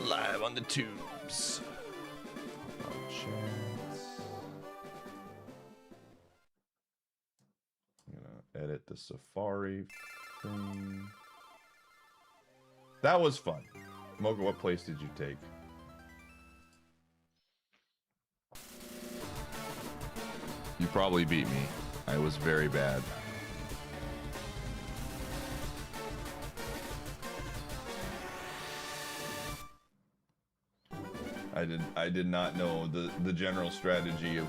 live on the tubes. Chance. I'm gonna edit the Safari thing. That was fun. Mocha, what place did you take? You probably beat me. I was very bad. I did not know the general strategy of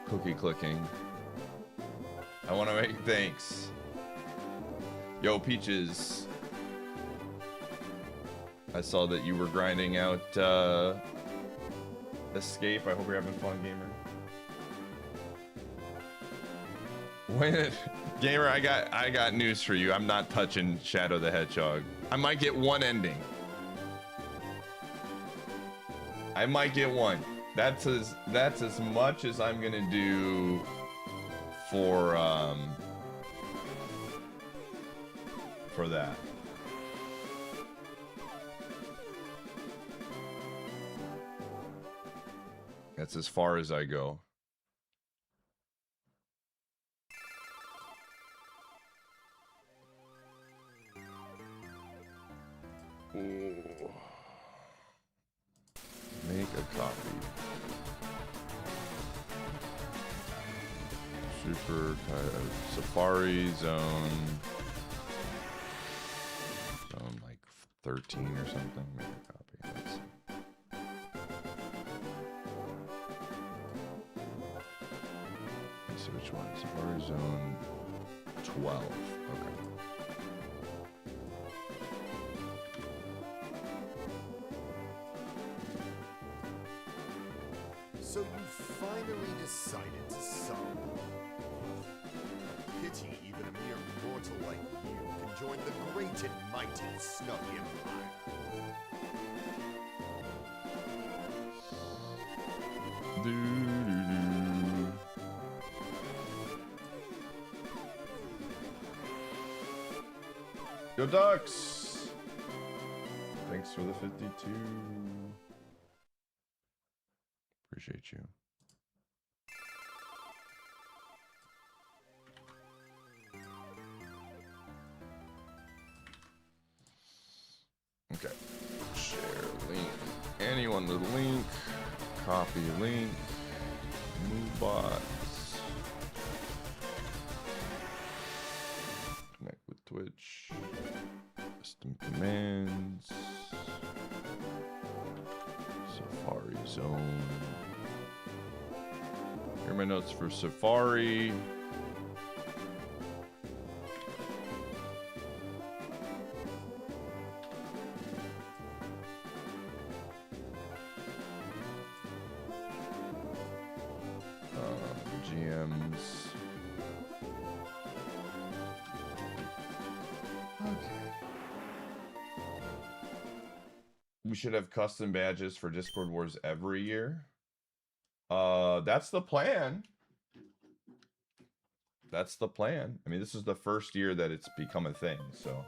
cookie clicking. I want to make thanks. Yo, Peaches. I saw that you were grinding out Escape. I hope you're having fun, gamer. Gamer, I got news for you. I'm not touching Shadow the Hedgehog. I might get one ending. I might get one. That's as much as I'm gonna do for that. That's as far as I go. Ooh. Make a copy. Super Safari Zone like 13 or something. Make a copy. Let's see. Let's see which one. Safari Zone 12. Okay. So you finally decided to sub. Pity even a mere mortal like you can join the great and mighty Snug Empire. Go Ducks! Thanks for the 52. Appreciate you. Okay. Share link. Anyone with link. Copy link. Move bots. Connect with Twitch. Custom commands. Safari Zone. Here are my notes for Safari. GMs. Okay. We should have custom badges for Discord Wars every year. That's the plan. That's the plan. I mean, this is the first year that it's become a thing, so.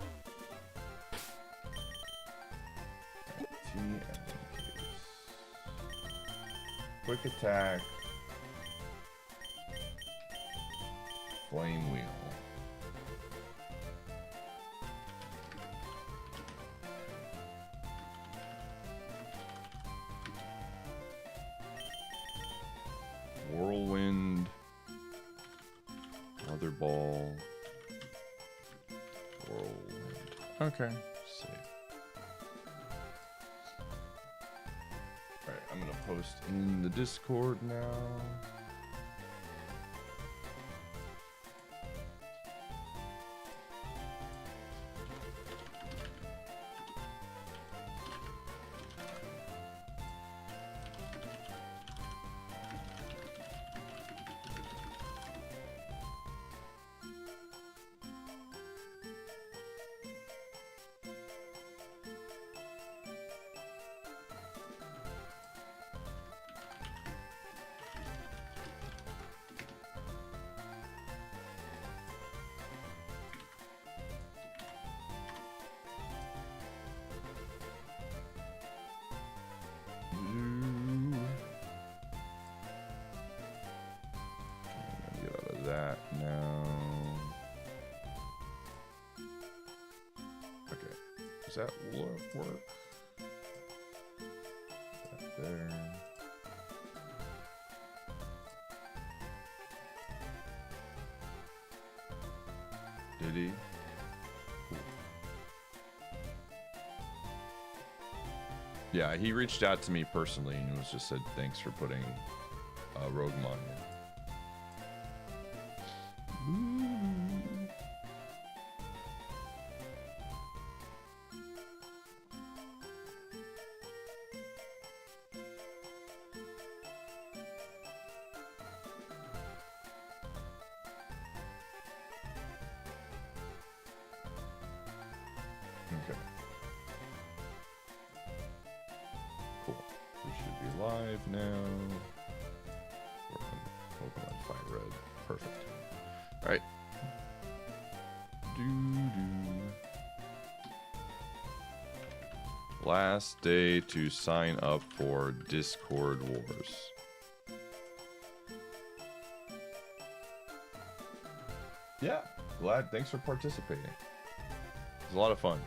Quick attack. Flame wheel. Whirlwind. Mother ball. Whirlwind. Okay. Save. Alright, I'm gonna post in the Discord now. that now. Okay. Does that work? That there. Did he? Cool. Yeah, he reached out to me personally and was just said thanks for putting ROGUEMON in. Okay. Cool. We should be live now. Pokemon Fire Red. Perfect. Alright. Last day to sign up for Discord Wars. Yeah, glad. Thanks for participating. It was a lot of fun.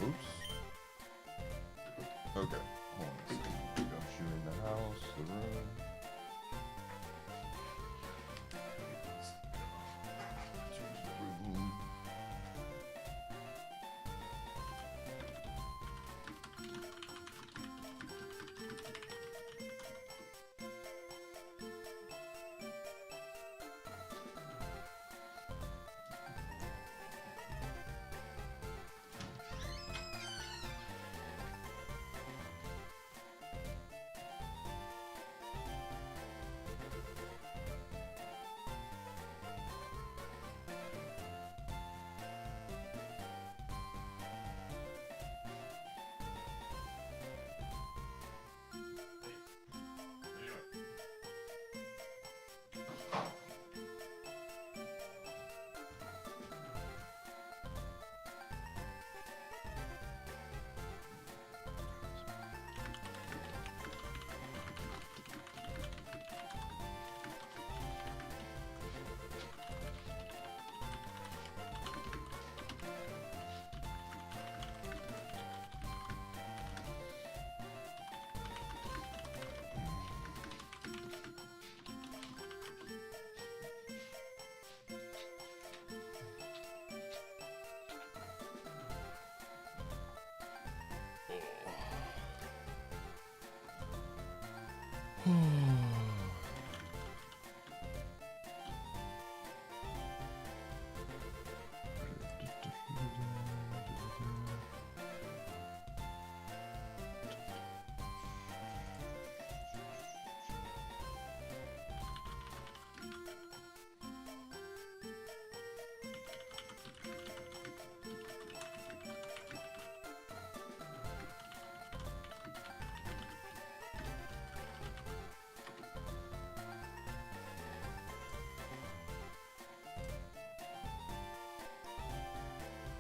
Oops. Okay. Hold on a second. Go shoot in the house, the room.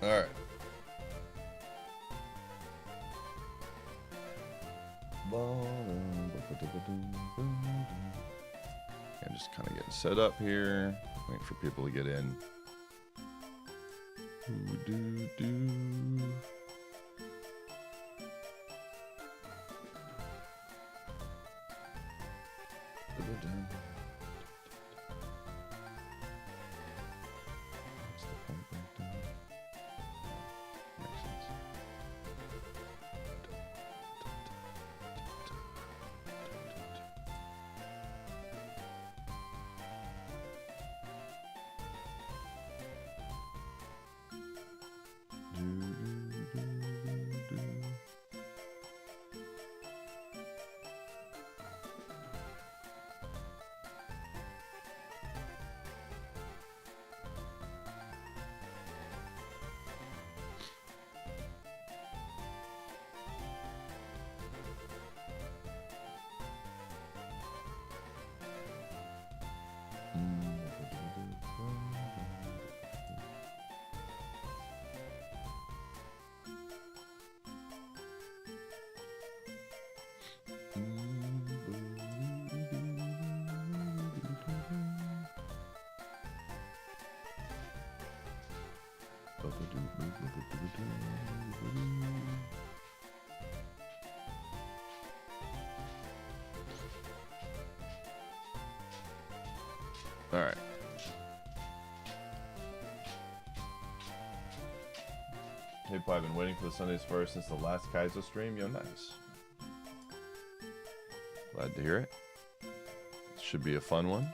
All right. I'm just kind of getting set up here, waiting for people to get in. What's the point breakdown? Makes sense. All right. Hey, I've been waiting for the Sundays first since the last Kaizo stream. Yo, nice. Glad to hear it. Should be a fun one.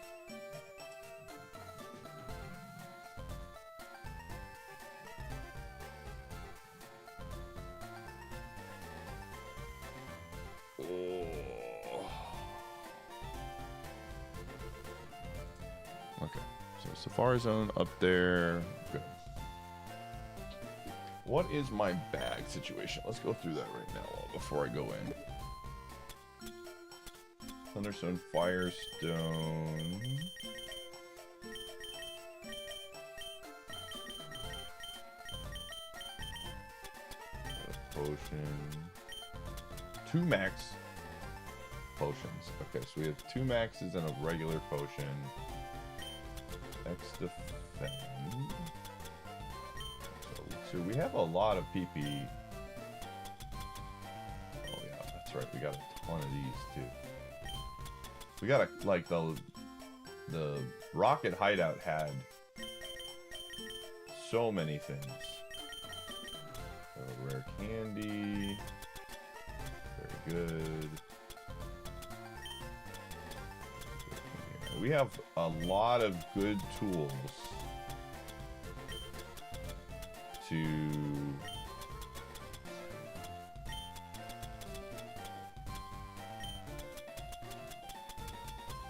Okay, so Safari Zone up there. Good. What is my bag situation? Let's go through that right now before I go in. Thunderstone, Firestone. Potion. 2 max potions. Okay, so we have 2 maxes and a regular potion. X defend. So we have a lot of PP. Oh yeah, that's right. We got a ton of these too. We got a, like the rocket hideout had so many things. Rare candy. Very good. We have a lot of good tools to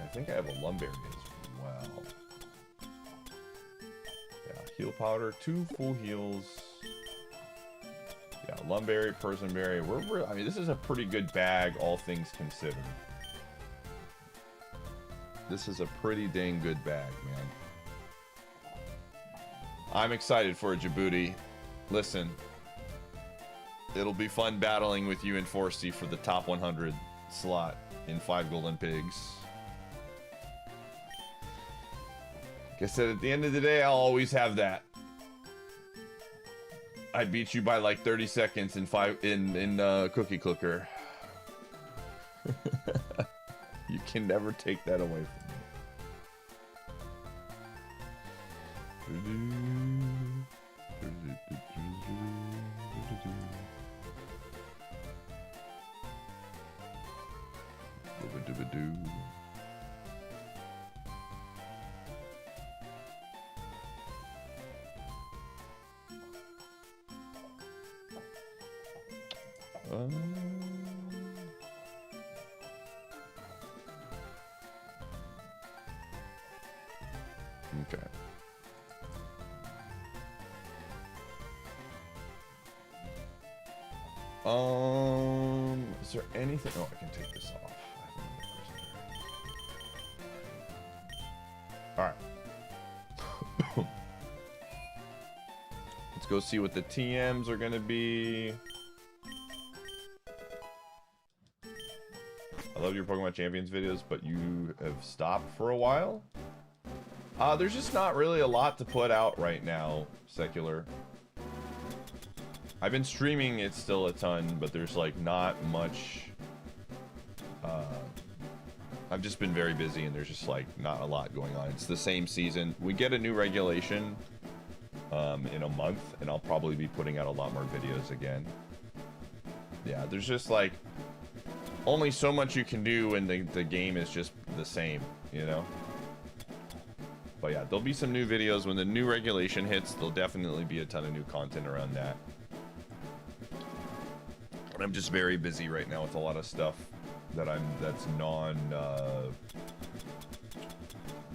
I think I have a lumberry as well. Yeah, heal powder, 2 full heals. Yeah, lumberry, personberry. I mean, this is a pretty good bag, all things considered. This is a pretty dang good bag, man. I'm excited for Djibouti. Listen, it'll be fun battling with you and Forsty for the top 100 slot in 5 Golden Pigs. Like I said, at the end of the day, I'll always have that. I beat you by like 30 seconds in Cookie Clicker. You can never take that away from me. Okay. Is there anything? Oh, I can take this off. All right. Let's go see what the TMs are gonna be. I love your Pokemon Champions videos, but you have stopped for a while. There's just not really a lot to put out right now, Secular. I've been streaming it still a ton, but there's like not much. I've just been very busy and there's just like not a lot going on. It's the same season. We get a new regulation in a month and I'll probably be putting out a lot more videos again. Yeah, there's just like only so much you can do when the game is just the same, you know? But yeah, there'll be some new videos when the new regulation hits. There'll definitely be a ton of new content around that. And I'm just very busy right now with a lot of stuff that's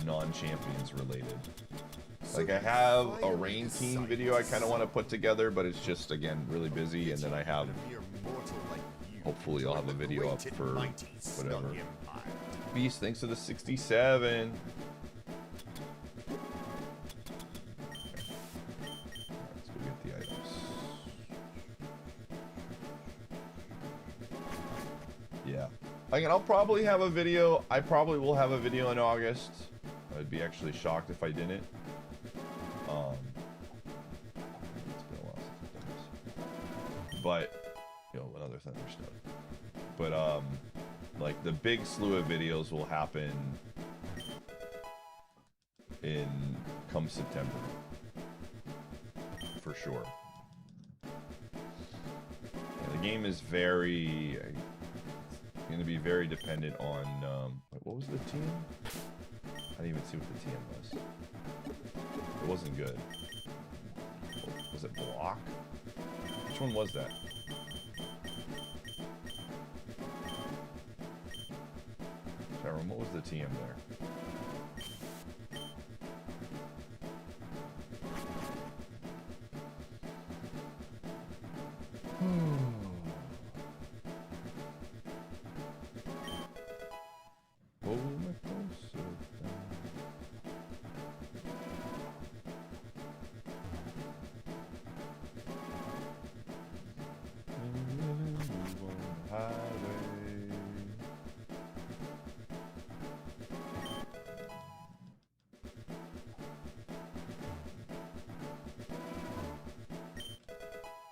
non-champions related. Like I have a rain team video I kind of want to put together, but it's just again really busy. And then I have, hopefully I'll have a video up for whatever. Beast, thanks for the 67. Let's go get the items. Yeah. Again, I'll probably have a video. I probably will have a video in August. I'd be actually shocked if I didn't. It's been a while since I've done this. But, you know, another thunderstone. But, like, the big slew of videos will happen come September. For sure. Yeah, the game is very... going to be very dependent on what was the team? I didn't even see what the team was. It wasn't good. Was it block? Which one was that? Sharon, what was the team there?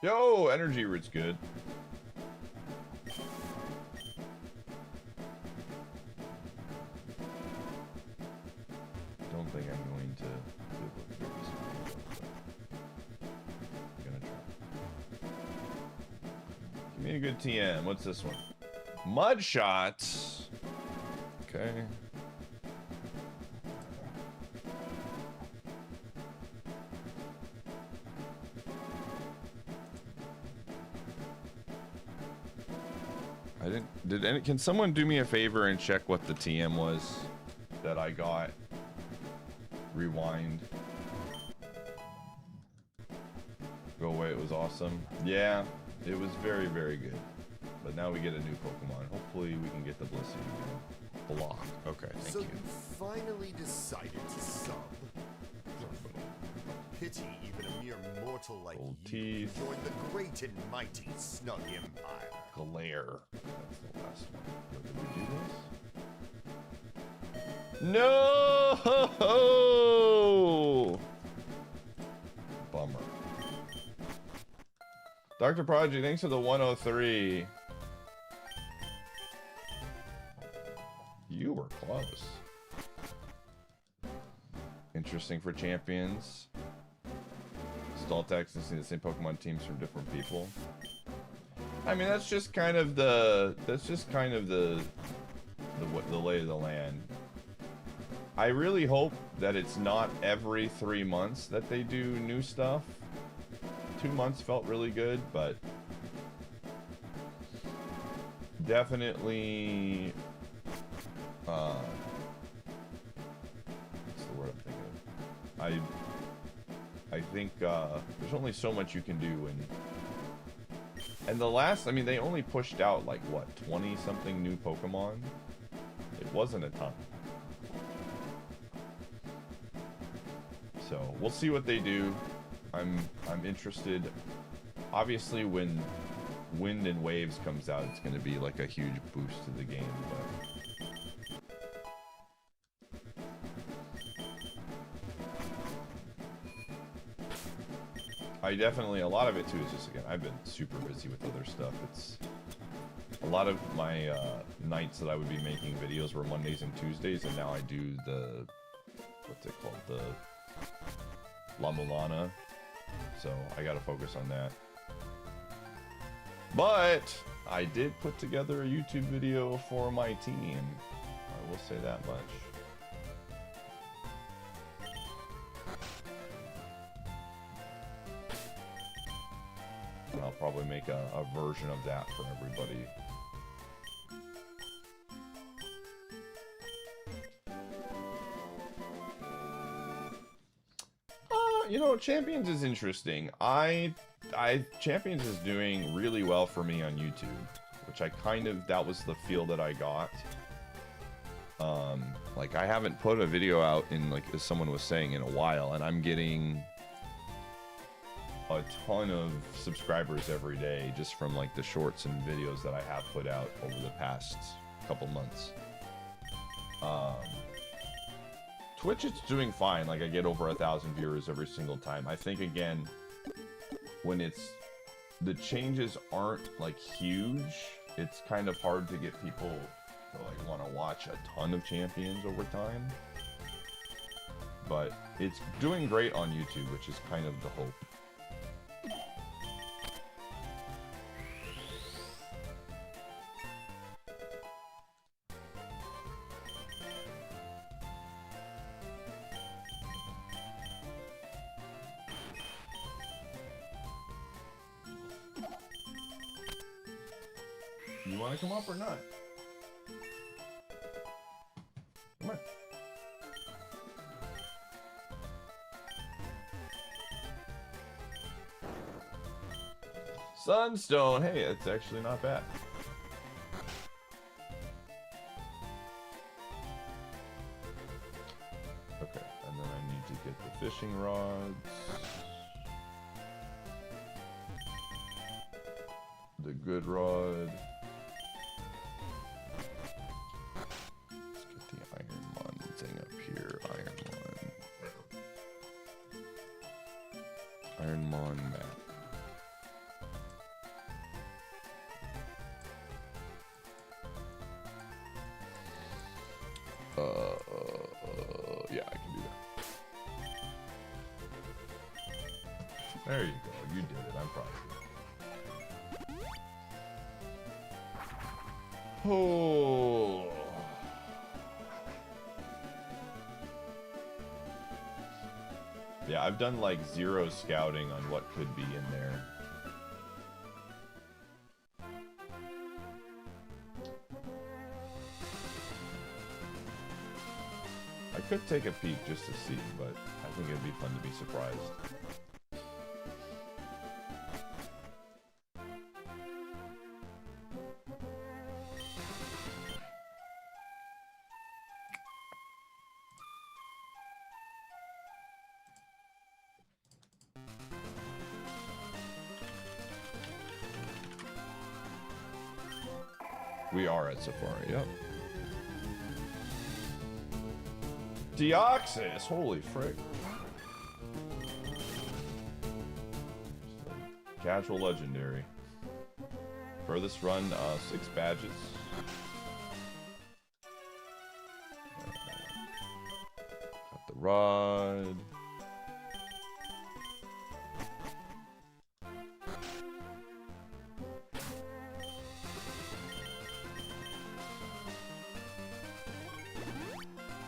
Yo, energy root's good. Don't think I'm going to do it very soon, but I'm gonna try. Give me a good TM. What's this one? Mud shots. Okay. Can someone do me a favor and check what the TM was that I got? Rewind. Go away, it was awesome. Yeah, it was very, very good. But now we get a new Pokemon. Hopefully we can get the Blissey again. Block. Okay, thank you. So you finally decided to sub. Pity even a mere mortal like Gold you teeth. can join the great and mighty Snug Empire. Glare. That's the last one. Did we do this? No! Bummer. Dr. Prodigy, thanks for the 103. You were close. Interesting for champions. Staltex and see the same Pokemon teams from different people. I mean, that's just kind of the lay of the land. I really hope that it's not every 3 months that they do new stuff. 2 months felt really good, but definitely what's the word I'm thinking of? I think there's only so much you can do, and the last, I mean, they only pushed out like what, 20 something new Pokemon. It wasn't a ton. So we'll see what they do. I'm interested. Obviously, when Wind and Waves comes out, it's going to be like a huge boost to the game. But I definitely, a lot of it too is just, again, I've been super busy with other stuff. A lot of my nights that I would be making videos were Mondays and Tuesdays, and now I do the, what's it called, the La Mulana. So I gotta focus on that. But I did put together a YouTube video for my team. I will say that much. And I'll probably make a version of that for everybody. You know, Champions is interesting. Champions is doing really well for me on YouTube, which I kind of, that was the feel that I got. Like I haven't put a video out in, like, as someone was saying, in a while, and I'm getting a ton of subscribers every day just from like the shorts and videos that I have put out over the past couple months. Twitch, it's doing fine. Like I get over 1,000 viewers every single time. I think again, when the changes aren't like huge, it's kind of hard to get people to like want to watch a ton of Champions over time. But it's doing great on YouTube, which is kind of the hope. You want to come up or not? Come on. Sunstone, hey, it's actually not bad. Okay, and then I need to get the fishing rods. The good rod. Let's get the IronMON thing up here. IronMON map. Yeah, I can do that. There you go. You did it. I'm proud of you. Oh. Yeah, I've done like 0 scouting on what could be in there. I could take a peek just to see, but I think it'd be fun to be surprised. We are at Safari, yep. Deoxys, holy frick. Casual legendary. Furthest run, 6 badges. Got the rod.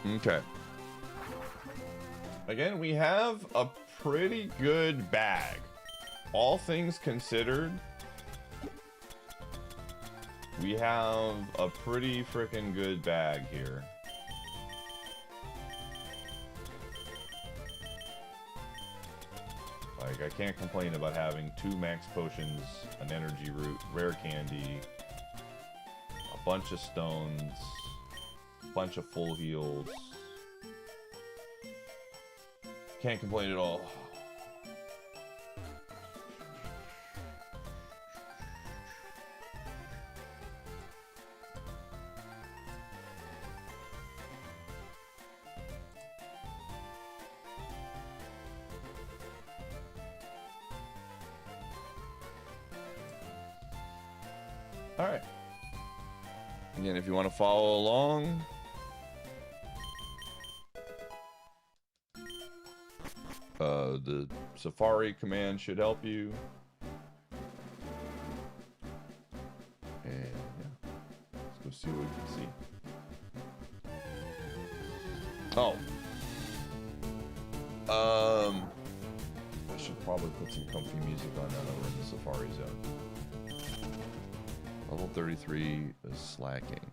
Okay. Again, we have a pretty good bag. All things considered, we have a pretty freaking good bag here. Like, I can't complain about having 2 max potions, an energy root, rare candy, a bunch of stones, a bunch of full heals. Can't complain at all. All right. Again, if you want to follow along, the Safari command should help you. And yeah, let's go see what we can see. Oh. I should probably put some comfy music on now that we're in the Safari zone. Level 33 is slacking.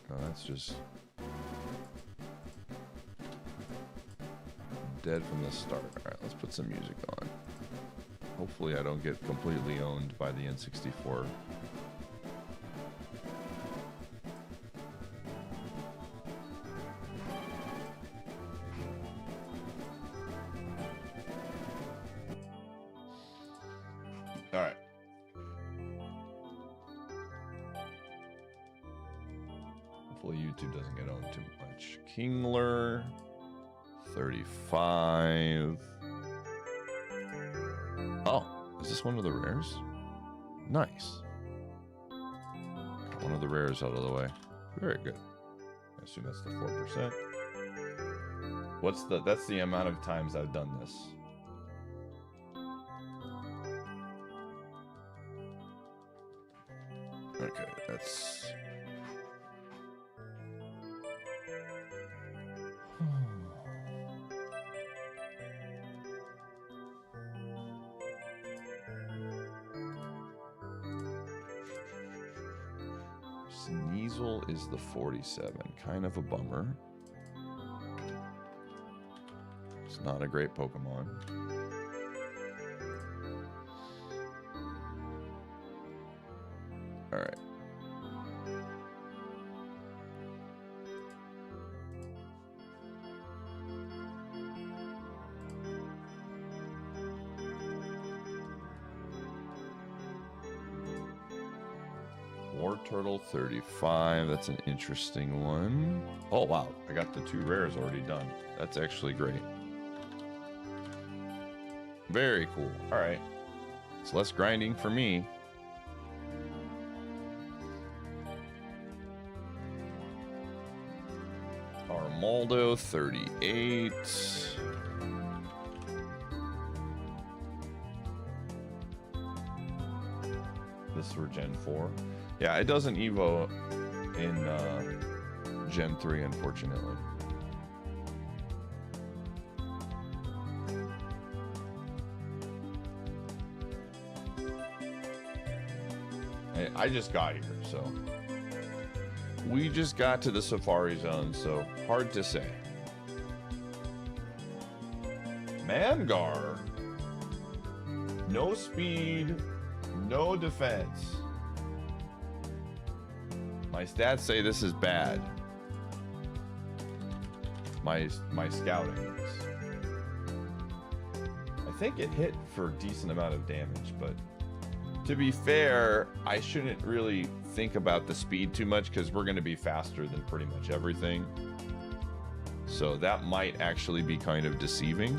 No, that's just dead from the start. Alright, let's put some music on. Hopefully I don't get completely owned by the N64. Alright. Hopefully YouTube doesn't get owned too much. Kingler, 35. Oh, is this one of the rares? Nice. Got one of the rares out of the way. Very good. I assume that's the 4%. That's the amount of times I've done this. Okay, that's... Sneasel is the 47. Kind of a bummer. It's not a great Pokemon. Alright. War Turtle 35. That's an interesting one. Oh, wow. I got the 2 rares already done. That's actually great. Very cool. Alright. It's less grinding for me. Armaldo 38. This for Gen 4. Yeah, it doesn't Evo in Gen 3, unfortunately. I just got here, so... We just got to the Safari Zone, so hard to say. Mangar. No speed, no defense. My stats say this is bad. My scouting is. I think it hit for a decent amount of damage, but to be fair, I shouldn't really think about the speed too much because we're going to be faster than pretty much everything. So that might actually be kind of deceiving.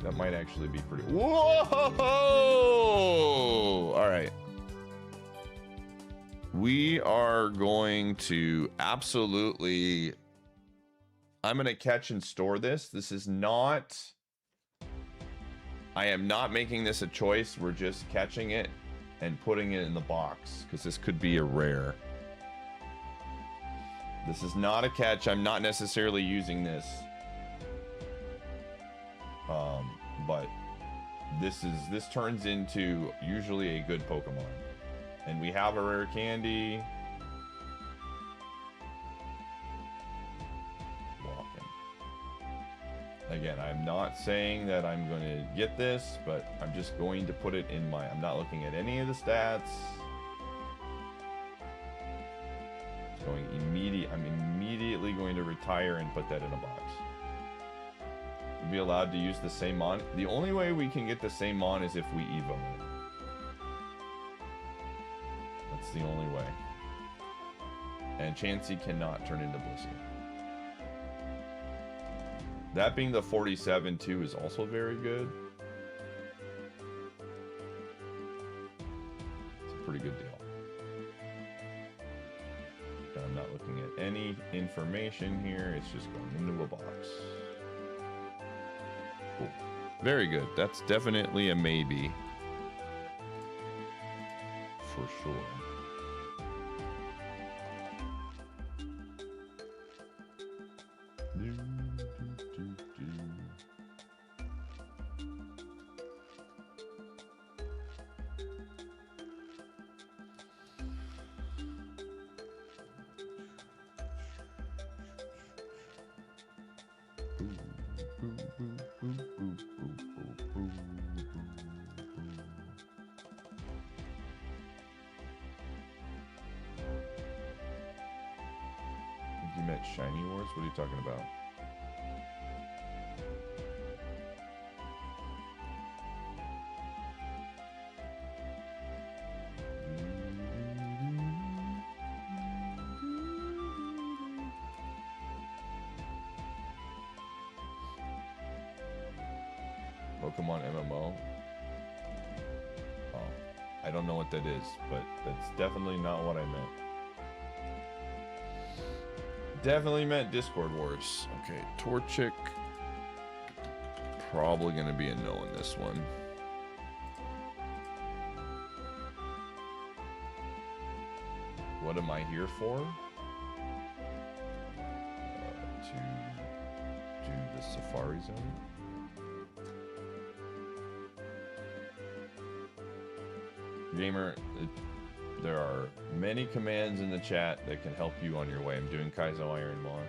That might actually be pretty... Whoa! All right. We are going to absolutely... I'm going to catch and store this. This is not... I am not making this a choice. We're just catching it and putting it in the box because this could be a rare. This is not a catch. I'm not necessarily using this. But this turns into usually a good Pokemon. And we have a rare candy. Walking. Again, I'm not saying that I'm going to get this, but I'm just going to put it in my... I'm not looking at any of the stats. I'm immediately going to retire and put that in a box. We'll be allowed to use the same mon. The only way we can get the same mon is if we Evo it. That's the only way. And Chansey cannot turn into Blissey. That being the 47 too is also very good. pretty good deal. And I'm not looking at any information here. It's just going into a box. Cool. Very good. That's definitely a maybe. For sure. You meant Shiny Wars? What are you talking about? Pokemon MMO? Oh, I don't know what that is, but that's definitely not what I meant. Definitely meant Discord Wars. Okay, Torchic. Probably going to be a no in this one. What am I here for? To do the Safari Zone? Gamer, there are many commands in the chat that can help you on your way. I'm doing Kaizo IronMON.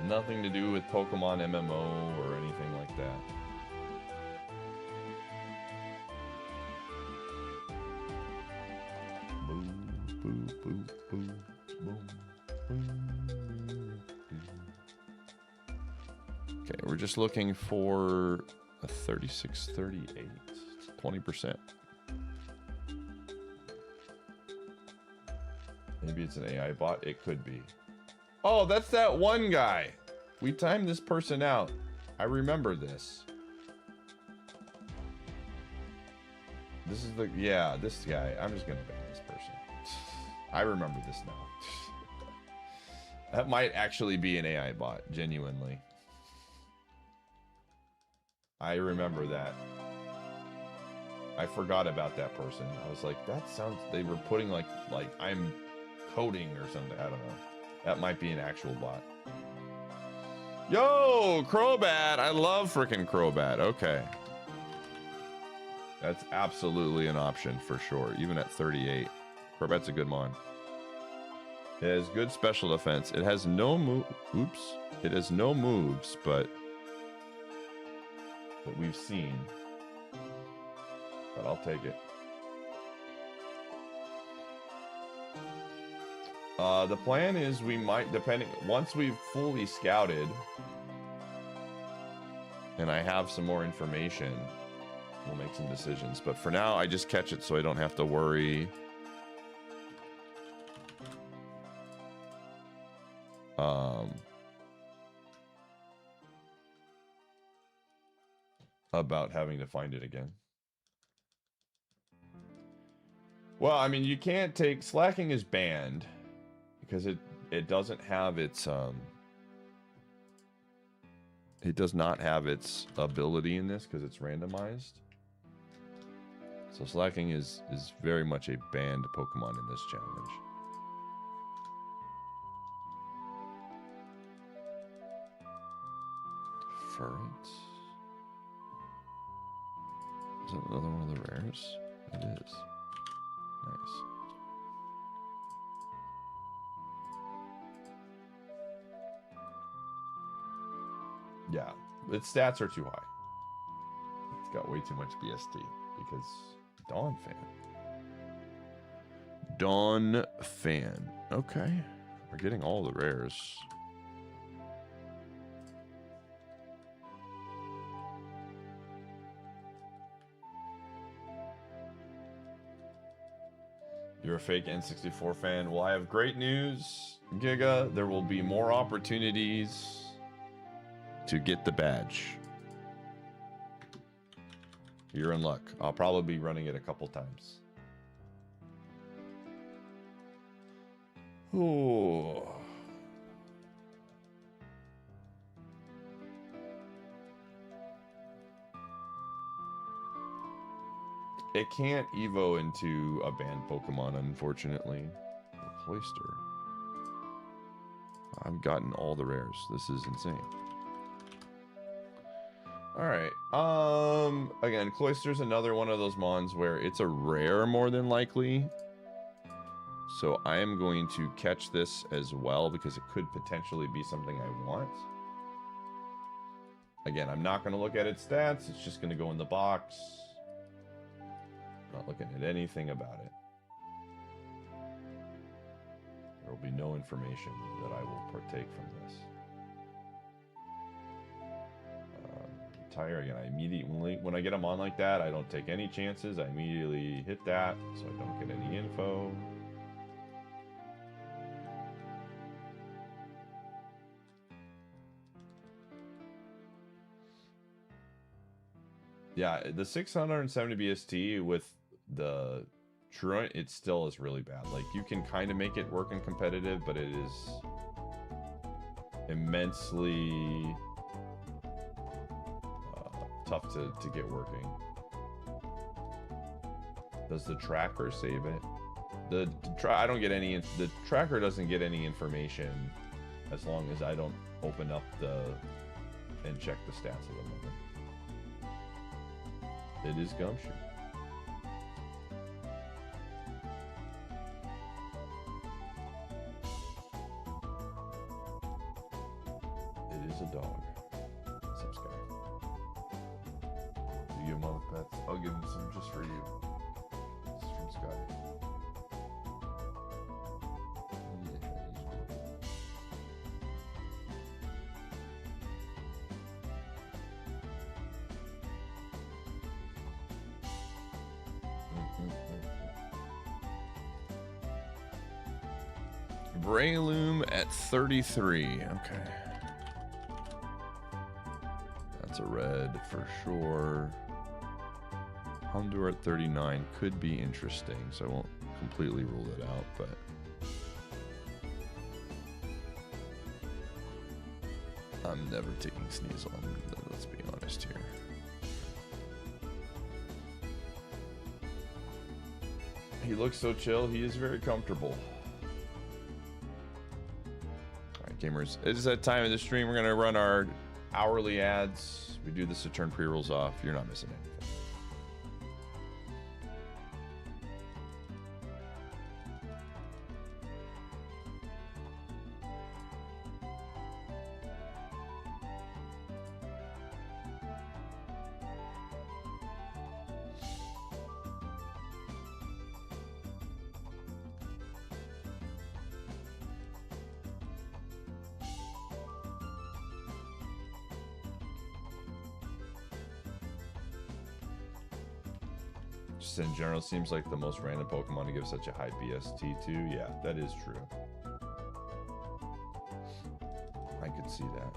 Nothing to do with Pokemon MMO or anything like that. Boo, boo, boo, boo, boom, boom. Okay, we're just looking for a 3638, 20%. Maybe it's an AI bot. It could be. Oh, that's that one guy. We timed this person out. I remember this. This is the, yeah, this guy. I'm just gonna ban this person. I remember this now. That might actually be an AI bot, genuinely. I remember that. I forgot about that person. I was like, that sounds, they were putting like I'm coding or something. I don't know. That might be an actual bot. Yo, Crobat. I love freaking Crobat. Okay. That's absolutely an option for sure. Even at 38. Crobat's a good mon. It has good special defense. It has no move. Oops. It has no moves, but that we've seen. But I'll take it. The plan is we might, depending, once we've fully scouted and I have some more information, we'll make some decisions. But for now, I just catch it so I don't have to worry. About having to find it again. Well, I mean, you can't take, slacking is banned because it doesn't have its it does not have its ability in this because it's randomized. So slacking is very much a banned Pokemon in this challenge. Ferret. Is that another one of the rares? It is. Nice. Yeah, its stats are too high. It's got way too much BST because Dawn fan. Dawn fan. Okay. We're getting all the rares. You're a fake N64 fan. Well, I have great news, Giga. There will be more opportunities to get the badge. You're in luck. I'll probably be running it a couple times. Oh. It can't evo into a banned Pokemon, unfortunately. Cloyster. I've gotten all the rares. This is insane. Alright. Again, Cloyster's another one of those mons where it's a rare more than likely. So I am going to catch this as well because it could potentially be something I want. Again, I'm not going to look at its stats. It's just going to go in the box. Not looking at anything about it. There will be no information that I will partake from this. Tire again. I immediately, when I get them on like that, I don't take any chances. I immediately hit that so I don't get any info. Yeah, the 670 BST with the Truant, it still is really bad. Like, you can kind of make it work in competitive, but it is immensely tough to get working. Does the tracker save it? I don't get any. The tracker doesn't get any information as long as I don't open up and check the stats of the moment. It is Gumshoe. It is a dog. Some Sky. Do you have mother pets? I'll give him some just for you. This is from Sky. Yeah, he's cool. Breloom at 33. Okay. That's a red for sure. Houndour at 39 could be interesting, so I won't completely rule it out, but I'm never taking Sneasel, let's be honest here. He looks so chill, he is very comfortable. Alright, gamers, it is that time of the stream. We're going to run our hourly ads. We do this to turn pre-rolls off. You're not missing anything. In general, seems like the most random Pokemon to give such a high BST to. Yeah, that is true. I could see that.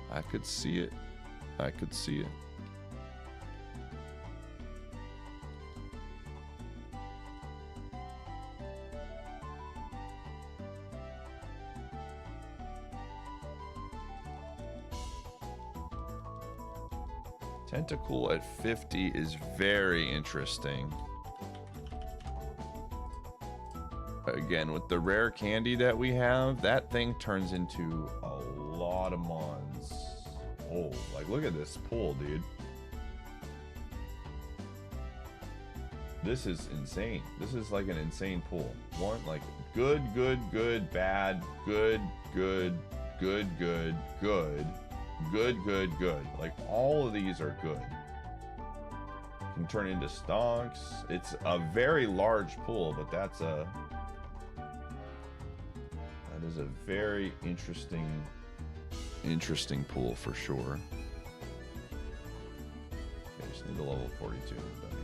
I could see it. I could see it. Tentacool at 50 is very interesting. Again, with the rare candy that we have, that thing turns into a lot of mons. Oh, like look at this pool, dude. This is insane. This is like an insane pool. One, like good, good, good, bad, good, good, good, good, good. Good, good, good. Like all of these are good. Can turn into stonks. It's a very large pool, but that is a very interesting pool for sure. Okay, just need a level 42 down here.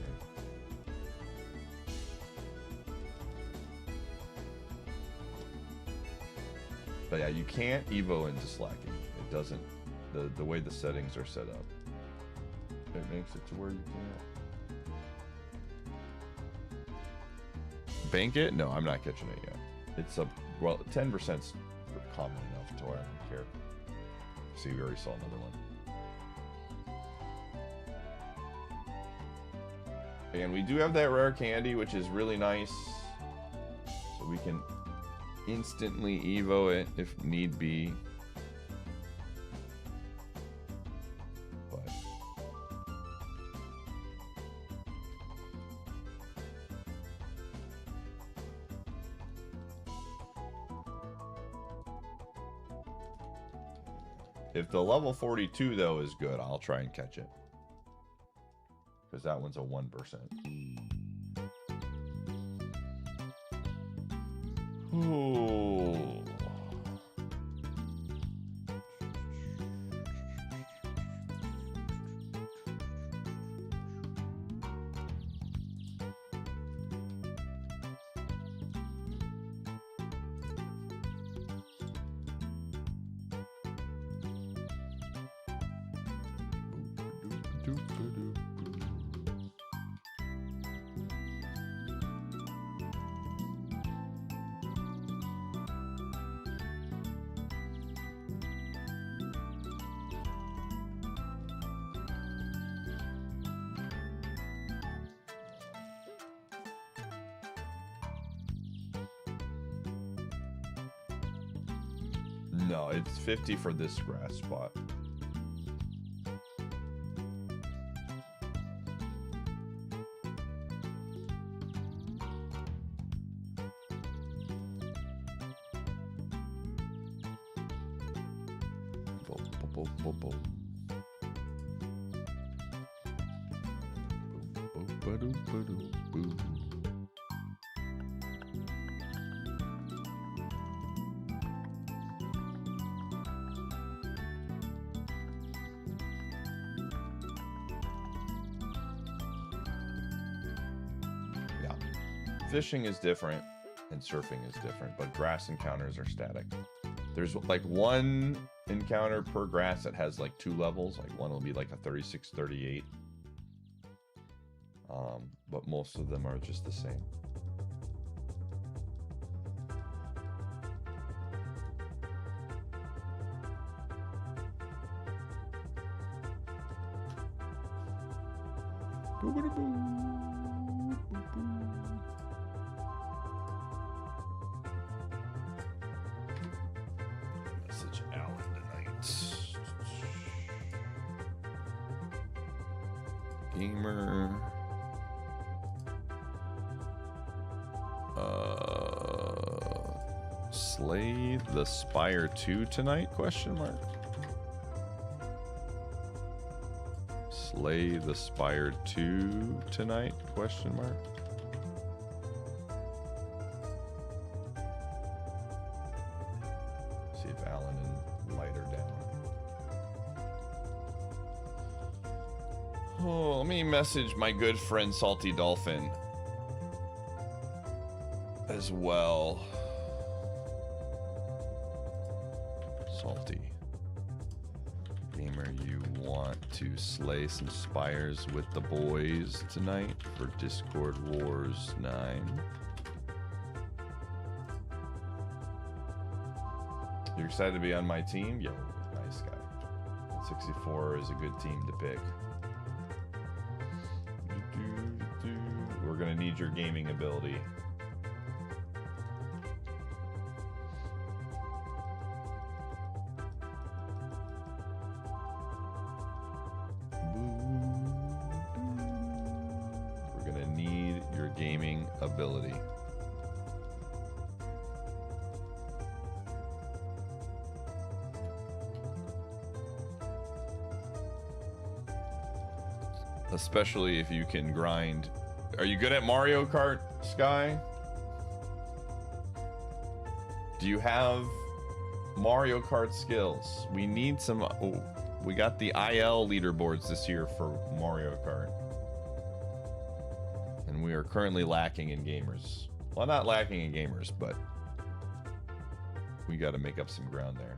But yeah, you can't Evo into slacking. It doesn't, the way the settings are set up. It makes it to where you can't. Bank it? No, I'm not catching it yet. It's a, well, 10%'s common enough to where I don't care. See, we already saw another one. And we do have that rare candy, which is really nice. So we can instantly Evo it if need be. But if the level 42 though is good, I'll try and catch it. Because that one's a 1%. Ooh. No, it's 50 for this grass spot. Fishing is different and surfing is different, but grass encounters are static. There's like one encounter per grass that has like 2 levels. Like one will be like a 36, 38. But most of them are just the same. Message Alan tonight. Gamer. Slay the Spire 2 tonight? Question mark. Slay the Spire 2 tonight? Question mark. See if Alan and Light are down. Oh, let me message my good friend Salty Dolphin as well. Salty. Gamer, you want to slay some spires with the boys tonight for Discord Wars 9? You're excited to be on my team? Yo, nice guy. 64 is a good team to pick. We're gonna need your gaming ability. Gaming ability. Especially if you can grind. Are you good at Mario Kart, Sky? Do you have Mario Kart skills? We need some. Oh, we got the IL leaderboards this year for Mario Kart. And we are currently lacking in gamers. Well, not lacking in gamers, but we got to make up some ground there.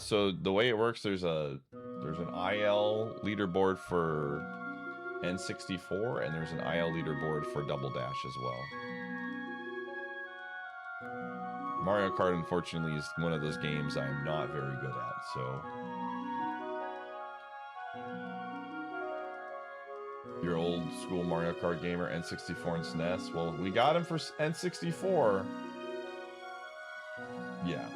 So the way it works, there's an IL leaderboard for N64, and there's an IL leaderboard for Double Dash as well. Mario Kart, unfortunately, is one of those games I am not very good at, so... Your old school Mario Kart gamer, N64 and SNES. Well, we got him for N64. Yeah.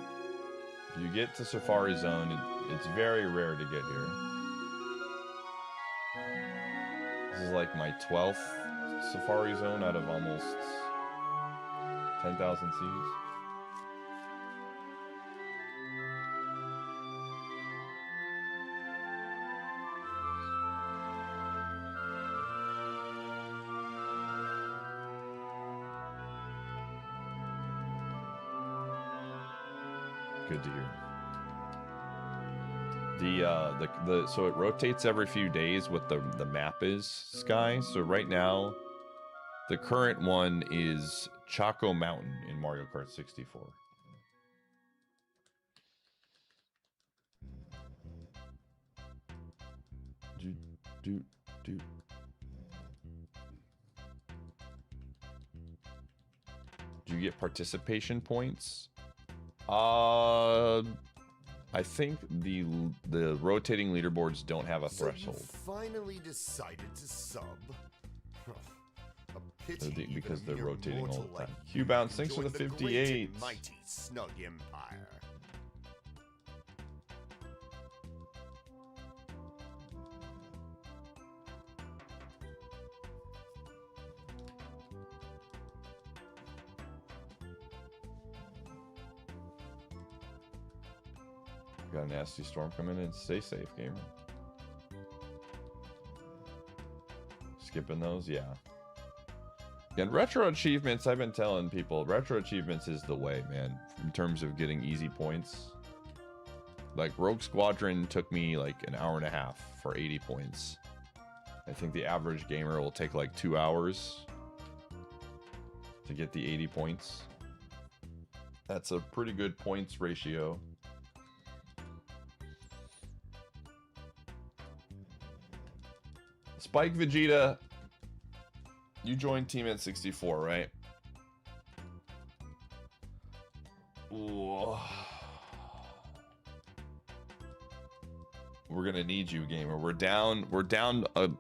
If you get to Safari Zone, it's very rare to get here. This is like my 12th Safari Zone out of almost 10,000 Cs. Good to hear. So it rotates every few days what the map is, Sky. So right now, the current one is Choco Mountain in Mario Kart 64. Do you get participation points? I think the rotating leaderboards don't have a threshold. So you finally decided to sub. A pity Because even they're mere rotating all mortal the time. like you Q-Bound, can thanks for join the great 58. and mighty Snug Empire. Got a nasty storm coming in. Stay safe, gamer. Skipping those, yeah. And retro achievements, I've been telling people, retro achievements is the way, man, in terms of getting easy points. Like, Rogue Squadron took me like an hour and a half for 80 points. I think the average gamer will take like 2 hours to get the 80 points. That's a pretty good points ratio. Spike Vegeta, you joined Team N64, right? Ooh. We're gonna need you, gamer. We're down a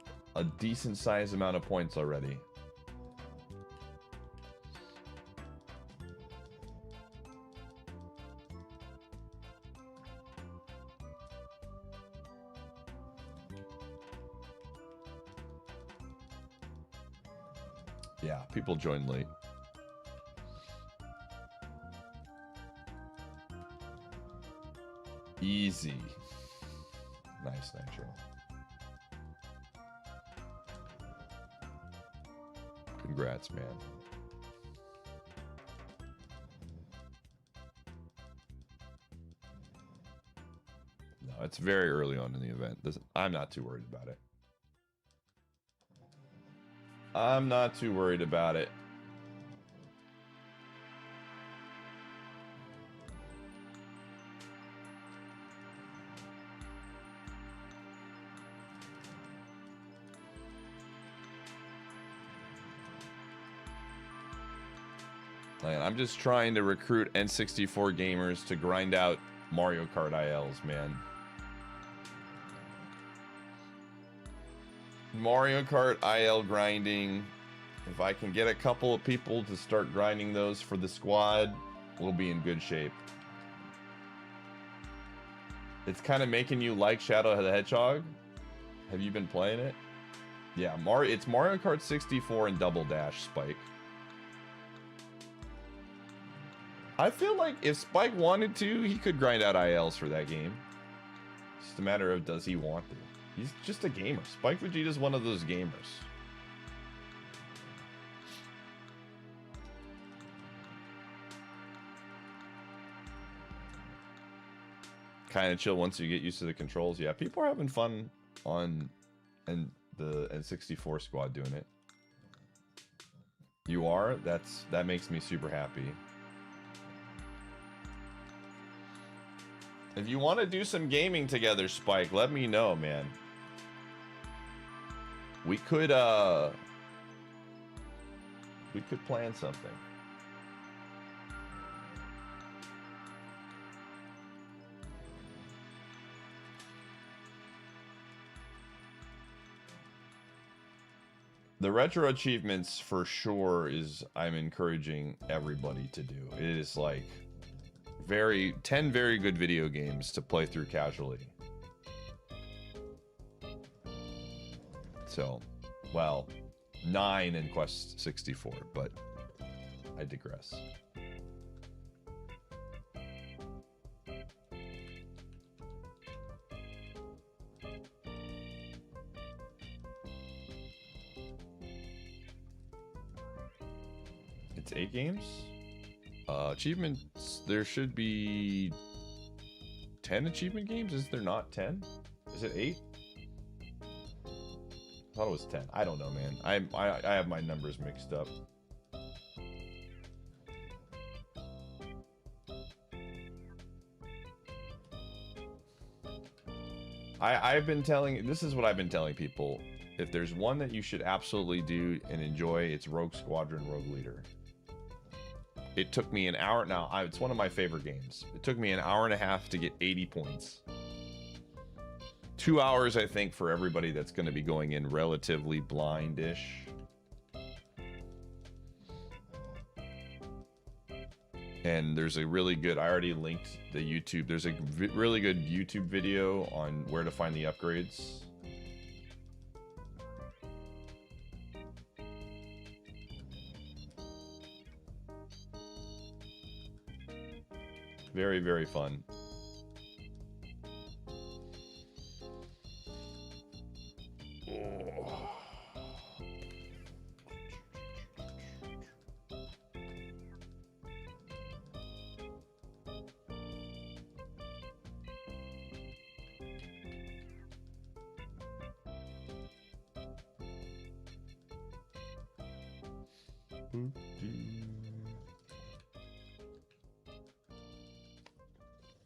decent sized amount of points already. Yeah, people join late. Easy. Nice, Nitro. Congrats, man. No, it's very early on in the event. I'm not too worried about it. I'm not too worried about it. I'm just trying to recruit N64 gamers to grind out Mario Kart ILs, man. Mario Kart IL grinding. If I can get a couple of people to start grinding those for the squad, we'll be in good shape. It's kind of making you like Shadow the Hedgehog. Have you been playing it? Yeah, it's Mario Kart 64 and Double Dash, Spike. I feel like if Spike wanted to, he could grind out ILs for that game. It's just a matter of does he want to. He's just a gamer. Spike Vegeta's one of those gamers. Kind of chill once you get used to the controls. Yeah, people are having fun on the N64 squad doing it. You are? That makes me super happy. If you want to do some gaming together, Spike, let me know, man. We could plan something. The retro achievements for sure is I'm encouraging everybody to do. It is like 10 very good video games to play through casually. So, well, 9 in Quest 64, but I digress. It's 8 games? Achievements, there should be 10 achievement games? Is there not 10? Is it 8? I thought it was 10. I don't know, man. I have my numbers mixed up. I've been telling, this is what I've been telling people. If there's one that you should absolutely do and enjoy, it's Rogue Squadron Rogue Leader. It took me an hour. Now, it's one of my favorite games. It took me an hour and a half to get 80 points. 2 hours, I think, for everybody that's going to be going in relatively blindish. And there's a really good, I already linked the YouTube. There's a really good YouTube video on where to find the upgrades. Very, very fun. Oh.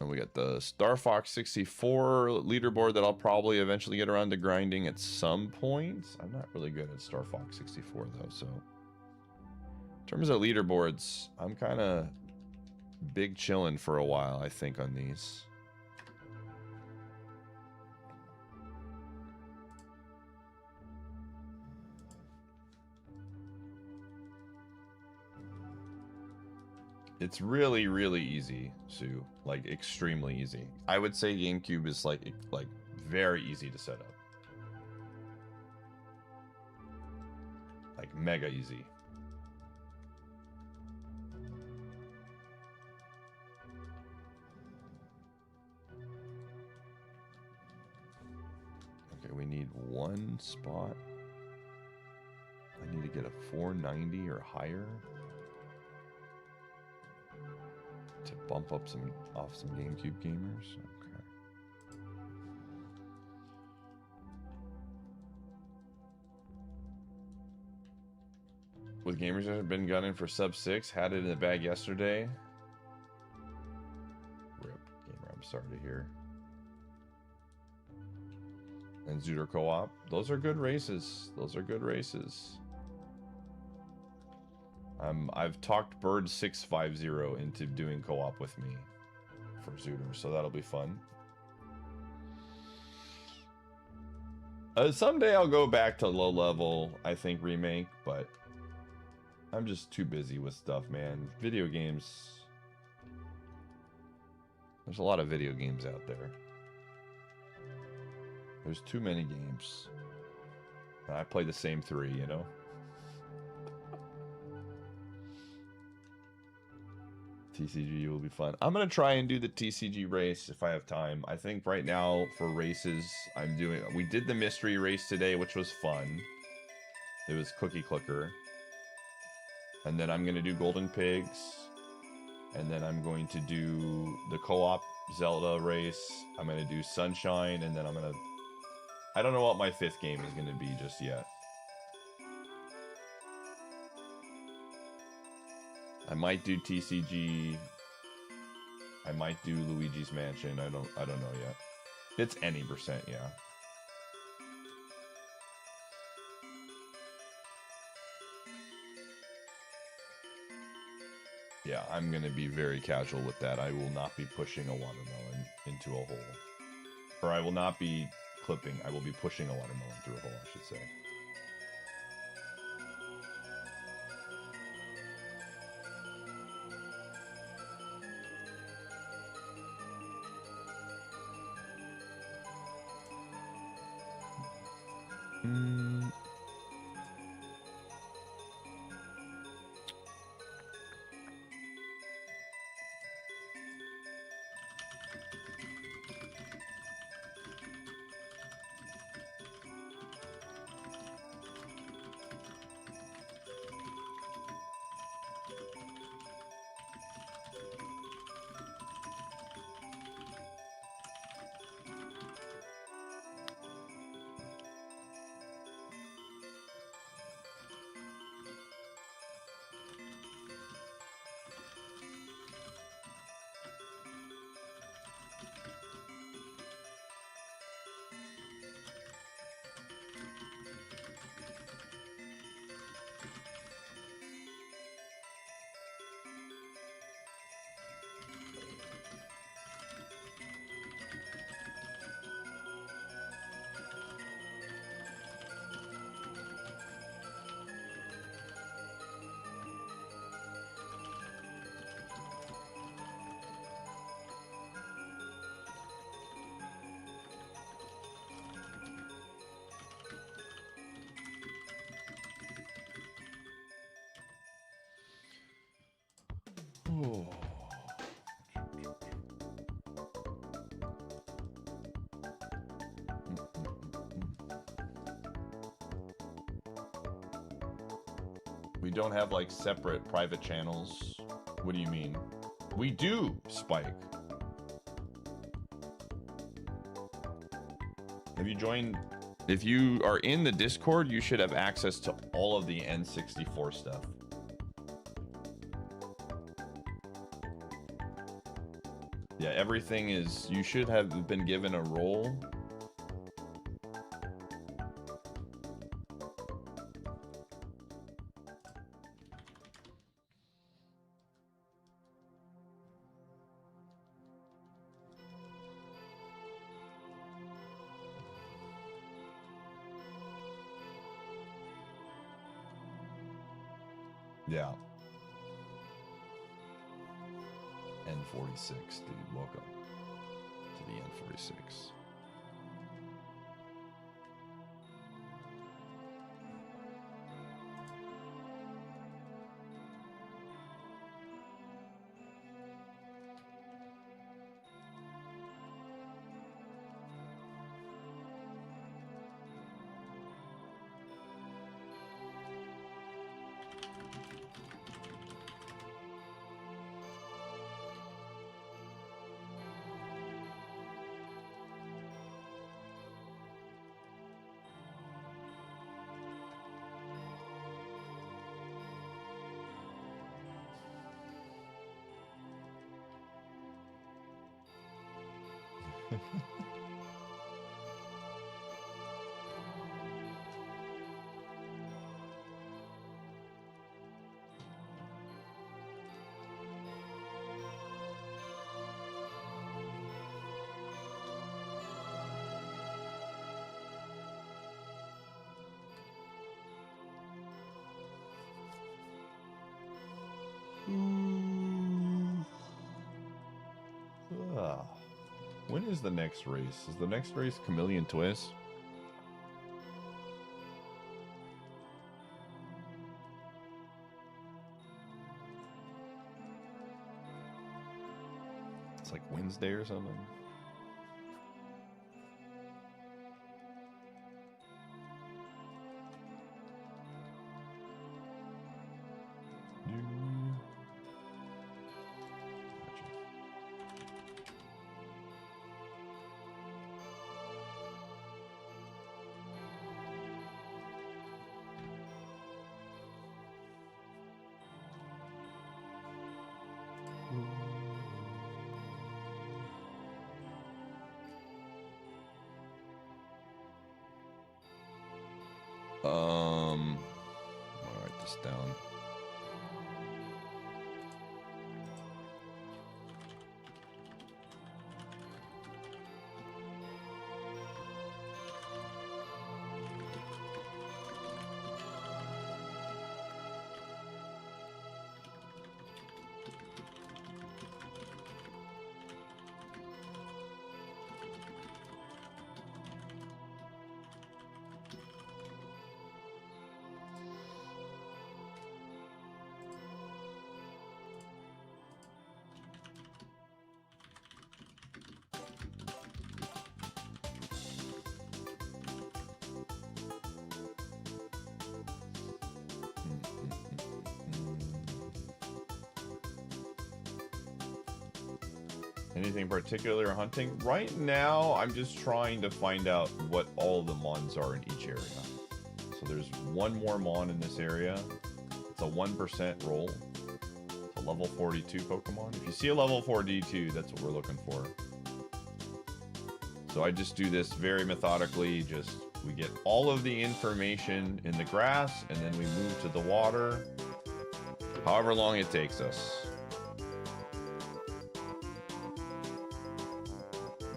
And we got the Star Fox 64 leaderboard that I'll probably eventually get around to grinding at some point. I'm not really good at Star Fox 64 though, so in terms of leaderboards, I'm kind of big chilling for a while, I think, on these. It's really, really easy, Sue. Like, extremely easy. I would say GameCube is like very easy to set up. Like, mega easy. Okay, we need one spot. I need to get a 490 or higher to bump up some GameCube gamers. Okay. With gamers that have been gunning for sub 6, had it in the bag yesterday. Rip, gamer, I'm sorry to hear. And Zooter Co-op. Those are good races. Those are good races. I've talked Bird 650 into doing co-op with me for Zooter, so that'll be fun. Someday I'll go back to low level, I think, remake, but I'm just too busy with stuff, man. Video games. There's a lot of video games out there. There's too many games. I play the same 3, you know? TCG will be fun. I'm gonna try and do the TCG race if I have time. I think right now for races, we did the mystery race today, which was fun. It was Cookie Clicker. And then I'm gonna do Golden Pigs. And then I'm going to do the co-op Zelda race. I'm gonna do Sunshine, and then I don't know what my 5th game is gonna be just yet. I might do TCG I might do Luigi's Mansion. I don't know yet. It's any percent, yeah. Yeah, I'm gonna be very casual with that. I will not be pushing a watermelon into a hole. Or I will not be clipping. I will be pushing a watermelon through a hole, I should say. Oh. We don't have like separate private channels. What do you mean? We do, Spike. Have you joined? If you are in the Discord, you should have access to all of the N64 stuff. Yeah, everything is... You should have been given a role. Yeah. N46, dude. Welcome to the N46. When is the next race? Is the next race Chameleon Twist? It's like Wednesday or something. I'm gonna write this down. Anything particular hunting? Right now, I'm just trying to find out what all the mons are in each area. So there's one more mon in this area. It's a 1% roll. It's a level 42 Pokemon. If you see a level 42, that's what we're looking for. So I just do this very methodically. We get all of the information in the grass, and then we move to the water. However long it takes us.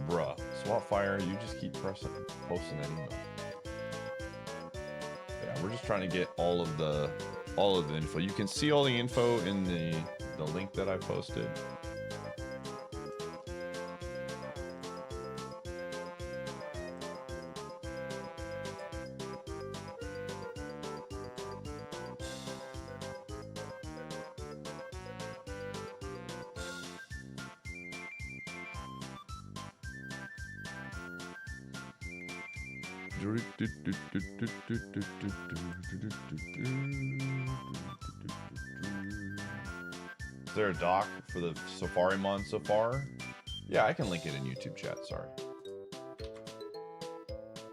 Bruh, Swapfire, you just keep posting that email. Yeah, we're just trying to get all of the info. You can see all the info in the link that I posted. Is there a doc for the Safarimon so far? Yeah, I can link it in YouTube chat, sorry.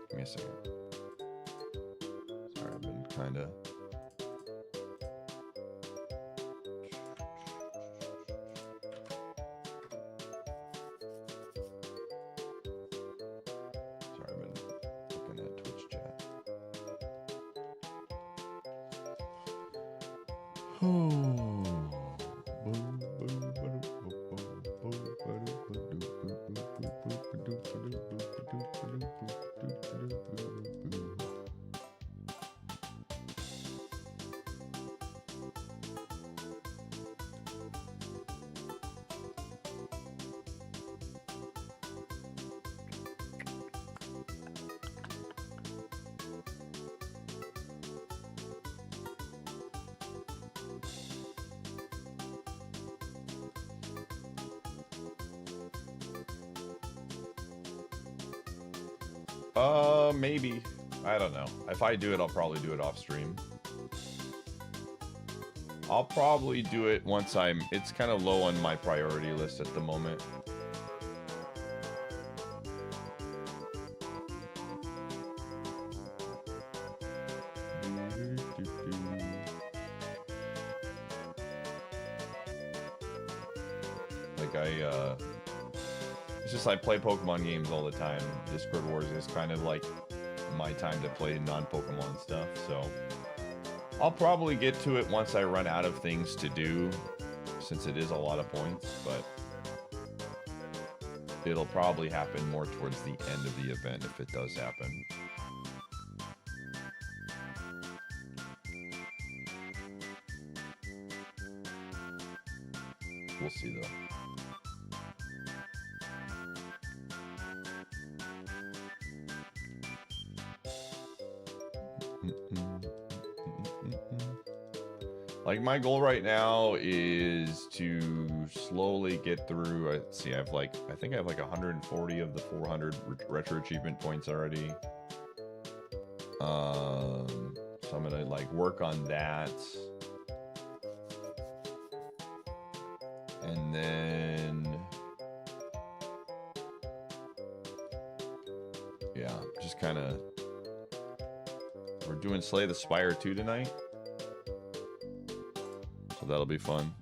Give me a second. Sorry, I've been kinda... Maybe. I don't know. If I do it, I'll probably do it off stream. I'll probably do it once it's kind of low on my priority list at the moment. It's just I play Pokemon games all the time. Discord Wars is kind of like my time to play non-Pokemon stuff, so I'll probably get to it once I run out of things to do, since it is a lot of points, but it'll probably happen more towards the end of the event if it does happen. We'll see though. Like, my goal right now is to slowly get through. Let's see, I think I have like 140 of the 400 retro achievement points already. So I'm gonna like work on that, and then yeah, just kind of, we're doing Slay the Spire 2 tonight. So that'll be fun.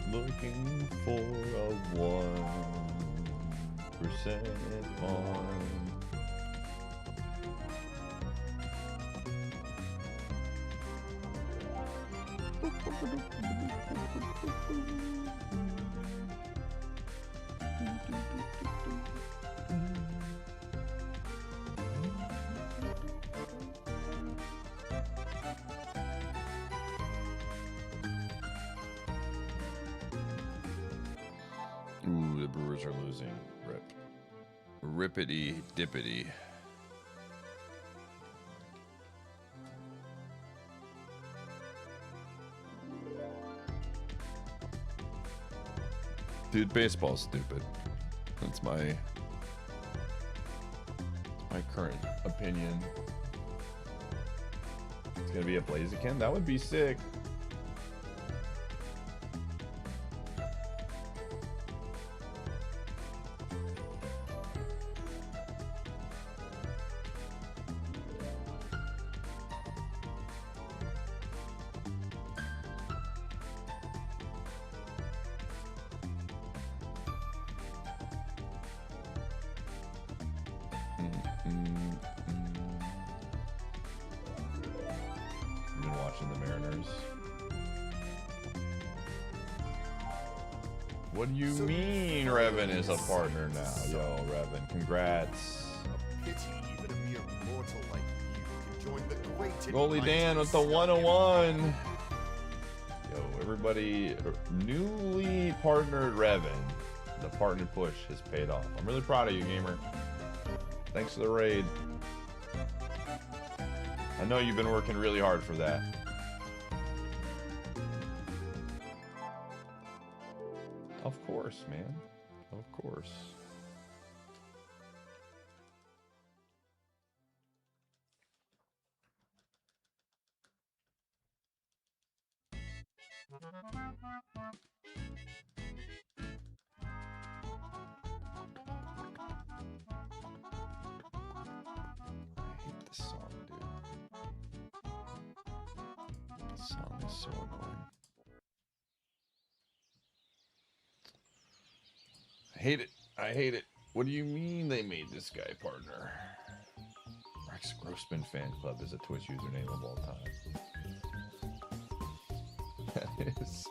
Looking for a 1% on. Ooh, the Brewers are losing. Rip. Rippity dippity. Dude, baseball's stupid. That's my current opinion. It's gonna be a Blaziken? That would be sick. I've been watching the Mariners. What do you mean Revan is a partner now? Yo, Revan, congrats. A pity even a mere mortal like you can join the great and Goalie mighty Dan with the Snow 101. Yo, everybody, newly partnered Revan. The partner push has paid off. I'm really proud of you, gamer. Thanks for the raid. I know you've been working really hard for that. Of course, man. Of course. I hate this song, dude. This song is so annoying. I hate it. I hate it. What do you mean they made this guy partner? Rex Grossman Fan Club is a Twitch username of all time. That is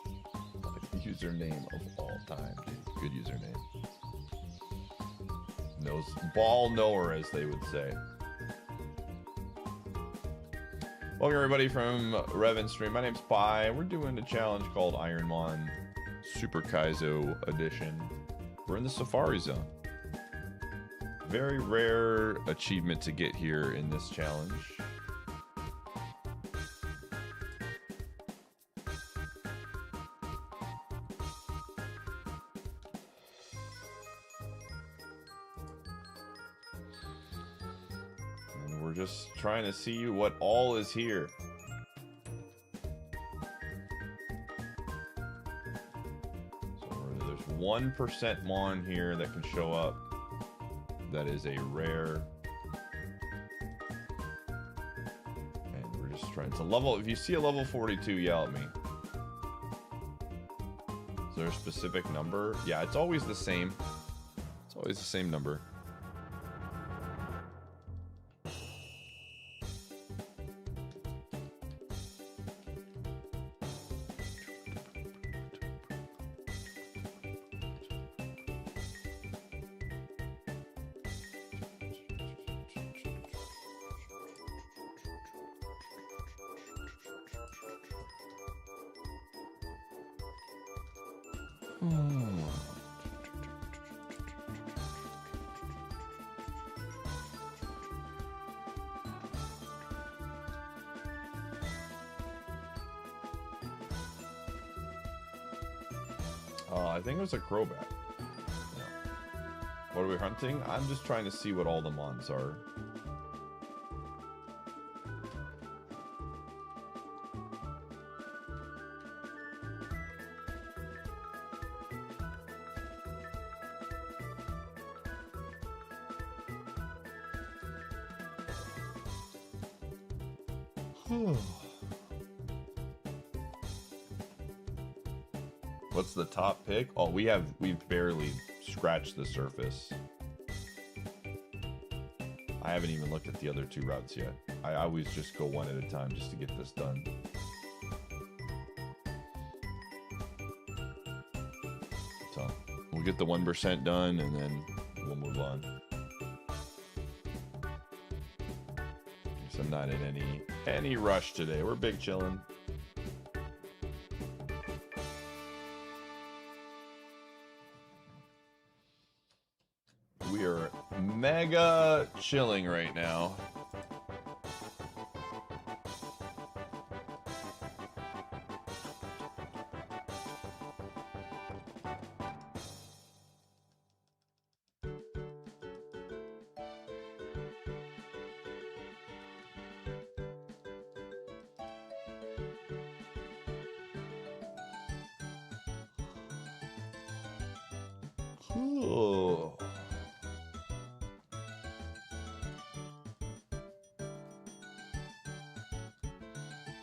a username of all time, dude. Good username. Knows ball knower, as they would say. Welcome everybody from Revan Stream. My name's Pi. We're doing a challenge called IronMON Super Kaizo Edition. We're in the Safari Zone. Very rare achievement to get here in this challenge. And we're just trying to see what all is here. There's 1% Mon here that can show up. That is a rare. And we're just trying to level. If you see a level 42, yell at me. Is there a specific number? Yeah, it's always the same. It's always the same number. I think it was a crowbat. Yeah. What are we hunting? I'm just trying to see what all the mons are. What's the top pick? Oh, we've barely scratched the surface. I haven't even looked at the other two routes yet. I always just go one at a time just to get this done. So we'll get the 1% done and then we'll move on. So I'm not in any rush today. We're big chilling. We are mega chilling right now. Cool.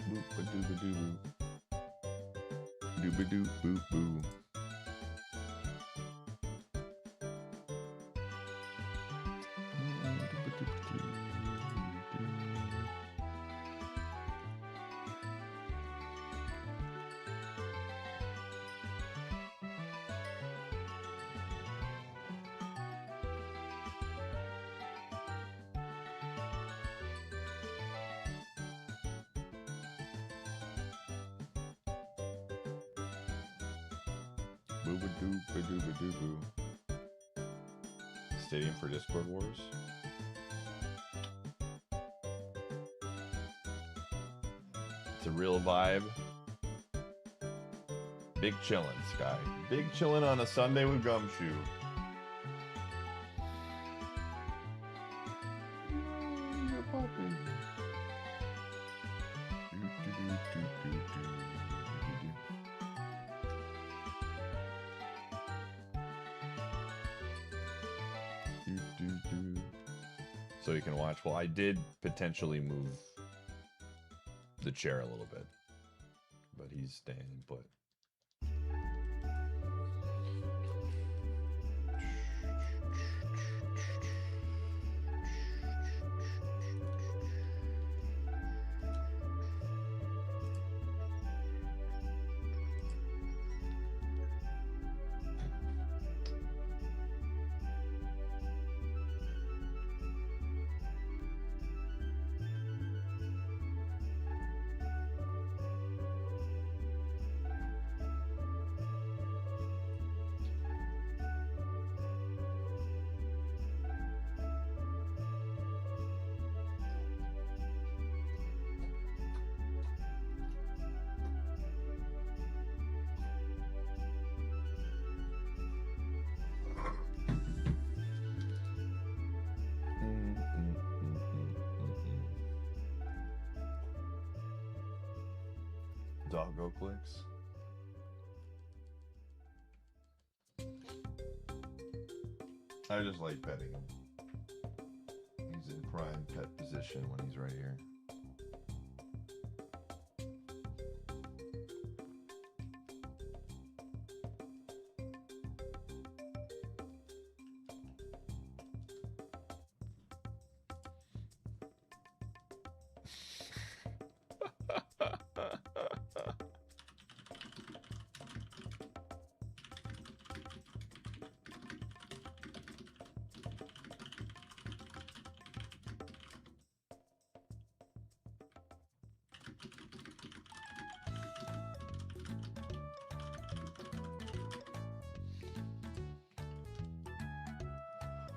Boop-a-dooba-doo. Dooba-doop-boop-boo. Boo-ba-doo-ba-doo-ba-doo-boo. Stadium for Discord Wars. It's a real vibe. Big chillin', Sky. Big chillin' on a Sunday with Gumshoe. You're popping. So you can watch. Well, I did potentially move the chair a little bit, but he's staying put. Doggo clicks. I just like petting him. He's in prime pet position when he's right here.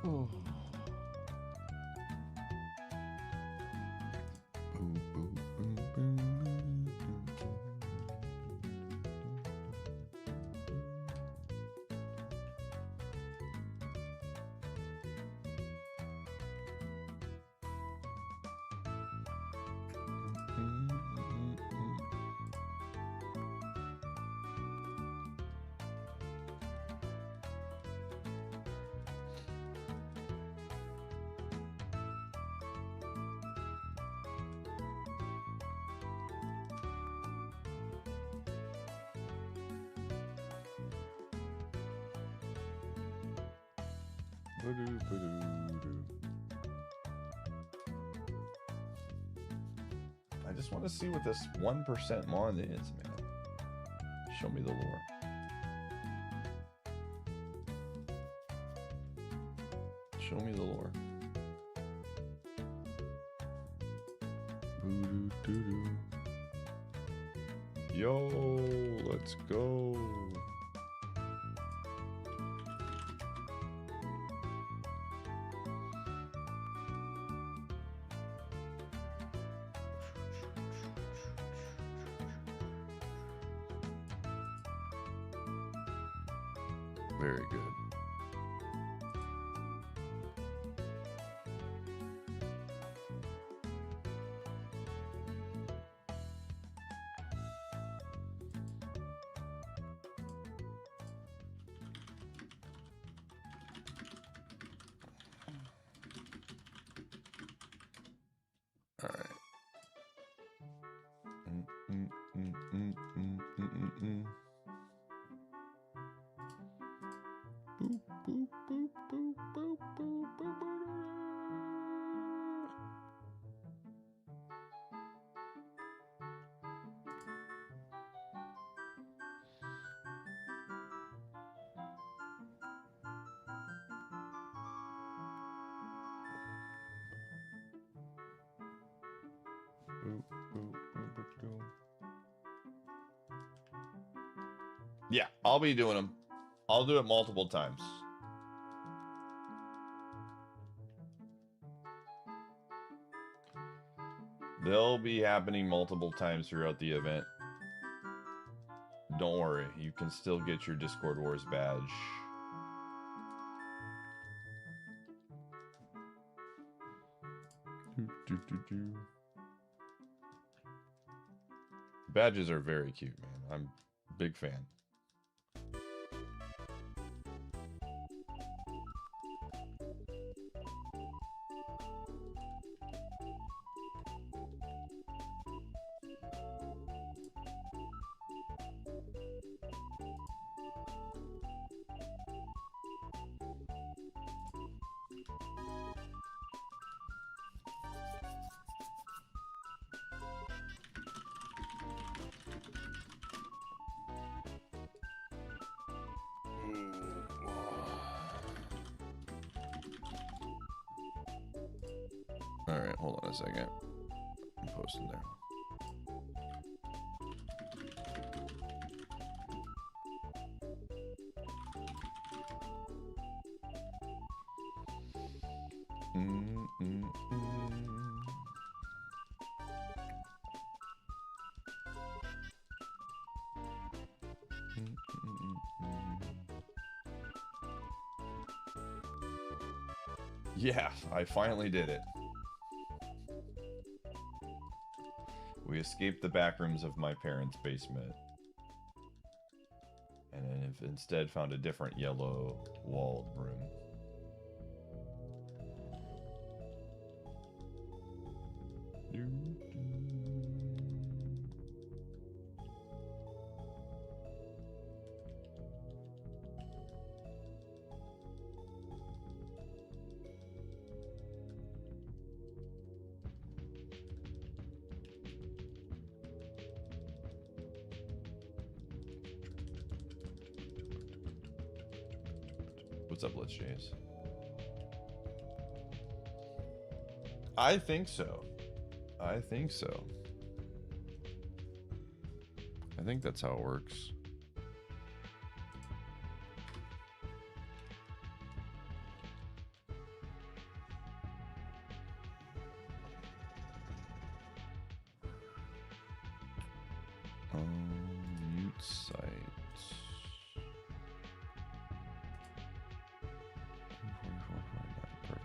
Oh. I just want to see what this 1% mon is, man. Show me the lore. Show me the lore. Yo, let's go. Very good. All right. Boop, boop, boop, boop, boop, boop, boop, boop. Boop, boop, boop, boop, boop. Yeah, I'll be doing them. I'll do it multiple times. They'll be happening multiple times throughout the event. Don't worry, you can still get your Discord Wars badge. Badges are very cute, man. I'm a big fan. All right, hold on a second. I'm posting there. Yeah, I finally did it. We escaped the back rooms of my parents' basement. And then have instead found a different yellow walled room. What's up, Let's James? I think so. I think so. I think that's how it works. Mute site. Perfect.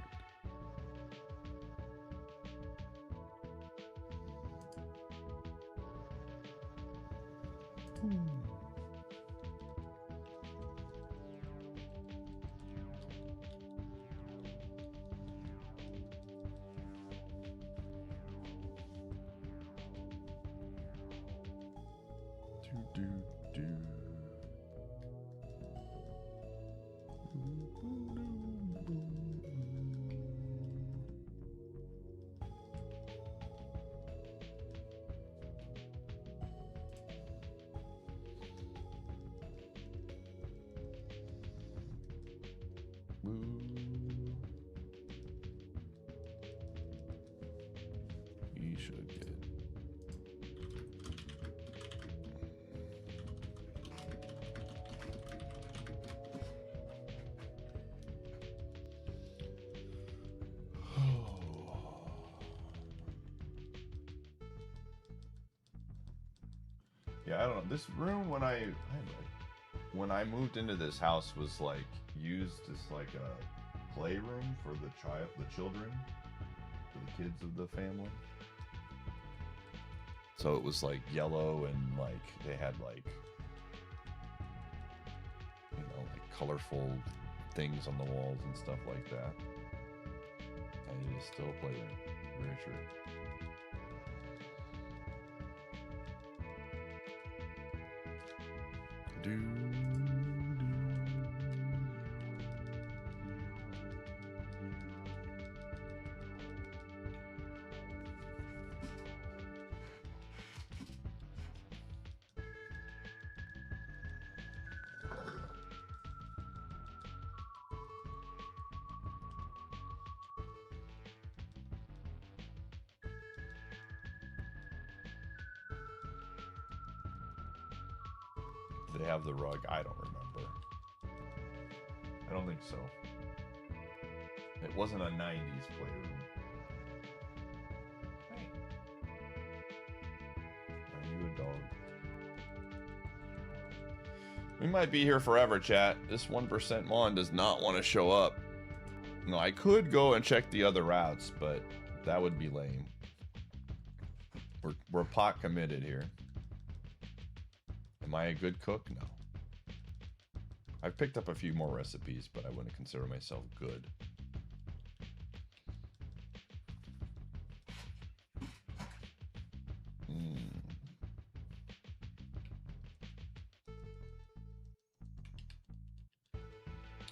Do. should get. Yeah, I don't know. This room when I moved into this house was like used as like a playroom for the children, for the kids of the family. So it was like yellow and like they had like, you know, like colorful things on the walls and stuff like that. And it is still a playroom. Very true. Do they have the rug? I don't remember. I don't think so. It wasn't a 90s playroom. Hey. Are you a dog? We might be here forever, chat. This 1% Mon does not want to show up. No, I could go and check the other routes, but that would be lame. We're pot committed here. Am I a good cook? No. I've picked up a few more recipes, but I wouldn't consider myself good.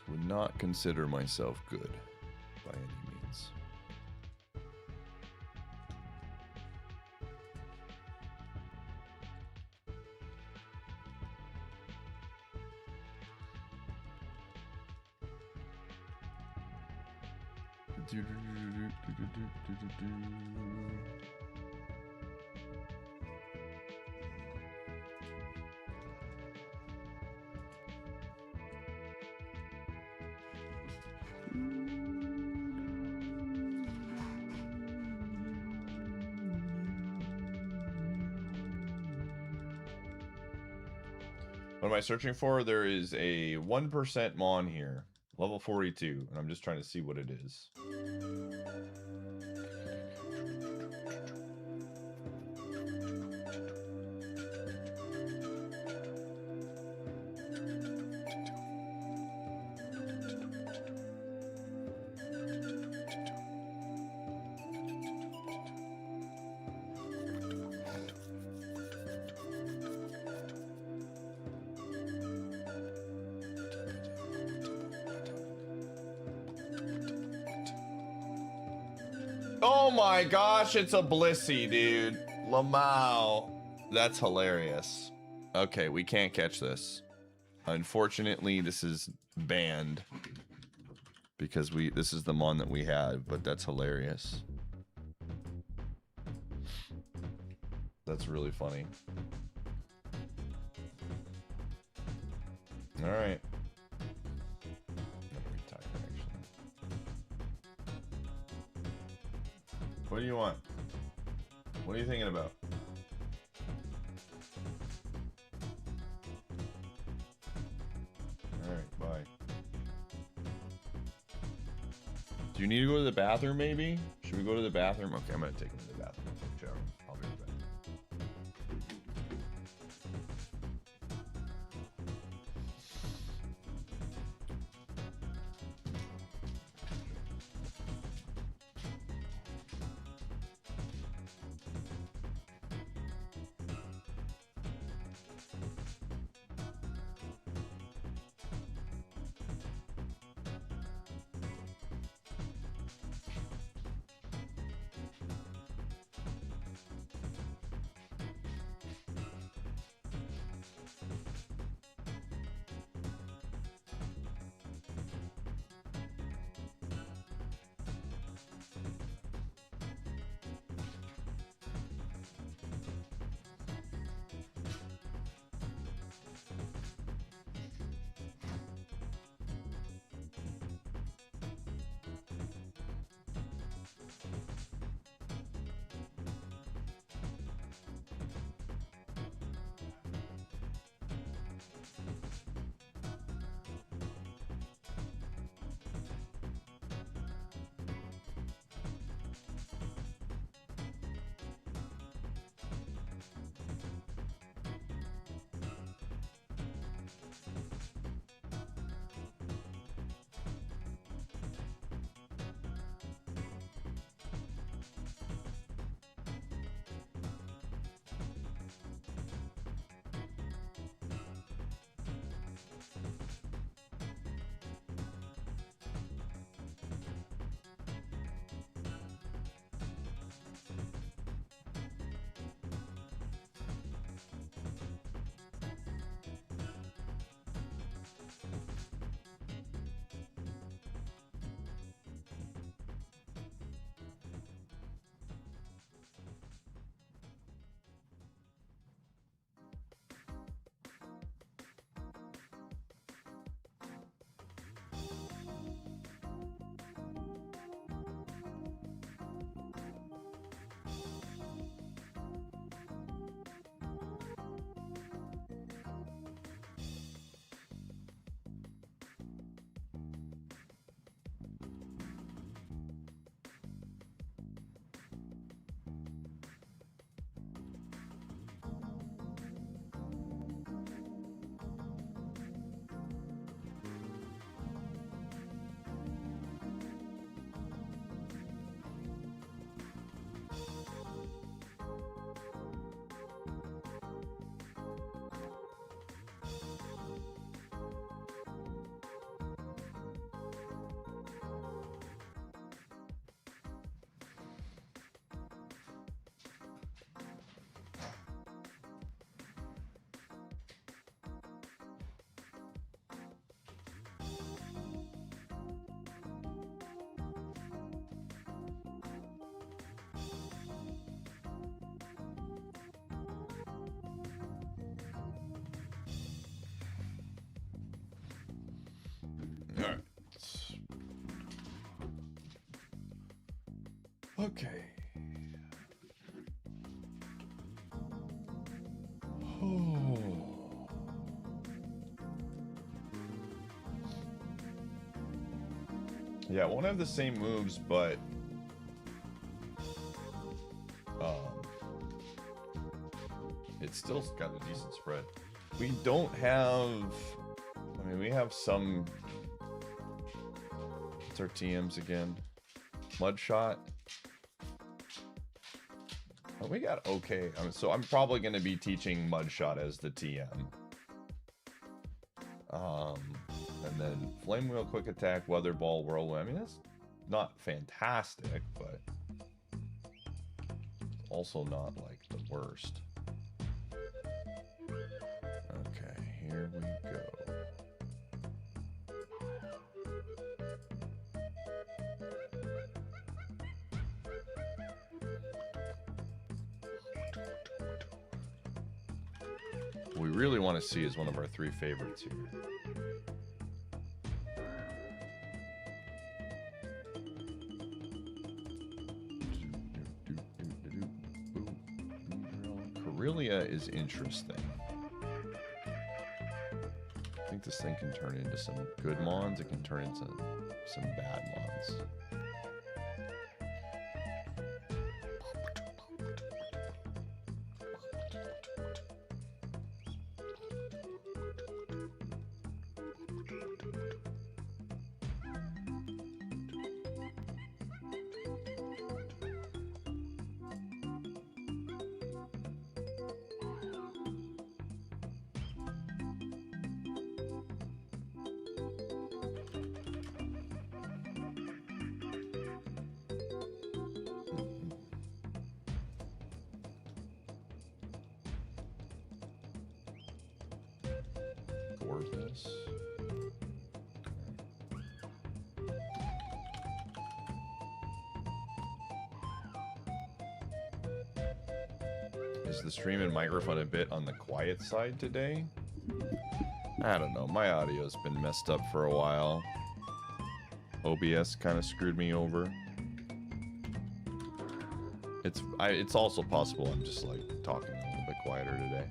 Would not consider myself good by any means. What am I searching for? There is a 1% Mon here, level 42, and I'm just trying to see what it is. Oh my gosh, it's a Blissey, dude. Lamau. That's hilarious. Okay, we can't catch this. Unfortunately, this is banned. Because this is the Mon that we had, but that's hilarious. That's really funny. Alright. What do you want? What are you thinking about? Alright, bye. Do you need to go to the bathroom, maybe? Should we go to the bathroom? Okay, I'm gonna take him to the bathroom. Take a shower. I'll be right back. Okay. Yeah, it won't have the same moves, but it's still got a decent spread. We don't have, I mean, we have some, what's our TMs again? Mud Shot. Oh, we got okay. So I'm probably going to be teaching Mud Shot as the TM. And then Flame Wheel, Quick Attack, Weather Ball, Whirlwind. I mean, that's not fantastic, but also not like the worst. Okay, here we go. What we really want to see is one of our 3 favorites here. Corellia is interesting. I think this thing can turn into some good mons. It can turn into some bad mons. Gorgeous. Is the stream and microphone a bit on the quiet side today? I don't know. My audio's been messed up for a while. OBS kind of screwed me over. It's also possible I'm just like talking a little bit quieter today.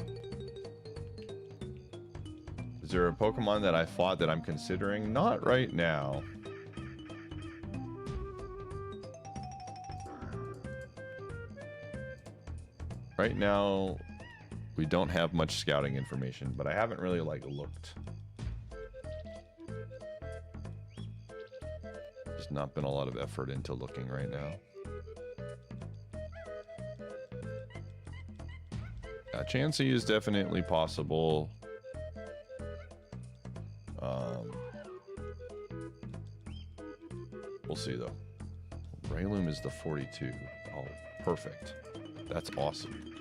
Is there a Pokemon that I fought that I'm considering? Not right now. Right now, we don't have much scouting information, but I haven't really like looked. There's not been a lot of effort into looking right now. Chansey is definitely possible. We'll see though. Rayloom is the 42. Oh, perfect. That's awesome.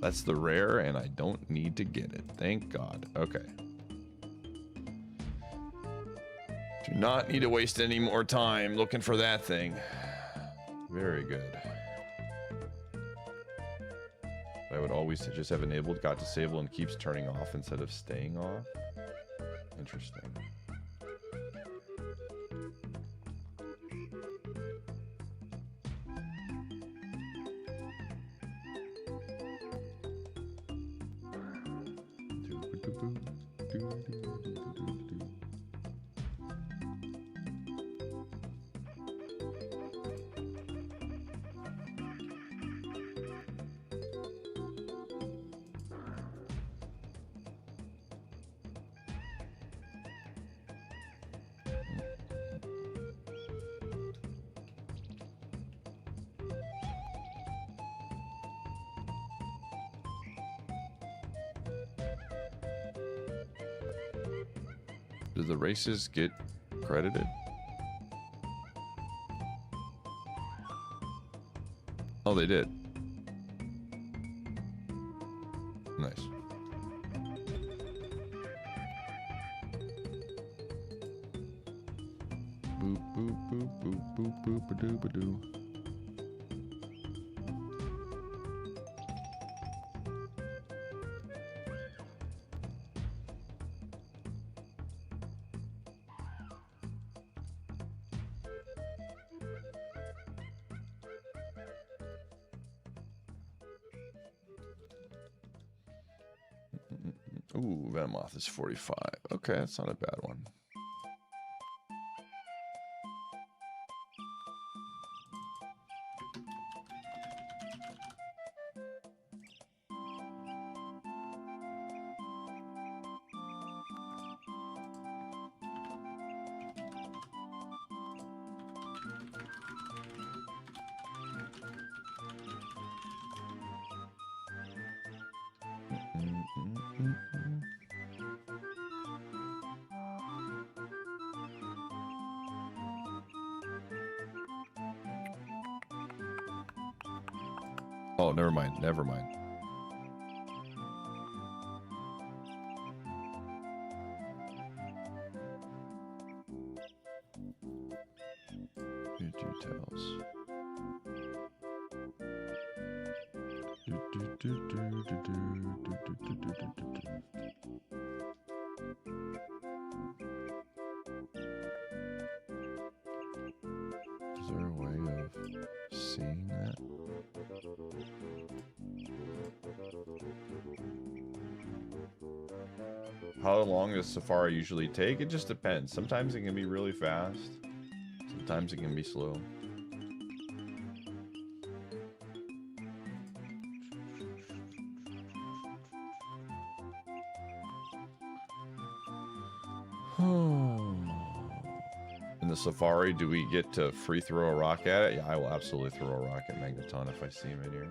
That's the rare, and I don't need to get it. Thank God. Okay. Do not need to waste any more time looking for that thing. Very good. I would always just have enabled, got disabled, and keeps turning off instead of staying off. Interesting. Do the races get credited? Oh, they did. Nice. Boop, boop, boop, boop, boop, boop, ba-doo, ba-doo. Ooh, Venomoth is 45. Okay, that's not a bad one. Oh, never mind. Never mind. New details. Is there a way of seeing that? How long does Safari usually take? It just depends. Sometimes it can be really fast. Sometimes it can be slow. In the Safari, do we get to free throw a rock at it? Yeah, I will absolutely throw a rock at Magneton if I see him in here.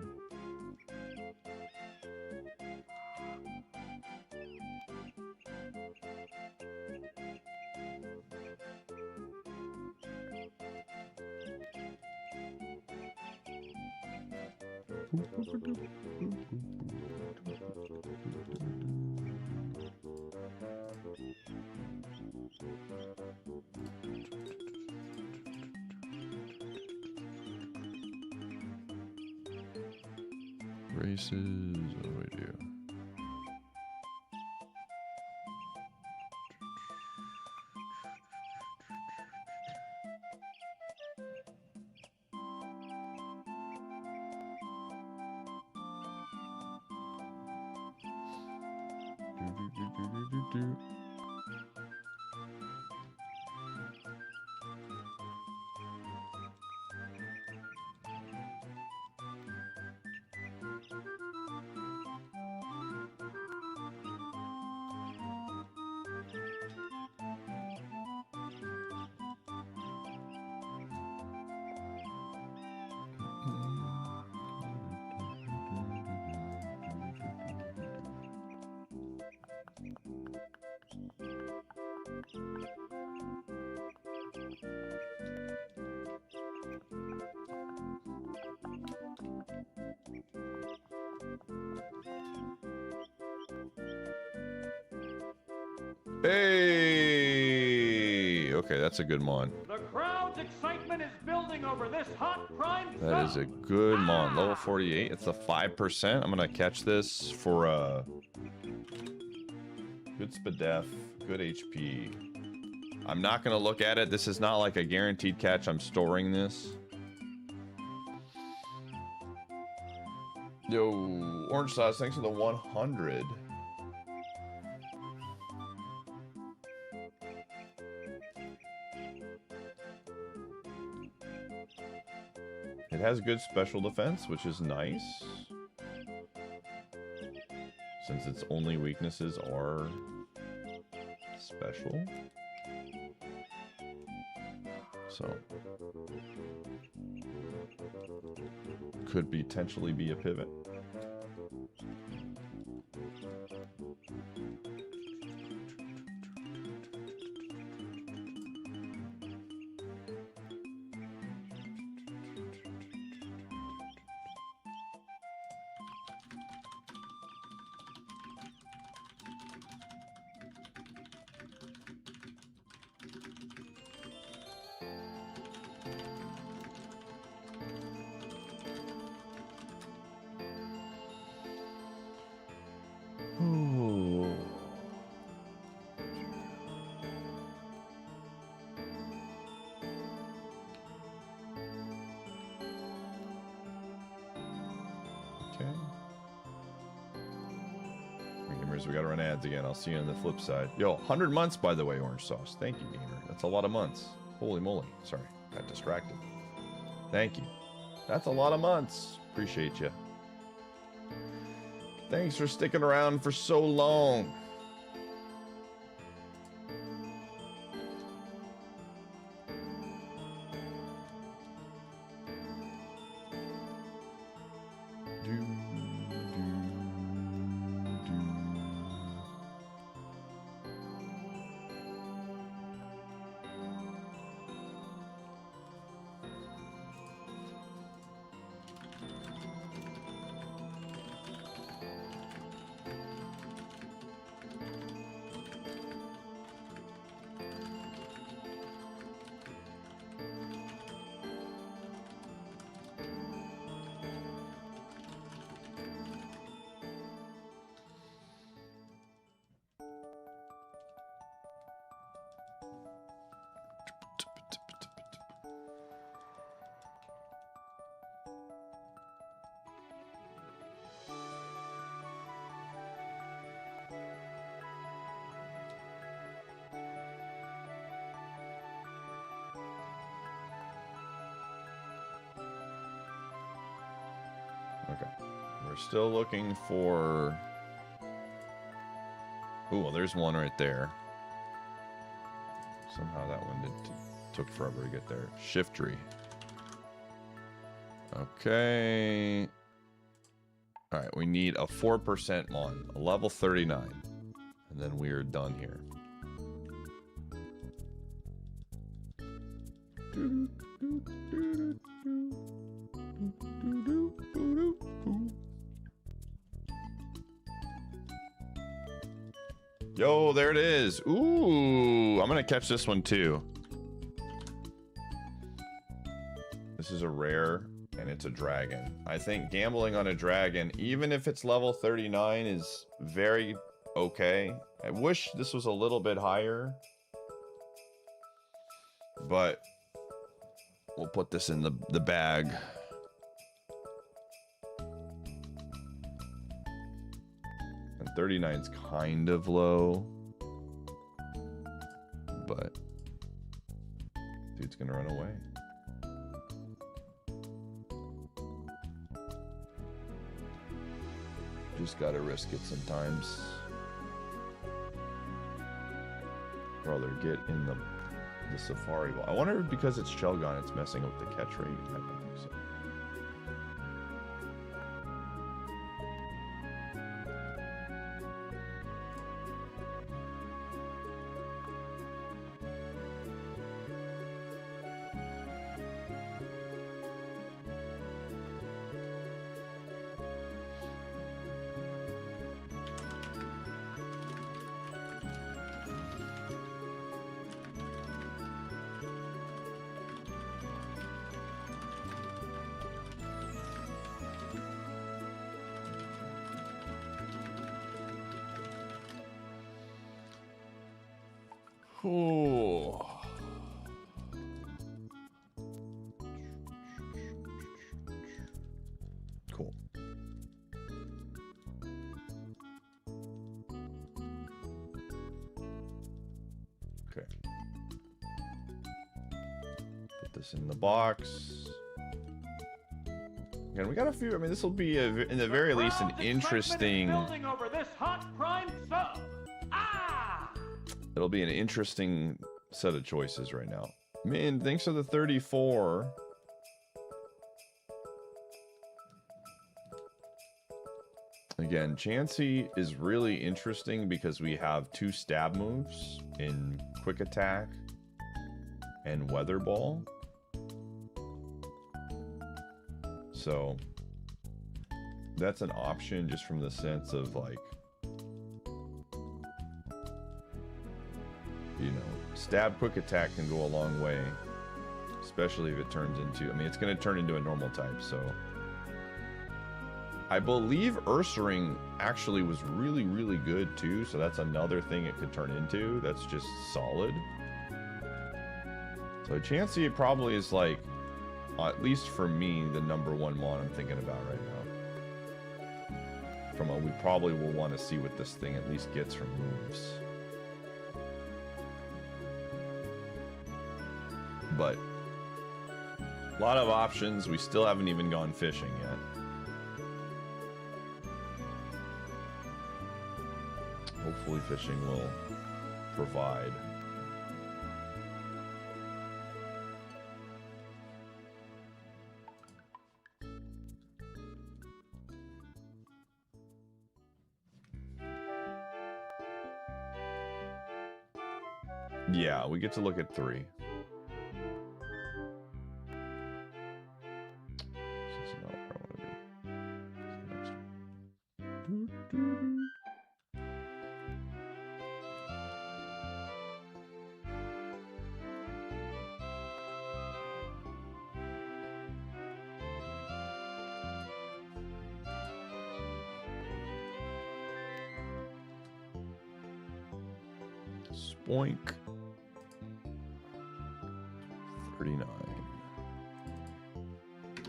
Races, what do we do? Hey! Okay, that's a good mon. The crowd's excitement is building over this hot prime. That is a good mon. Level 48. It's a 5%. I'm gonna catch this for good spadef, good HP. I'm not gonna look at it. This is not like a guaranteed catch. I'm storing this. Yo, Orange Sauce, thanks for the 100. It has good special defense, which is nice. Since its only weaknesses are special. So could potentially be a pivot. streams. We gotta run ads again. I'll see you on the flip side. Yo, 100 months, by the way, Orange Sauce. Thank you, gamer. That's a lot of months. Holy moly. Sorry, got distracted. Thank you. That's a lot of months. Appreciate you. Thanks for sticking around for so long. Okay. We're still looking for... Ooh, well, there's one right there. Somehow that one took forever to get there. Shiftry. Okay. Alright, we need a 4% mon. A level 39. And then we are done here. Yo, there it is. Ooh, I'm gonna catch this one too. This is a rare, and it's a dragon. I think gambling on a dragon, even if it's level 39, is very okay. I wish this was a little bit higher, but we'll put this in the bag. And 39's kind of low, but dude's gonna run away. Just gotta risk it sometimes. Brother, get in the safari ball. I wonder if because it's Shelgon, it's messing with the catch rate. I don't think so. Ooh. Cool. Okay. Put this in the box. Again, we got a few. I mean, this will be in the very least an interesting. Building over this hot prime sub. It'll be an interesting set of choices right now. Man, thanks for the 34. Again, Chansey is really interesting because we have 2 stab moves in Quick Attack and Weather Ball. So that's an option just from the sense of like, you know, stab Quick Attack can go a long way, especially if it turns into, I mean, it's going to turn into a normal type, so. I believe Ursaring actually was really, really good too, so that's another thing it could turn into that's just solid. So Chansey probably is like, at least for me, the #1 mon I'm thinking about right now. Pokemon, we probably will want to see what this thing at least gets from moves. But a lot of options. We still haven't even gone fishing yet. Hopefully fishing will provide. Yeah, we get to look at 3. This is not where I want to be. This is the next one. Spoink. 39. Okay,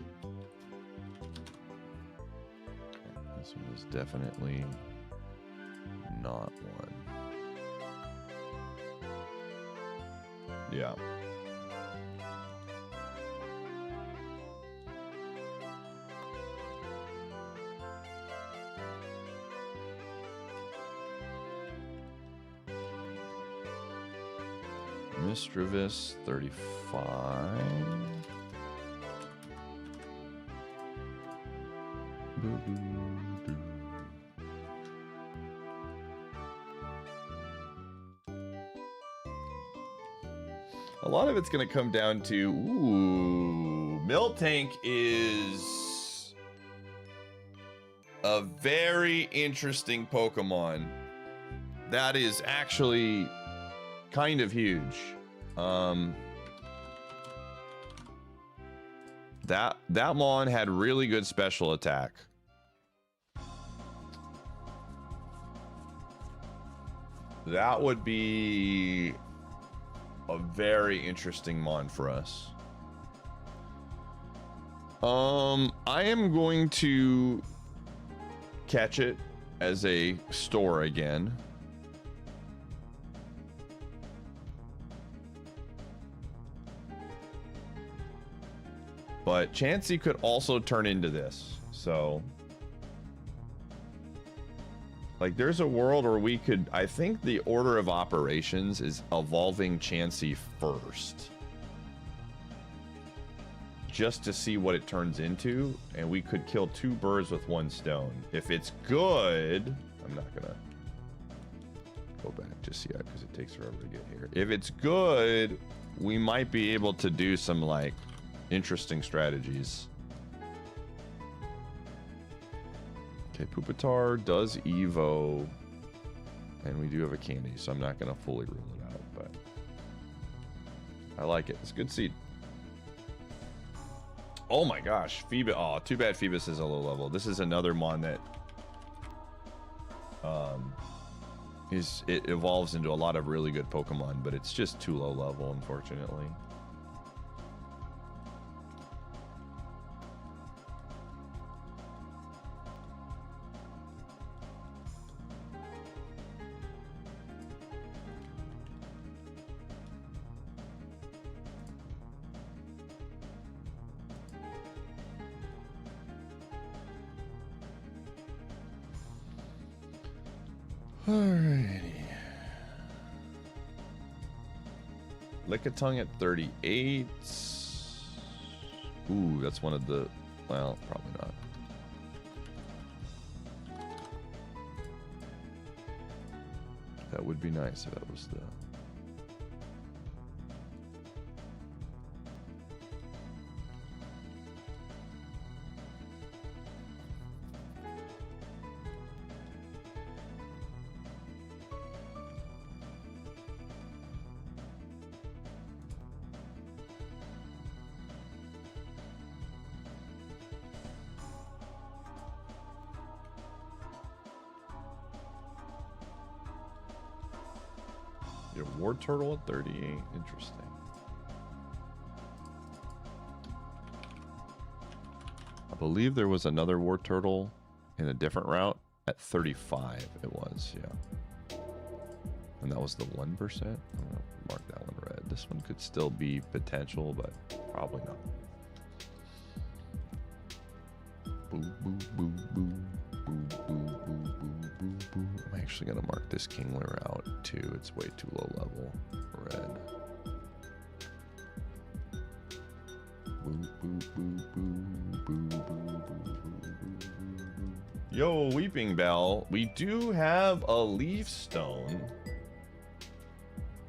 this one is definitely not one. Yeah. Mischievous 35. A lot of it's going to come down to, ooh, Miltank is a very interesting Pokemon. That is actually kind of huge. That Mon had really good special attack. That would be a very interesting Mon for us. I am going to catch it as a store again. But Chansey could also turn into this, so like there's a world where we could, I think the order of operations is evolving Chansey first, just to see what it turns into, and we could kill 2 birds with 1 stone. If it's good, I'm not gonna go back just yet because it takes forever to get here. If it's good, we might be able to do some like interesting strategies. Okay, Pupitar does Evo, and we do have a candy, so I'm not gonna fully rule it out, but I like it. It's a good seed. Oh my gosh, Phoebus. Oh, too bad Phoebus is a low level. This is another Mon that it evolves into a lot of really good Pokemon, but it's just too low level, unfortunately. Alrighty. Lickitung at 38. Ooh, that's one of the... Well, probably not. That would be nice if that was the... Your War Turtle at 38. Interesting. I believe there was another War Turtle in a different route At 35, it was, yeah. And that was the 1%. I'm gonna mark that one red. This one could still be potential, but probably not. Boo, boo, boo, boo, boo, boo, boo, boo, boo, boo. I'm actually gonna mark this Kingler out too. It's way too low level. Red. Boo, boo, boo, boo, boo, boo, boo, boo, boo. Yo, Weeping Bell. We do have a leaf stone,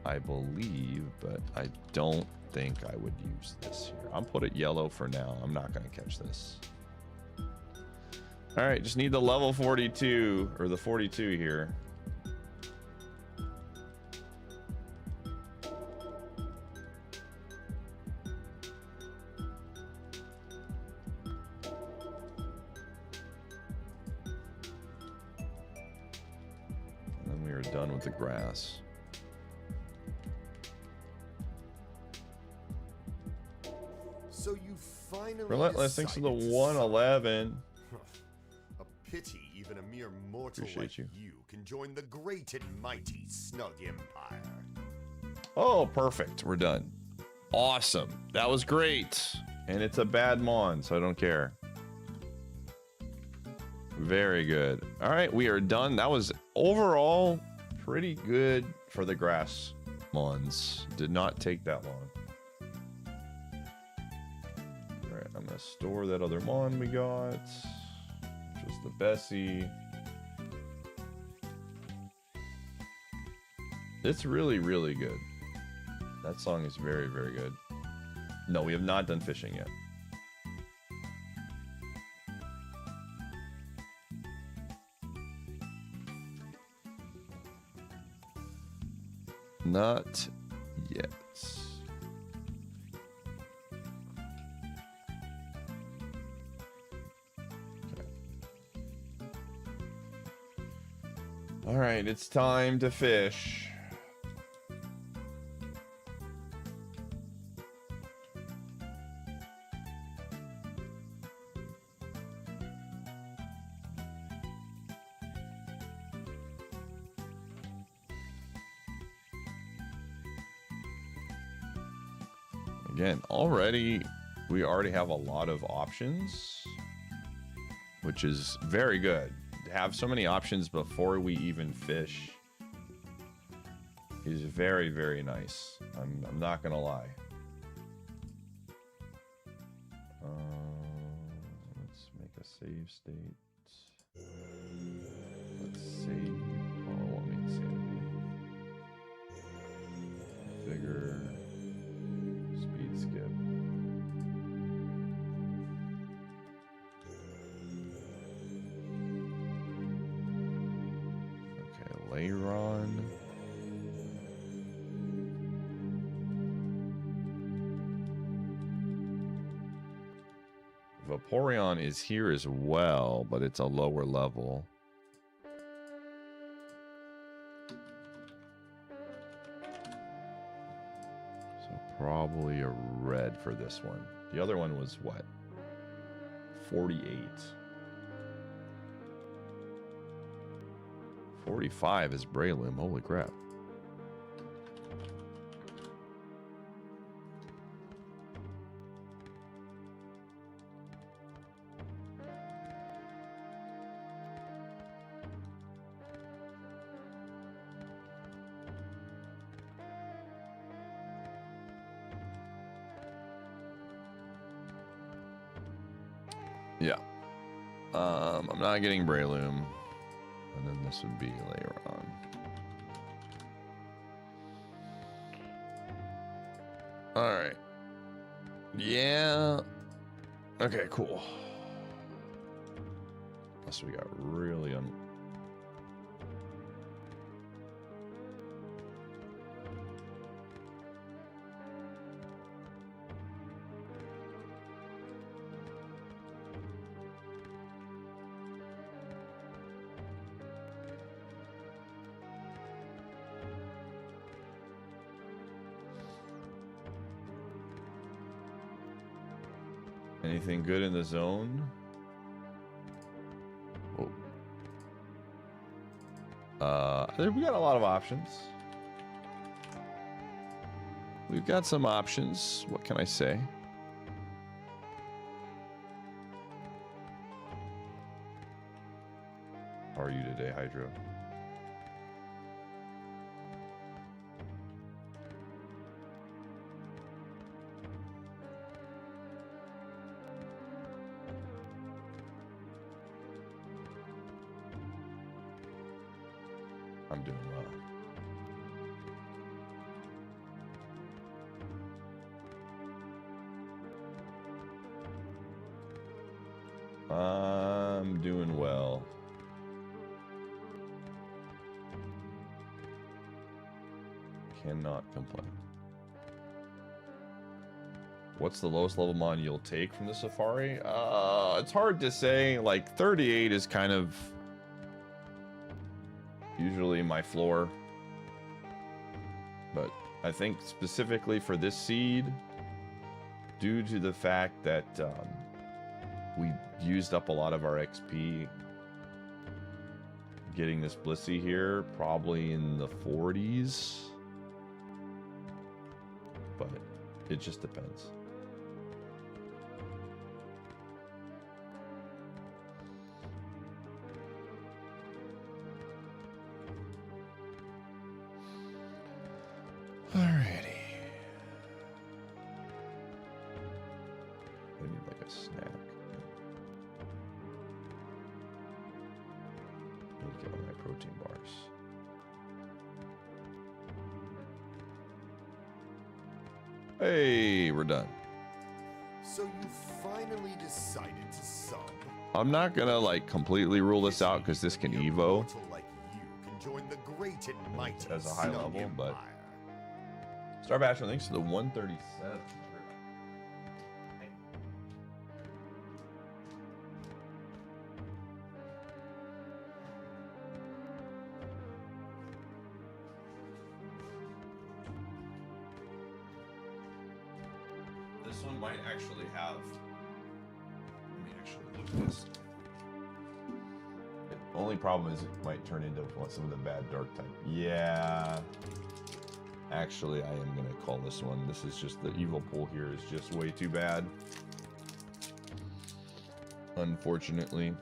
I believe, but I don't think I would use this here. I'll put it yellow for now. I'm not going to catch this. All right, just need the level 42 or the 42 here. And then we are done with the grass. So you finally Relentless, thanks to the decided to 111. A pity even a mere mortal Appreciate like you. you can join the great and mighty Snug Empire. Oh, perfect. We're done. Awesome. That was great. And it's a bad mon, so I don't care. Very good. All right, we are done. That was overall pretty good for the grass mons. Did not take that long. All right, I'm gonna store that other mon we got, which was the Bessie. It's really, really good. That song is very, very good. No, we have not done fishing yet. Not yet. Okay. All right, it's time to fish. Again, we already have a lot of options, which is very good. To have so many options before we even fish is very, very nice. I'm not gonna lie. Let's make a save state. Let's save. Oh, let me save. Figure. Speed skip. Okay, Leiron. Vaporeon is here as well, but it's a lower level. So probably a red for this one. The other one was what? 48. 45 is Breloom. Holy crap. Yeah. I'm not getting Breloom. And then this would be later on. Alright. Yeah. Okay, cool. Unless we got really anything good in the zone? Oh. We got a lot of options. We've got some options. What can I say? How are you today, Hydro? I'm doing well. I'm doing well. Cannot complain. What's the lowest level mon you'll take from the Safari? It's hard to say. Like 38 is kind of usually my floor. But I think specifically for this seed, due to the fact that we used up a lot of our XP getting this Blissey here, probably in the 40s. But it just depends. Alrighty. I need like a snack. I need to get on my protein bars. Hey, we're done. So you finally decided to sub. I'm not gonna like completely rule this out because this can Mere Evo mortal like you can join the great and mighty as a high Snug level, but Empire. Star Bastion, thanks to the 137. This one might actually have. Let me actually look at this. The only problem is it might turn into some of the bad dark type. Yeah. Actually, I am going to call this one. This is just the evil pool here is just way too bad. Unfortunately.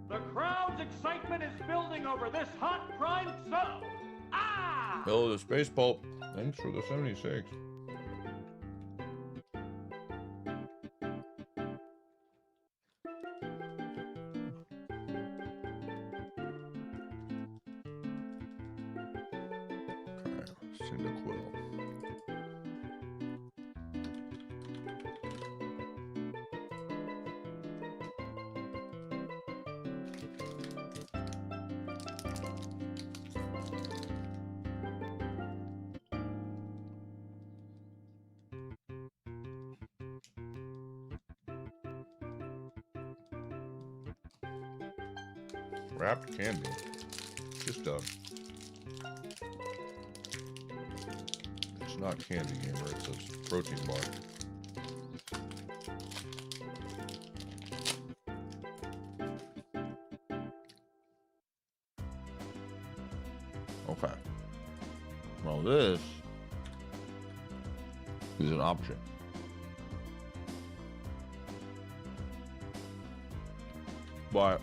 The crowd's excitement is building over this hot prime sub. Ah! Hello, the Space Pulp. Thanks for the 76. Okay, Cyndaquil. Wrapped candy. Just it's not candy gamer, it's a protein bar. Okay. Well, this is an option. But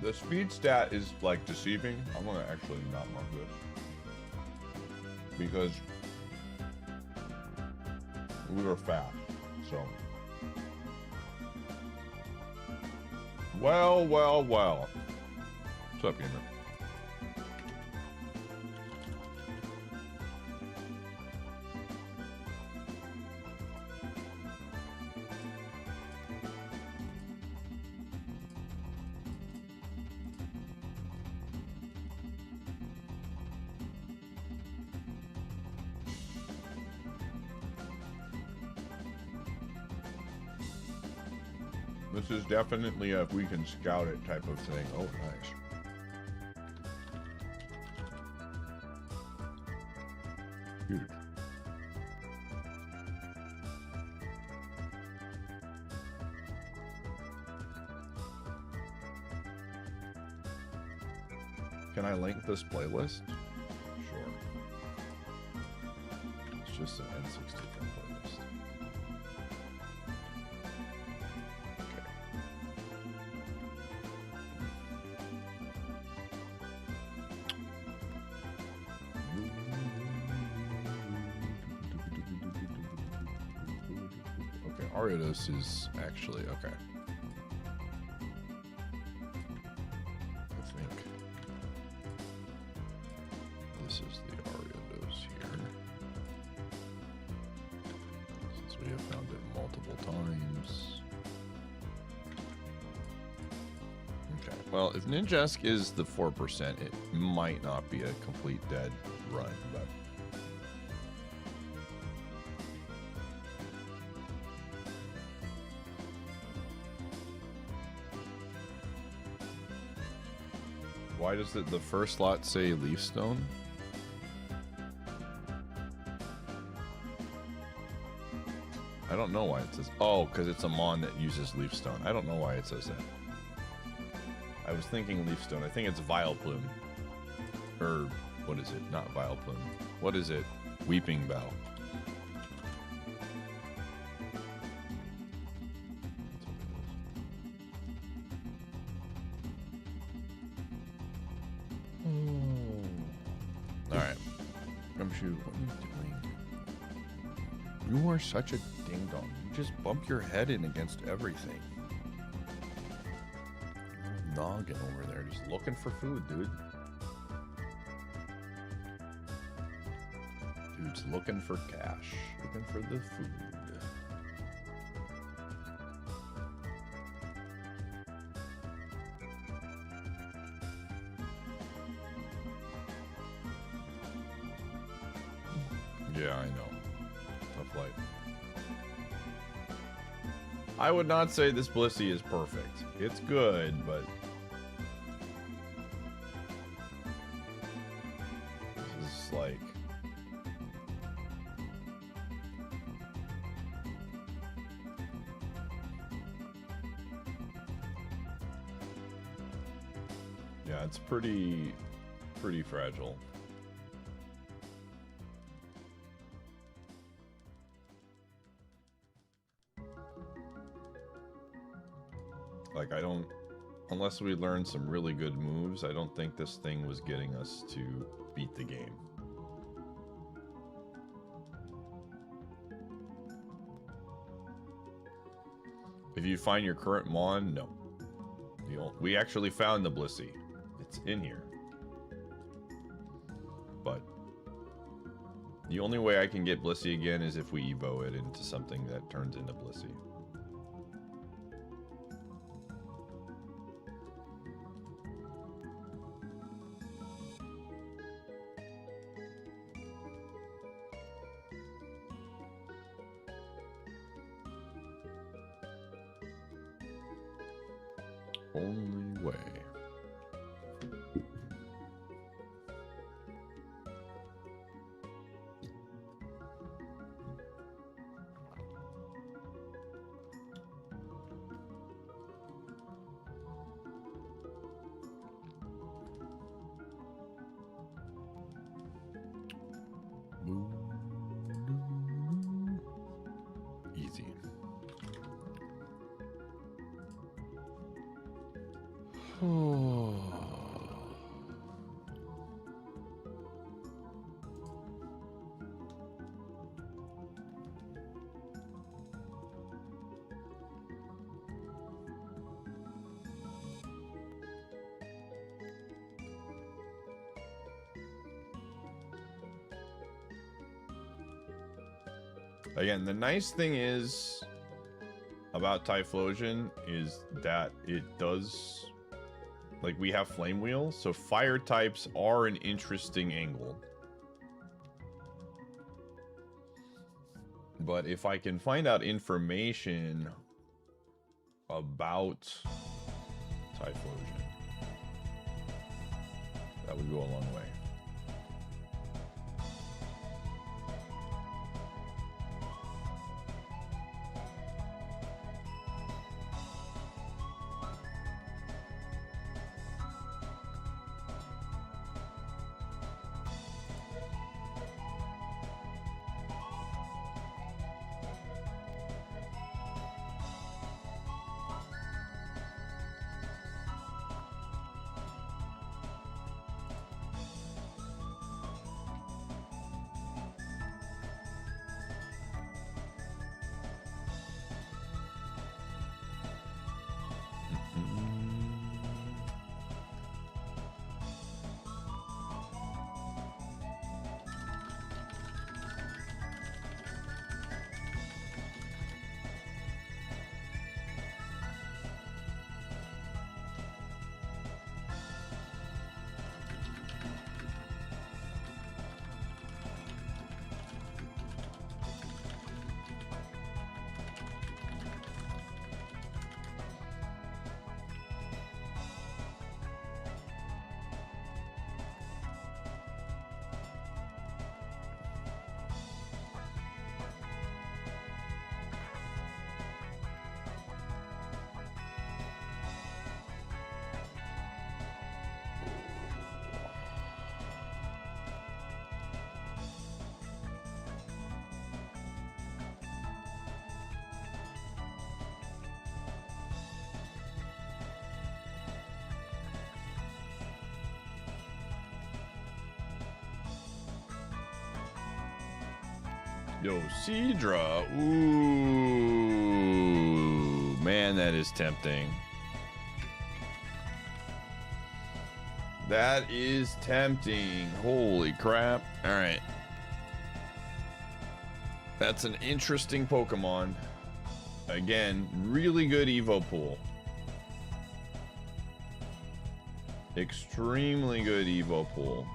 the speed stat is like deceiving. I'm gonna actually not mark this because we were fast. So, well. What's up, gamer? This is definitely a we can scout it type of thing. Oh, nice. Huge. Can I link this playlist? Sure. It's just an N64 playlist. Okay, Ariados is actually okay. I think this is the Ariados here. Since we have found it multiple times. Okay, well, if Ninjask is the 4%, it might not be a complete dead run, but why does the first lot say Leafstone? I don't know why it says. Oh, because it's a mon that uses Leafstone. I don't know why it says that. I was thinking Leafstone. I think it's Vileplume. Or, what is it? Not Vileplume. What is it? Weeping Bough. Alright. Gumshoe, what are you doing? You are such a ding-dong. You just bump your head in against everything. Noggin over there, just looking for food, dude. Dude's looking for cash. Looking for the food. Yeah, I know. Tough life. I would not say this Blissey is perfect. It's good, but this is like yeah, it's pretty fragile. Like, I don't, unless we learn some really good moves, I don't think this thing was getting us to beat the game. If you find your current mon, no. We actually found the Blissey. It's in here. But the only way I can get Blissey again is if we evo it into something that turns into Blissey. Only way. Easy. Again, the nice thing is about Typhlosion is that it does, like, we have Flame Wheel, so fire types are an interesting angle. But if I can find out information about Typhlosion. That would go a long way. Yo, Seadra. Ooh, man, that is tempting. That is tempting. Holy crap. All right. That's an interesting Pokemon. Again, really good Evo pool. Extremely good Evo pool.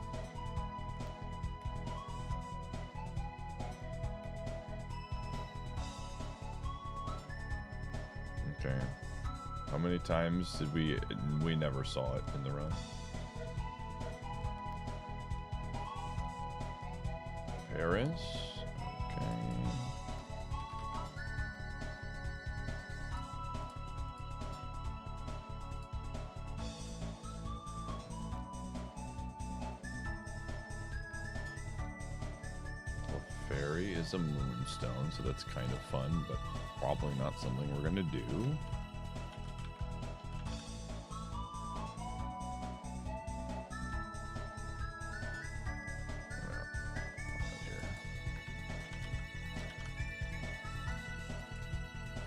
Okay. How many times did we never saw it in the run? Paris. Okay. Fairy is a moonstone, so that's kind of fun, but probably not something we're gonna do.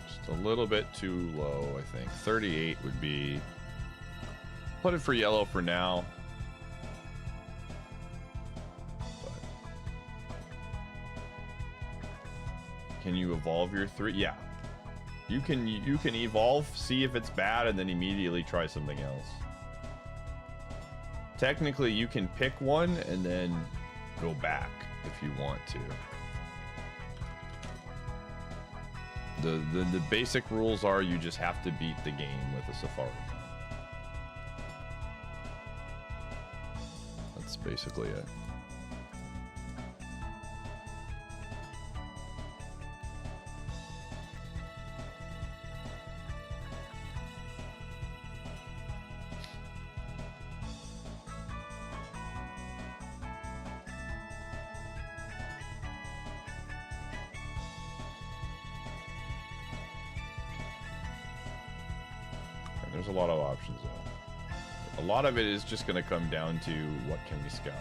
Just a little bit too low, I think. 38 would be... Put it for yellow for now. Can you evolve your 3? Yeah. You can evolve, see if it's bad, and then immediately try something else. Technically, you can pick one and then go back if you want to. The basic rules are you just have to beat the game with a Safari. That's basically it. There's a lot of options though. A lot of it is just going to come down to what can we scout.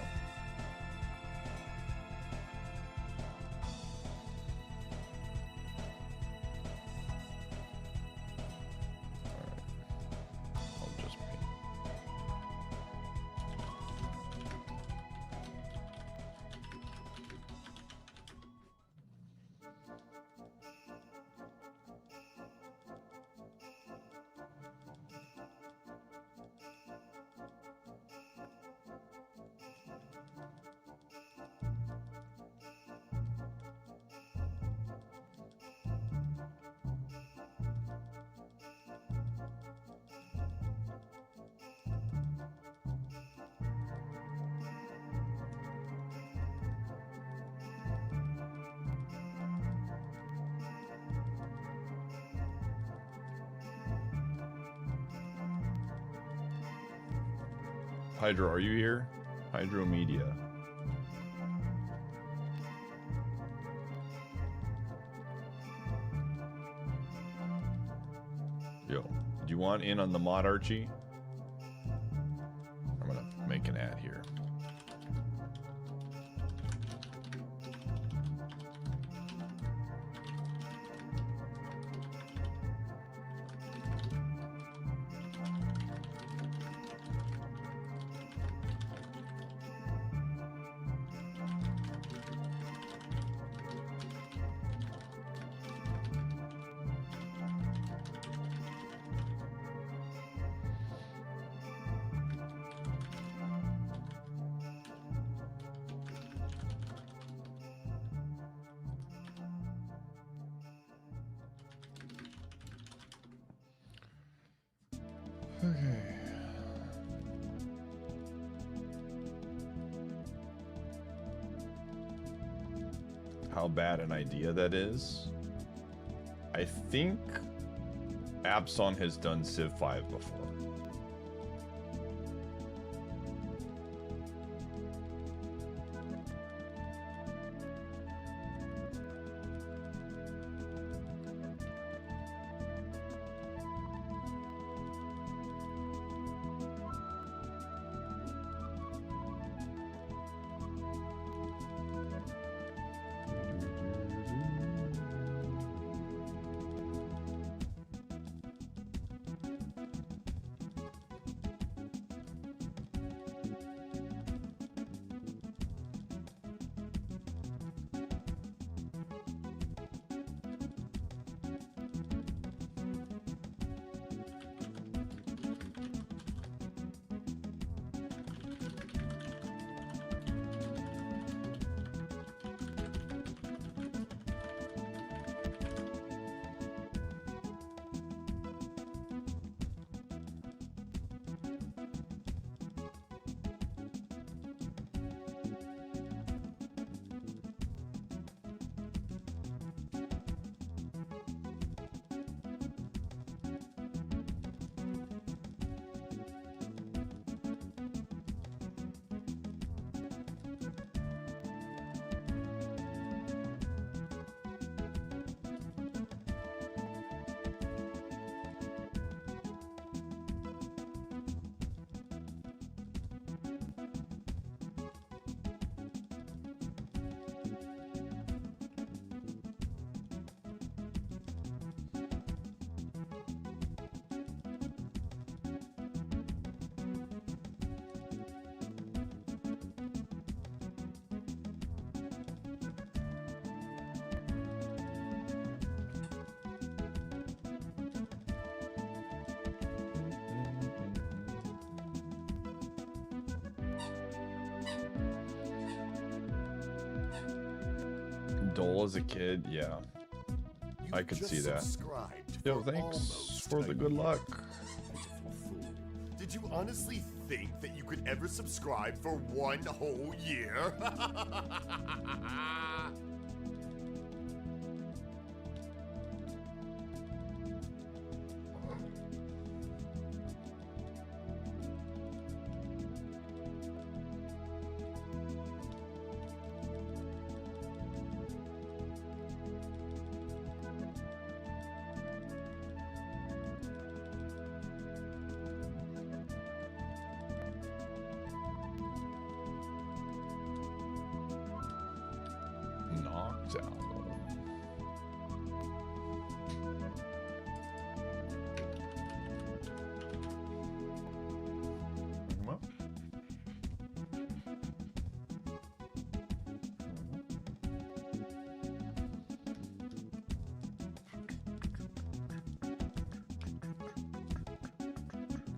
Hydro, are you here? Hydro Media. Yo, do you want in on the mod, Archie? I'm gonna make an ad here. Okay. How bad an idea that is? I think Abson has done Civ 5 before. Dull as a kid, yeah. I could see that. Yo, thanks for the good luck. Did you honestly think that you could ever subscribe for one whole year?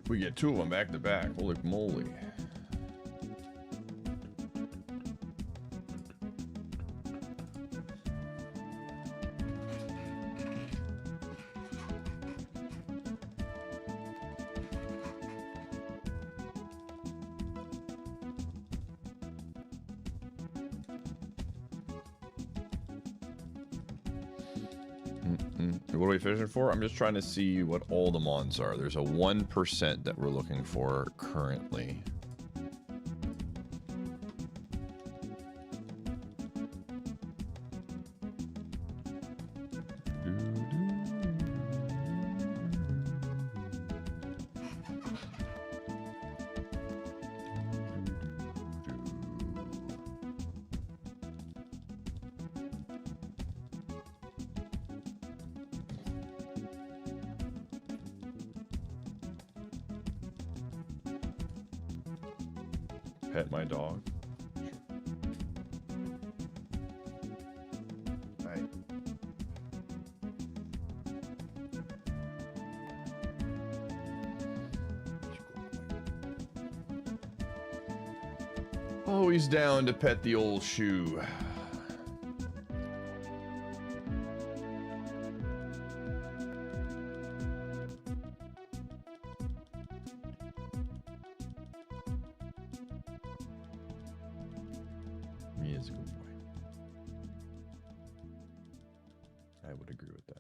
We get two of them back to back. Holy moly. What are we fishing for? I'm just trying to see what all the mons are. There's a 1% that we're looking for currently. pet my dog? Right. Always down to pet the old shoe. He is a good boy. I would agree with that.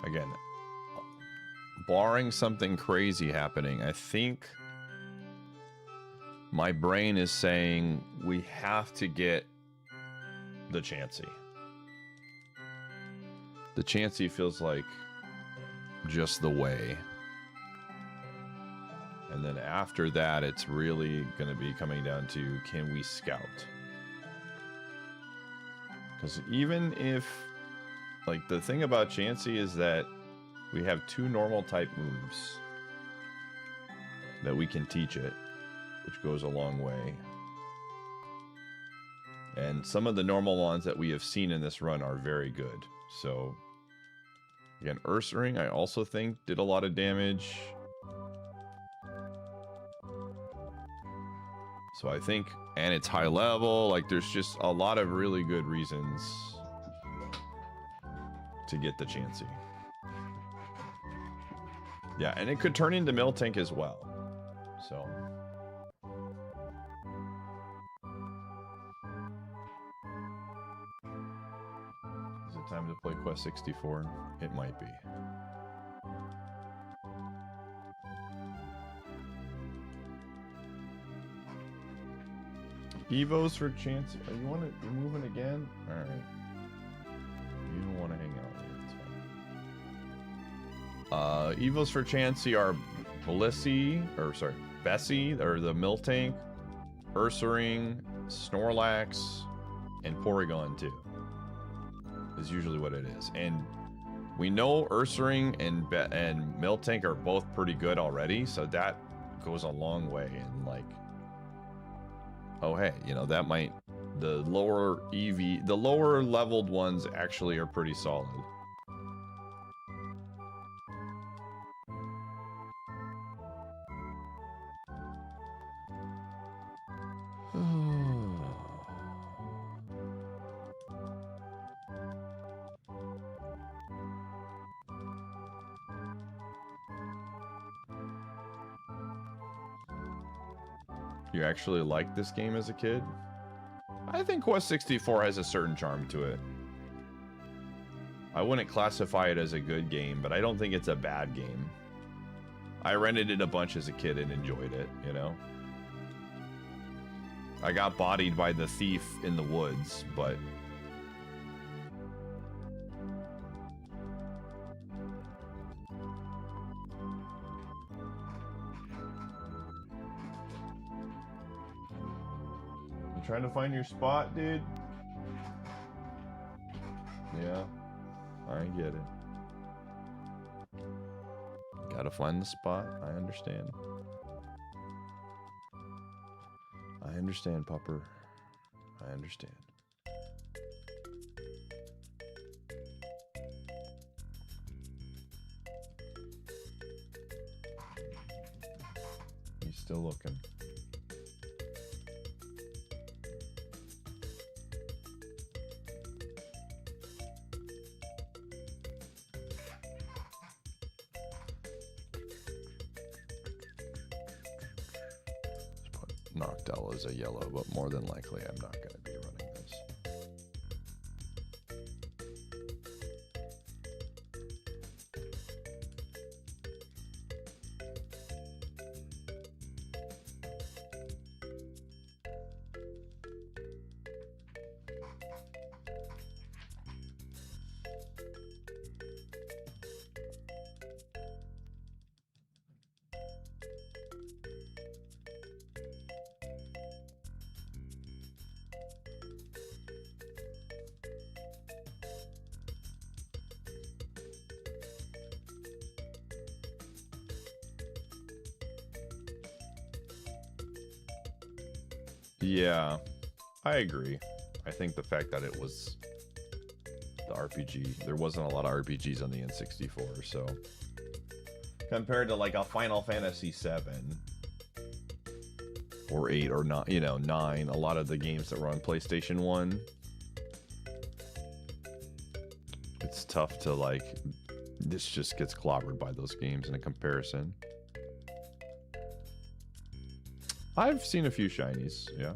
Again, barring something crazy happening, I think my brain is saying we have to get the Chansey. The Chansey feels like just the way. And then after that, it's really going to be coming down to, can we scout? Because even if, like, the thing about Chansey is that we have 2 normal type moves that we can teach it, which goes a long way. And some of the normal ones that we have seen in this run are very good. So, again, Ursaring, I also think, did a lot of damage. So I think, and it's high level, like there's just a lot of really good reasons to get the Chansey. Yeah, and it could turn into Miltank as well. So. Is it time to play Quest 64? It might be. Evos for Chansey. Oh, you want to remove it again? All right. You don't want to hang out here. It's fine. Evos for Chansey are Bessie, or the Miltank, Ursaring, Snorlax, and Porygon too. Is usually what it is. And we know Ursaring and Miltank are both pretty good already, so that goes a long way. And like, oh hey, you know, that might, the lower leveled ones actually are pretty solid. You actually liked this game as a kid? I think Quest 64 has a certain charm to it. I wouldn't classify it as a good game, but I don't think it's a bad game. I rented it a bunch as a kid and enjoyed it, you know? I got bodied by the thief in the woods, but... Trying to find your spot, dude? Yeah, I get it. Gotta find the spot. I understand. I understand, Pupper. I understand. He's still looking. Noctella is a yellow, but more than likely I'm not going to be running this. Yeah, I agree. I think the fact that it was the RPG, there wasn't a lot of RPGs on the N64, so compared to like a Final Fantasy 7 or 8 or not, you know, 9, a lot of the games that were on PlayStation 1, it's tough to like, this just gets clobbered by those games in a comparison. I've seen a few shinies, yeah.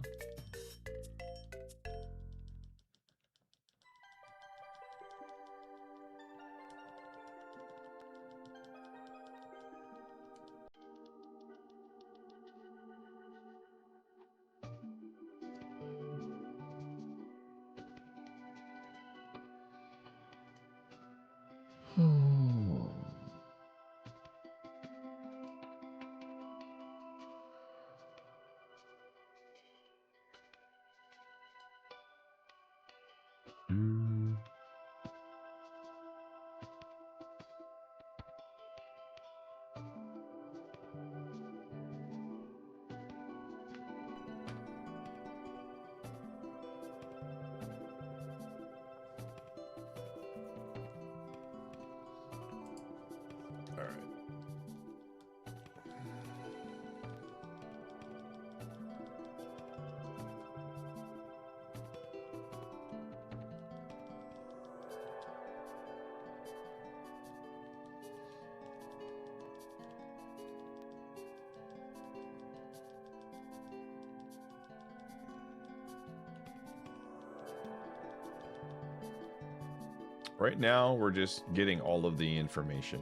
Right now, we're just getting all of the information.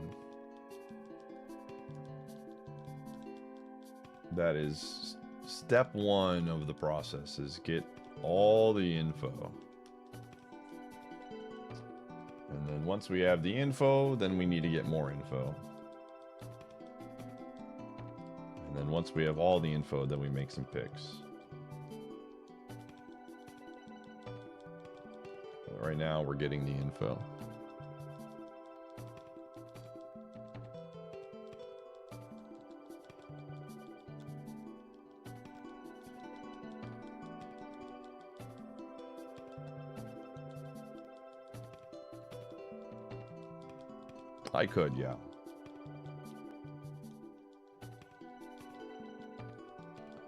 That is step one of the process, is get all the info. And then once we have the info, then we need to get more info. And then once we have all the info, then we make some picks. Right now, we're getting the info. I could, yeah.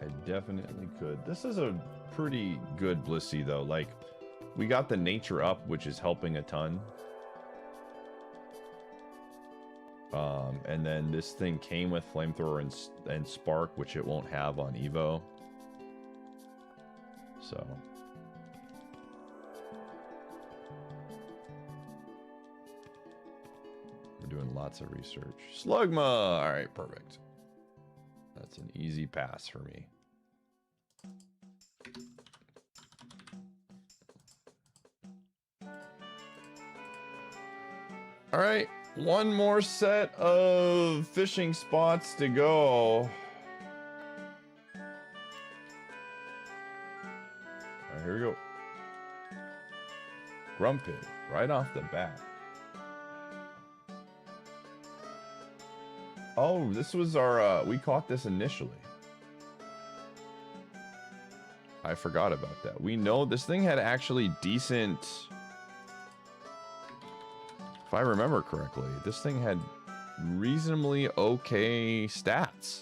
I definitely could. This is a pretty good Blissey, though. Like, we got the nature up, which is helping a ton. And then this thing came with flamethrower and spark, which it won't have on Evo. So we're doing lots of research. Slugma! All right, perfect. That's an easy pass for me. All right, one more set of fishing spots to go. All right, here we go. Grumpig, right off the bat. Oh, this was our, we caught this initially. I forgot about that. We know this thing had actually decent... If I remember correctly, this thing had reasonably okay stats.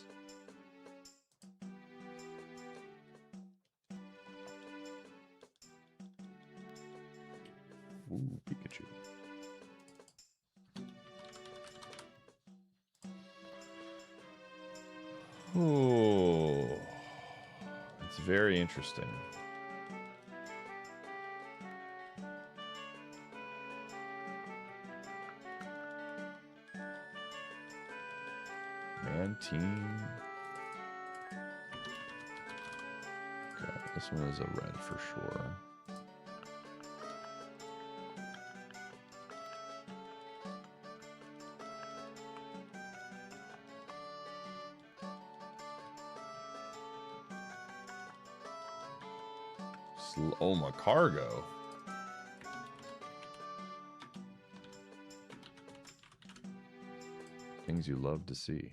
Ooh, Pikachu. Ooh. very interesting. Man team. Okay, this one is a red for sure. Oh, my cargo. Things you love to see.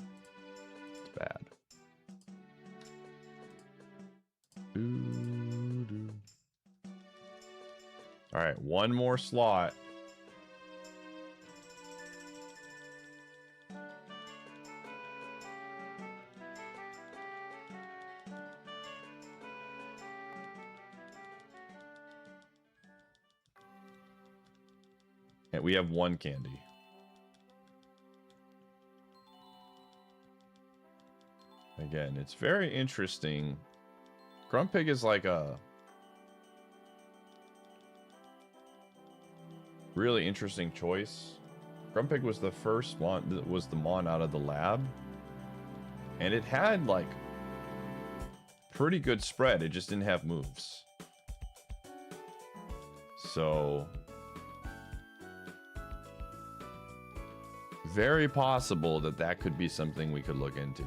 It's bad. Doo-doo. All right, one more slot. And we have one candy. Again, it's very interesting. Grumpig is like a really interesting choice. Grumpig was the first mon, was the mon out of the lab, and it had like pretty good spread. It just didn't have moves. So very possible that that could be something we could look into.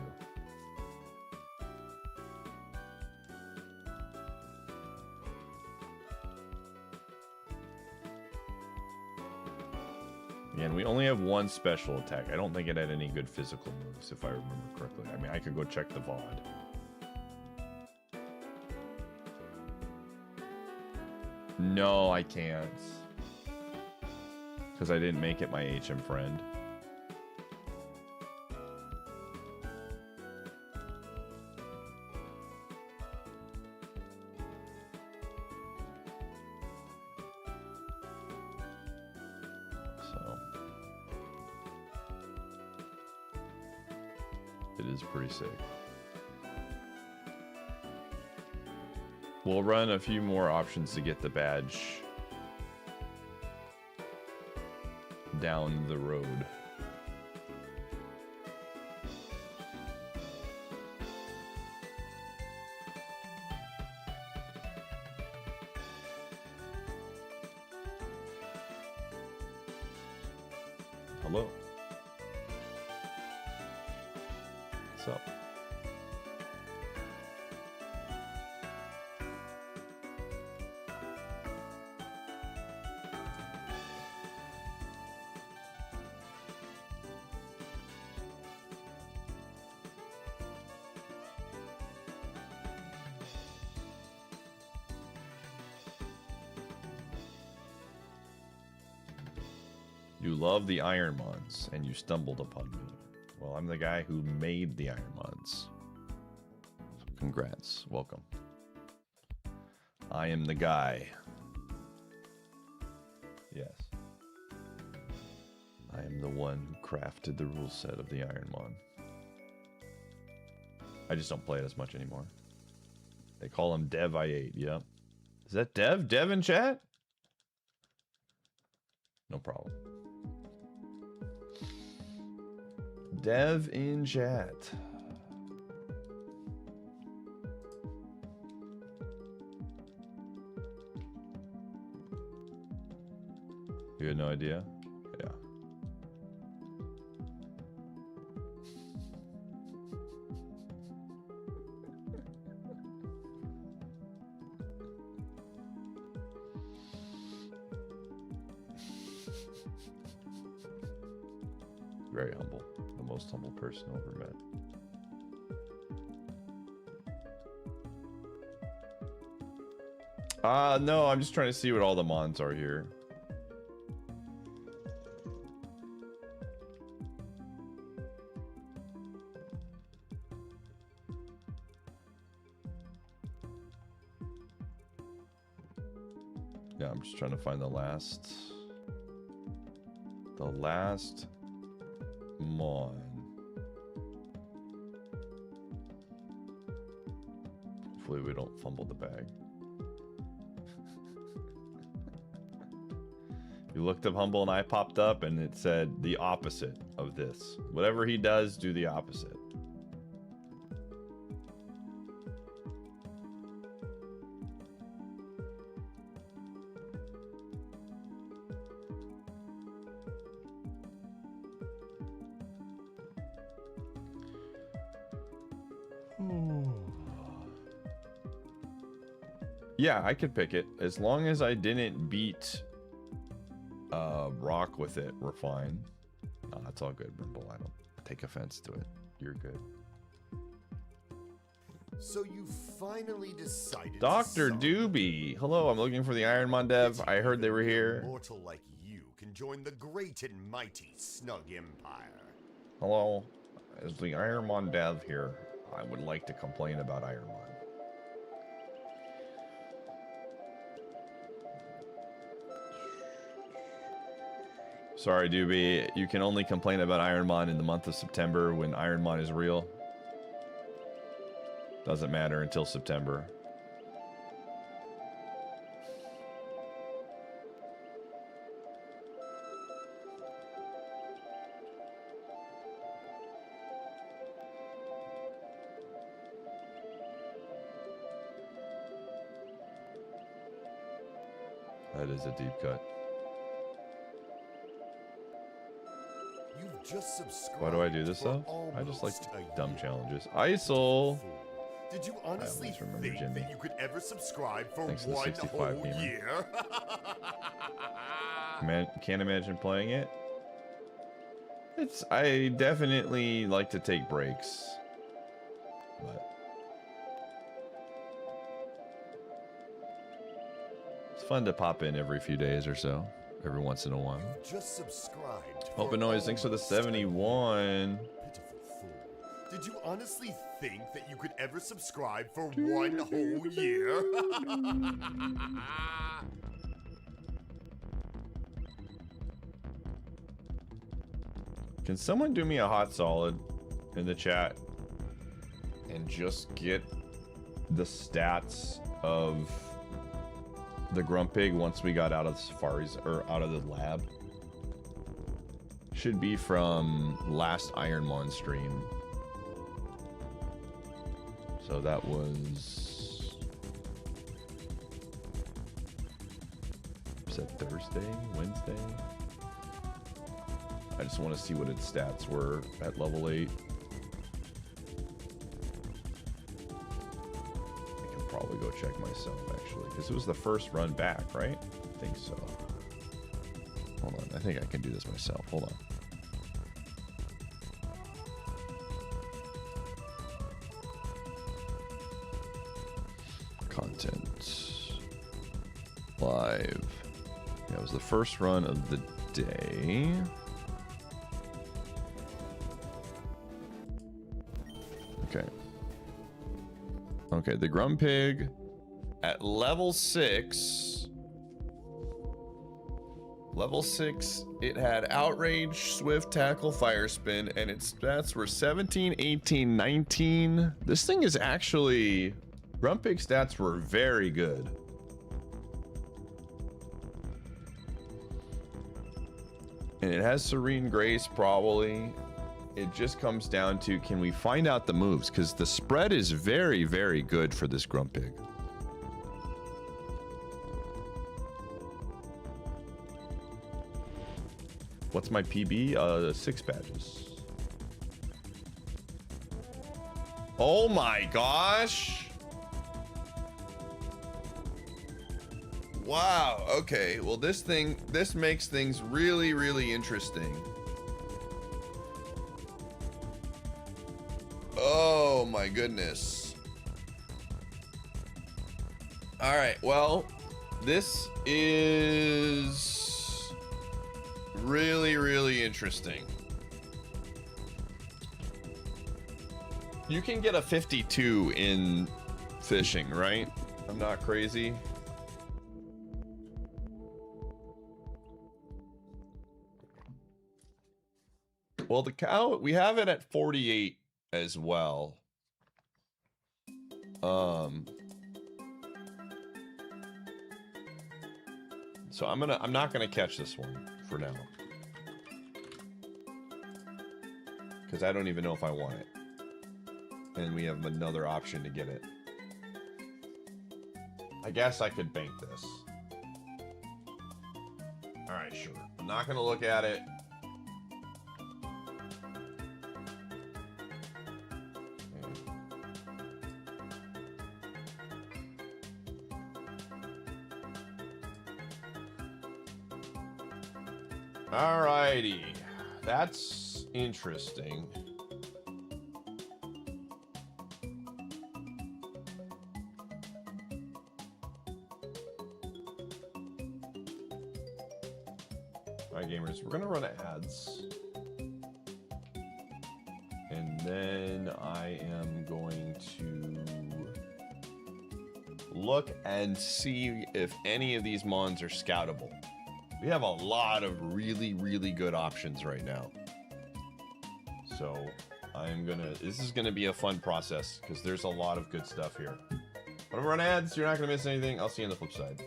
And we only have one special attack. I don't think it had any good physical moves, if I remember correctly. I mean, I could go check the VOD. No, I can't. Because I didn't make it my HM friend. Pretty sick. We'll run a few more options to get the badge down the road. Hello. What's up? You love the IronMONs, and you stumbled upon me. Well, I'm the guy who made the IronMONs. So congrats. Welcome. I am the guy. Yes. I am the one who crafted the rule set of the IronMON. I just don't play it as much anymore. They call him Dev I8. Yep. Is that Dev? Dev in chat? No problem. Dev in chat. You had no idea? Yeah. Very humble. The most humble person I've ever met. No, I'm just trying to see what all the mons are here. Yeah, I'm just trying to find the last mon Hopefully we don't fumble the bag. You looked up Humble and I popped up and it said the opposite of this. Whatever he does, do the opposite. Yeah, I could pick it. As long as I didn't beat Rock with it, we're fine. It's all good, Brimble. I don't take offense to it. You're good. So you finally decided Dr. to Doobie. Hello, I'm looking for the IronMON dev. I heard they were here. A mortal like you can join the great and mighty Snug Empire. Hello, is the IronMON dev here? I would like to complain about IronMON. Sorry, Doobie. You can only complain about IronMON in the month of September when IronMON is real. Doesn't matter until September. That is a deep cut. You've just subscribed. Why do I do this for though? I just like almost a dumb year. challenges. ISOL. Did you honestly always remember think Jimmy. that you could ever subscribe for Thanks to the one 65 whole gamer. year? Man, can't imagine playing it. I definitely like to take breaks. But it's fun to pop in every few days or so. Every once in a while. You just subscribed. Hope for and noise, thanks for the almost a year. 71. Pitiful fool. Did you honestly think that you could ever subscribe for one whole year? Can someone do me a hot solid in the chat and just get the stats of the Grumpig once we got out of the safaris or out of the lab? Should be from last IronMON stream. So that was that Thursday, Wednesday? I just want to see what its stats were at level 8. I can probably go check myself actually, because it was the first run back, right? I think so. Hold on, I think I can do this myself. Hold on. Content. Live. Yeah, it was the first run of the day. Okay. Okay, the Grumpig at level 6. Level 6, it had Outrage, Swift, Tackle, Fire Spin, and its stats were 17, 18, 19. This thing is actually... Grumpig stats were very good. And it has Serene Grace, probably. It just comes down to, can we find out the moves? Because the spread is very, very good for this Grumpig. What's my PB? 6 badges. Oh my gosh! Wow, okay. Well, this makes things really, really interesting. Oh my goodness. All right, well, this is really, really interesting. You can get a 52 in fishing, right? I'm not crazy. Well, the cow, we have it at 48 as well. So I'm not gonna catch this one for now. Because I don't even know if I want it. And we have another option to get it. I guess I could bank this. Alright, sure. I'm not gonna look at it. Alrighty. That's interesting. Alright, gamers, we're gonna run ads. And then I am going to look and see if any of these mons are scoutable. We have a lot of really, really good options right now. So this is gonna be a fun process because there's a lot of good stuff here. But I'm gonna run ads, you're not gonna miss anything. I'll see you on the flip side.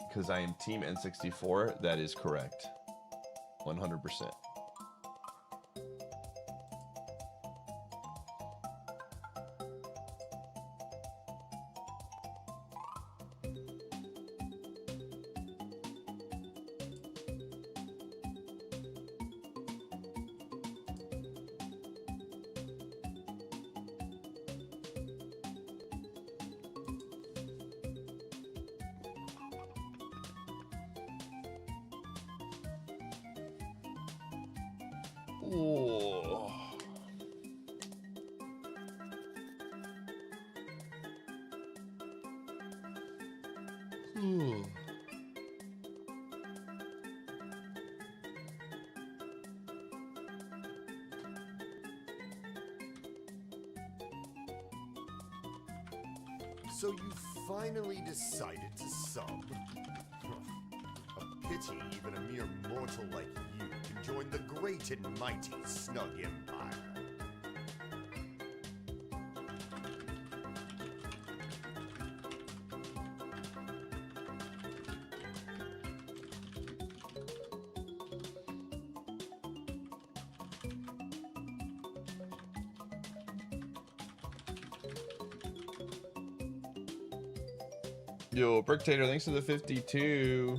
Because I am Team N64, that is correct. 100%. Ooh. Ooh. So you finally decided to sub? A pity even a mere mortal like you can join the great and mighty Snug Empire. Yo, Bricktator, thanks for the 52.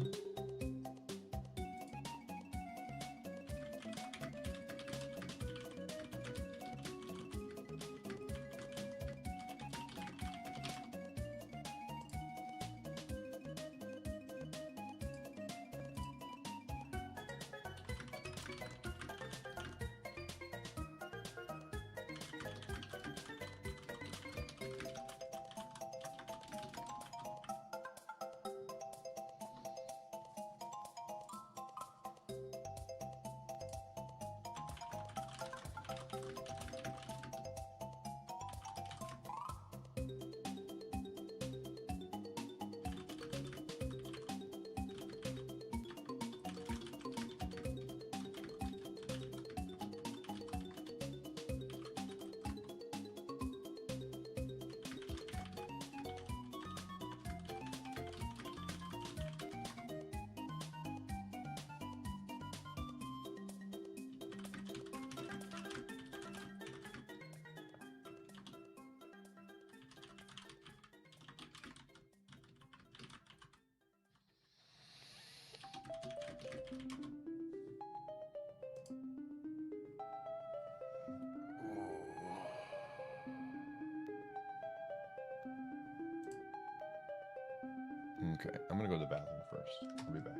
Okay, I'm gonna go to the bathroom first. I'll be back.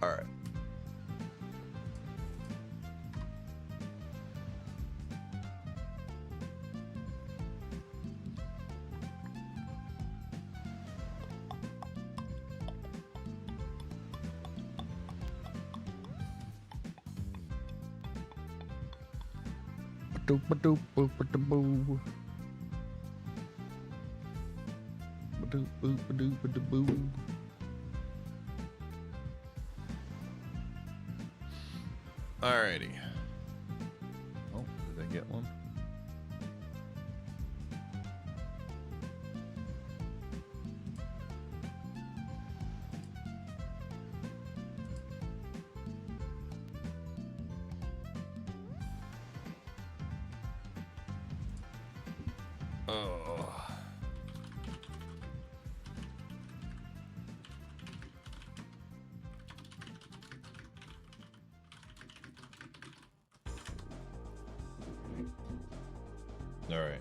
All right. Alrighty. Oh, did I get one? Oh. All right.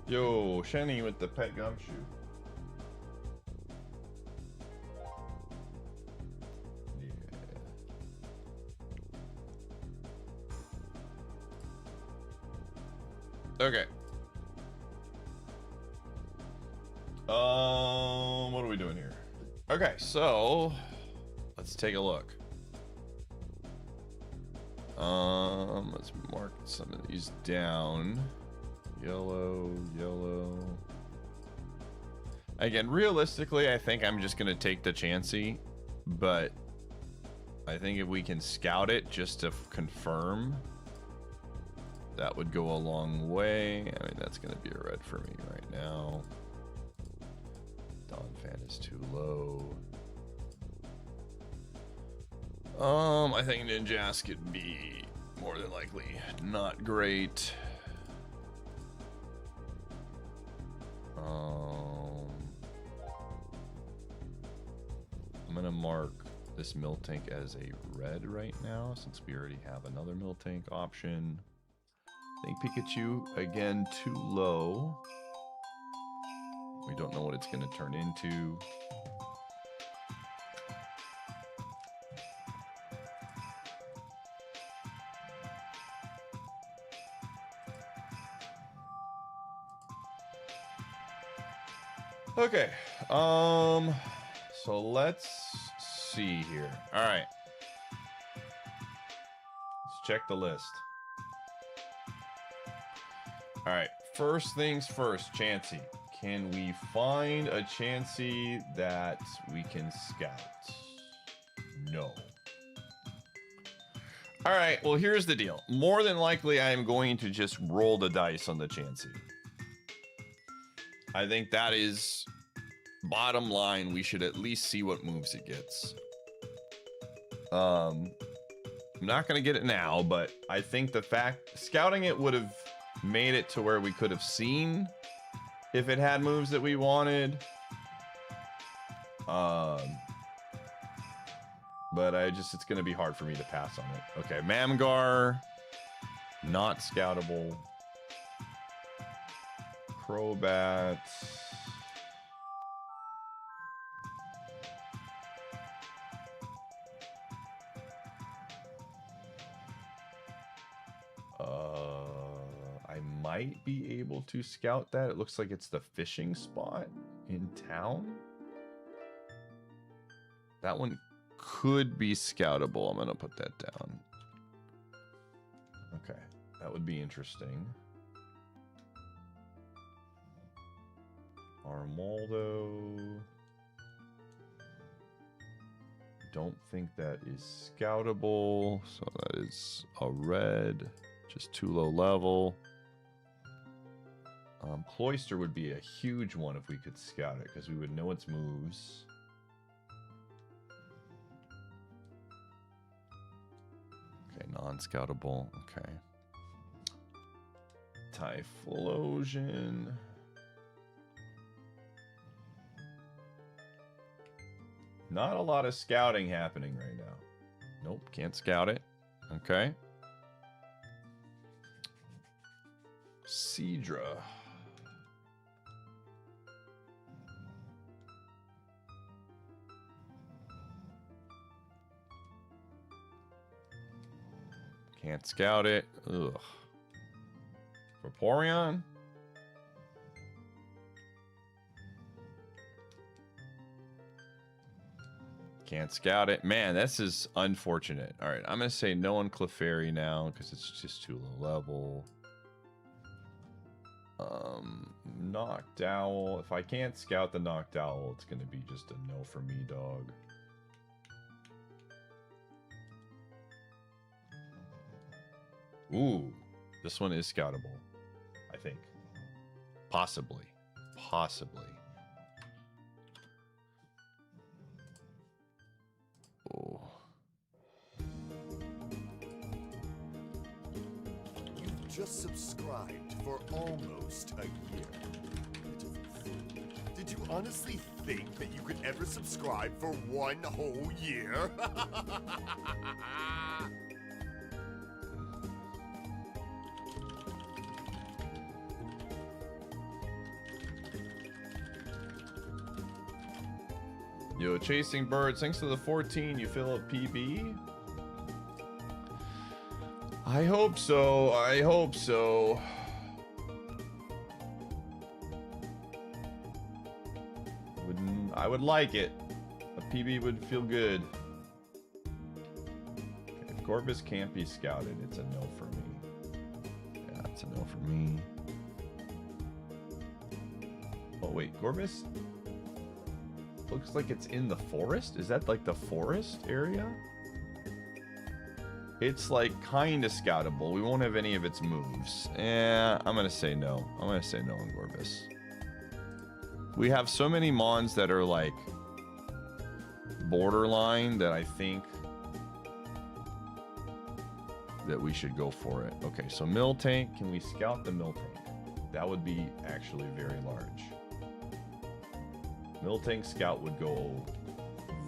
Yo, Shenny with the pet gumshoe. Yeah. Okay. What are we doing here? Okay, so let's take a look. Let's mark some of these down. Yellow, yellow. Again, realistically, I think I'm just gonna take the chancey, but I think if we can scout it just to confirm, that would go a long way. I mean, that's gonna be a red for me right now. Dawn fan is too low. I think Ninjask could be more than likely not great. I'm gonna mark this Miltank as a red right now, since we already have another Miltank option. I think Pikachu, again, too low. We don't know what it's gonna turn into. Okay, so let's see here. All right, let's check the list. All right, first things first, Chansey. Can we find a Chansey that we can scout? No. All right, well, here's the deal. More than likely, I am going to just roll the dice on the Chansey. I think that is bottom line. We should at least see what moves it gets. I'm not going to get it now, but I think the fact scouting it would have made it to where we could have seen if it had moves that we wanted. But it's going to be hard for me to pass on it. Okay, Mamgar, not scoutable. Crobat. I might be able to scout that. It looks like it's the fishing spot in town. That one could be scoutable. I'm gonna put that down. Okay, that would be interesting. Armaldo. Don't think that is scoutable, so that is a red, just too low level. Cloyster would be a huge one if we could scout it, because we would know its moves. Okay, non-scoutable, okay. Typhlosion. Not a lot of scouting happening right now. Nope, can't scout it. Okay. Seadra. Can't scout it. Ugh. Vaporeon? Can't scout it. Man, this is unfortunate. All right, I'm going to say no on Clefairy now because it's just too low level. Noctowl. If I can't scout the Noctowl, it's going to be just a no for me, dog. Ooh, this one is scoutable, I think. Possibly. Possibly. Oh. You've just subscribed for almost a year. Pitiful fool. Did you honestly think that you could ever subscribe for one whole year? Yo, Chasing Birds, thanks to the 14, you fill a PB? I hope so, I hope so. I would like it. A PB would feel good. Okay, if Corvus can't be scouted, it's a no for me. Yeah, it's a no for me. Oh wait, Corvus? Looks like it's in the forest. Is that like the forest area? It's like kind of scoutable. We won't have any of its moves. Yeah, I'm gonna say no. I'm gonna say no on Gorbis. We have so many mons that are like borderline that I think that we should go for it. Okay, so Miltank. Can we scout the Miltank? That would be actually very large. Miltank Scout would go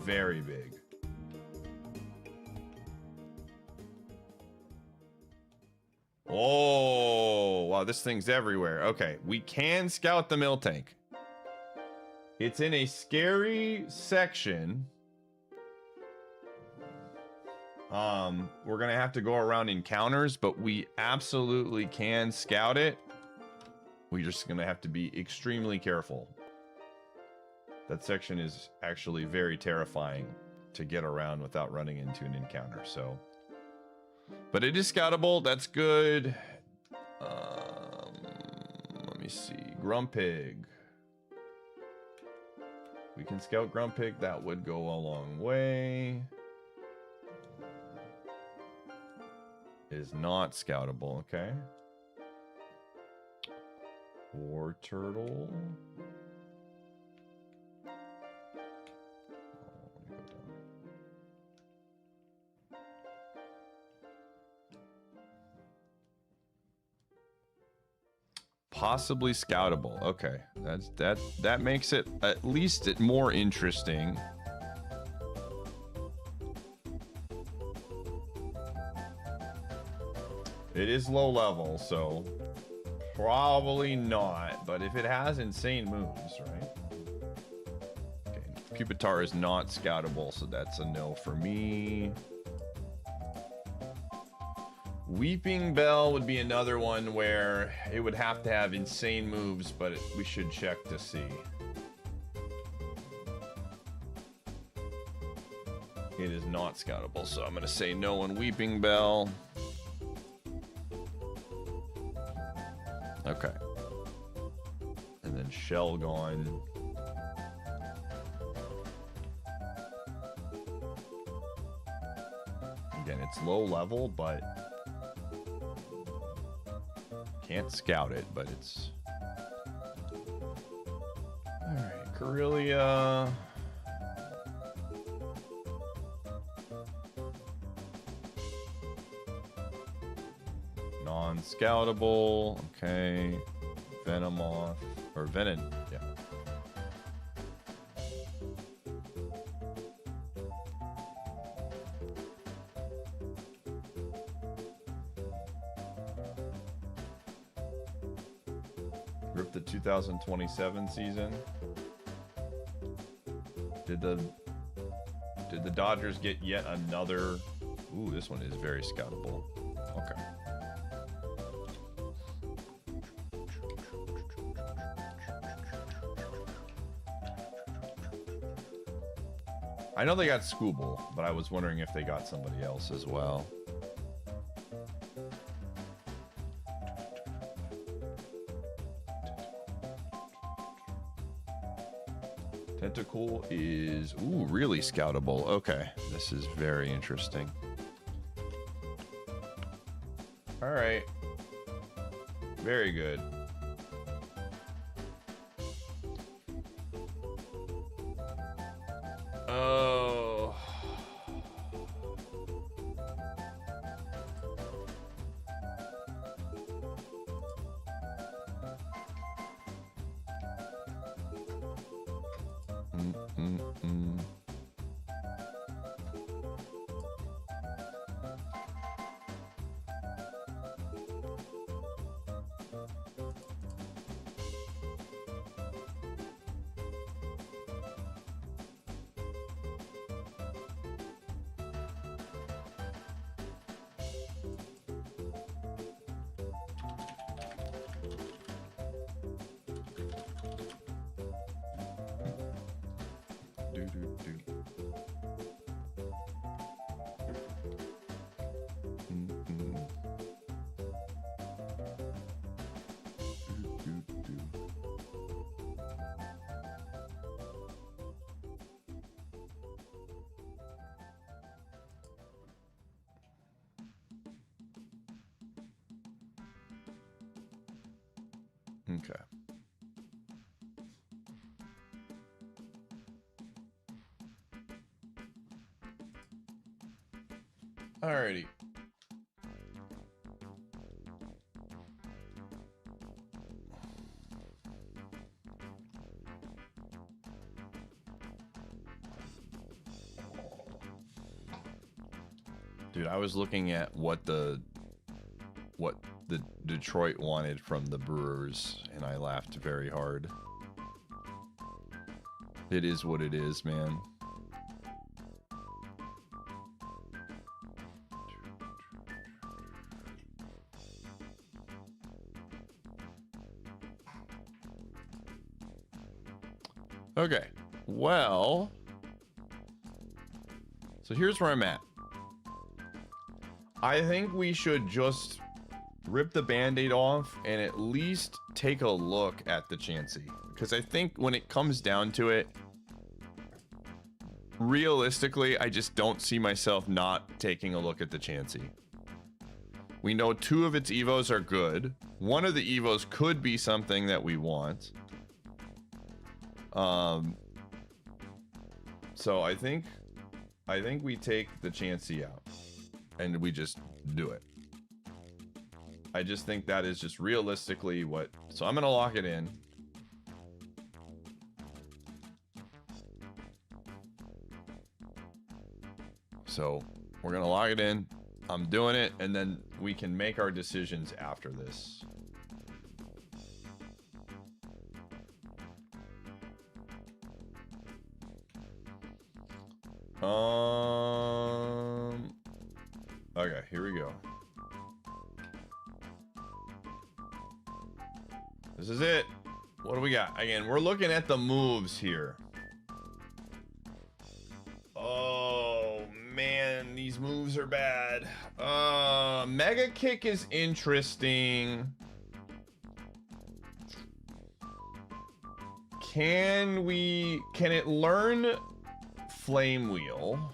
very big. Oh, wow, this thing's everywhere. Okay, we can scout the Miltank. It's in a scary section. We're gonna have to go around encounters, but we absolutely can scout it. We're just gonna have to be extremely careful. That section is actually very terrifying to get around without running into an encounter, so. But it is scoutable, that's good. Let me see, Grumpig. We can scout Grumpig, that would go a long way. It is not scoutable, okay. War Turtle. Possibly scoutable. Okay, that makes it at least more interesting. It is low level, so probably not. But if it has insane moves, right? Okay, Pupitar is not scoutable, so that's a no for me. Weeping Bell would be another one where it would have to have insane moves, but we should check to see. It is not scoutable, so I'm going to say no on Weeping Bell. Okay. And then Shelgon. Again, it's low level, but can't scout it, but it's... Alright, Corellia. Non-scoutable. Okay. Venomoth. Or Venom. Yeah. Rip the 2027 season. Did the Dodgers get yet another Ooh, this one is very scoutable. Okay. I know they got Scooble, but I was wondering if they got somebody else as well. Tentacle is, ooh, really scoutable. Okay, this is very interesting. All right. Very good. Oh. Okay. Alrighty. Dude, I was looking at what the Detroit wanted from the Brewers, and I laughed very hard. It is what it is, man. Okay, well, so here's where I'm at. I think we should just rip the band-aid off and at least take a look at the Chansey. Because I think when it comes down to it, realistically, I just don't see myself not taking a look at the Chansey. We know 2 of its Evos are good. 1 of the Evos could be something that we want. So I think we take the Chansey out and we just do it. I just think that is just realistically what, so I'm gonna lock it in. So we're gonna lock it in. I'm doing it, and then we can make our decisions after this. Okay, here we go. This is it. What do we got? Again, we're looking at the moves here. Oh, man, these moves are bad. Mega Kick is interesting. Can it learn Flame Wheel?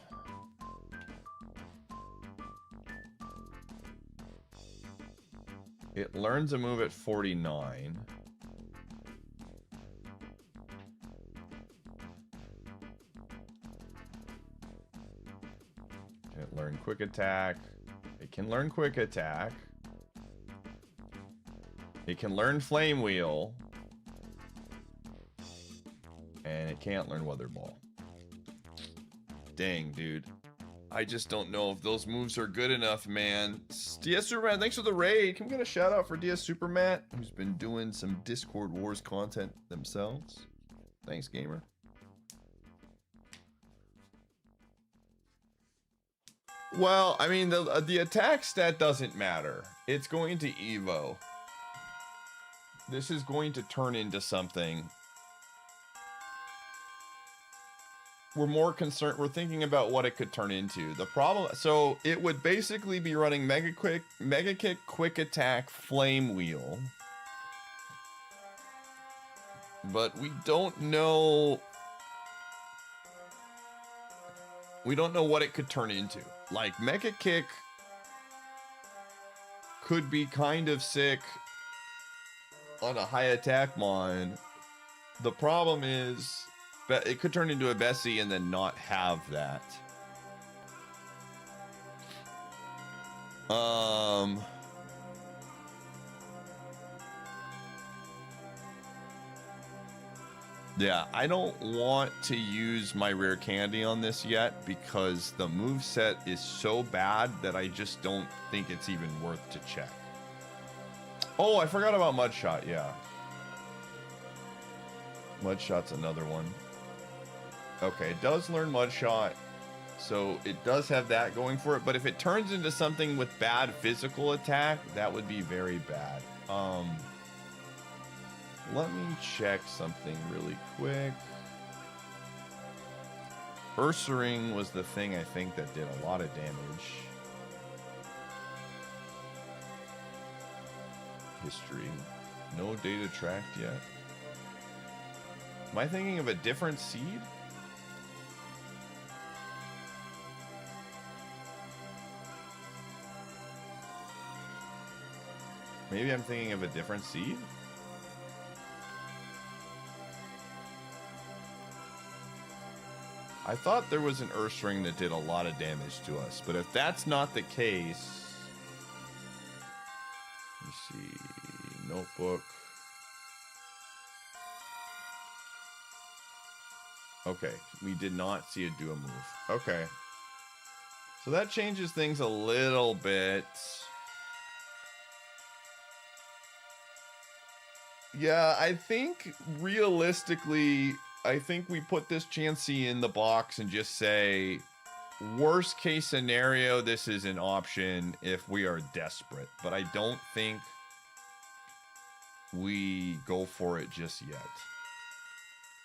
It learns a move at 49. Can it learn Quick Attack? It can learn Quick Attack. It can learn Flame Wheel. And it can't learn Weather Ball. Dang, dude. I just don't know if those moves are good enough, man. DS Superman, thanks for the raid. Can we get a shout out for DS Superman, who's been doing some Discord Wars content themselves? Thanks, gamer. Well, I mean, the attack stat doesn't matter. It's going to Evo. This is going to turn into something. We're more concerned. We're thinking about what it could turn into. The problem. So it would basically be running Mega Kick, Quick Attack, Flame Wheel. But we don't know. We don't know what it could turn into. Like, Mega Kick could be kind of sick on a high attack mon. The problem is, it could turn into a Bessie and then not have that. Yeah, I don't want to use my rare candy on this yet because the moveset is so bad that I just don't think it's even worth to check. Oh, I forgot about Mudshot, yeah. Mudshot's another one. Okay, it does learn Mudshot, so it does have that going for it, but if it turns into something with bad physical attack, that would be very bad. Let me check something really quick. Ursaring was the thing I think that did a lot of damage. History. No data tracked yet. Am I thinking of a different seed? Maybe I'm thinking of a different seed? I thought there was an Ursaring that did a lot of damage to us, but if that's not the case... Let me see... Notebook... Okay, we did not see it do a move. Okay. So that changes things a little bit. Yeah, I think realistically, I think we put this Chansey in the box and just say, worst case scenario, this is an option if we are desperate. But I don't think we go for it just yet.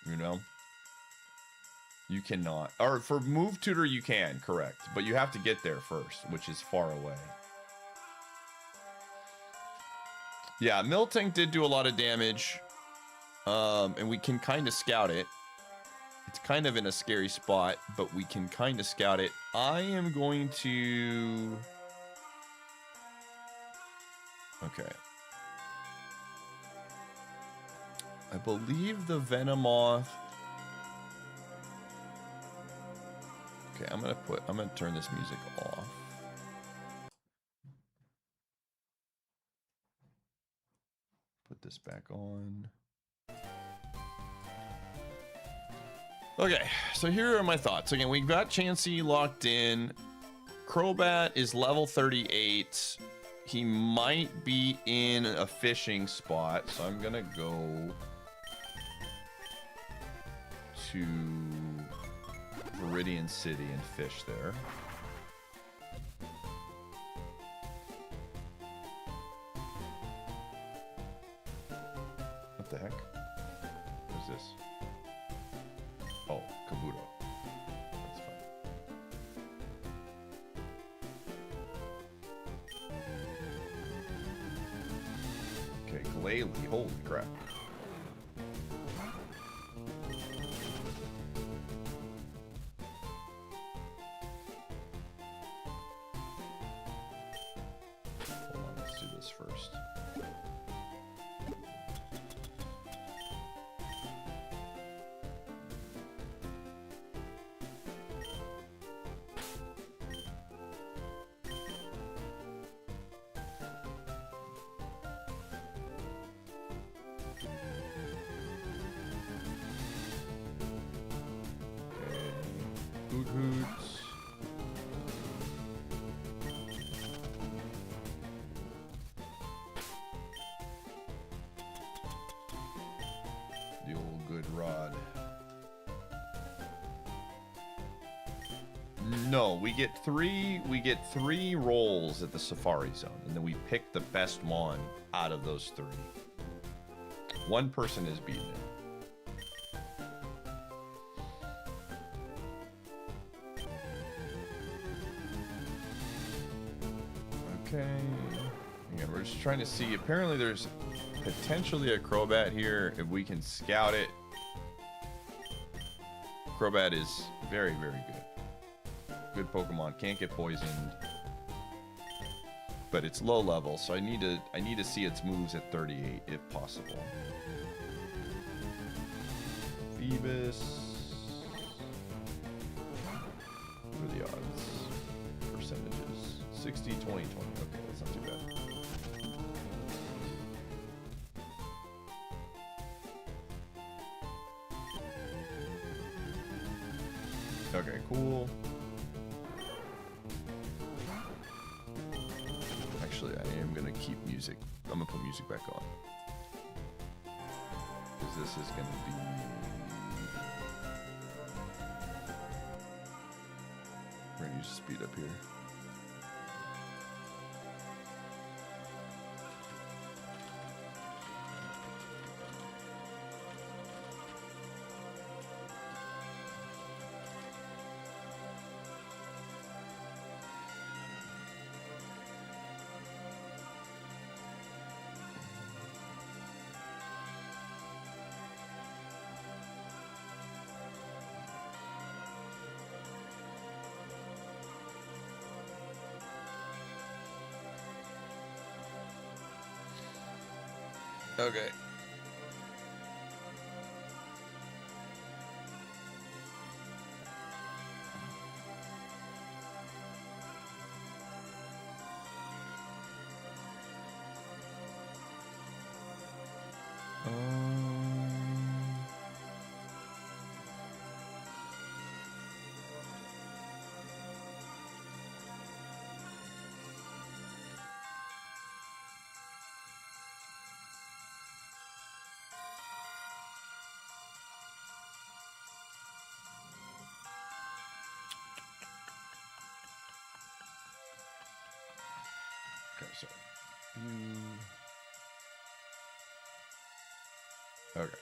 You know? You cannot. Or for Move Tutor, you can, correct. But you have to get there first, which is far away. Yeah, Miltank did do a lot of damage. And we can kind of scout it. It's kind of in a scary spot, but we can kind of scout it. I am going to... Okay. I believe the Venomoth... Okay, I'm gonna turn this music off. Put this back on. Okay, so here are my thoughts. Again, we've got Chansey locked in. Crobat is level 38. He might be in a fishing spot, so I'm gonna go to Viridian City and fish there. What the heck? What's this? Oh, Kabuto. That's fine. Okay, Glalie. Holy crap. Hold on, let's do this first. Hoot hoots. The old good rod. No, we get three rolls at the Safari Zone, and then we pick the best one out of those three. One person is beaten it. Okay. Again, we're just trying to see. Apparently there's potentially a Crobat here if we can scout it. Crobat is very, very good. Good Pokemon, can't get poisoned. But it's low level, so I need to see its moves at 38 if possible. Phoebus. What are the odds? Percentages. 60, 20, 20. Okay, that's not too bad. Okay, cool. Actually, I am gonna keep music. I'm gonna put music back on. Because this is gonna be... We're gonna use speed up here. Okay. Okay, so you... Okay.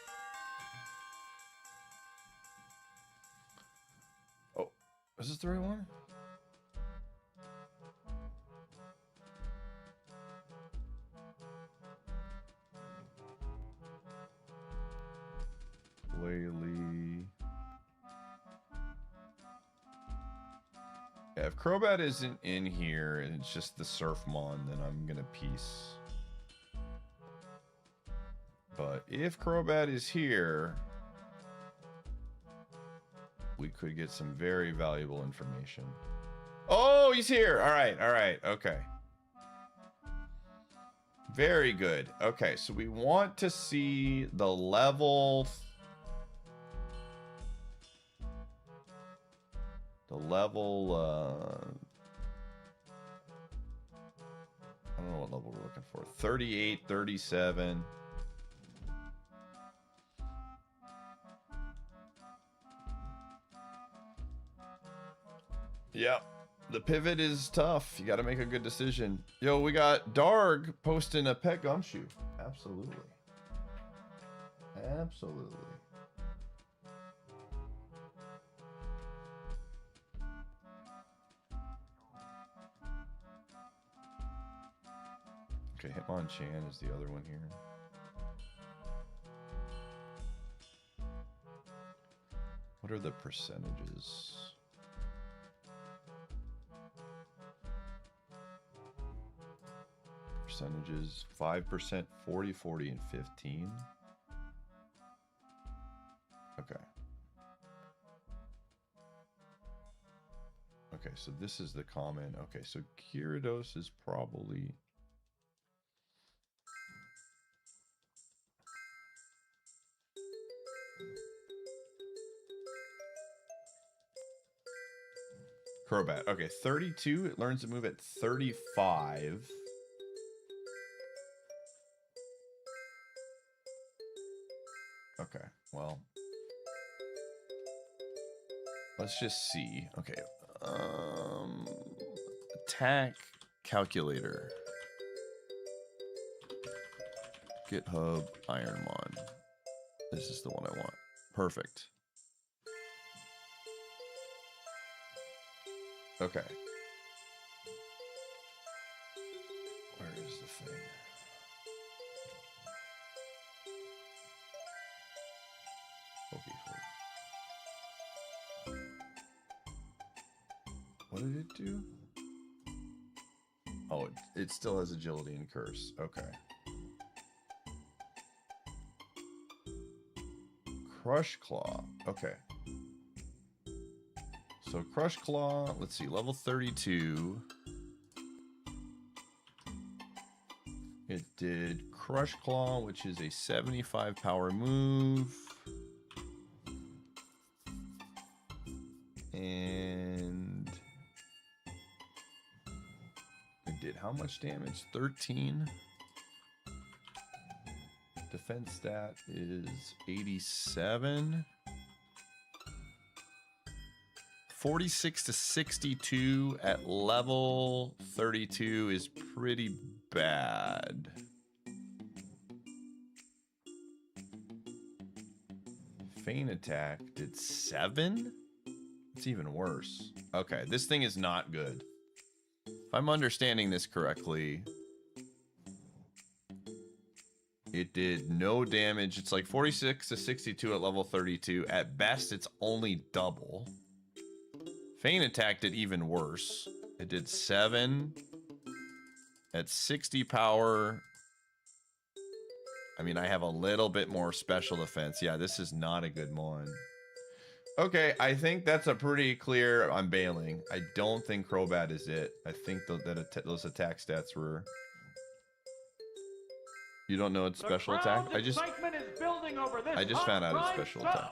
Oh, is this the right one? Laylee. Yeah, if Crobat isn't in here and it's just the Surfmon, then I'm gonna peace. But if Crobat is here, we could get some very valuable information. Oh, he's here! Alright, okay. Very good. Okay, so we want to see the level... I don't know what level we're looking for. 38, 37. Yep. The pivot is tough. You got to make a good decision. Yo, we got Darg posting a pet gumshoe. Absolutely. Absolutely. Okay, Hitmonchan is the other one here. What are the percentages? Percentages 5%, 40, 40, and 15. Okay. Okay, so this is the common. Okay, so Gyarados is probably... Crobat. Okay, 32. It learns to move at 35. Okay, well. Let's just see. Okay. Attack calculator. GitHub IronMON. This is the one I want. Perfect. Okay. Where is the thing? Okay. What did it do? Oh, it still has agility and curse. Okay. Crush Claw. Okay. So Crush Claw, let's see, level 32. It did Crush Claw, which is a 75 power move. And it did how much damage? 13. Defense stat is 87. 46 to 62 at level 32 is pretty bad. Feint attack did 7? It's even worse. Okay, this thing is not good. If I'm understanding this correctly, it did no damage. It's like 46 to 62 at level 32. At best, it's only double. Feint attack did even worse. It did 7 at 60 power. I mean, I have a little bit more special defense. Yeah, this is not a good mon. Okay, I think that's a pretty clear. I'm bailing. I don't think Crobat is it. I think that those attack stats were. You don't know it's special attack? I just found out it's special attack.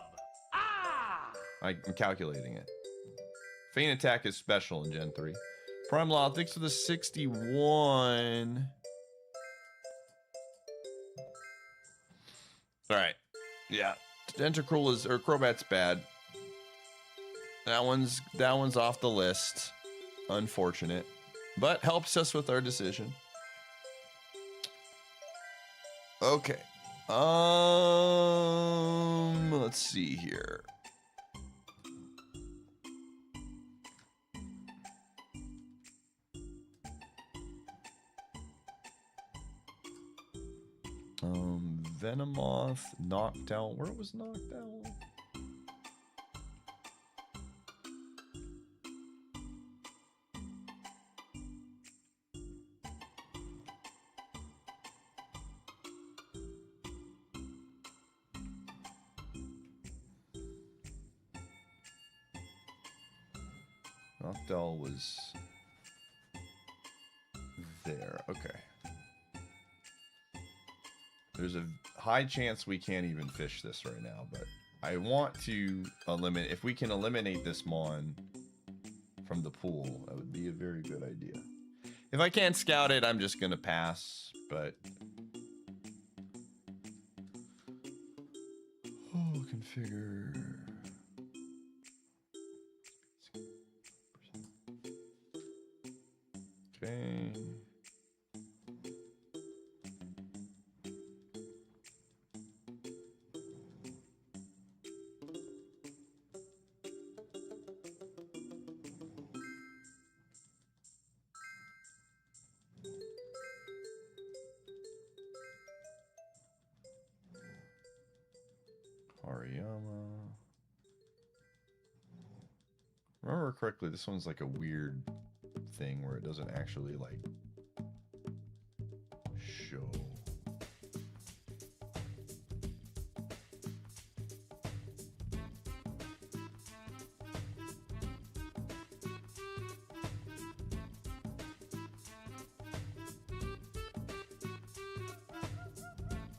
I'm calculating it. Feint attack is special in Gen 3. Prime Law, thanks for the 61. Alright. Yeah. Tentacruel is, or Crobat's bad. That one's off the list. Unfortunate. But helps us with our decision. Okay. Let's see here. Venomoth knocked out. Where was knocked out? Noctowl was there. Okay. There's a high chance we can't even fish this right now, but I want to eliminate. If we can eliminate this mon from the pool, that would be a very good idea. If I can't scout it, I'm just gonna pass, but configure. Okay. Remember correctly, this one's like a weird thing where it doesn't actually like show.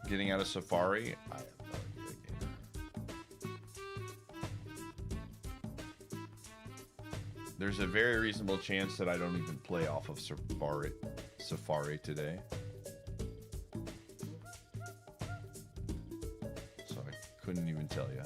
Getting out of Safari? I have no idea, gamer. There's a very reasonable chance that I don't even play off of Safari today. So I couldn't even tell you.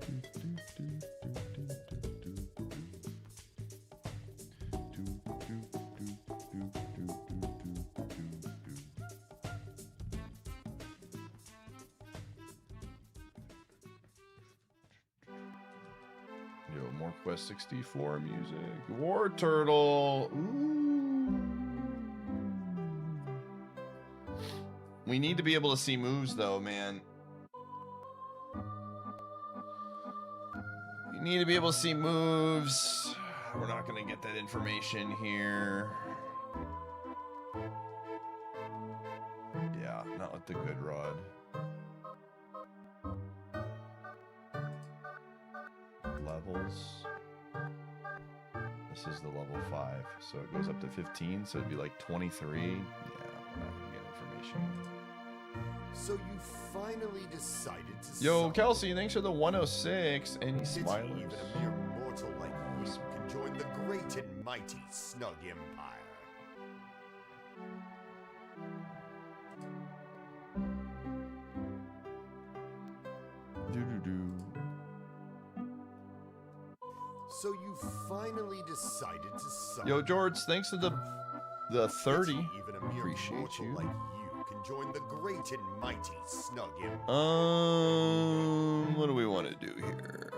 Yo, more Quest 64 music. War Turtle. Ooh. We need to be able to see moves, though, man. We need to be able to see moves. We're not going to get that information here. Yeah, not with the good rod. Levels. This is the level 5, so it goes up to 15, so it'd be like 23. Yeah, we're not gonna get information. So you finally decided to. Yo, Kelsey, thanks for the 106. Any Did smilers? even a mere mortal like you can join the great and mighty Snug Empire? Do-do-do. So you finally decided to. Yo, George, thanks to the 30. Even a mere Appreciate mortal you. like you can join the great and mighty Snug Empire. What do we want to do here?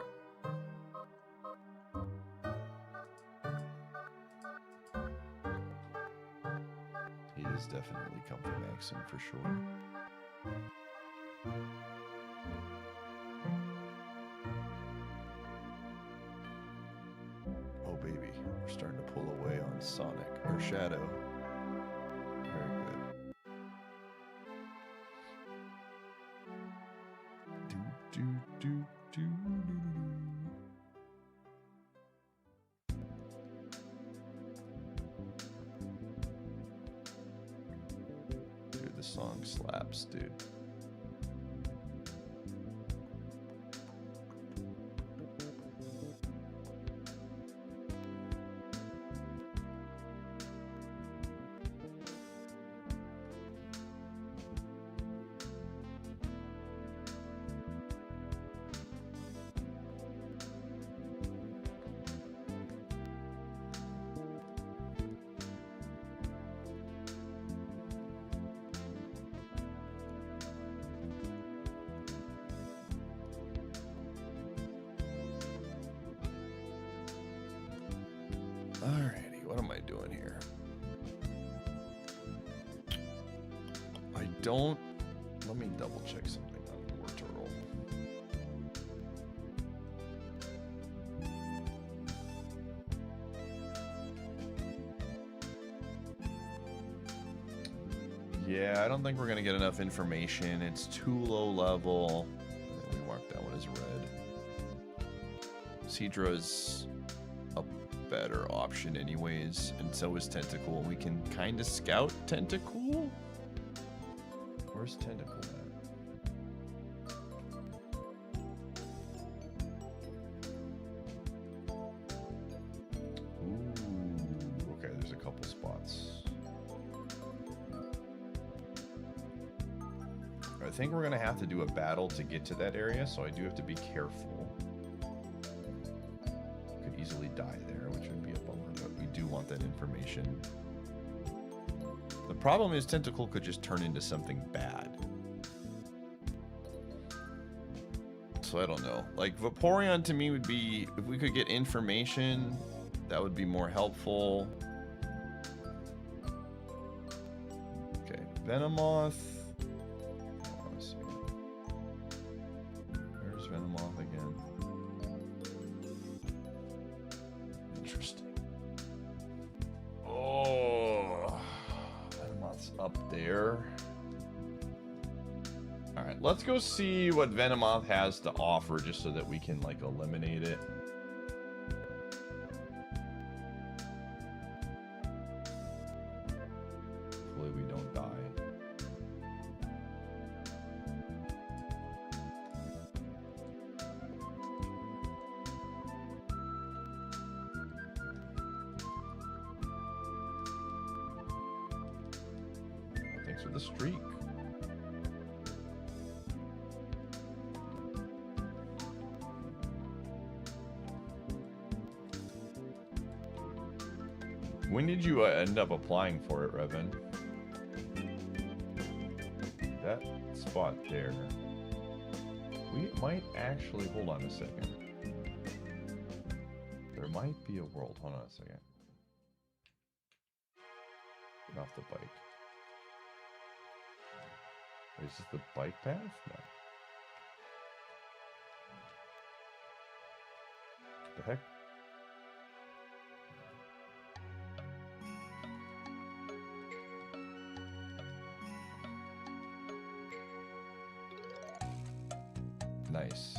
He is definitely comfy maxing for sure. Oh baby, we're starting to pull away on Sonic or Shadow. Very good. Do, do, do, do, do, do. Dude, the song slaps, dude. Alrighty, what am I doing here? I don't... Let me double check something on War Turtle. Yeah, I don't think we're going to get enough information. It's too low level. We mark that one as red. Seedra's a better option anyways, and so is Tentacle. We can kind of scout Tentacle. Where's Tentacle at? Ooh, okay, there's a couple spots. I think we're gonna have to do a battle to get to that area, so I do have to be careful. Could easily die there, which would be a bummer, but we do want that information. The problem is Tentacle could just turn into something bad. So I don't know. Like, Vaporeon to me would be, if we could get information, that would be more helpful. Okay, Venomoth. Where's Venomoth again? Interesting. Oh, Venomoth's up there. All right, let's go see what Venomoth has to offer, just so that we can like eliminate it. Hopefully we don't die. Thanks for the streak. When did you end up applying for it, Revan? That spot there. We might actually... Hold on a second. There might be a world. Hold on a second. Get off the bike. Is this the bike path? No. What the heck? Nice.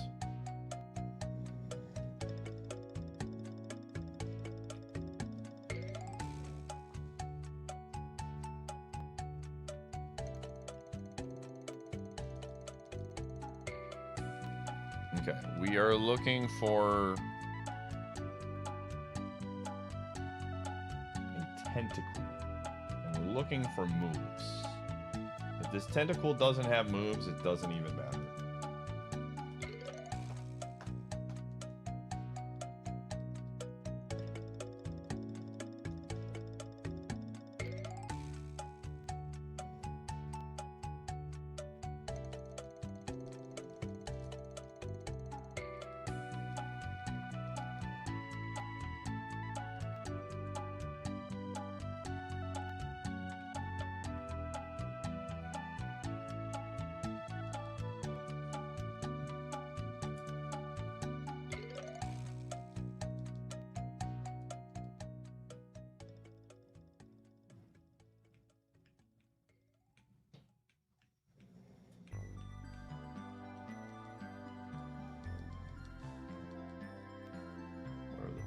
Okay, we are looking for a tentacle, and we're looking for moves. If this tentacle doesn't have moves, it doesn't even matter.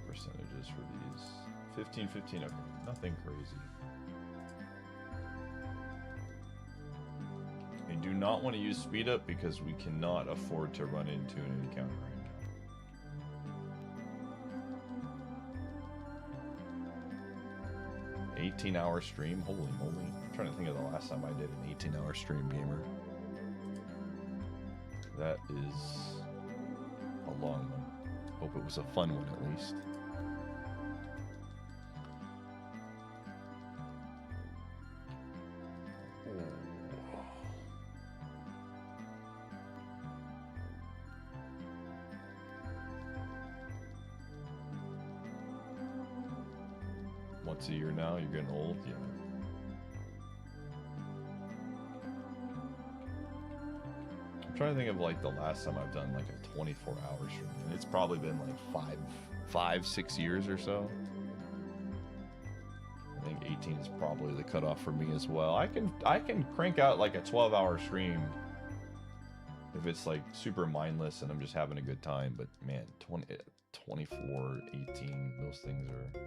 Percentages for these 15 15. Okay, nothing crazy. I do not want to use speed up because we cannot afford to run into an encounter right now. 18-hour stream, holy moly. I'm trying to think of the last time I did an 18-hour stream, gamer. That is a long one. Hope it was a fun one at least. Once a year now, you're getting old, yeah. I'm trying to think of like the last time I've done like a 24-hour stream. It's probably been like five, 6 years or so. I think 18 is probably the cutoff for me as well. I can crank out like a 12-hour stream if it's like super mindless and I'm just having a good time. But man, 24, 18, those things are.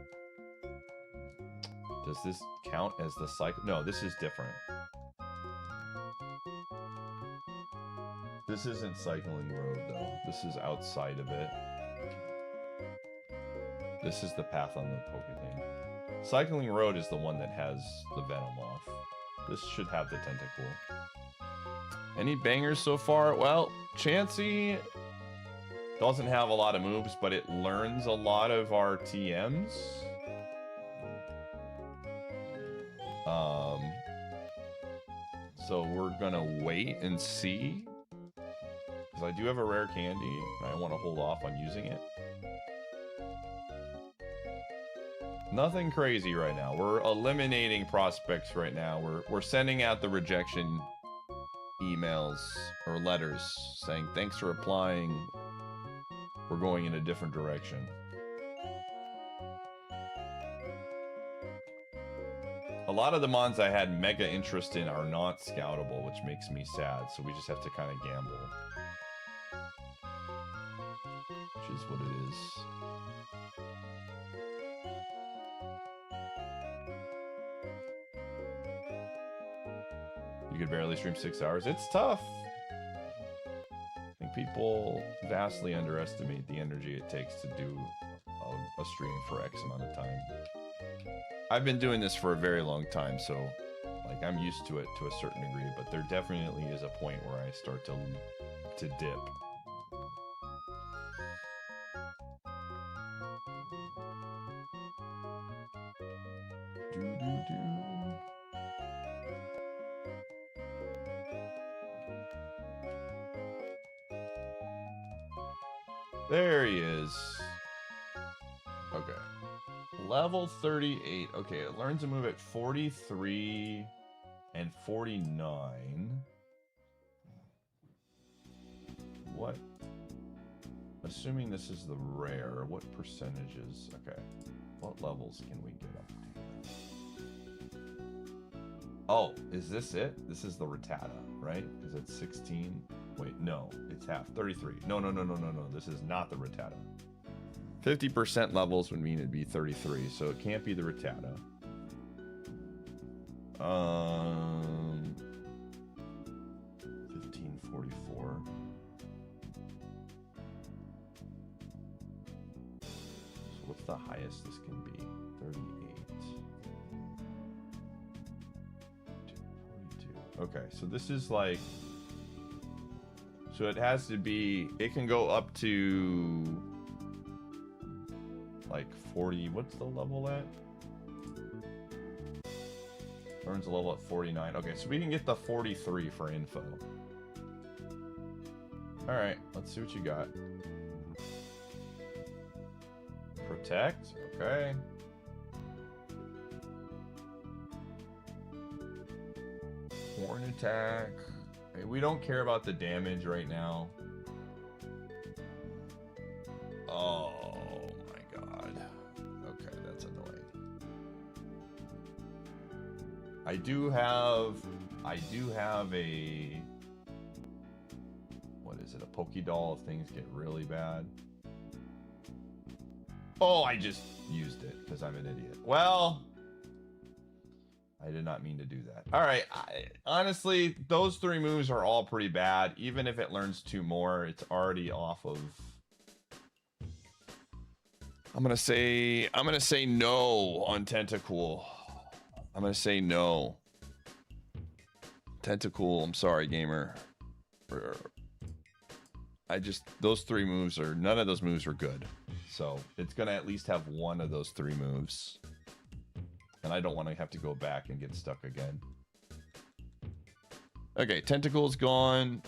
Does this count as the cycle? No, this is different. This isn't cycling road though. This is outside of it. This is the path on the poke thing. Cycling road is the one that has the venom off. This should have the tentacle. Any bangers so far? Well, Chansey doesn't have a lot of moves, but it learns a lot of our TMs. So we're gonna wait and see. Because I do have a rare candy, and I want to hold off on using it. Nothing crazy right now. We're eliminating prospects right now. We're sending out the rejection emails or letters saying thanks for applying. We're going in a different direction. A lot of the mons I had mega interest in are not scoutable, which makes me sad. So we just have to kind of gamble. Which is what it is. You could barely stream 6 hours. It's tough. I think people vastly underestimate the energy it takes to do a stream for X amount of time. I've been doing this for a very long time, so like I'm used to it to a certain degree, but there definitely is a point where I start to dip. There he is. Okay. Level 38. Okay, it learns a move at 43 and 49. What? Assuming this is the rare, what percentages? Okay. What levels can we get up to? Oh, is this it? This is the Rattata, right? Because it's 16. Wait, no, it's half. 33. No. This is not the Rattata. 50% levels would mean it'd be 33, so it can't be the Rattata. 1544. So what's the highest this can be? 38. 42. Okay, so this is like... So it has to be... It can go up to... like 40. What's the level at? Learns a level at 49. Okay, so we can get the 43 for info. Alright, let's see what you got. Protect, okay. Horn attack. Okay, we don't care about the damage right now. Oh my god. Okay, that's annoying. I do have a... What is it? A Pokédoll if things get really bad. Oh, I just used it because I'm an idiot. Well, I did not mean to do that. All right. Honestly, those three moves are all pretty bad. Even if it learns two more, it's already off of... I'm gonna say no on Tentacool. I'm gonna say no. Tentacool, I'm sorry, gamer. Those three moves are... None of those moves are good. So it's gonna at least have one of those three moves. And I don't want to have to go back and get stuck again. Okay, Tentacle's gone.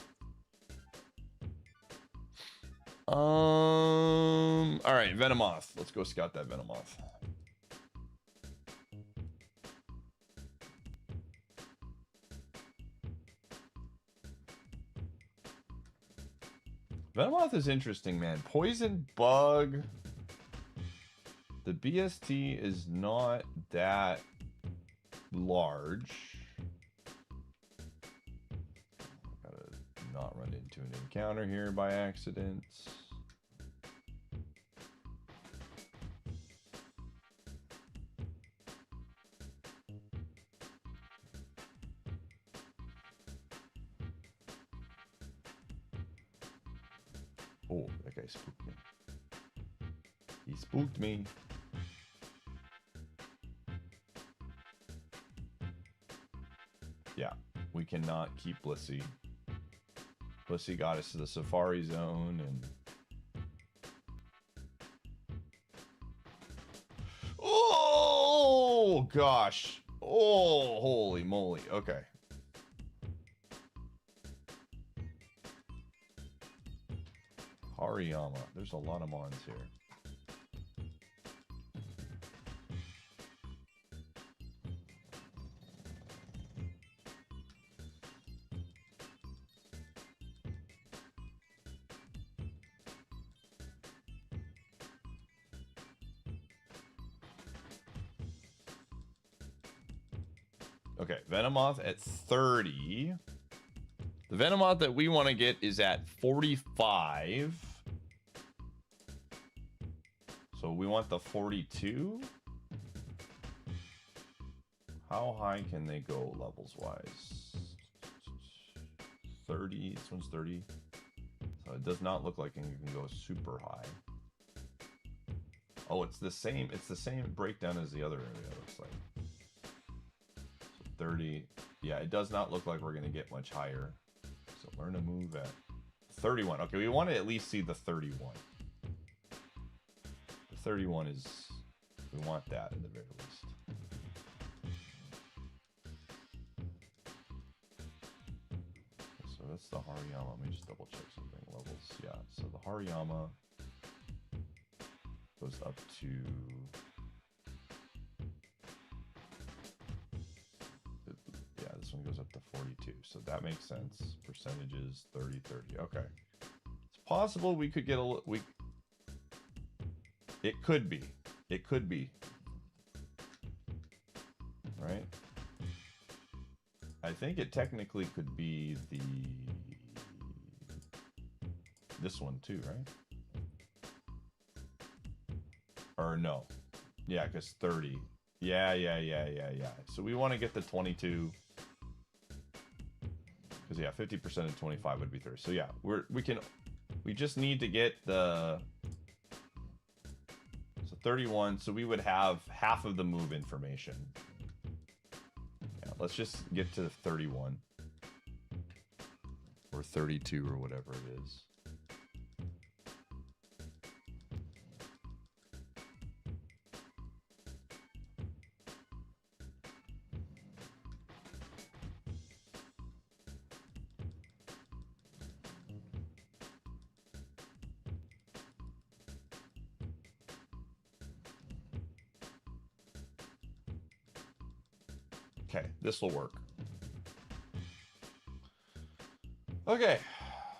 All right, Venomoth. Let's go scout that Venomoth. Venomoth is interesting, man. Poison Bug. The BST is not that large. Gotta not run into an encounter here by accident. Oh, that guy spooked me. He spooked me. Yeah, we cannot keep Blissey. Blissey got us to the Safari Zone and... Oh, gosh. Oh, holy moly. Okay. Hariyama. There's a lot of mons here. Okay, Venomoth at 30. The Venomoth that we want to get is at 45. So we want the 42. How high can they go levels wise? 30. This one's 30. So it does not look like it can go super high. Oh, it's the same breakdown as the other area, it looks like. 30. Yeah, it does not look like we're going to get much higher. So learn to move at 31. Okay, we want to at least see the 31. The 31 is... We want that at the very least. So that's the Hariyama. Let me just double check something. Levels. Yeah, so the Hariyama Goes up to... Yeah, this one goes up to 42. So that makes sense. Percentages 30, 30. Okay. It's possible we could get a... It could be. It could be. Right? I think it technically could be the... This one too, right? Or no. Yeah, because 30. Yeah. So we want to get the 22. Because yeah, 50% of 25 would be 30. So yeah, we just need to get the... So 31, so we would have half of the move information. Yeah, let's just get to 31. Or 32 or whatever it is. Okay, this will work. Okay,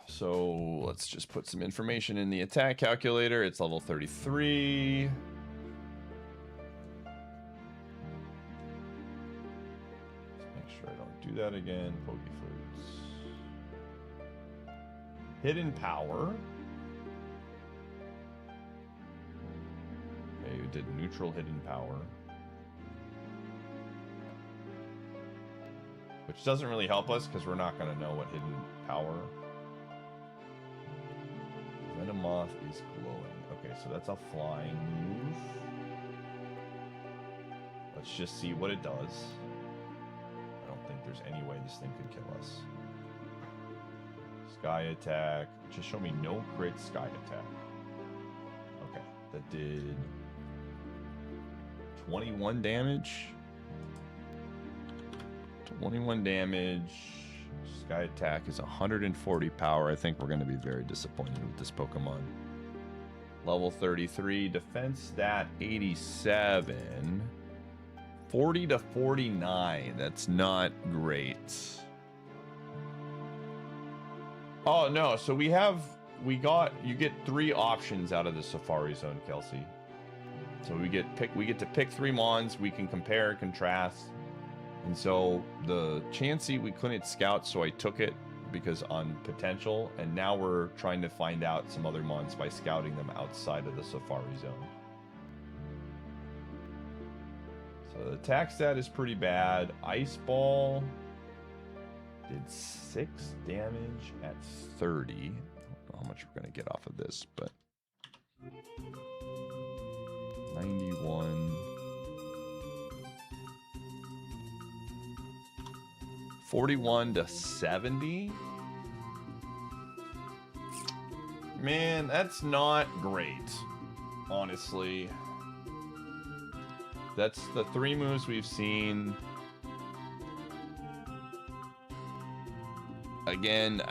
so let's just put some information in the attack calculator. It's level 33. Let's make sure I don't do that again. Pokey Flutes. Hidden Power. Okay, you did neutral hidden power. Which doesn't really help us because we're not going to know what hidden power. Venomoth is glowing. Okay, so that's a flying move. Let's just see what it does. I don't think there's any way this thing could kill us. Sky attack. Just show me no crit sky attack. Okay, that did 21 damage. 21 damage. Sky attack is 140 power. I think we're going to be very disappointed with this Pokemon. Level 33. Defense stat 87. 40 to 49. That's not great. Oh, no. So you get 3 options out of the Safari Zone, Kelsey. So we get to pick 3 Mons. We can compare, contrast. And so the Chansey we couldn't scout, so I took it because on potential, and now we're trying to find out some other Mons by scouting them outside of the Safari Zone. So the attack stat is pretty bad. Ice Ball did 6 damage at 30. I don't know how much we're going to get off of this, but 91. 41 to 70. Man, that's not great, honestly. That's the 3 moves we've seen. Again,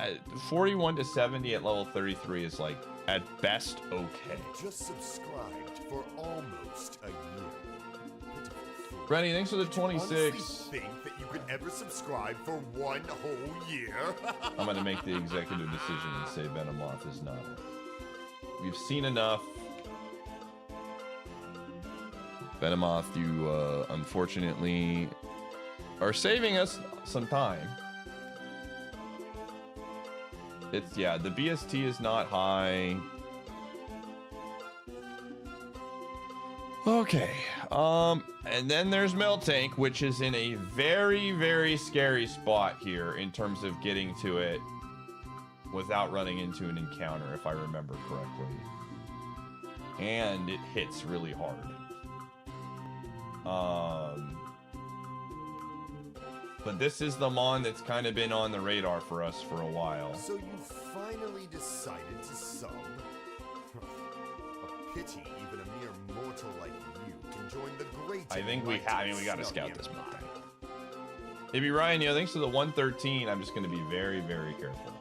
41 to 70 at level 33 is like, at best, okay. Just subscribed for almost a year. Rennie, thanks for the 26. Honestly think that you could ever subscribe for 1 whole year? I'm gonna make the executive decision and say Venomoth is not. We've seen enough. Venomoth, you unfortunately are saving us some time. It's, yeah, the BST is not high. Okay, and then there's Miltank, which is in a very, very scary spot here in terms of getting to it without running into an encounter, if I remember correctly. And it hits really hard. But this is the Mon that's kind of been on the radar for us for a while. So you finally decided to sub? A pity even a mere mortal like you can join the great. I think we gotta scout this Mon. Maybe Ryan, thanks to the 113, I'm just gonna be very, very careful.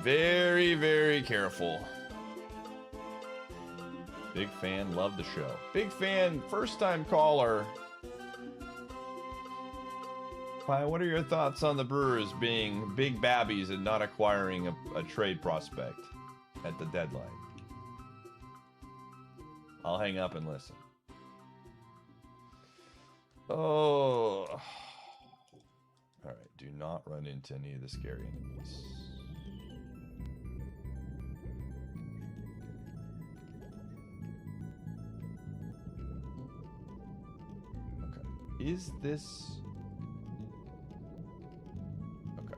very, very careful. Big fan, love the show. Big fan, first time caller. Hi, what are your thoughts on the Brewers being big babbies and not acquiring a trade prospect at the deadline? I'll hang up and listen. Oh. Alright, do not run into any of the scary enemies. Okay. Is this... Okay.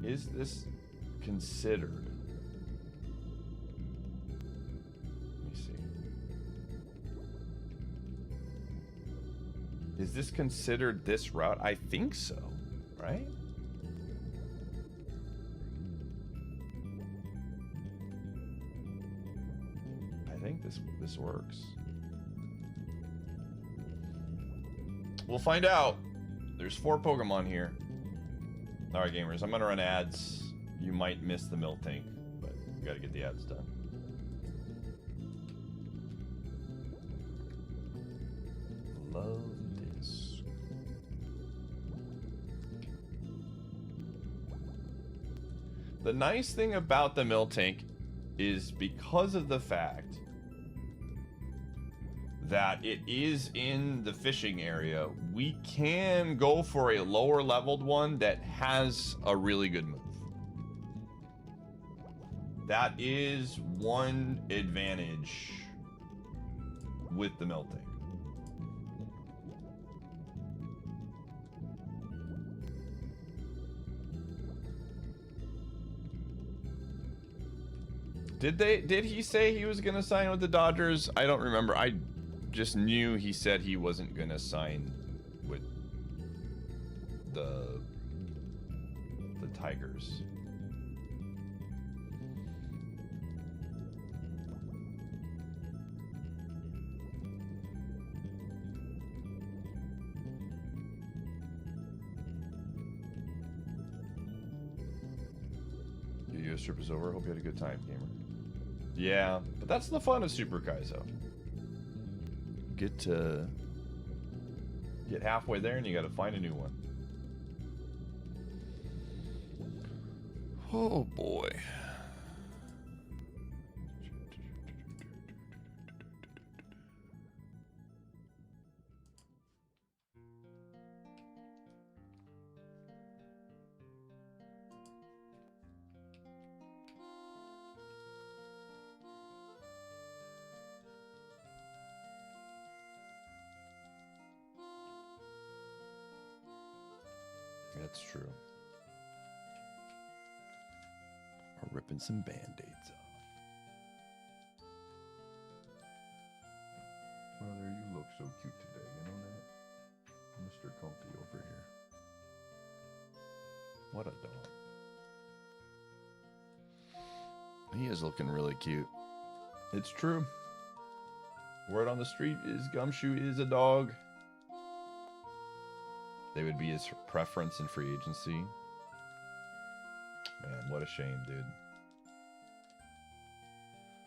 Is this considered? Let me see. Is this considered this route? I think so, right? I think this works. We'll find out. There's 4 Pokemon here. Alright, gamers, I'm gonna run ads. You might miss the milk tank, but we gotta get the ads done. Love this. The nice thing about the milk tank is because of the fact that it is in the fishing area, we can go for a lower leveled one that has a really good move. That is one advantage with the melting. Did he say he was gonna sign with the Dodgers? I don't remember. I just knew he said he wasn't gonna sign with the Tigers. Your US trip is over. Hope you had a good time, gamer. Yeah, but that's the fun of Super Kaizo. Get halfway there and you gotta find a new one. Oh boy. That's true. Or ripping some band-aids off. Mother, you look so cute today, you know that? Mr. Comfy over here. What a dog. He is looking really cute. It's true. Word on the street is Gumshoe is a dog. They would be his preference in free agency. Man, what a shame, dude.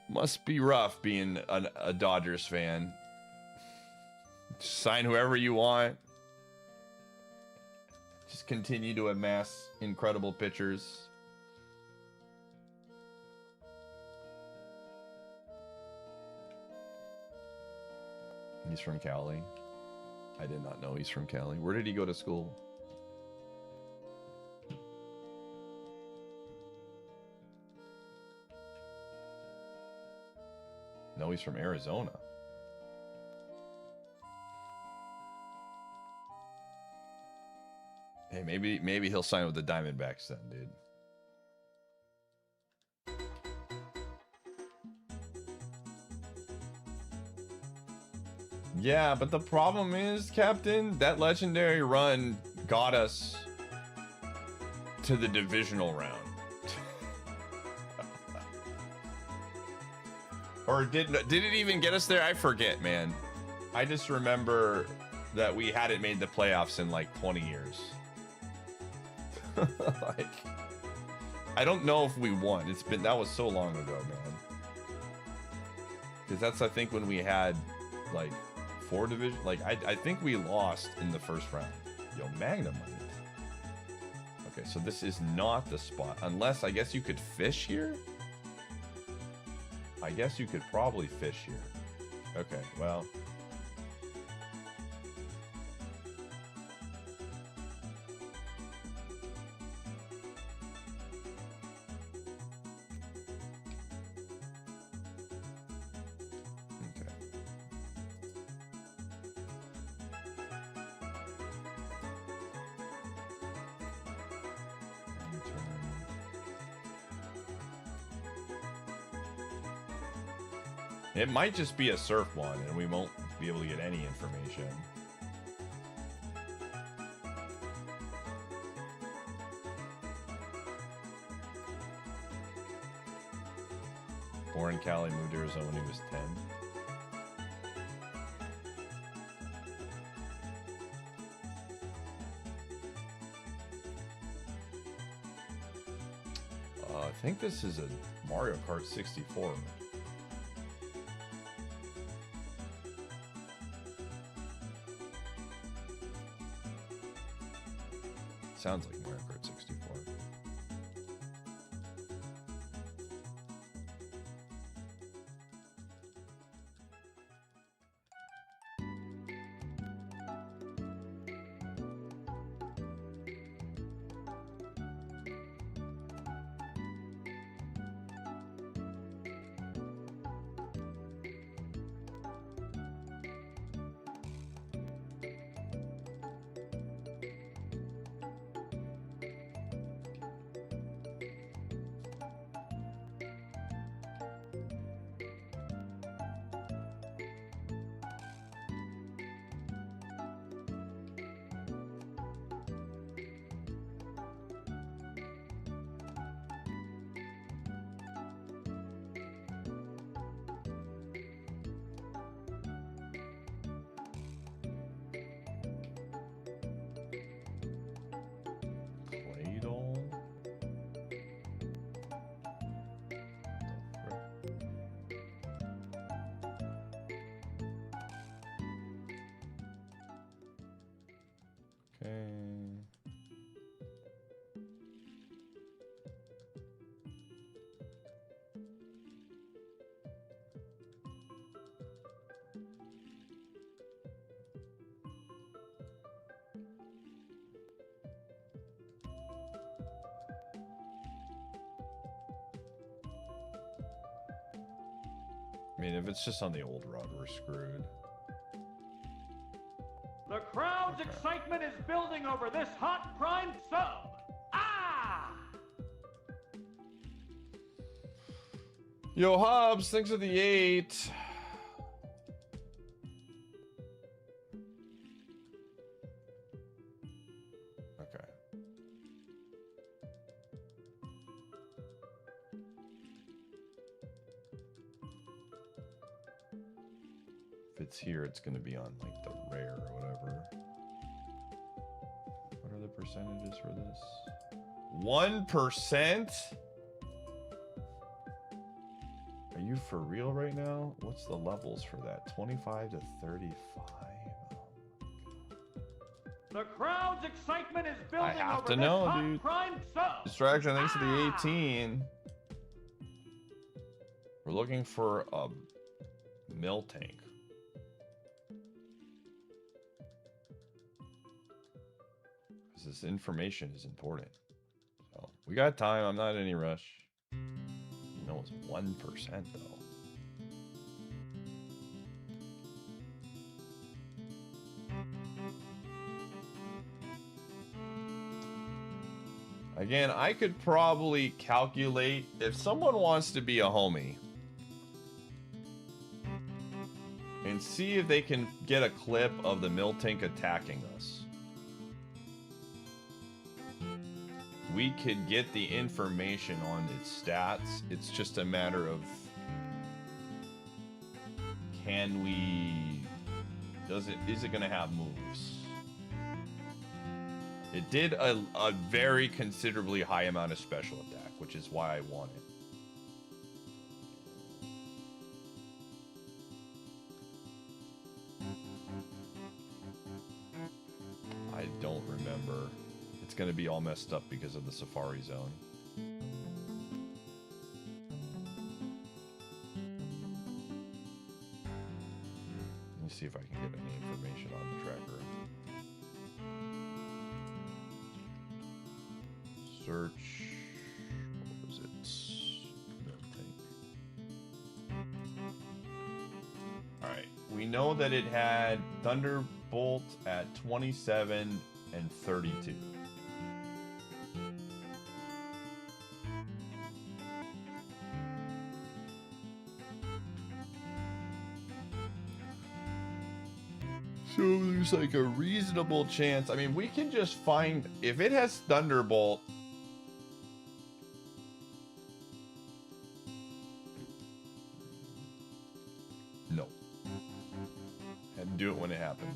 Must be rough being a Dodgers fan. Sign whoever you want. Just continue to amass incredible pitchers. He's from Cali. I did not know he's from Cali. Where did he go to school? No, he's from Arizona. Hey, maybe he'll sign with the Diamondbacks then, dude. Yeah, but the problem is, Captain, that legendary run got us to the divisional round. Or did it even get us there? I forget, man. I just remember that we hadn't made the playoffs in like 20 years. Like, I don't know if we won. That was so long ago, man. Because that's, I think, when we had like 4 divisions. Like, I think we lost in the first round. Yo, Magnum money. Okay, so this is not the spot. Unless, I guess you could fish here? I guess you could probably fish here. Okay, well. Okay. It might just be a surf one, and we won't be able to get any information. Born in Cali, moved to Arizona when he was 10. I think this is a Mario Kart 64. Sounds like Mario Kart 64. I mean, if it's just on the old rod, we're screwed. The crowd's excitement is building over this hot prime sub. Ah! Yo, Hobbs, thanks for the 8. Okay. If it's here, it's going to be on like the rare or whatever. What are the percentages for this? 1%? Are you for real right now? What's the levels for that? 25 to 35? The crowd's excitement is building I have over to this know, hot dude. prime sub. Distraction, thanks to the 18. We're looking for a mill tank. Because this information is important. So we got time. I'm not in any rush. You know, it's 1% though. Again, I could probably calculate if someone wants to be a homie and see if they can get a clip of the mill tank attacking us. We could get the information on its stats. It's just a matter of, can we Is it gonna have moves? It did a very considerably high amount of special attack, which is why I want it. I don't remember. It's gonna be all messed up because of the Safari Zone. Let me see if I can get any information on the tracker. Search. What was it? Alright. We know that it had Thunderbolt at 27 and 32. So there's like a reasonable chance. I mean, we can just find if it has Thunderbolt. No. Had to do it when it happened.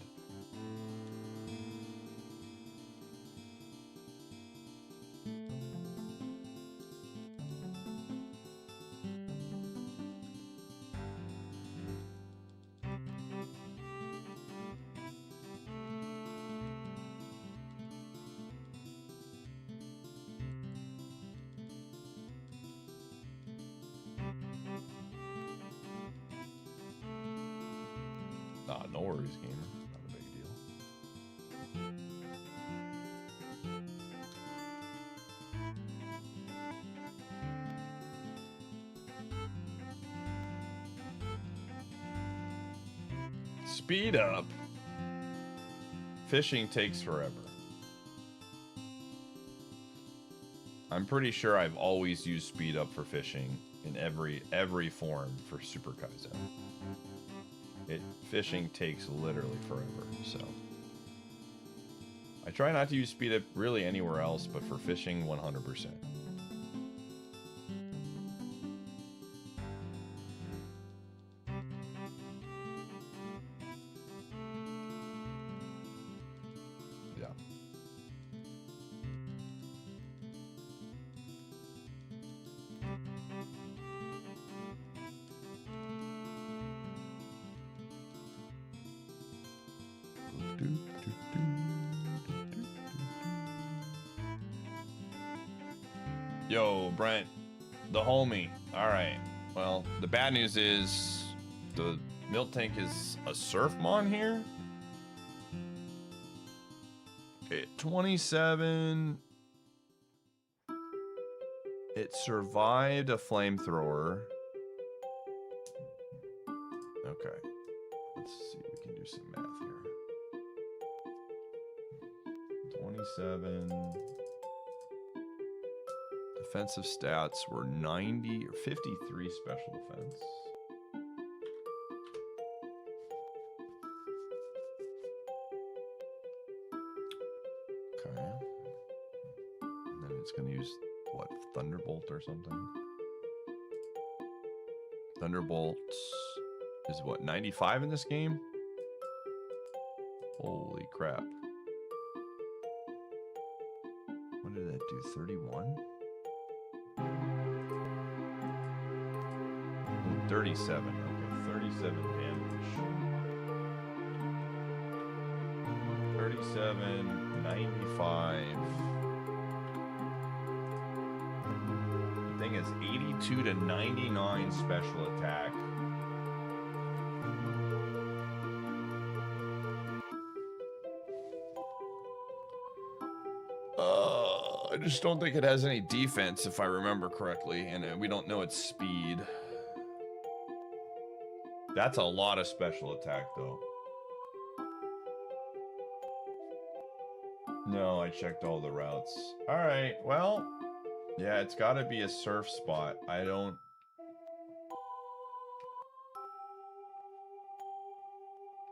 No worries, gamer. Not a big deal. Speed up. Fishing takes forever. I'm pretty sure I've always used speed up for fishing in every form for Super Kaizo. Fishing takes literally forever, so I try not to use speed up really anywhere else, but for fishing, 100%. Yeah. Yo, Brent, the homie. All right. Well, the bad news is the milk tank is a surfmon here. Okay, 27. It survived a flamethrower. Okay. Let's see if we can do some math here. 27. Defensive stats were 90 or 53 special defense. Okay. And then it's going to use, what, Thunderbolt or something? Thunderbolt is what, 95 in this game? Holy crap. What did that do, 31? 37. Okay, 37 damage. 37, 95. The thing is 82 to 99 special attack. I just don't think it has any defense, if I remember correctly, and we don't know its speed. That's a lot of special attack, though. No, I checked all the routes. All right, well, yeah, it's got to be a surf spot. I don't...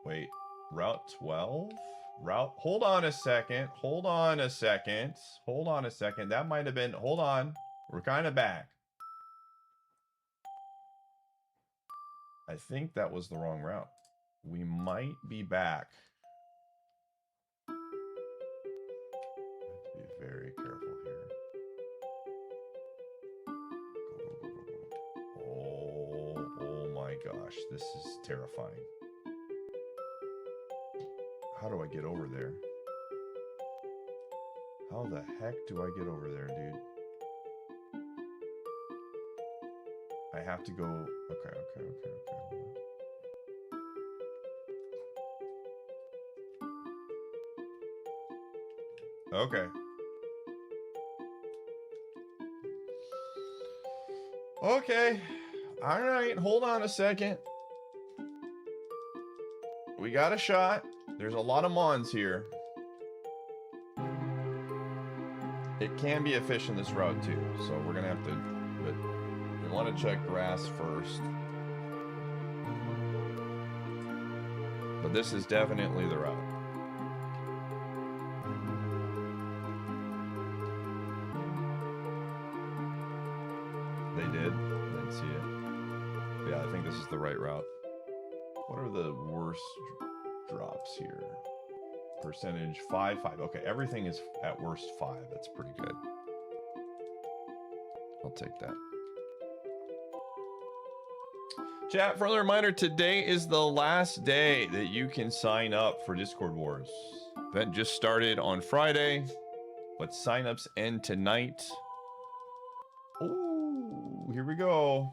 Wait, Route 12? Hold on a second. Hold on a second. Hold on a second. That might have been... Hold on. We're kind of back. I think that was the wrong route. we might be back. Be very careful here. Oh my gosh, this is terrifying. How do I get over there? How the heck do I get over there, dude? I have to go. Okay. Hold on. Okay. Okay. All right. Hold on a second. We got a shot. There's a lot of mons here. It can be a fish in this route too, so we're gonna have to. But we want to check grass first. But this is definitely the route. They did. Didn't see it. Yeah, I think this is the right route. What are the worst drops here? Percentage 5. Okay, everything is at worst 5. That's pretty good. I'll take that. Chat, friendly reminder, today is the last day that you can sign up for Discord Wars. Event just started on Friday, but signups end tonight. Oh, here we go.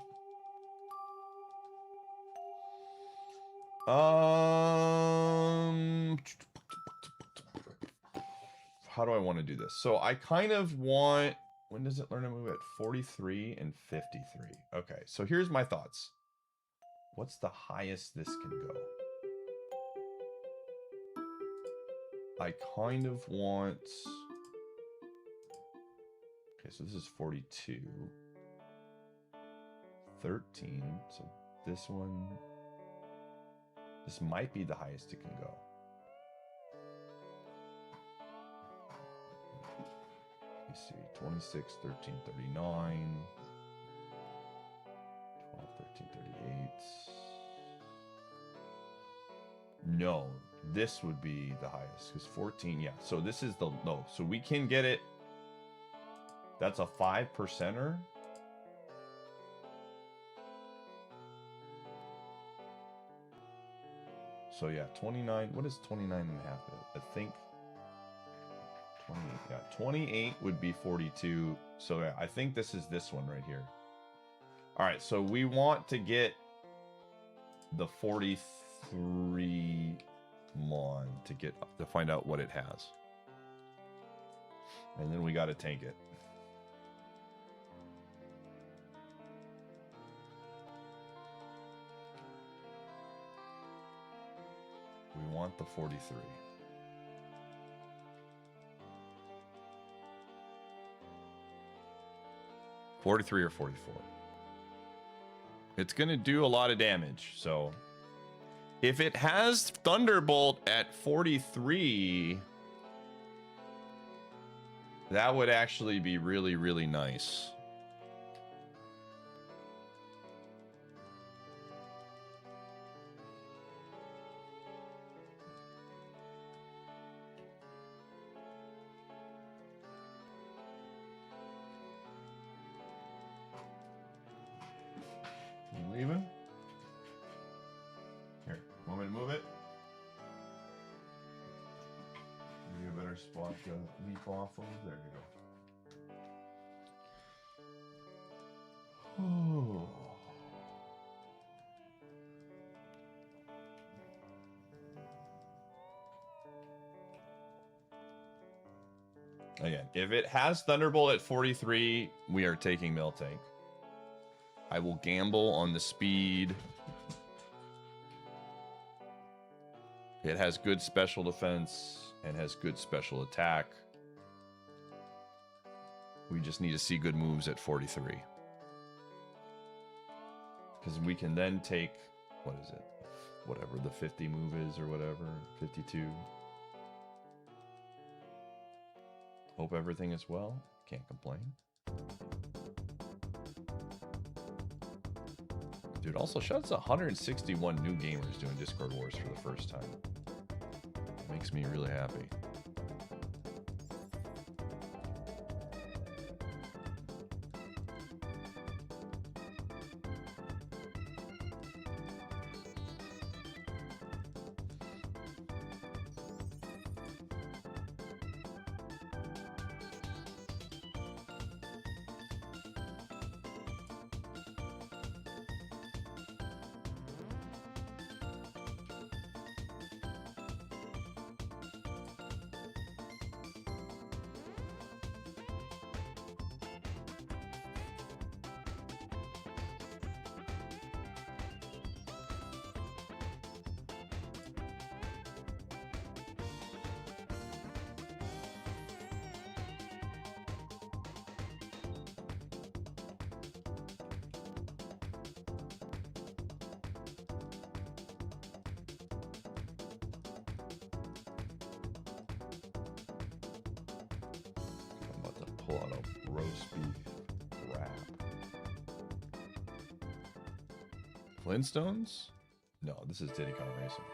How do I want to do this? So I kind of want, when does it learn to move at 43 and 53? Okay, so here's my thoughts. What's the highest this can go? I kind of want, okay, so this is 42. 13, so this one, this might be the highest it can go. Let me see, 26, 13, 39, 12, 13, 38. No, this would be the highest, because 14, yeah. So this is the low. So we can get it, that's a 5%er. So yeah, 29, what is 29 and a half? I think 28, yeah, 28 would be 42. So yeah, I think this is this one right here. All right, so we want to get the 43 mon to find out what it has. And then we got to tank it. We want the 43. or 44. It's going to do a lot of damage. So if it has Thunderbolt at 43, that would actually be really, really nice. Leaving? Here, want me to move it? Give you a better spot to leap off of. There you go. Again, if it has Thunderbolt at 43, we are taking Miltank. I will gamble on the speed. It has good special defense and has good special attack. We just need to see good moves at 43. Because we can then take, what is it? Whatever the 50 move is or whatever, 52. Hope everything is well. Can't complain. Dude, also shout out to 161 new gamers doing Discord Wars for the first time. Makes me really happy. Pull out a roast beef wrap. Flintstones? No, this is Diddy Kong Racing.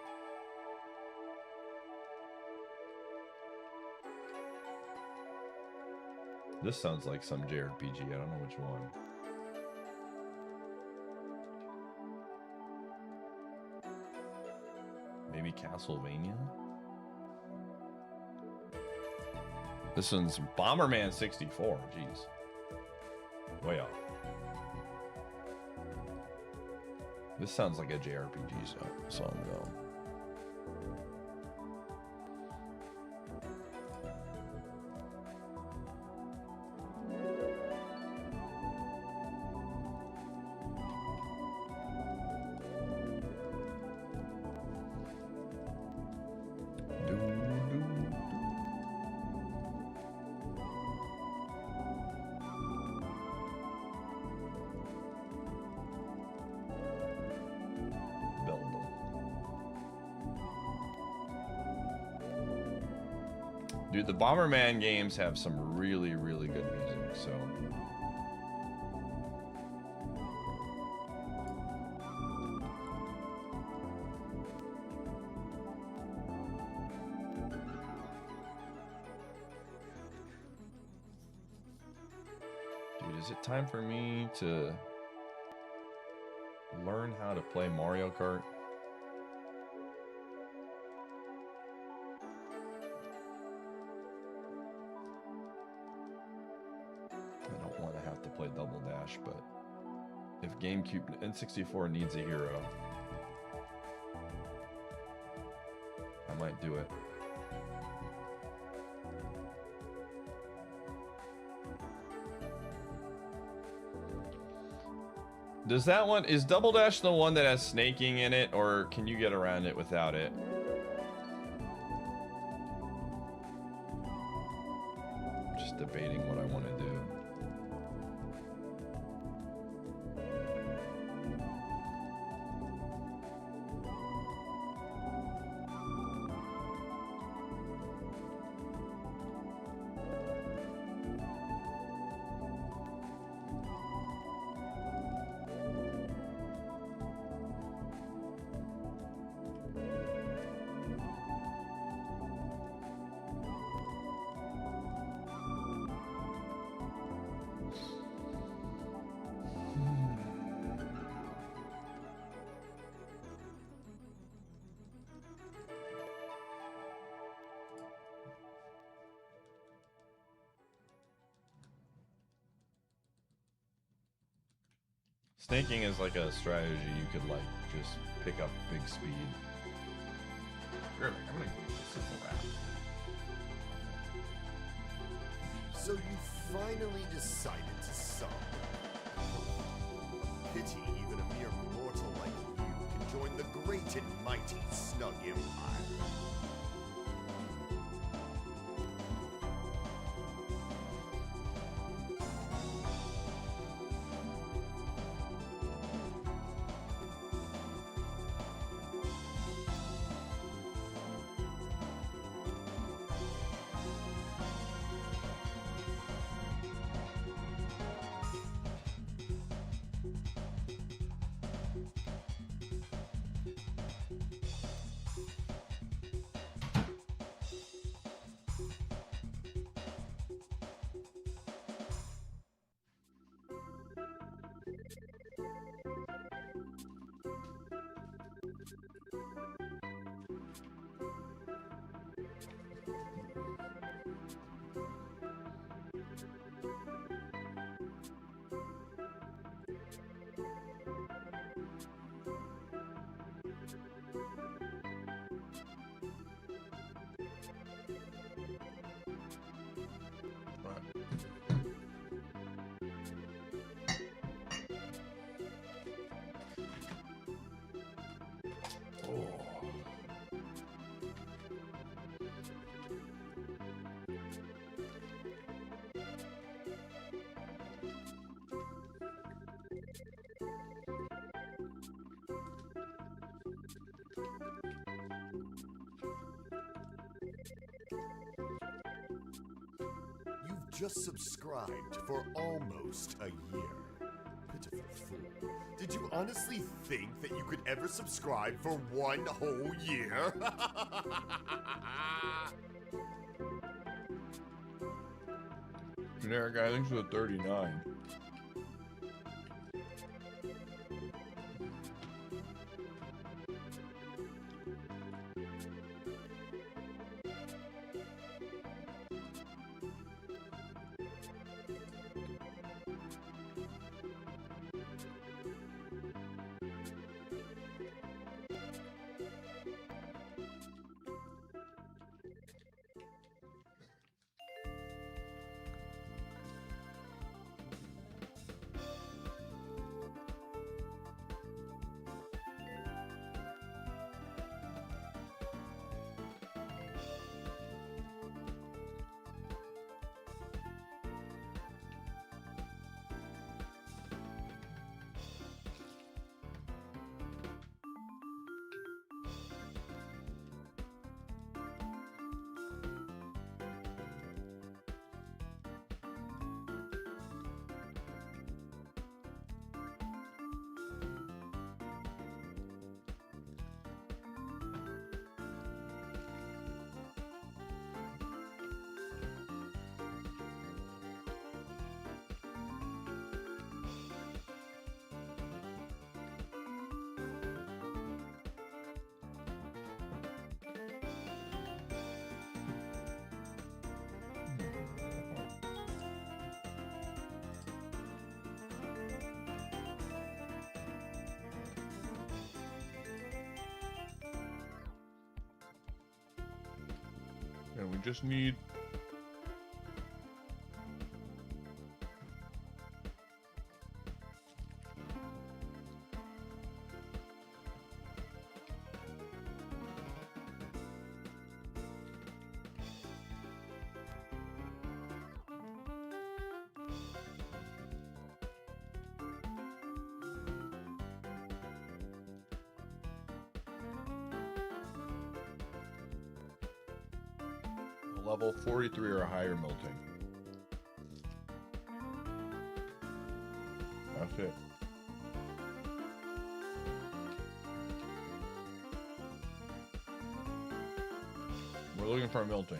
This sounds like some JRPG. I don't know which one. Maybe Castlevania? This one's Bomberman 64. Jeez. Way off. This sounds like a JRPG song though. Dude, the Bomberman games have some really, really good music, so. Dude, is it time for me to learn how to play Mario Kart? Play Double Dash, but if GameCube N64 needs a hero, I might do it. Does that one, is Double Dash the one that has snaking in it, or can you get around it without it? Just debating what I want to do. Snaking is like a strategy you could like just pick up big speed. I'm gonna simple rap. So you finally decided to sub. Pity even a mere mortal like you can join the great and mighty Snug Empire. just subscribed for almost a year. Pitiful fool. Did you honestly think that you could ever subscribe for one whole year? Generic guy, thanks for the 39. And we just need level 43 or higher melting. That's it. We're looking for melting.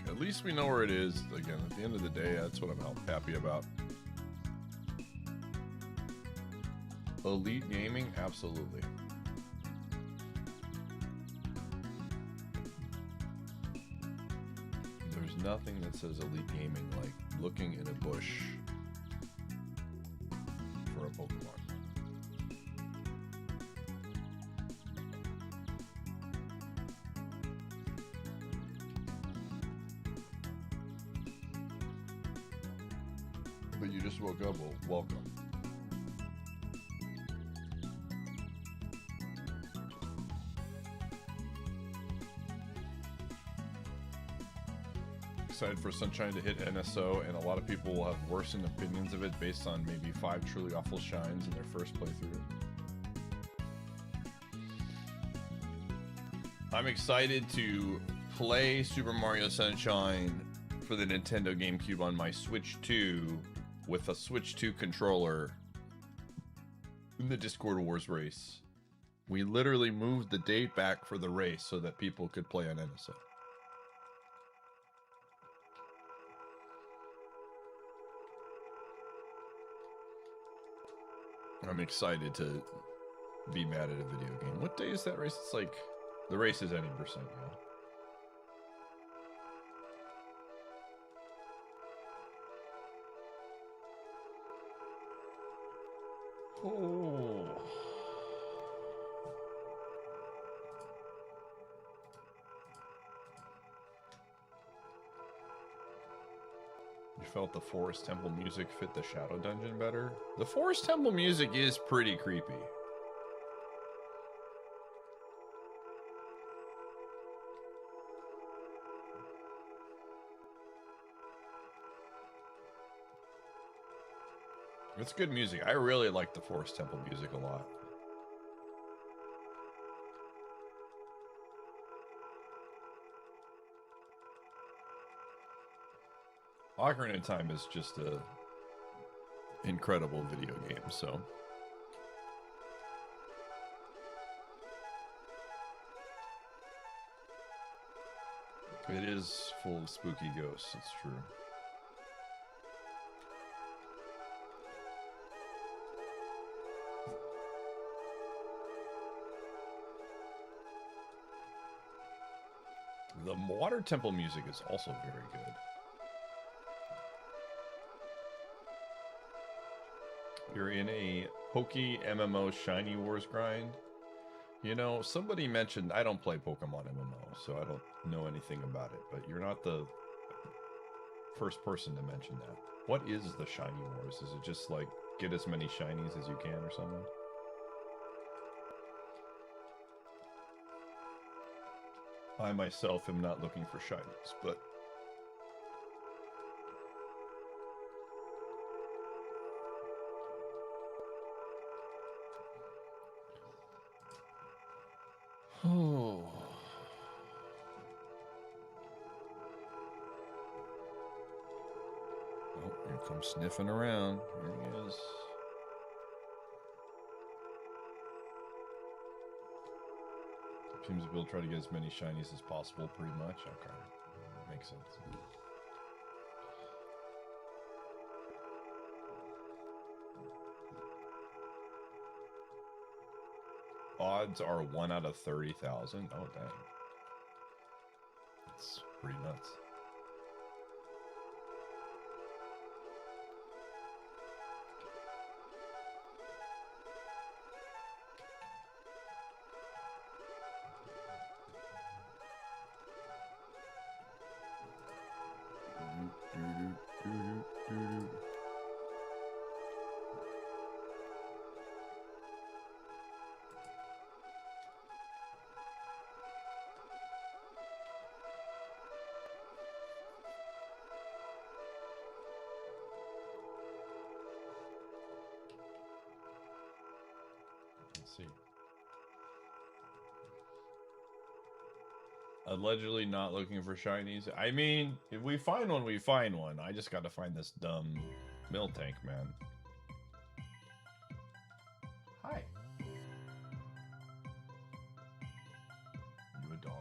At least we know where it is. Again, at the end of the day, that's what I'm happy about. Elite gaming, absolutely. There's nothing that says elite gaming like looking in a bush for a Pokemon. But you just woke up, well, welcome. Excited for Sunshine to hit NSO, and a lot of people will have worsened opinions of it based on maybe 5 truly awful shines in their first playthrough. I'm excited to play Super Mario Sunshine for the Nintendo GameCube on my Switch 2 with a Switch 2 controller in the Discord Wars race. We literally moved the date back for the race so that people could play on NSO. I'm excited to be mad at a video game. What day is that race? It's like, the race is any percent, yeah. Oh. You felt the Forest Temple music fit the Shadow Dungeon better? The Forest Temple music is pretty creepy. It's good music. I really like the Forest Temple music a lot. Ocarina of Time is just a incredible video game, so. It is full of spooky ghosts, it's true. The Water Temple music is also very good. You're in a pokey MMO Shiny Wars grind. You know, somebody mentioned, I don't play Pokemon MMO, so I don't know anything about it, but you're not the first person to mention that. What is the Shiny Wars? Is it just like, get as many shinies as you can or something? I myself am not looking for shinies, but oh. Oh, here comes sniffing around. Here he is. Seems we'll try to get as many shinies as possible, pretty much. Okay. Makes sense. Odds are 1 out of 30,000. Oh, dang. That's pretty nuts. Let's see. Allegedly not looking for shinies. I mean, if we find one, we find one. I just gotta find this dumb mill tank, man. Hi. You a dog?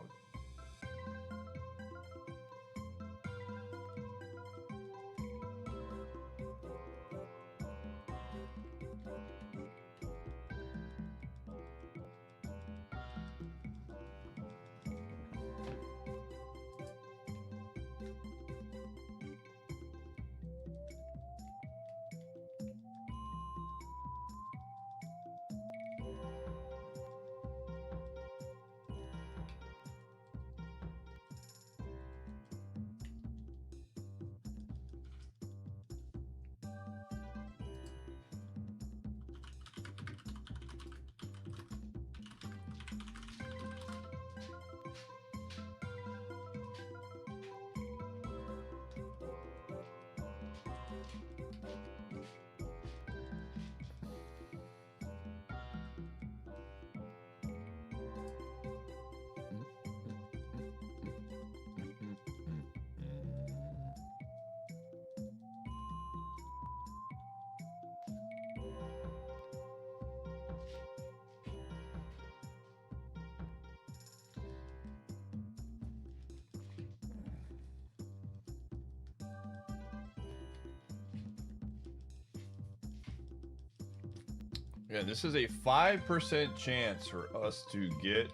Yeah, this is a 5% chance for us to get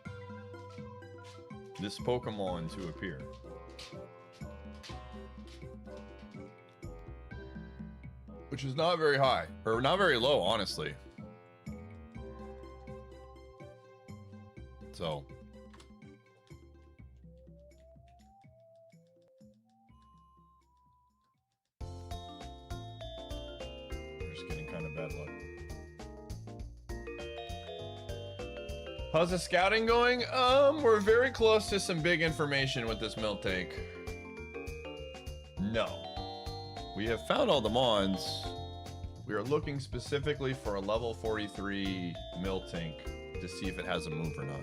this Pokemon to appear. Which is not very high, or not very low, honestly. So. We're just getting kind of bad luck. How's the scouting going? We're very close to some big information with this milk tank. No. We have found all the mons. We are looking specifically for a level 43 milk tank to see if it has a move or not.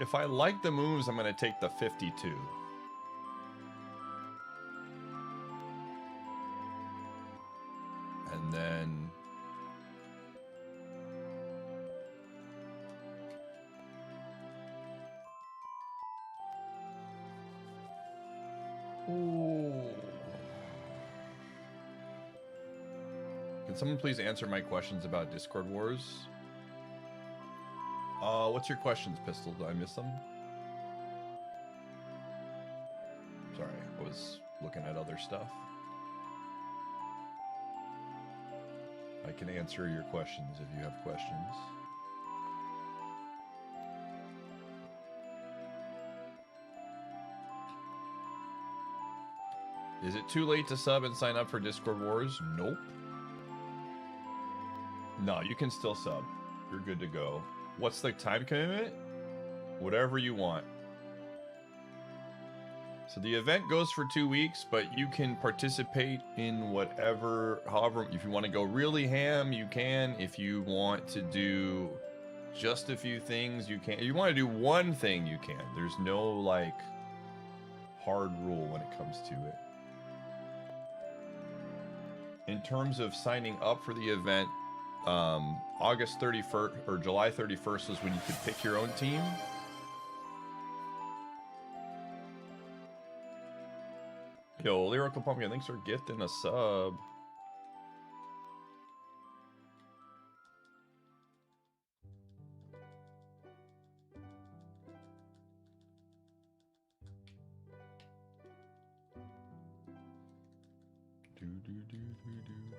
If I like the moves, I'm going to take the 52. And then... Ooh. Can someone please answer my questions about Discord Wars? What's your questions, Pistol? Did I miss them? Sorry, I was looking at other stuff. I can answer your questions if you have questions. Is it too late to sub and sign up for Discord Wars? Nope. No, you can still sub. You're good to go. What's the time commitment? Whatever you want. So the event goes for 2 weeks, but you can participate in whatever, however, if you want to go really ham, you can. If you want to do just a few things, you can. If you want to do one thing, you can. There's no, like, hard rule when it comes to it. In terms of signing up for the event, August 31st or July 31st is when you could pick your own team. Yo, Lyrical Pumpkin, thanks for gifting a sub.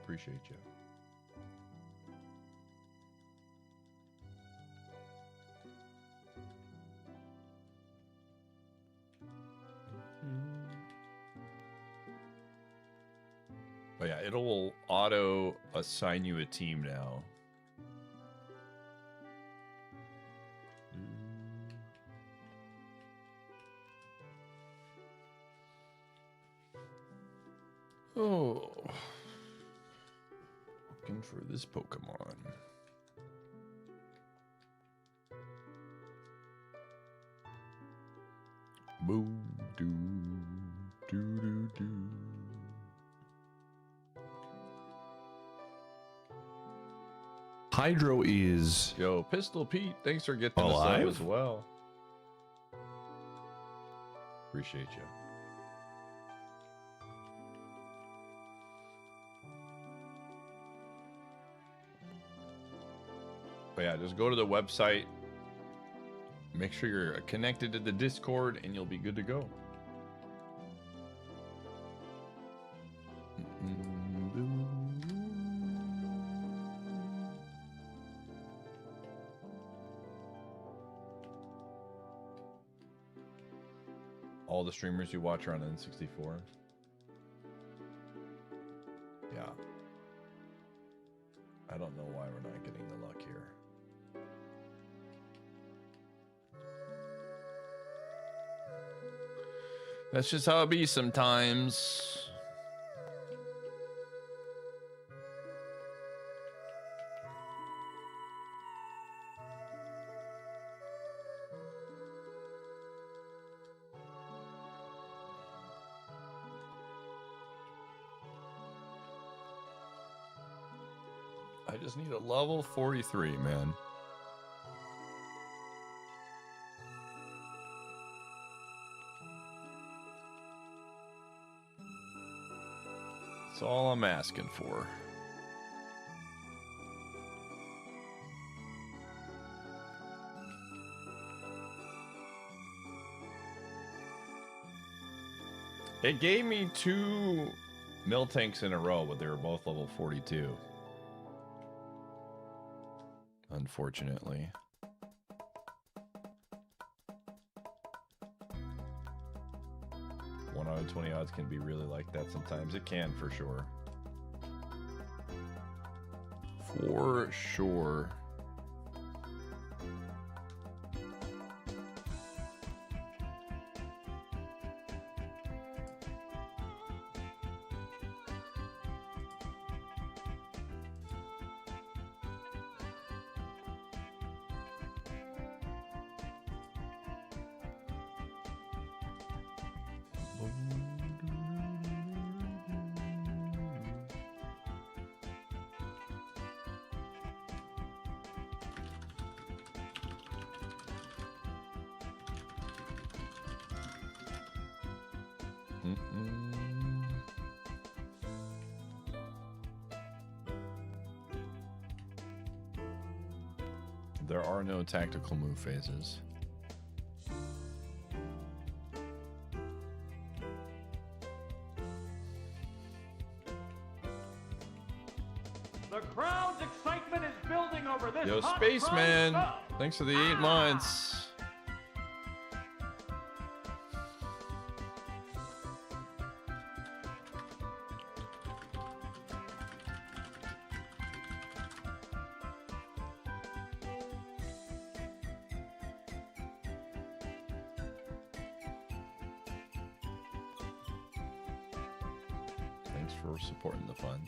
Appreciate you. But yeah, it'll auto assign you a team now. Oh. Looking for this Pokemon. Boo doo doo doo doo. Hydro is... Yo, Pistol Pete, thanks for getting Alive? the sub as well. Appreciate you. But yeah, just go to the website. Make sure you're connected to the Discord and you'll be good to go. All the streamers you watch are on N64. Yeah. I don't know why we're not getting the luck here. That's just how it be sometimes. I just need a level 43, man. That's all I'm asking for. It gave me 2 mill tanks in a row, but they were both level 42. Unfortunately. One out of 20 odds can be really like that sometimes. It can, for sure. For sure. There are no tactical move phases. The crowd's excitement is building over this Yo, hot Spaceman! prime Thanks for the 8 months. Thanks for supporting the fun.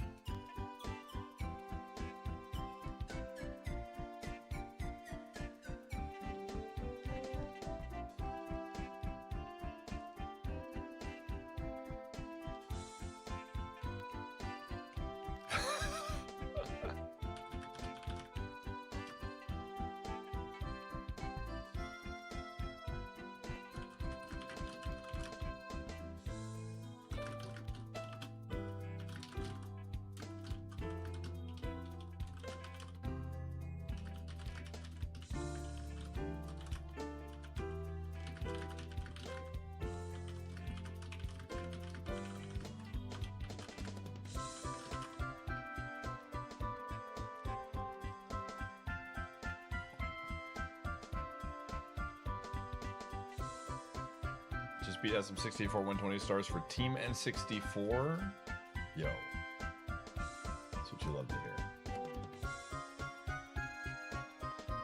Just beat SM64 120 stars for Team N64. Yo. That's what you love to hear.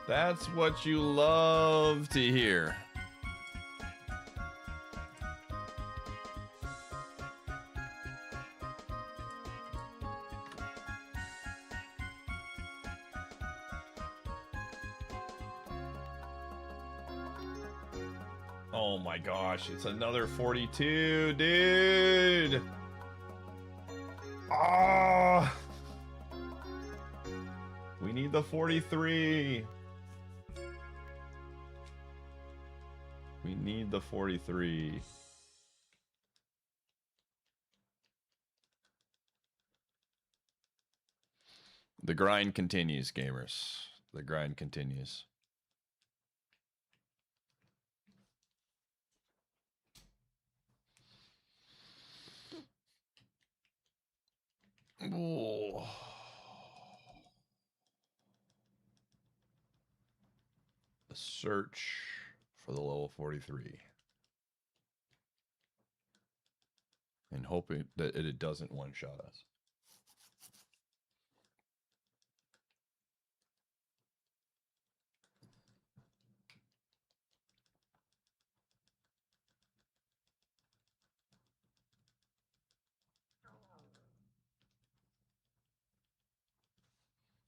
That's what you love to hear. Oh my gosh, it's another 42, dude. Ah, we need the 43. We need the 43. The grind continues, gamers. The grind continues. Ooh. A search for the level 43. And hoping that it doesn't one-shot us.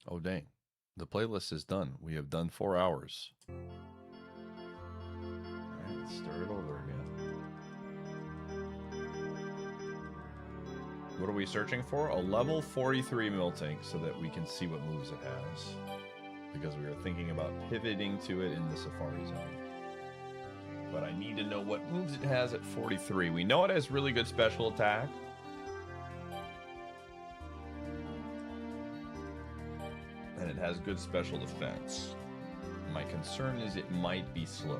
Oh, dang. The playlist is done. We have done 4 hours. All right, let's start it over again. What are we searching for? A level 43 Miltank so that we can see what moves it has. Because we are thinking about pivoting to it in the Safari Zone. But I need to know what moves it has at 43. We know it has really good special attack. And it has good special defense. My concern is it might be slow.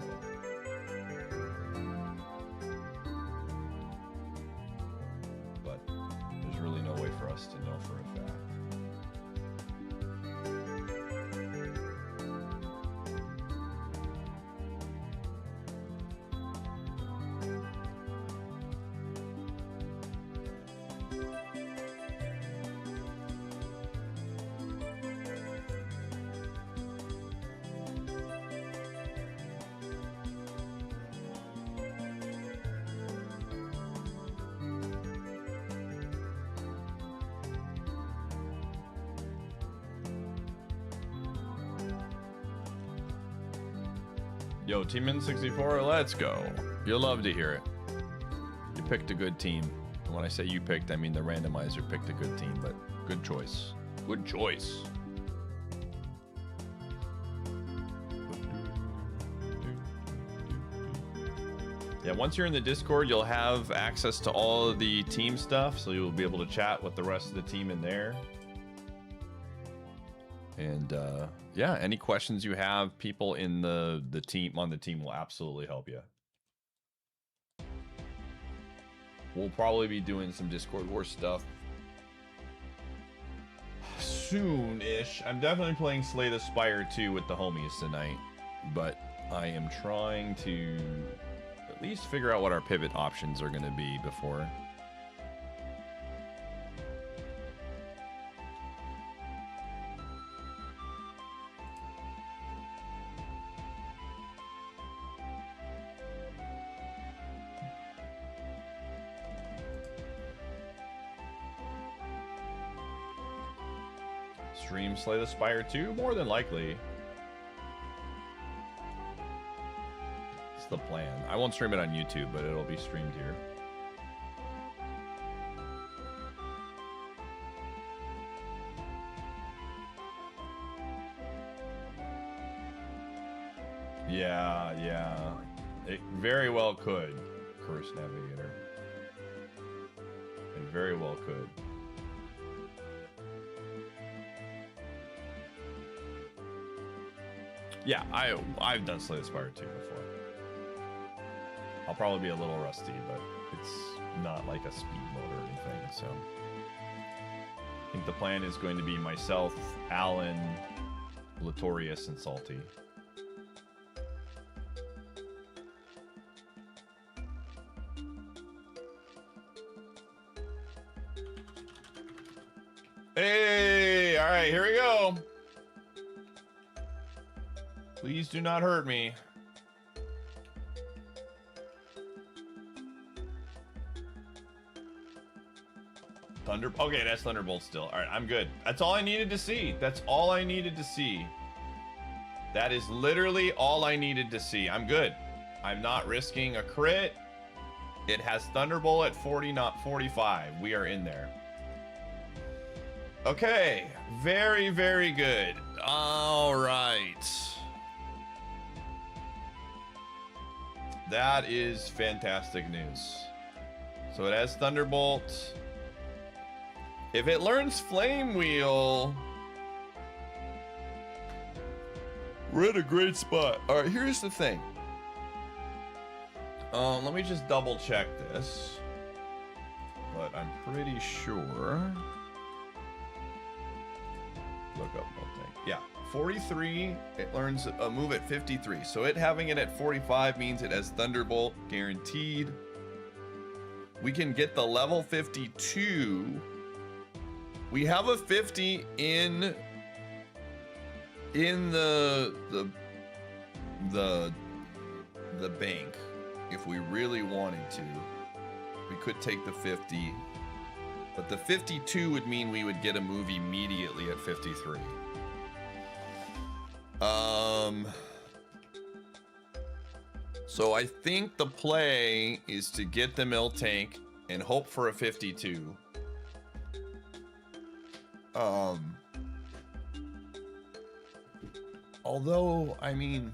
But there's really no way for us to know for a fact. Yo, Team N64, let's go. You'll love to hear it. You picked a good team. And when I say you picked, I mean the randomizer picked a good team, but good choice. Good choice. Yeah, once you're in the Discord, you'll have access to all of the team stuff, so you'll be able to chat with the rest of the team in there. And yeah, any questions you have, people in the team on the team will absolutely help you. We'll probably be doing some Discord War stuff soon-ish. I'm definitely playing Slay the Spire 2 with the homies tonight, but I am trying to at least figure out what our pivot options are going to be before. Stream Slay the Spire 2? More than likely. It's the plan. I won't stream it on YouTube, but it'll be streamed here. Yeah. It very well could, Curse Navigator. It very well could. Yeah, I've done Slay the Spire 2 before. I'll probably be a little rusty, but it's not like a speed mode or anything, so. I think the plan is going to be myself, Alan, Latorius, and Salty. Hey, all right, here we go. Please do not hurt me. Okay, that's Thunderbolt still. All right, I'm good. That's all I needed to see. That's all I needed to see. That is literally all I needed to see. I'm good. I'm not risking a crit. It has Thunderbolt at 40, not 45. We are in there. Okay, very, very good. All right. That is fantastic news. So it has Thunderbolt. If it learns Flame Wheel, we're in a great spot. All right, here's the thing. Let me just double check this. But I'm pretty sure. Look up Miltank. Yeah, 43, it learns a move at 53. So it having it at 45 means it has Thunderbolt guaranteed. We can get the level 52. We have a 50 in the bank if we really wanted to. We could take the 50. But the 52 would mean we would get a move immediately at 53. So I think the play is to get the mill tank and hope for a 52. Although, I mean,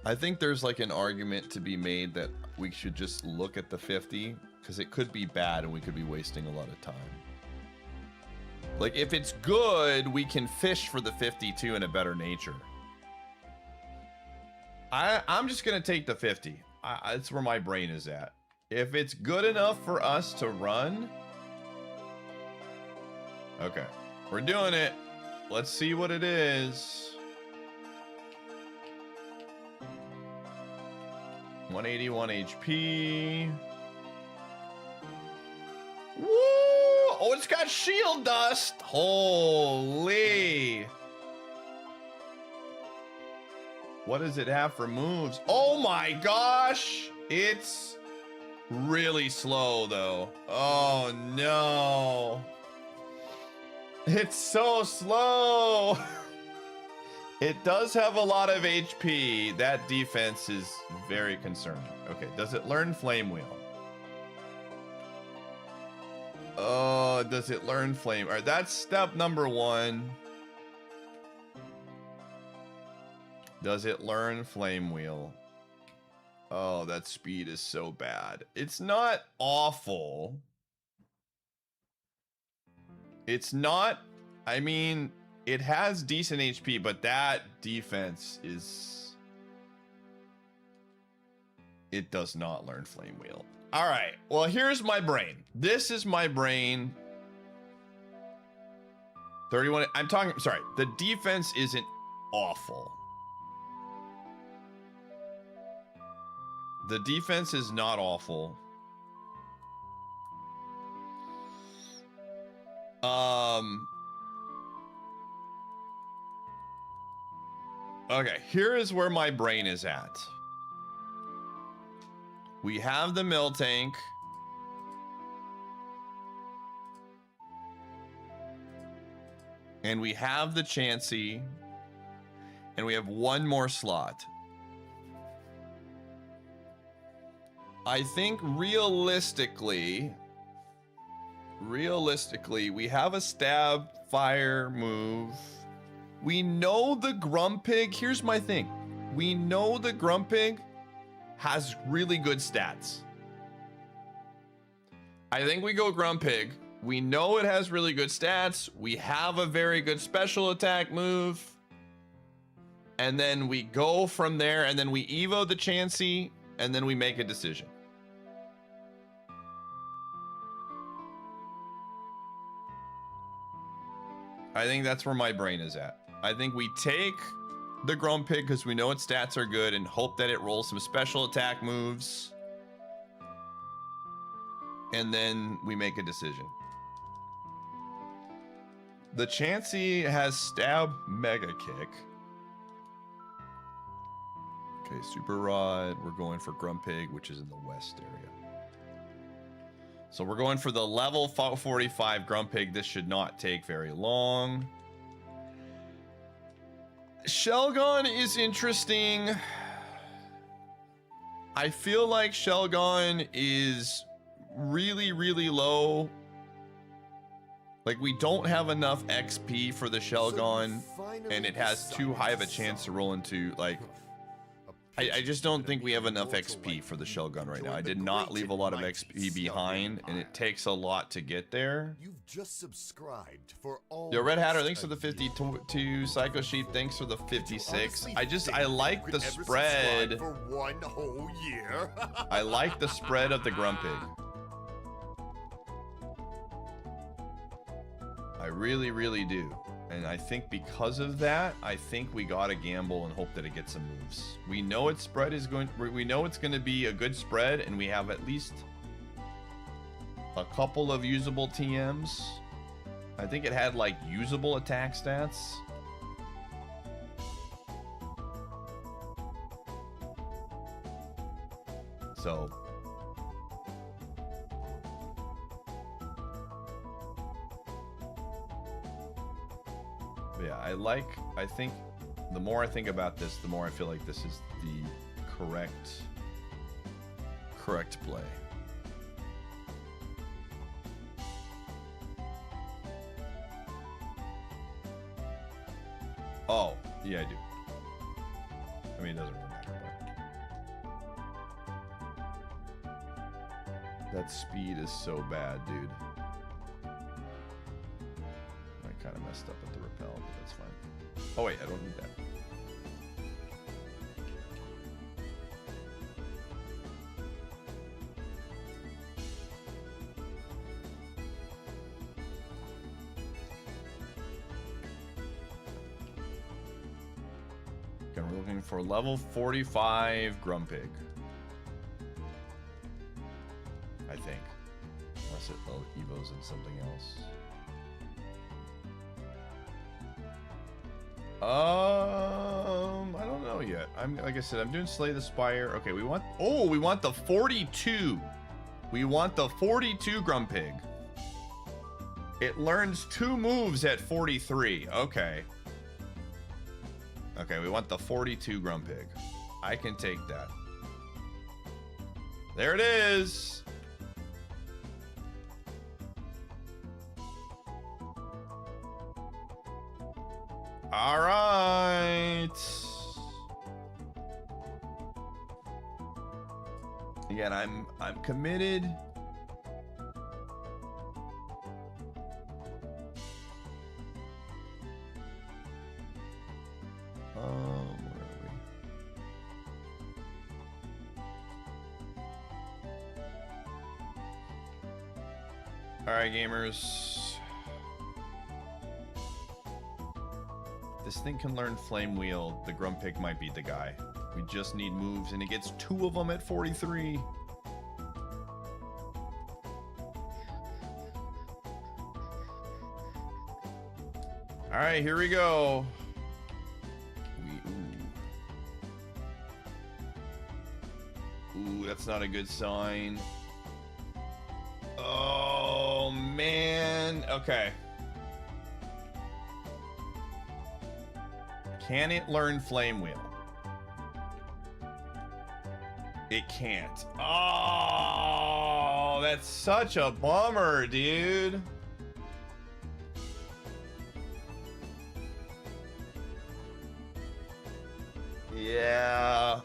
I think there's like an argument to be made that we should just look at the 50 because it could be bad and we could be wasting a lot of time. Like if it's good, we can fish for the 52 in a better nature. I'm just gonna take the 50. That's where my brain is at. If it's good enough for us to run, okay, we're doing it. Let's see what it is. 181 HP. Woo! Oh, it's got shield dust. Holy. What does it have for moves? Oh my gosh. It's really slow though. Oh no. It's so slow. It does have a lot of HP. That defense is very concerning. Okay, does it learn Flame Wheel? Oh, does it learn Flame? All right, that's step number 1. Does it learn Flame Wheel? Oh, that speed is so bad. It's not awful. It's not, I mean, it has decent HP, but that defense is, it does not learn Flame Wheel. All right, well, here's my brain. This is my brain. 31, I'm talking, sorry, the defense isn't awful. The defense is not awful. Okay, here is where my brain is at. We have the mill tank. And we have the Chansey. And we have one more slot. I think realistically, we have a stab fire move. We know the Grumpig. Here's my thing. We know the Grumpig has really good stats. I think we go Grumpig. We know it has really good stats. We have a very good special attack move. And then we go from there, and then we Evo the Chansey, and then we make a decision. I think that's where my brain is at. I think we take the Grumpig because we know its stats are good and hope that it rolls some special attack moves. And then we make a decision. The Chansey has Stab Mega Kick. Okay, Super Rod. We're going for Grumpig, which is in the west area. So we're going for the level 45 Grumpig. This should not take very long. Shelgon is interesting. I feel like Shelgon is really, really low. Like, we don't have enough XP for the Shelgon, and it has too high of a chance to roll into, like... I just don't think we have enough XP for the Shelgon right now. I did not leave a lot of XP behind, and it takes a lot to get there. You've just subscribed for all. Yo, Red Hatter, thanks for the 52. Psycho Sheep, thanks for the 56. I like the spread. For 1 whole year. I like the spread of the Grumpig. I really, really do. And I think because of that, I think we gotta gamble and hope that it gets some moves. We know its spread is going, we know it's gonna be a good spread, and we have at least a couple of usable TMs. I think it had like usable attack stats. So Yeah, I think the more I think about this, the more I feel like this is the correct play. Oh, yeah, I do. I mean, it doesn't really matter, but that speed is so bad, dude. I kind of messed up with the repel, but that's fine. Oh wait, I don't need that. Okay, we're looking for level 45 Grumpig. I think. Unless it evos in something else. I don't know yet. Like I said, I'm doing Slay the Spire. Okay, we want the 42. We want the 42 Grumpig. It learns 2 moves at 43. Okay. Okay, we want the 42 Grumpig. I can take that. There it is. All right. Again, I'm committed. Where are we? All right, gamers. This thing can learn Flame Wheel. The Grumpig might be the guy. We just need moves, and it gets 2 of them at 43. All right, here we go. Ooh, that's not a good sign. Oh, man. Okay. Can it learn Flame Wheel? It can't. Oh, that's such a bummer, dude. Yeah.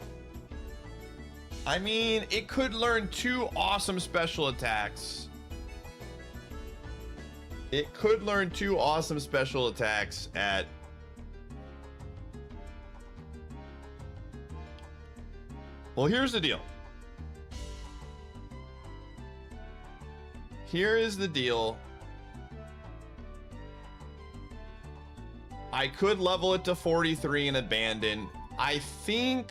I mean, it could learn 2 awesome special attacks. It could learn 2 awesome special attacks at... Well, here's the deal. Here is the deal. I could level it to 43 and abandon. I think...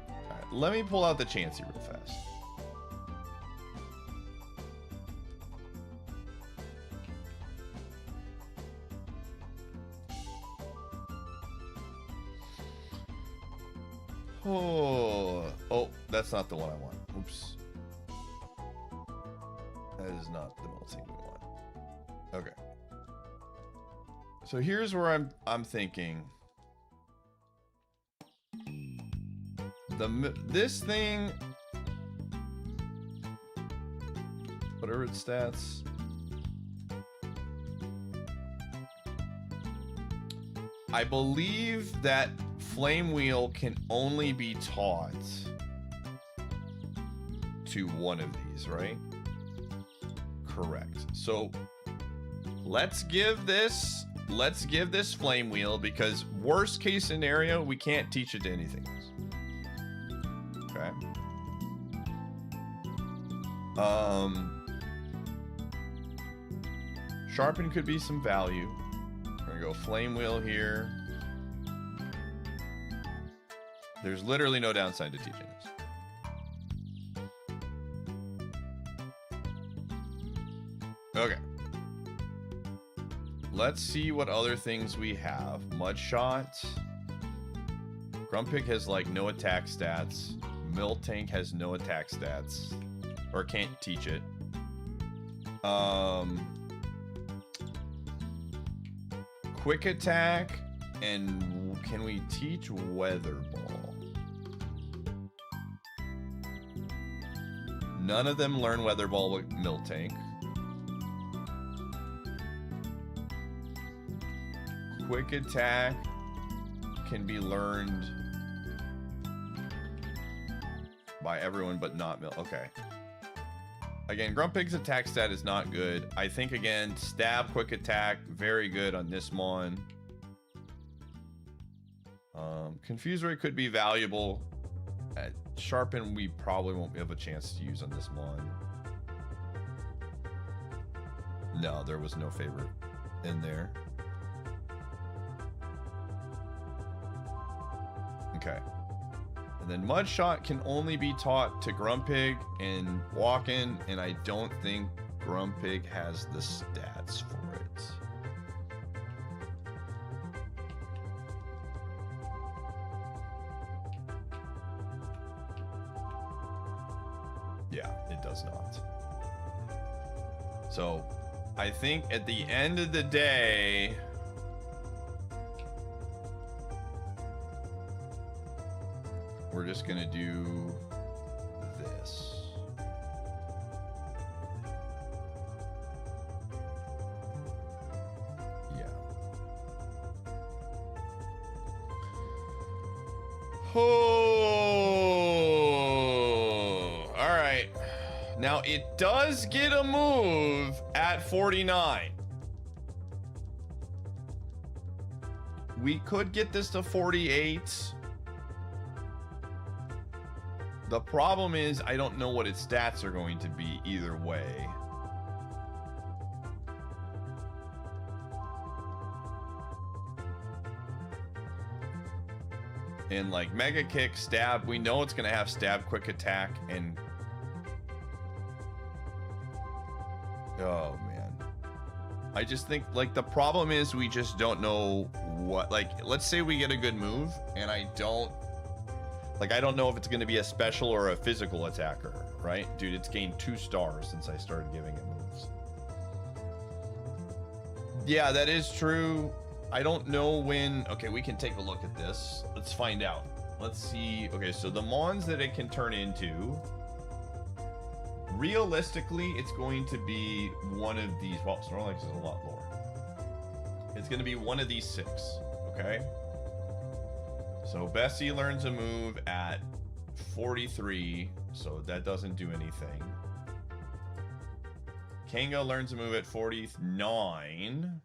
All right, let me pull out the Chansey real fast. Oh, that's not the one I want. Oops. That is not the melting we want. Okay. So here's where I'm thinking. This thing, whatever its stats. I believe that Flame Wheel can only be taught to one of these, right? Correct. So let's give this Flame Wheel, because worst case scenario, we can't teach it to anything else. Okay. Sharpen could be some value. We're gonna go Flame Wheel here. There's literally no downside to teaching this. Okay. Let's see what other things we have. Mudshot. Grumpig has like no attack stats. Miltank has no attack stats. Or can't teach it. quick attack, and can we teach weather ball? None of them learn weather ball with Miltank. Quick attack can be learned by everyone but not Mil. Okay. Again, Grumpig's attack stat is not good. I think, again, stab, quick attack, very good on this Mon. Confuse Ray could be valuable. At Sharpen, we probably won't have a chance to use on this Mon. No, there was no favorite in there. Okay. And then Mudshot can only be taught to Grumpig and Walken, and I don't think Grumpig has the stats for it. Yeah, it does not. So, I think at the end of the day, we're just gonna do this. Yeah. Oh, all right. Now it does get a move at 49. We could get this to 48. The problem is I don't know what its stats are going to be either way. And like Mega Kick, Stab, we know it's going to have Stab, Quick Attack, and... Oh, man. I just think, like, the problem is we just don't know what... Like, let's say we get a good move, and I don't... Like, I don't know if it's going to be a special or a physical attacker, right? Dude, it's gained 2 stars since I started giving it moves. Yeah, that is true. I don't know when... Okay, we can take a look at this. Let's find out. Let's see. Okay, so the Mons that it can turn into... Realistically, it's going to be one of these... Well, Snorlax is a lot lower. It's going to be one of these 6, okay? So Bessie learns a move at 43, so that doesn't do anything. Kanga learns a move at 49.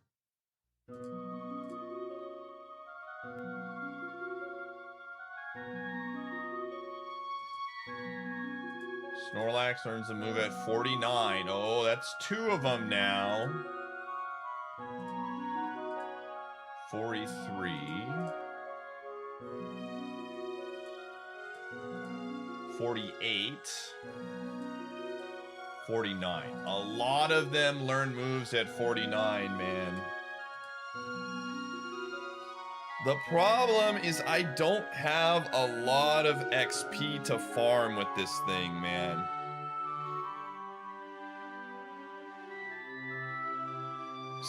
Snorlax learns a move at 49. Oh, that's 2 of them now. 43. 48. 49. A lot of them learn moves at 49, man. The problem is I don't have a lot of XP to farm with this thing, man.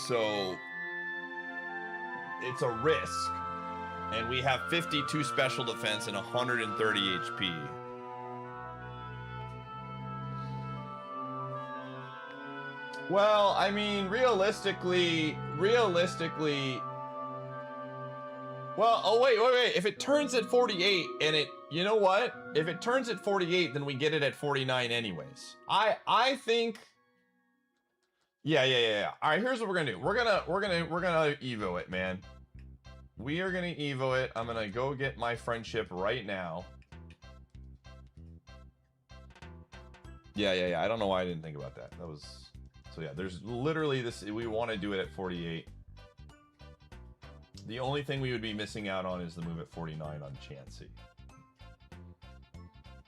So it's a risk. And we have 52 special defense and 130 HP. Well, I mean, realistically... Well, oh, wait. If it turns at 48 and it... You know what? If it turns at 48, then we get it at 49 anyways. I think... Yeah. All right, here's what we're gonna do. We're gonna Evo it, man. We are gonna Evo it. I'm gonna go get my friendship right now. Yeah. I don't know why I didn't think about that. That was... So yeah, there's literally this, we want to do it at 48. The only thing we would be missing out on is the move at 49 on Chansey.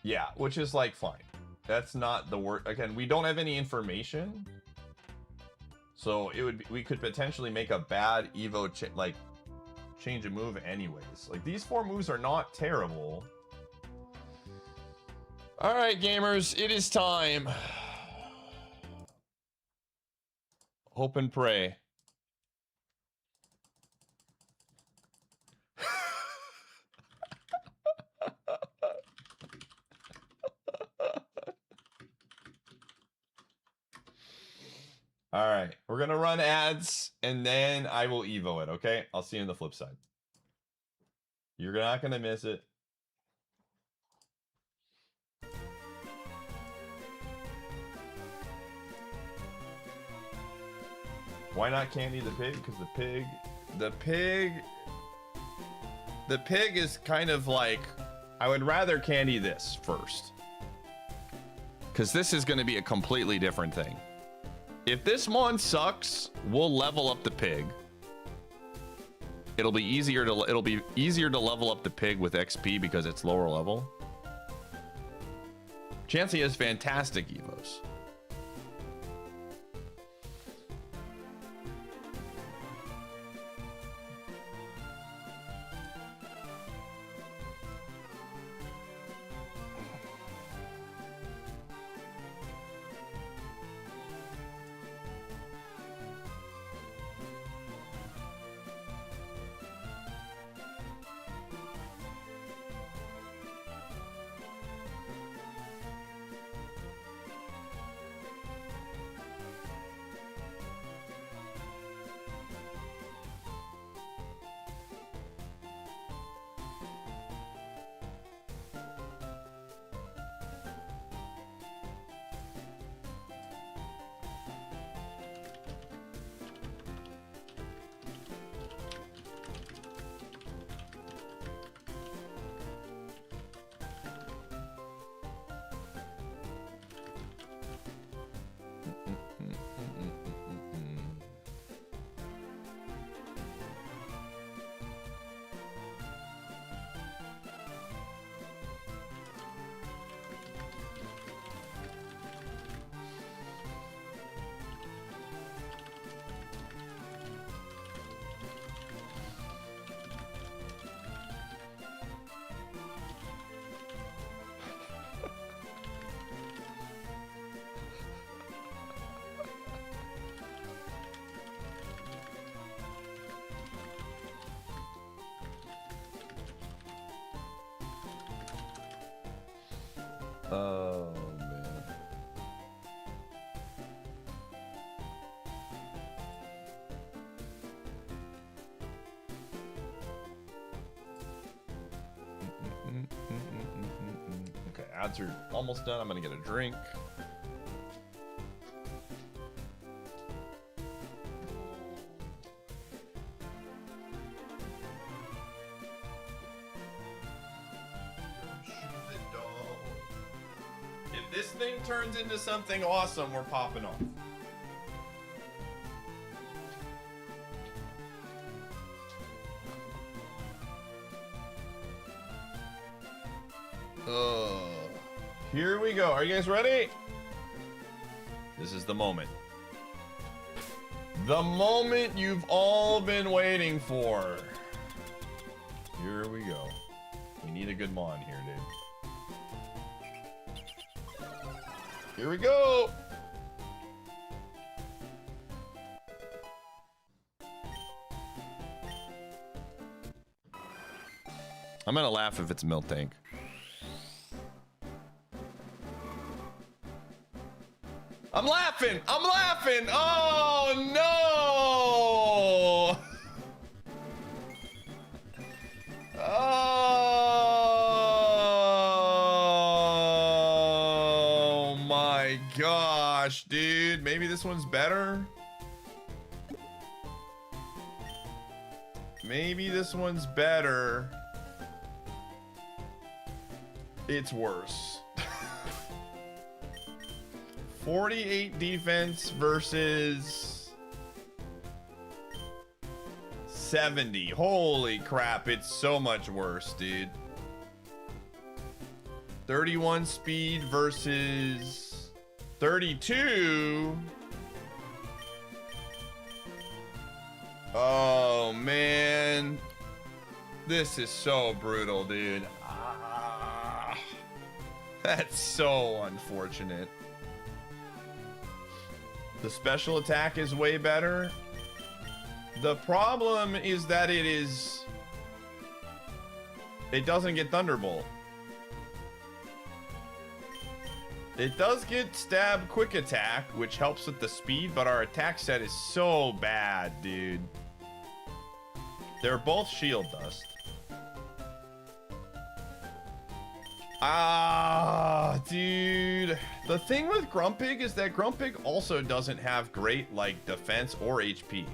Yeah, which is like fine. That's not the worst. Again, we don't have any information. So it would be, we could potentially make a bad Evo change a move anyways. Like these 4 moves are not terrible. All right, gamers, it is time. Hope and pray. All right, we're gonna run ads, and then I will Evo it, okay? I'll see you on the flip side. You're not gonna miss it. Why not Candy the Pig? Because the pig is kind of like, I would rather candy this first. Because this is going to be a completely different thing. If this mon sucks, we'll level up the pig. It'll be easier to level up the pig with XP because it's lower level. Chansey has fantastic evos. Oh, man. Okay, ads are almost done. I'm gonna get a drink. If this thing turns into something awesome, we're popping off. Here we go. Are you guys ready? This is the moment. The moment you've all been waiting for. Here we go. We need a good mon here, dude. Here we go. I'm gonna laugh if it's Milk Tank. I'm laughing! I'm laughing! Oh no! Oh my gosh, dude. Maybe this one's better? Maybe this one's better. It's worse. 48 defense versus 70. Holy crap, it's so much worse, dude. 31 speed versus 32. Oh, man. This is so brutal, dude. That's so unfortunate. The special attack is way better. The problem is that it doesn't get Thunderbolt. It does get stab quick attack, which helps with the speed, but our attack set is so bad, dude. They're both shield dust. Ah, dude. The thing with Grumpig is that Grumpig also doesn't have great, like, defense or HP.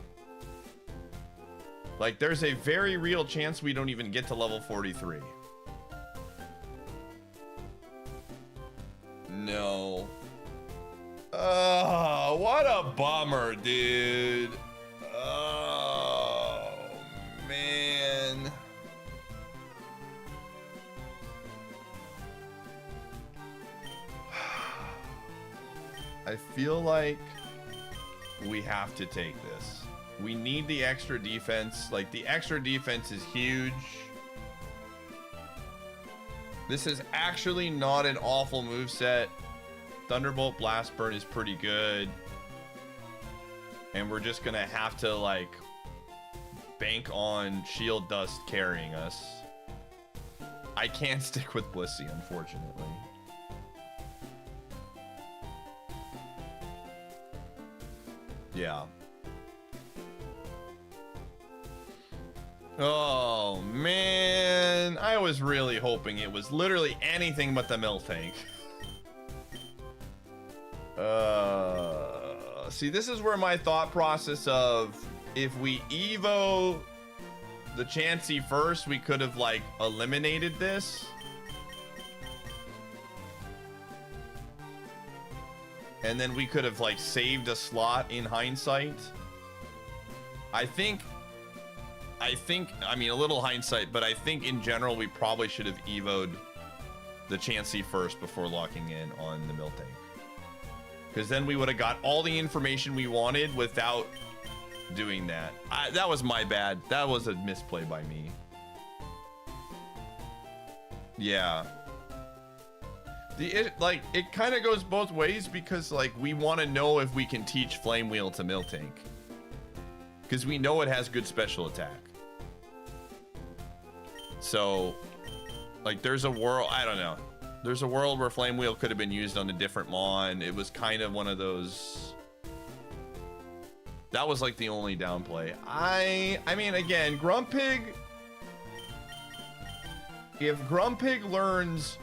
Like, there's a very real chance we don't even get to level 43. No. Oh, what a bummer, dude. Oh, man. I feel like we have to take this. We need the extra defense. Like, the extra defense is huge. This is actually not an awful moveset. Thunderbolt Blast Burn is pretty good. And we're just gonna have to, like, bank on Shield Dust carrying us. I can't stick with Blissey, unfortunately. Yeah. Oh, man. I was really hoping it was literally anything but the Miltank. See, this is where my thought process of if we Evo the Chansey first, we could have, like, eliminated this. And then we could have, like, saved a slot in hindsight. I mean, a little hindsight, but I think in general we probably should have evoed the Chansey first before locking in on the Miltank. Because then we would have got all the information we wanted without doing that. That was my bad. That was a misplay by me. Yeah. It kind of goes both ways because, like, we want to know if we can teach Flame Wheel to Miltank. Because we know it has good special attack. So, like, there's a world, I don't know. There's a world where Flame Wheel could have been used on a different Mon. It was kind of one of those. That was, like, the only downplay. I mean, again, Grumpig. If Grumpig learns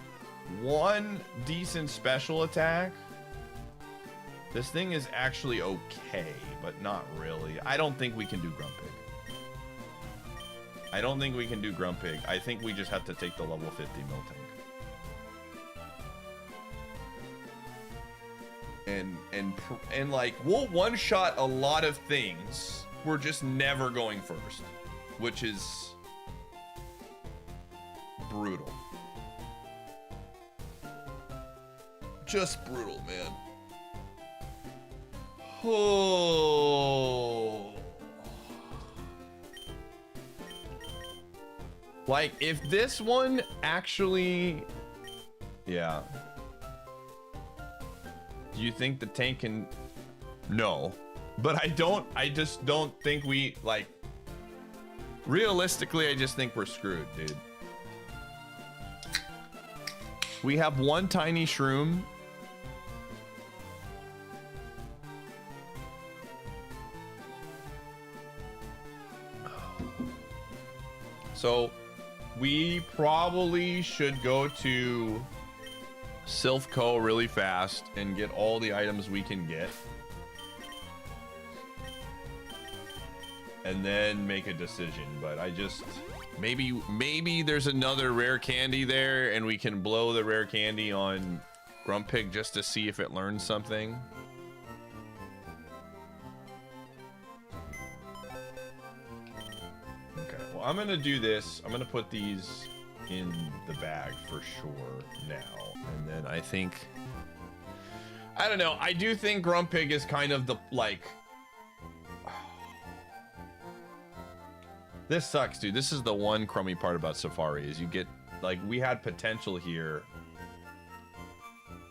one decent special attack, this thing is actually okay, but not really. I don't think we can do Grumpig. I don't think we can do Grumpig. I think we just have to take the level 50 Miltank. And like, we'll one-shot a lot of things. We're just never going first, which is brutal. Just brutal, man. Oh. Like, if this one actually... Yeah. Do you think the tank can... No. But I just don't think we, like... Realistically, I just think we're screwed, dude. We have one tiny shroom. So, we probably should go to Silphco really fast and get all the items we can get. And then make a decision, but I just... Maybe there's another rare candy there and we can blow the rare candy on Grumpig just to see if it learns something. Okay, well, I'm gonna do this. I'm gonna put these in the bag for sure now. And then I think... I don't know. I do think Grumpig is kind of the, like... This sucks, dude. This is the one crummy part about Safari is you get, like, we had potential here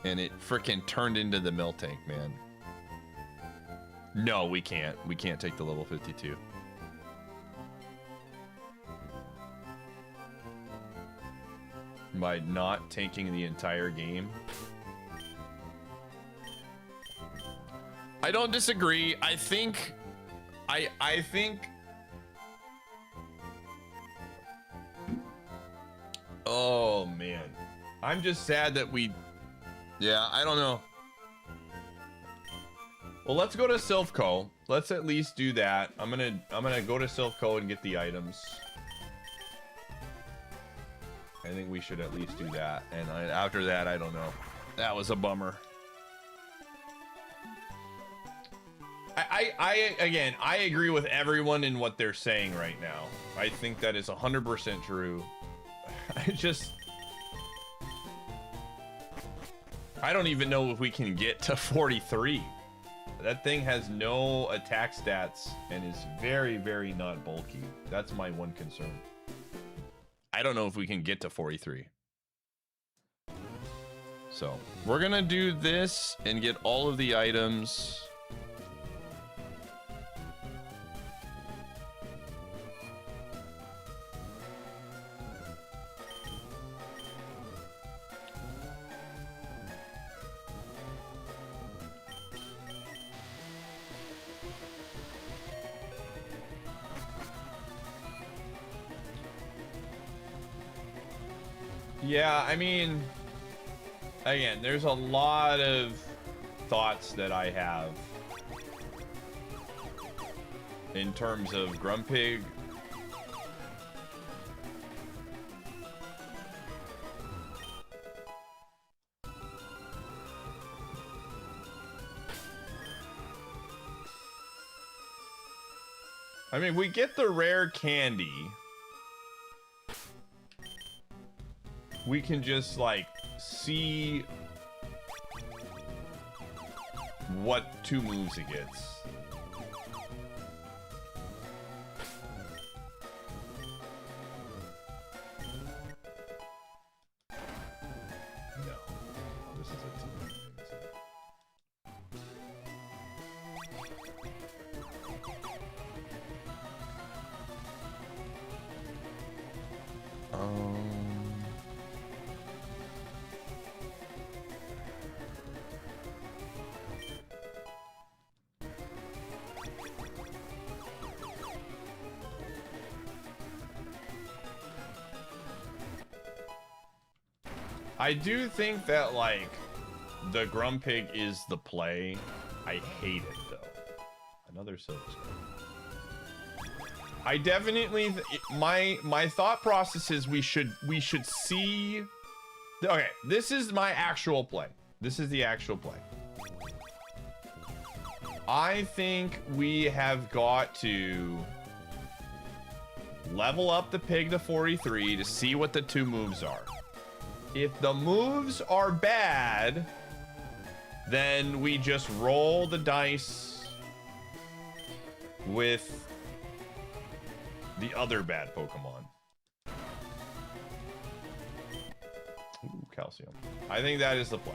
and it freaking turned into the Miltank, man. No, we can't. We can't take the level 52. By not taking the entire game. I don't disagree. I think oh man, I'm just sad that yeah, I don't know. Well, let's go to Silphco. Let's at least do that. I'm gonna go to Silphco and get the items. I think we should at least do that. And after that, I don't know. That was a bummer. Again, I agree with everyone in what they're saying right now. I think that is 100% true. I don't even know if we can get to 43. That thing has no attack stats and is very, very not bulky. That's my one concern. I don't know if we can get to 43. So we're gonna do this and get all of the items. Yeah, I mean, again, there's a lot of thoughts that I have in terms of Grumpig. I mean, we get the rare candy. We can just like see what 2 moves it gets. No, this is a 2 move. I do think that, like, the Grumpig is the play. I hate it, though. Another silver scroll. I definitely... my thought process is we should see... Okay, this is my actual play. This is the actual play. I think we have got to level up the pig to 43 to see what the 2 moves are. If the moves are bad, then we just roll the dice with the other bad Pokemon. Ooh, calcium. I think that is the play.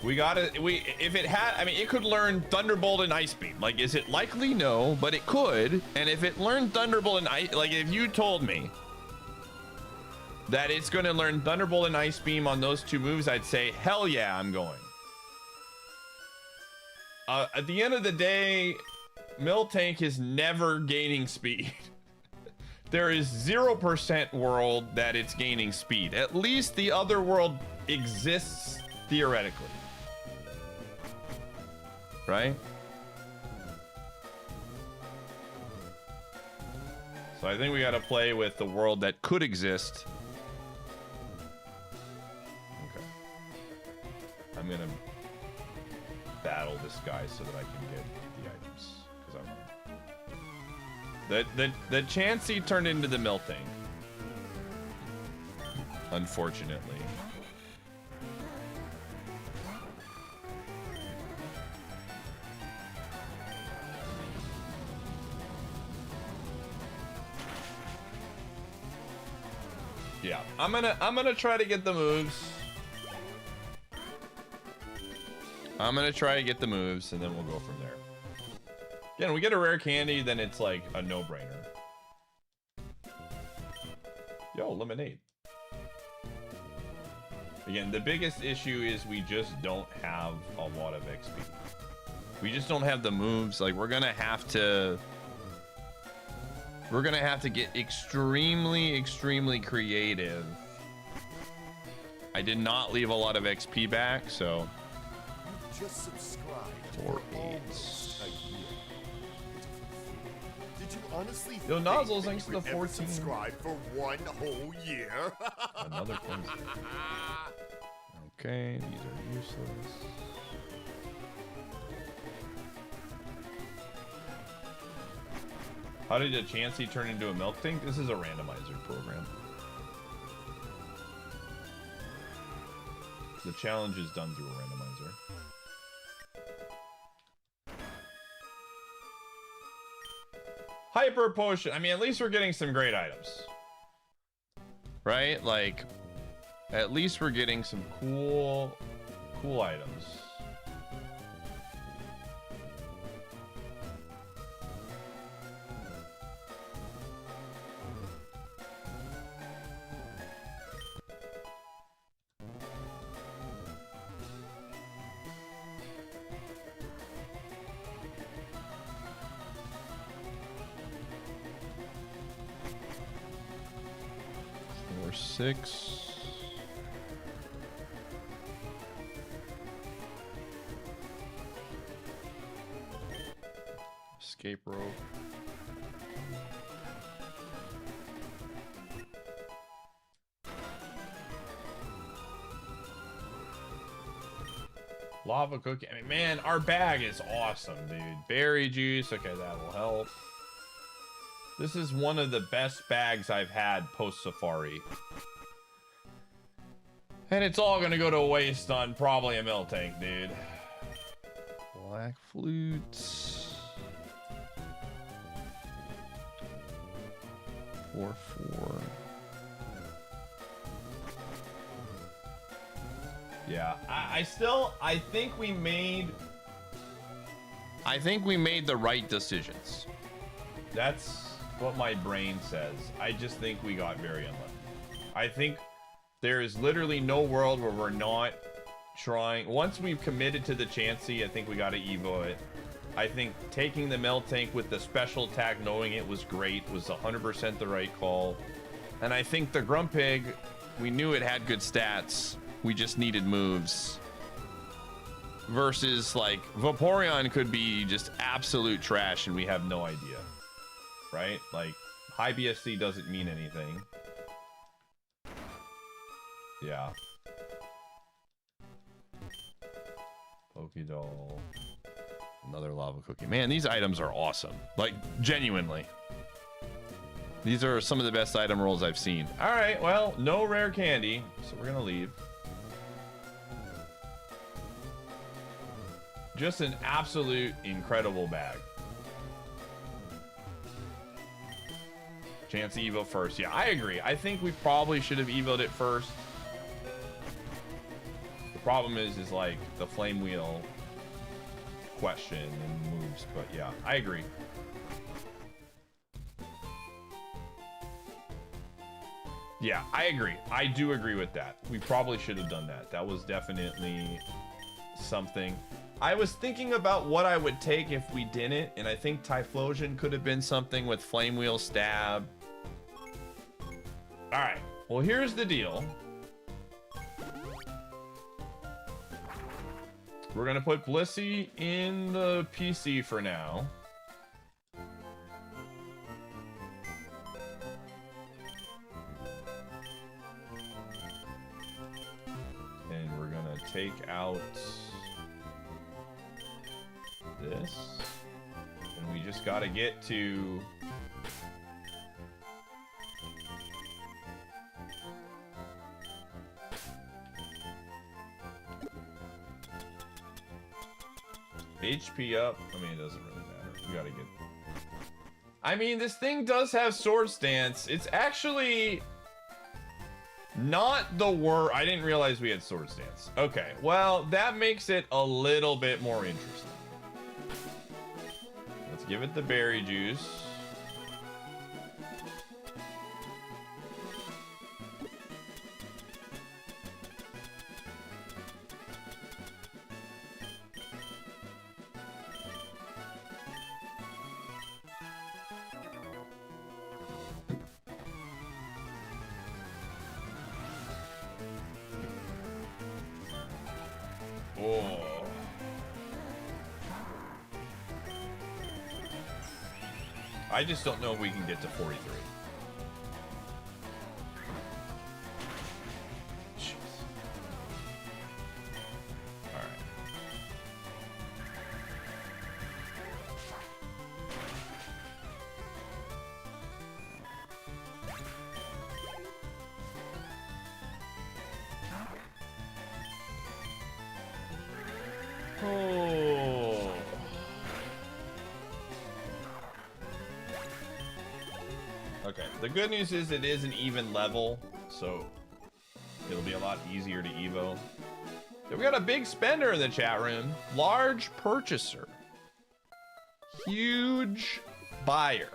We gotta, if it had, I mean, it could learn Thunderbolt and Ice Beam. Like, is it likely? No, but it could. And if it learned Thunderbolt and Ice, like, if you told me that it's gonna learn Thunderbolt and Ice Beam on those 2 moves, I'd say, hell yeah, I'm going. At the end of the day, Miltank is never gaining speed. There is 0% world that it's gaining speed. At least the other world exists theoretically. Right? So I think we got to play with the world that could exist. Okay. I'm going to battle this guy so that I can get the items. Because I'm... The Chansey turned into the Miltank. Unfortunately. Yeah, I'm gonna try to get the moves. I'm gonna try to get the moves, and then we'll go from there. Again, we get a rare candy, then it's like a no-brainer. Yo, lemonade. Again, the biggest issue is we just don't have a lot of XP. We just don't have the moves. Like, we're gonna have to get extremely creative. I did not leave a lot of XP back, so Just subscribed 4 for almost a year. Did you honestly Yo, think Nozzles, that thanks you to the could ever 14. subscribe for 1 whole year? another cleanser. Okay, these are useless. How did a Chansey turn into a milk tank? This is a randomizer program. The challenge is done through a randomizer. Hyper potion. I mean, at least we're getting some great items. Right? Like, at least we're getting some cool items. Or 6. Escape rope. Lava cookie. I mean, man, our bag is awesome, dude. Berry juice. Okay, that will help. This is one of the best bags I've had post-safari. And it's all gonna go to waste on probably a milk tank, dude. Black flutes. 4/4. Yeah, I think we made the right decisions. That's what my brain says. I just think we got very unlucky. I think there is literally no world where we're not trying. Once we've committed to the Chansey, I think we got to evo it. I think taking the Melt Tank with the special attack, knowing it was great, was 100% the right call. And I think the Grumpig, we knew it had good stats. We just needed moves. Versus, like, Vaporeon could be just absolute trash and we have no idea. Right? Like, high BSC doesn't mean anything. Yeah. Pokédoll. Another lava cookie. Man, these items are awesome. Like, genuinely. These are some of the best item rolls I've seen. All right, well, no rare candy, so we're gonna leave. Just an absolute incredible bag. Chansey evo first. Yeah, I agree. I think we probably should have evoed it first. The problem is like the flame wheel question and moves, but yeah, I agree. Yeah, I agree. I do agree with that. We probably should have done that. That was definitely something. I was thinking about what I would take if we didn't, and I think Typhlosion could have been something with Flame Wheel Stab. All right, well, here's the deal. We're gonna put Blissey in the PC for now. And we're gonna take out this. And we just gotta get to... HP up. I mean, it doesn't really matter. We gotta get... I mean, this thing does have Sword Stance. It's actually not the worst. I didn't realize we had Sword Stance. Okay, well, that makes it a little bit more interesting. Let's give it the berry juice. I just don't know if we can get to 43. Jeez. All right. Oh. Okay, the good news is it is an even level, so it'll be a lot easier to evo. We got a big spender in the chat room. Large purchaser. Huge buyer.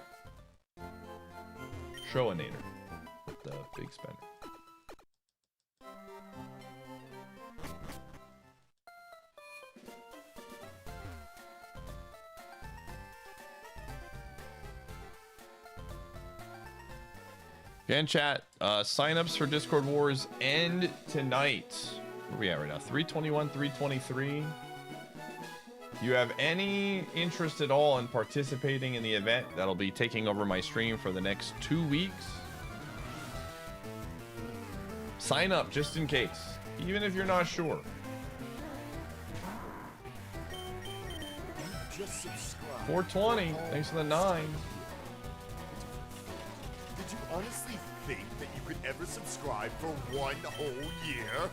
Showinator with the big spender. Again, chat, signups for Discord Wars end tonight. Where are we at right now? 321, 323. You have any interest at all in participating in the event that'll be taking over my stream for the next 2 weeks? Sign up just in case, even if you're not sure. Just subscribe. 420, thanks for the 9. Did you honestly think that you could ever subscribe for 1 whole year?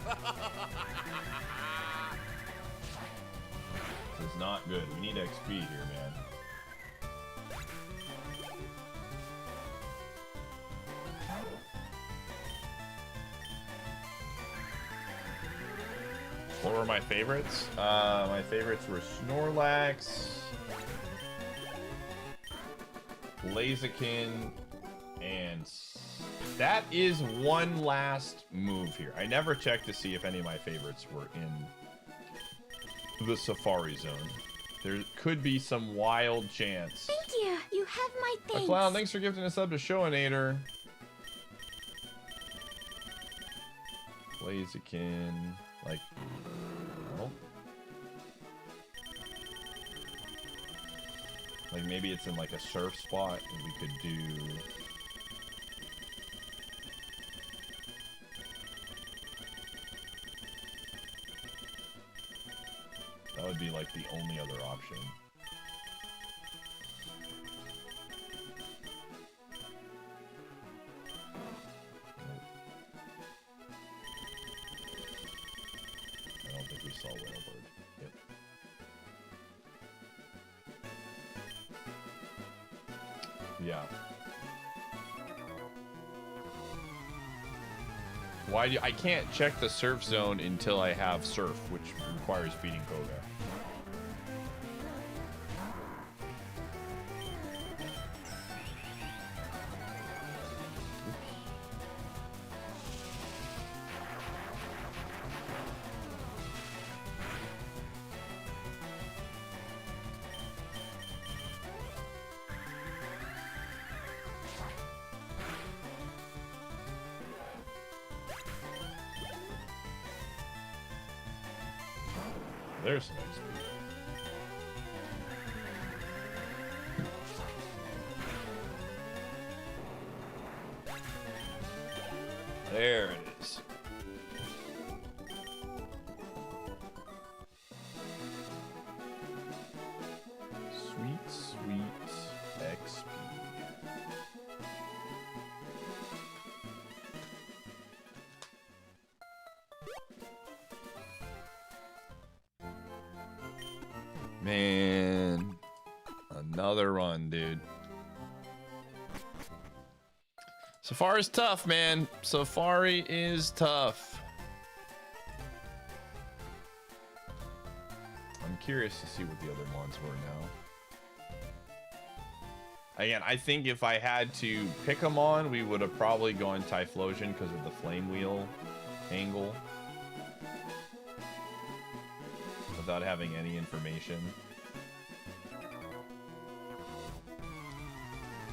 This is not good. We need XP here, man. What were my favorites? My favorites were Snorlax, Blaziken, and that is one last move here. I never checked to see if any of my favorites were in the Safari Zone. There could be some wild chance. Thank you. You have my thanks. Clown, thanks for gifting a sub to Showinator. Blaziken, like, well, like maybe it's in like a surf spot, and we could do. That would be like the only other option. I don't think we saw Whalebird. Yep. Yeah. Why do I can't check the surf zone until I have surf, which requires beating Koga. There's some XP. There it is. Sweet, sweet XP. Man, another run, dude. Safari's tough, man. Safari is tough. I'm curious to see what the other ones were now. Again, I think if I had to pick them on, we would have probably gone Typhlosion because of the flame wheel angle. Without having any information.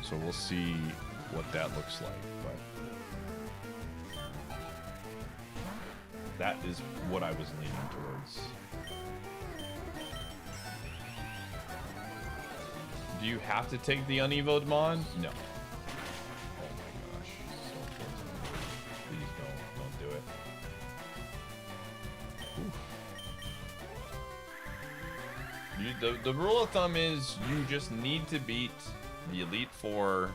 So we'll see what that looks like, but that is what I was leaning towards. Do you have to take the unevoed Mon? No. Oh my gosh. So unfortunate. Please don't do it. The rule of thumb is you just need to beat the Elite Four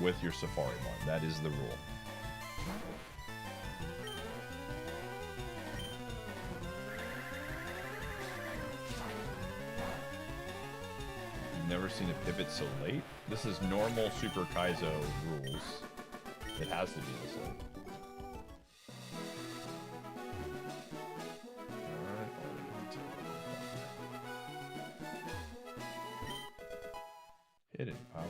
with your Safari Mon. That is the rule. You've never seen a pivot so late? This is normal Super Kaizo rules. It has to be this way. Hidden power.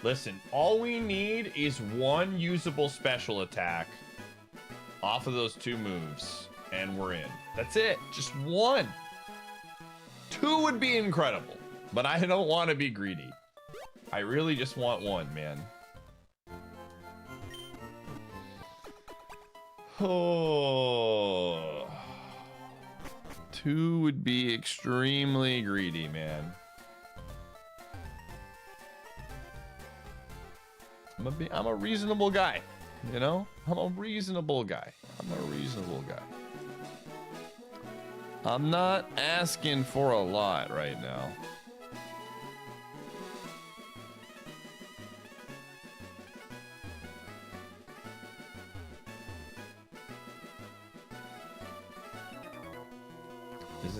Listen, all we need is one usable special attack off of those two moves, and we're in. That's it. Just one. Two would be incredible, but I don't want to be greedy. I really just want one, man. Oh. Two would be extremely greedy, man. I'm a reasonable guy, you know? I'm a reasonable guy. I'm not asking for a lot right now.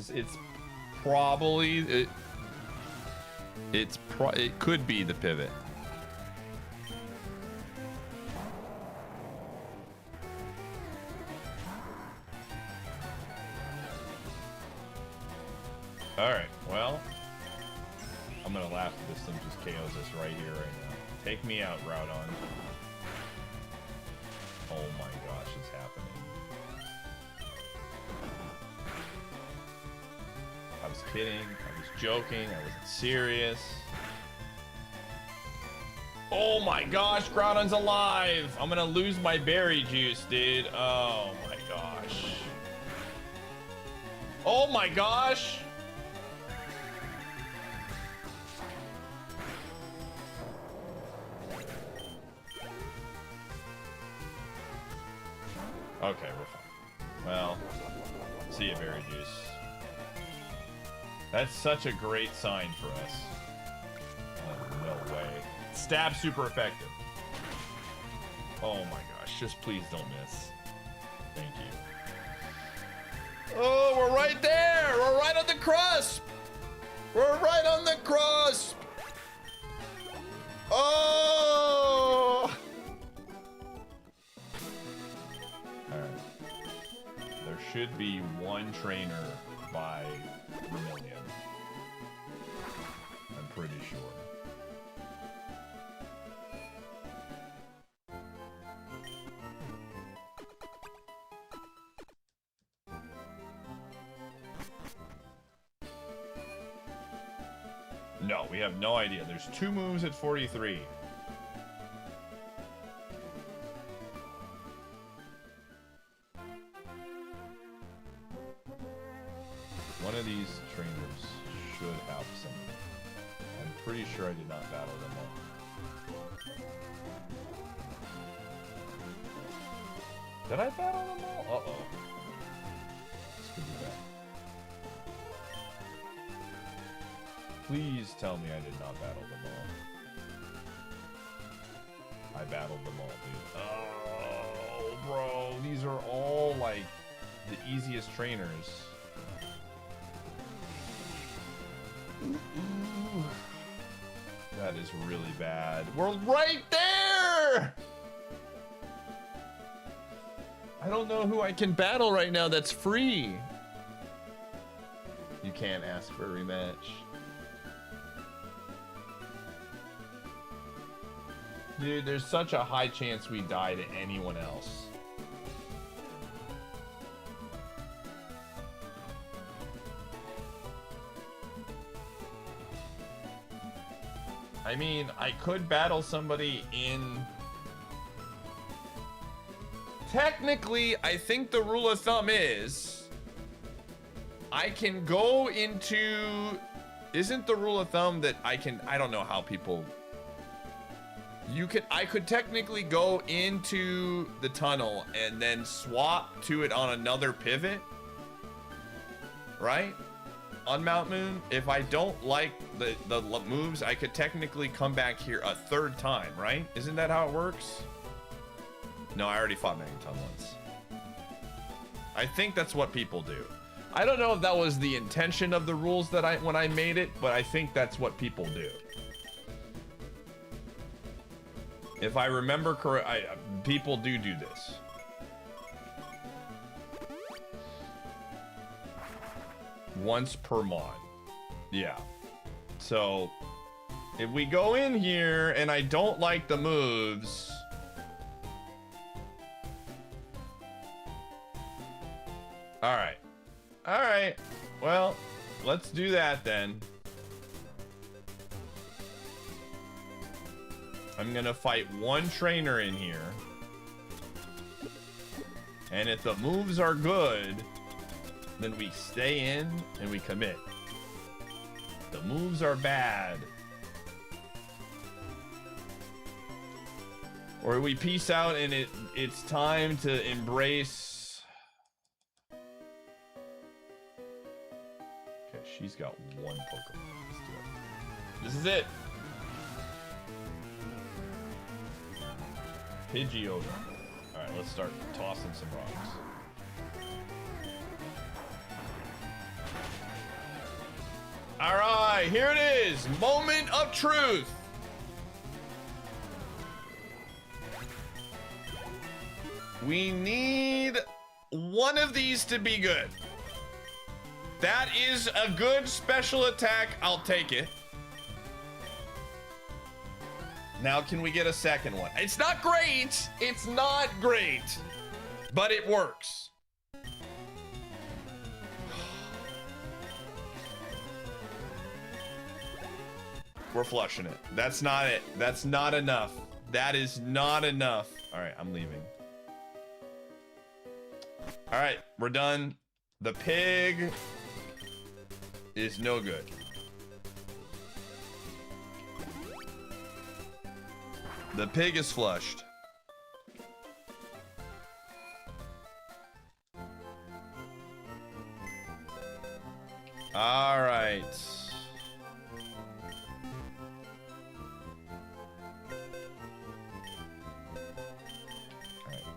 It's probably it could be the pivot. Alright, well, I'm gonna laugh if this thing just KOs us right here, right now. Take me out, Groudon. Oh my gosh, it's happening. I was kidding, I was joking, I wasn't serious. Oh my gosh, Groudon's alive! I'm gonna lose my berry juice, dude. Oh my gosh. Oh my gosh! Okay, we're fine. Well, see ya, berry juice. That's such a great sign for us. No way. Stab super effective. Oh my gosh, just please don't miss. Thank you. Oh, we're right there! We're right on the cusp! We're right on the cusp! Oh! Alright. There should be one trainer by Vermilion. I'm pretty sure. No, we have no idea. There's two moves at 43. One of these trainers should have some. I'm pretty sure I did not battle them all. Did I battle them all? Uh-oh. This could be bad. Please tell me I did not battle them all. I battled them all, dude. Oh, bro. These are all, like, the easiest trainers. Ooh. That is really bad. We're right there! I don't know who I can battle right now that's free. You can't ask for a rematch. Dude, there's such a high chance we die to anyone else. I mean, I could battle somebody in... Technically, I think the rule of thumb is... I can go into Isn't the rule of thumb that I don't know how people, I could technically go into the tunnel and then swap to it on another pivot, right? On Mount Moon, if I don't like the moves, I could technically come back here a third time, right? Isn't that how it works? No, I already fought Megaton once. I think that's what people do. I don't know if that was the intention of the rules that when I made it, but I think that's what people do. If I remember correct, people do this. Once per mod. Yeah. So, if we go in here and I don't like the moves... Alright. Alright. Well, let's do that then. I'm gonna fight one trainer in here. And if the moves are good, then we stay in and we commit. The moves are bad. Or we peace out and it's time to embrace. Okay, she's got one Pokemon. Let's do it. This is it. Pidgeotto. Alright, let's start tossing some rocks. Alright, here it is. Moment of truth. We need one of these to be good. That is a good special attack. I'll take it. Now, can we get a second one? It's not great. It's not great. But it works. We're flushing it. That's not it. That's not enough. That is not enough. All right, I'm leaving. All right, we're done. The pig is no good. The pig is flushed. All right.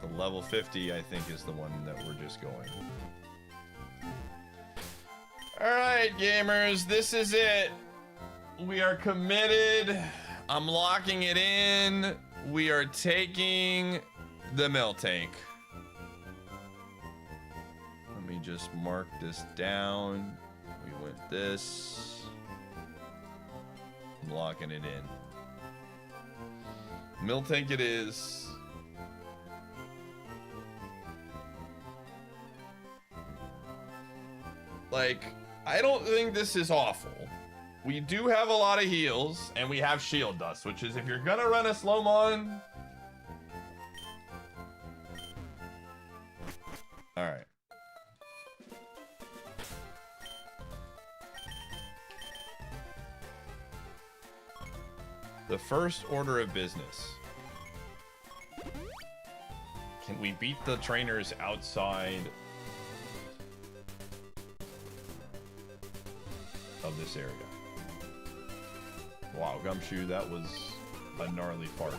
The level 50, I think, is the one that we're just going. All right, gamers, this is it. We are committed. I'm locking it in. We are taking the Miltank. Let me just mark this down. We went this. I'm locking it in. Miltank it is. Like, I don't think this is awful. We do have a lot of heals, and we have shield dust, which is if you're gonna run a Slowmon. All right. The first order of business. Can we beat the trainers outside of this area? Wow, Gumshoe, that was a gnarly fart.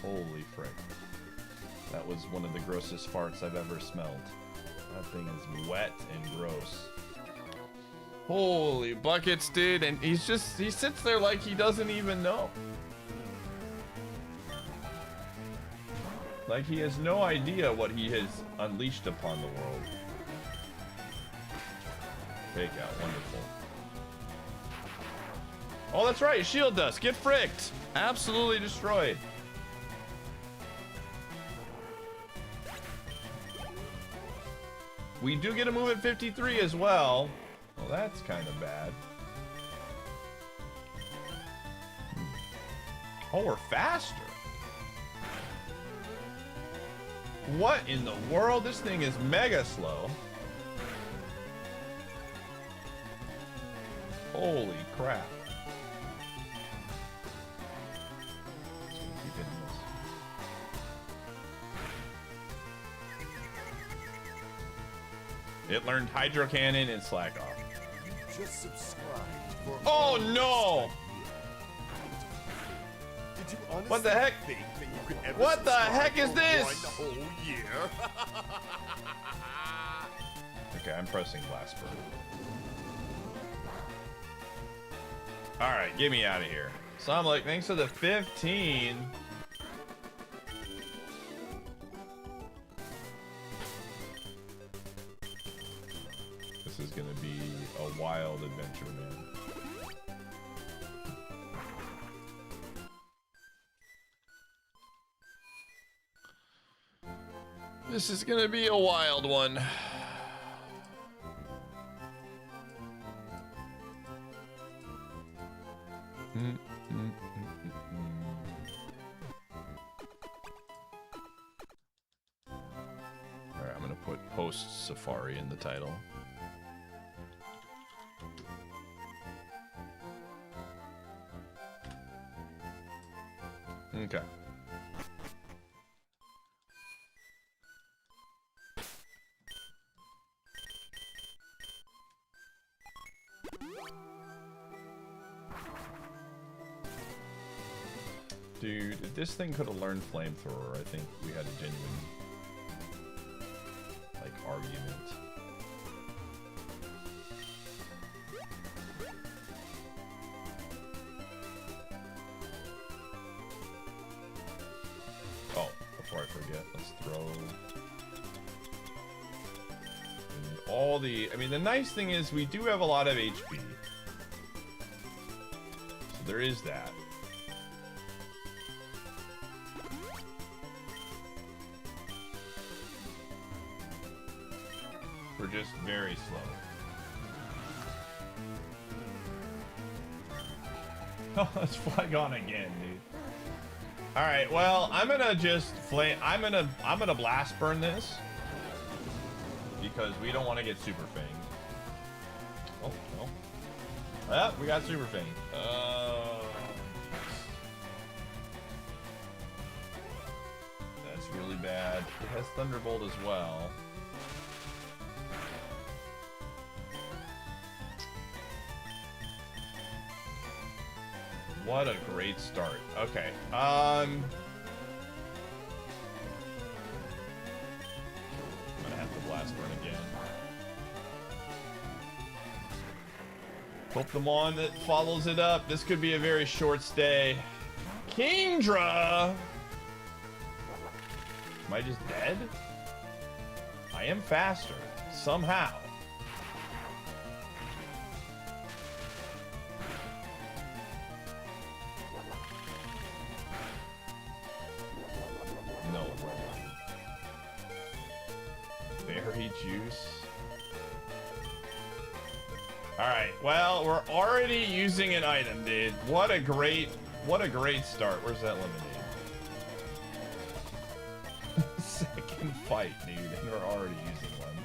Holy frick. That was one of the grossest farts I've ever smelled. That thing is wet and gross. Holy buckets, dude. And he sits there like he doesn't even know. Like he has no idea what he has unleashed upon the world. Fake out, wonderful. Oh, that's right, shield dust. Get fricked. Absolutely destroyed. We do get a move at 53 as well. Well, that's kind of bad. Oh, we're faster. What in the world? This thing is mega slow. Holy crap. Just gonna keep hitting this. It learned Hydro Cannon and Slack Off. Just subscribed for Oh no! Did you honestly What the heck? think that you could ever What the subscribe heck is for this? one whole year? Okay, I'm pressing Blast Burn. Alright, get me out of here. So I'm like, thanks for the 15. This is gonna be a wild adventure, man. This is gonna be a wild one. Alright, I'm gonna put Post Safari in the title. Okay. Dude, if this thing could have learned Flamethrower, I think we had a genuine, like, argument. Oh, before I forget, let's throw in all the... I mean, the nice thing is we do have a lot of HP. So there is that. We're just very slow. Oh, let's flag on again, dude. All right, well, I'm gonna just flame. I'm gonna blast burn this because we don't want to get super fang. Oh no. Well, we got super fang. That's really bad. It has Thunderbolt as well. What a great start. Okay. I'm gonna have to blast burn again. Pokemon that follows it up. This could be a very short stay. Kingdra! Am I just dead? I am faster. Somehow. No way. Berry juice. Alright, well, we're already using an item, dude. What a great start. Where's that lemonade? Second fight, dude, and we're already using one.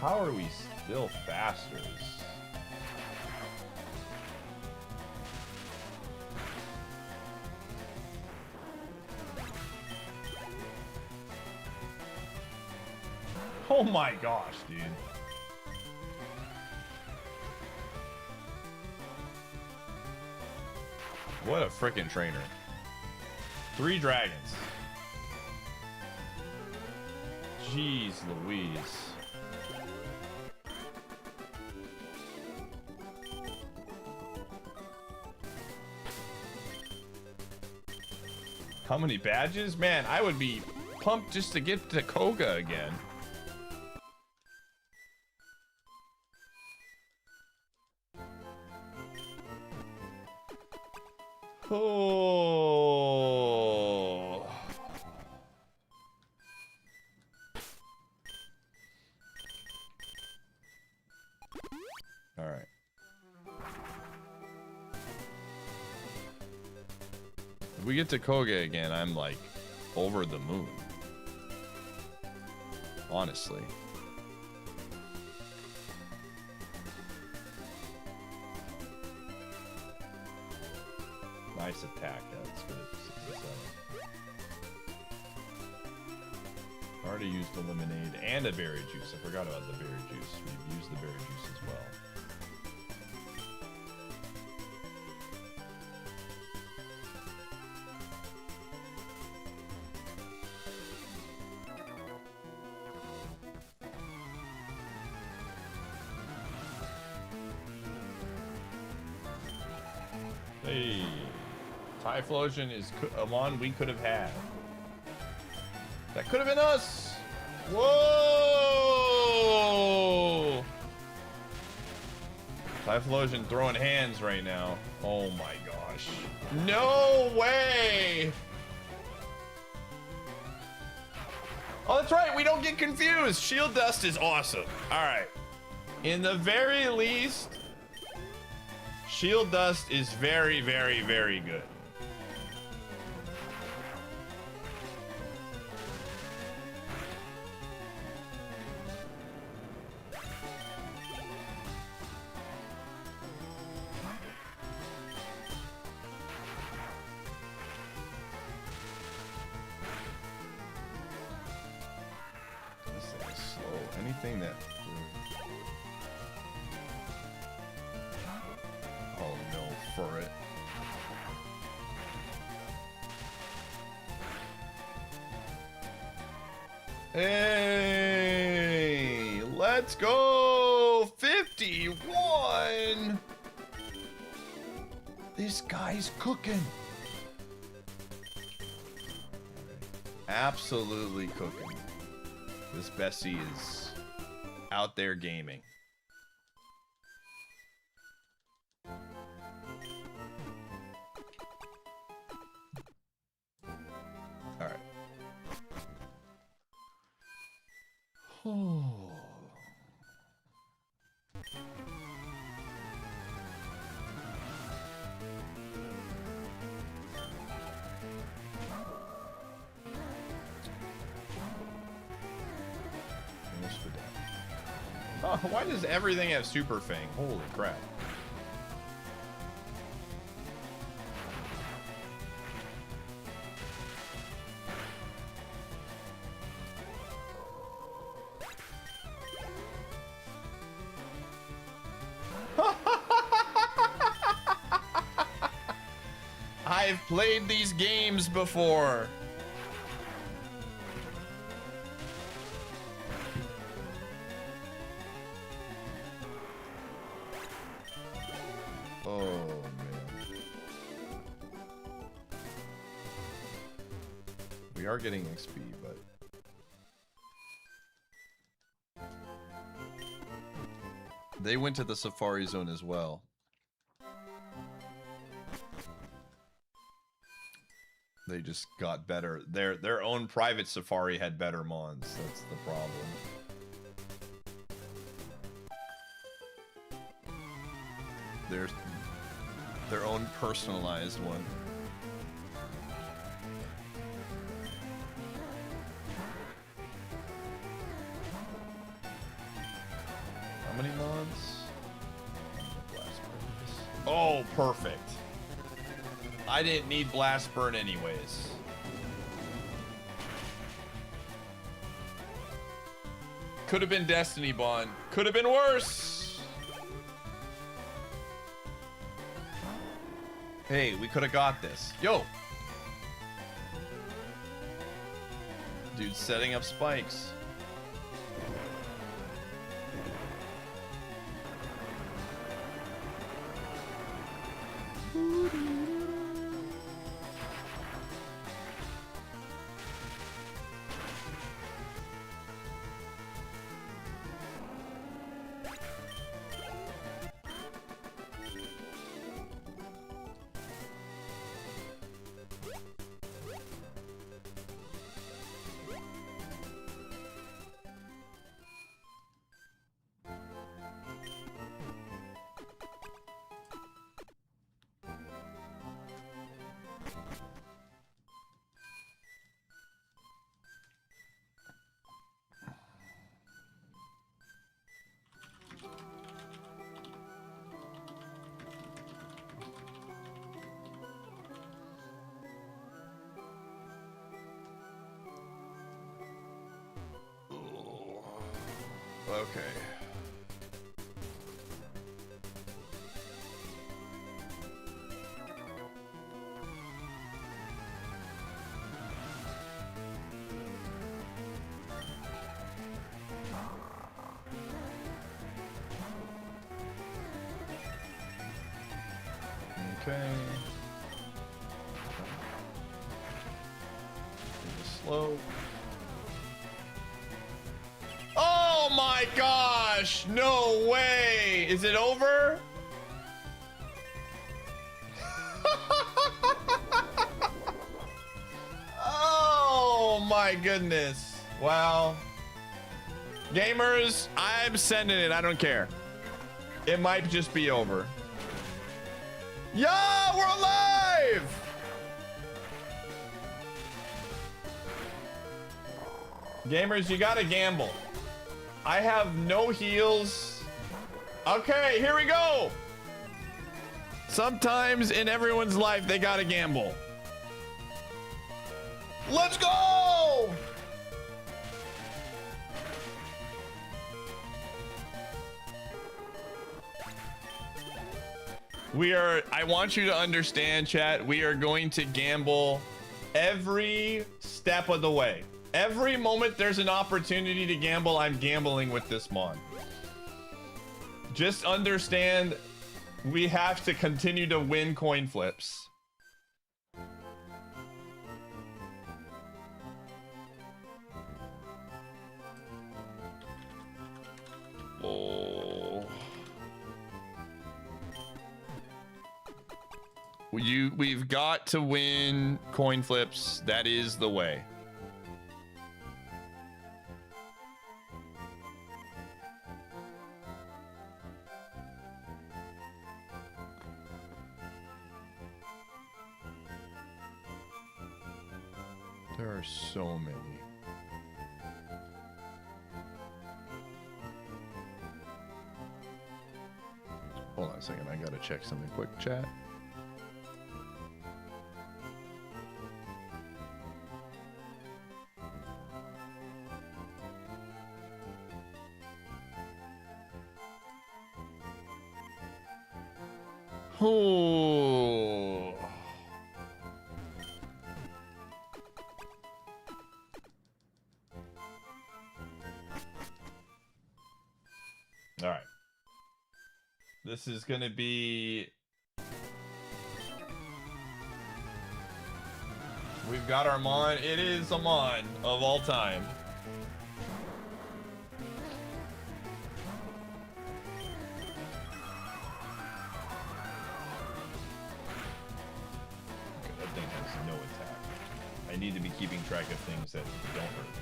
How are we still faster? Oh my gosh, dude. What a freaking trainer. 3 dragons. Jeez Louise. How many badges? Man, I would be pumped just to get to Koga again. Oh. All right. If we get to Koga again, I'm like over the moon. Honestly. Nice attack. That's good at 67. Already used a lemonade and a berry juice. I forgot about the berry juice. We've used the berry juice as well. Hey, Typhlosion is a mon we could have had. That could have been us. Whoa! Typhlosion throwing hands right now. Oh my gosh. No way! Oh, that's right. We don't get confused. Shield Dust is awesome. All right. In the very least, Shield Dust is very, very, very good. This thing is slow. Anything that... Oh no, for it. Hey, let's go! 51! This guy's cooking. Absolutely cooking. This Bessie is out there gaming. All right. Oh. Oh, why does everything have Super Fang? Holy crap. I've played these games before. Oh, man. We are getting XP, but... They went to the Safari Zone as well. They just got better. Their own private Safari had better mons. That's the problem. Their own personalized one. How many mods? Oh, perfect. I didn't need Blast Burn anyways. Could have been Destiny Bond. Could have been worse. Hey, we could have got this. Yo! Dude, setting up spikes. Okay. Okay. Slow. Oh my gosh! No way! Is it over? Oh my goodness. Wow. Gamers, I'm sending it. I don't care. It might just be over. Yeah, we're alive! Gamers, you gotta gamble. I have no heals. Okay, here we go. Sometimes in everyone's life, they gotta gamble. Let's go! I want you to understand, chat, we are going to gamble every step of the way. Every moment there's an opportunity to gamble, I'm gambling with this mon. Just understand, we have to continue to win coin flips. Oh. We've got to win coin flips. That is the way. There are so many. Hold on a second, I gotta check something quick, chat. Oh. All right. This is going to be... We've got our mon. It is a mon of all time. Okay, that thing has no attack. I need to be keeping track of things that don't hurt me.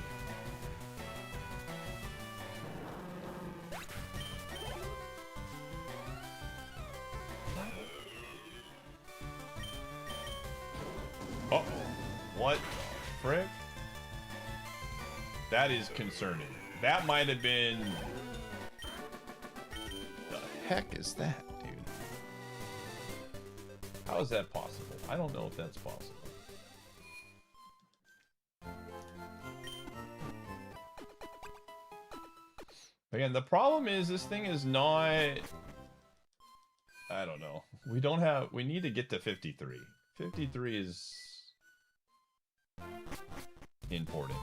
Uh-oh. What the frick? That is concerning. That might have been... The heck is that, dude? How is that possible? I don't know if that's possible. Again, the problem is this thing is not... I don't know. We don't have... We need to get to 53. 53 is... important.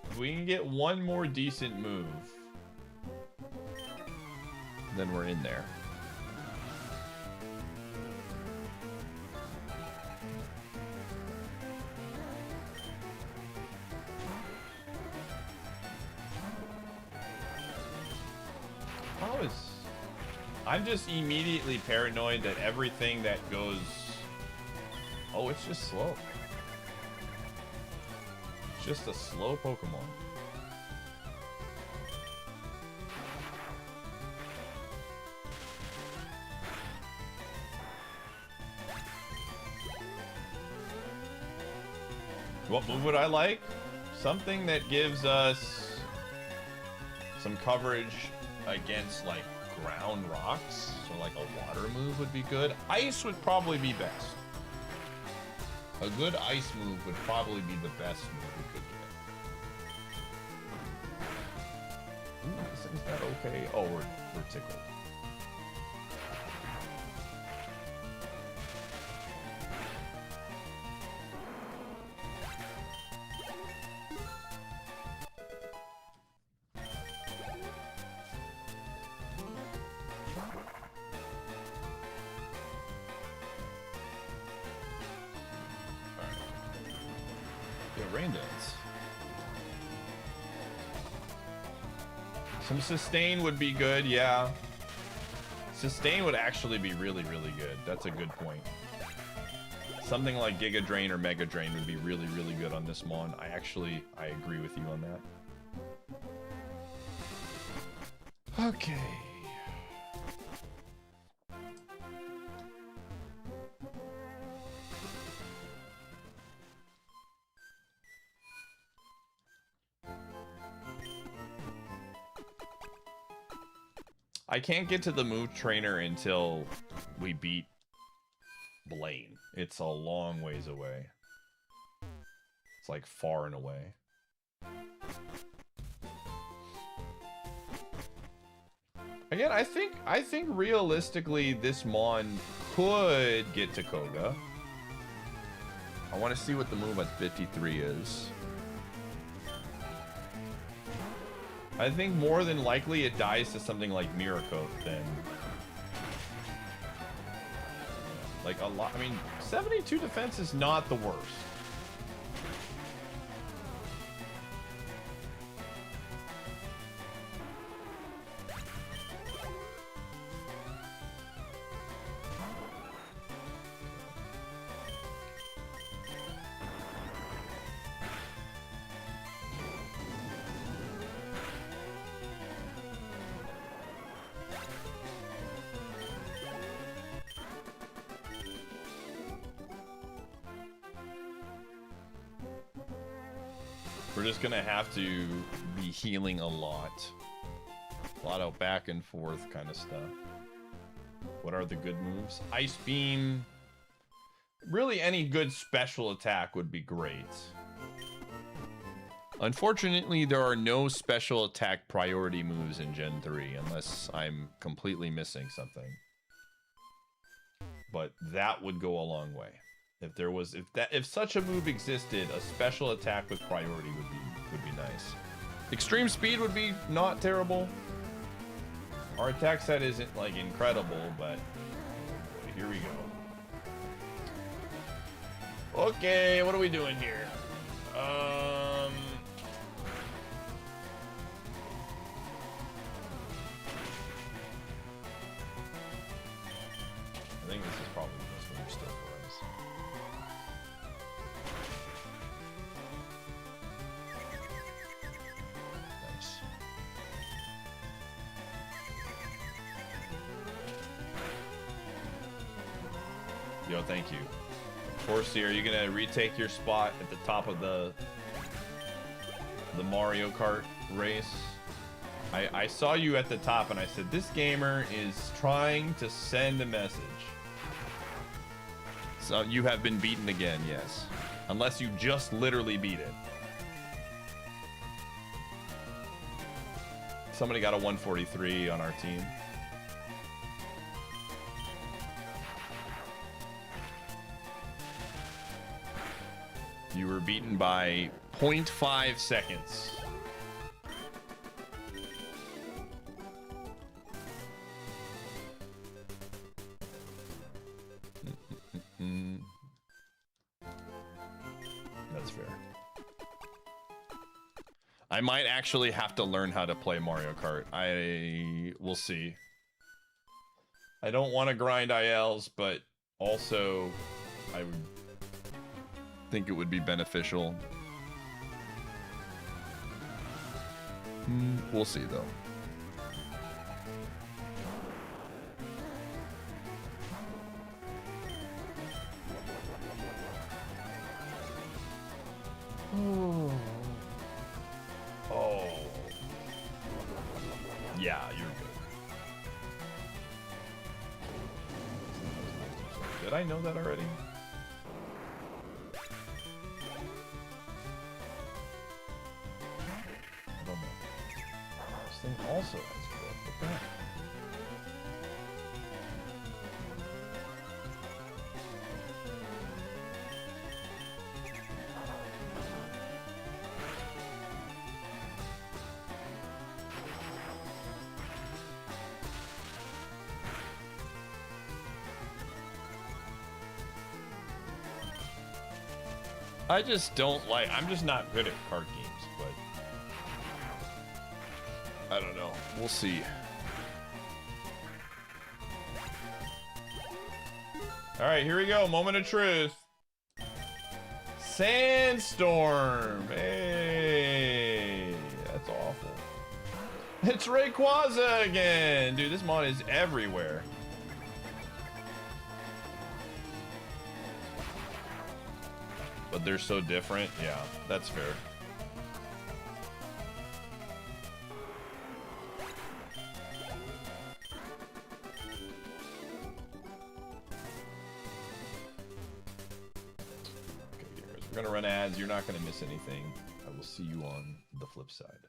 If we can get one more decent move, then we're in there. How is... I'm just immediately paranoid that everything that goes... Oh, it's just slow. Just a slow Pokemon. What move would I like? Something that gives us some coverage against like ground rocks. So like a water move would be good. Ice would probably be best. A good ice move would probably be the best move we could Is that okay? Oh, we're tickled. Rain dance. Some sustain would be good, yeah. Sustain would actually be really, really good. That's a good point. Something like Giga Drain or Mega Drain would be really, really good on this Mon. I agree with you on that. Okay. I can't get to the move trainer until we beat Blaine. It's a long ways away. It's like far and away. Again, I think realistically this Mon could get to Koga. I want to see what the move at 53 is. I think more than likely it dies to something like Miracote then. Like a lot, I mean, 72 defense is not the worst. We're just gonna have to be healing a lot of back and forth kind of stuff. What are the good moves? Ice Beam. Really, any good special attack would be great. Unfortunately, there are no special attack priority moves in Gen 3, unless I'm completely missing something. But that would go a long way. If there was, if such a move existed, a special attack with priority would be nice. Extreme speed would be not terrible. Our attack set isn't like incredible, but here we go. Okay, what are we doing here? I think this is probably the best move still for us. Nice. Yo, thank you. Horsey, are you gonna retake your spot at the top of the Mario Kart race? I saw you at the top and I said, this gamer is trying to send a message. So you have been beaten again, yes. Unless you just literally beat it. Somebody got a 143 on our team. You were beaten by 0.5 seconds. That's fair. I might actually have to learn how to play Mario Kart. I will see. I don't want to grind ILs, but also I would think it would be beneficial. We'll see though. Oh. Yeah, you're good. Did I know that already? I don't know. thing also has growth. What the heck? I just don't like, I'm just not good at card games, but I don't know. We'll see. All right, here we go. Moment of truth. Sandstorm. Hey, that's awful. It's Rayquaza again. Dude, this mod is everywhere. But they're so different. Yeah, that's fair. Okay, viewers, we're gonna run ads. You're not gonna miss anything. I will see you on the flip side.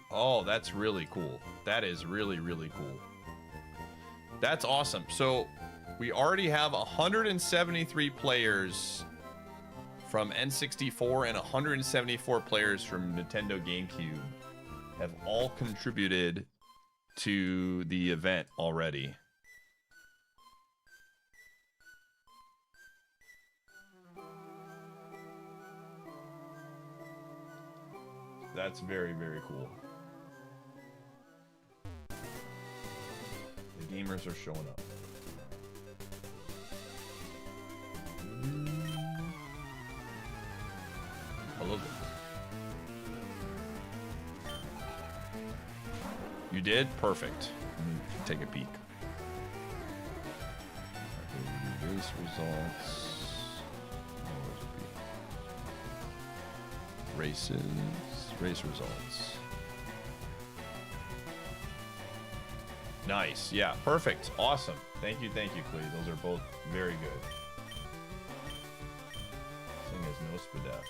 Oh, that's really cool. That is really, really cool. That's awesome. So we already have 173 players from N64 and 174 players from Nintendo GameCube have all contributed to the event already. That's very, very cool. The gamers are showing up. Hello there. You did? Perfect. Let me take a peek. Okay, race results. Race results. Nice. Yeah, perfect. Awesome. Thank you, Clee. Those are both very good. This thing has no spadef.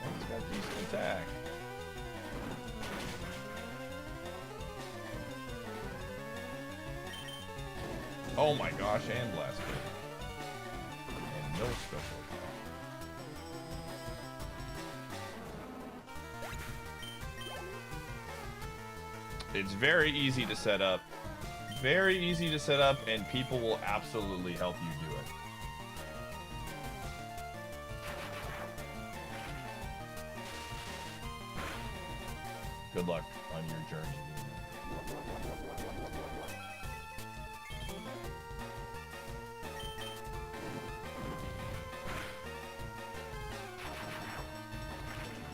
Oh, it's got decent attack. Oh my gosh, and blast kick. And no special attack. It's very easy to set up. Very easy to set up, and people will absolutely help you do it. Good luck on your journey.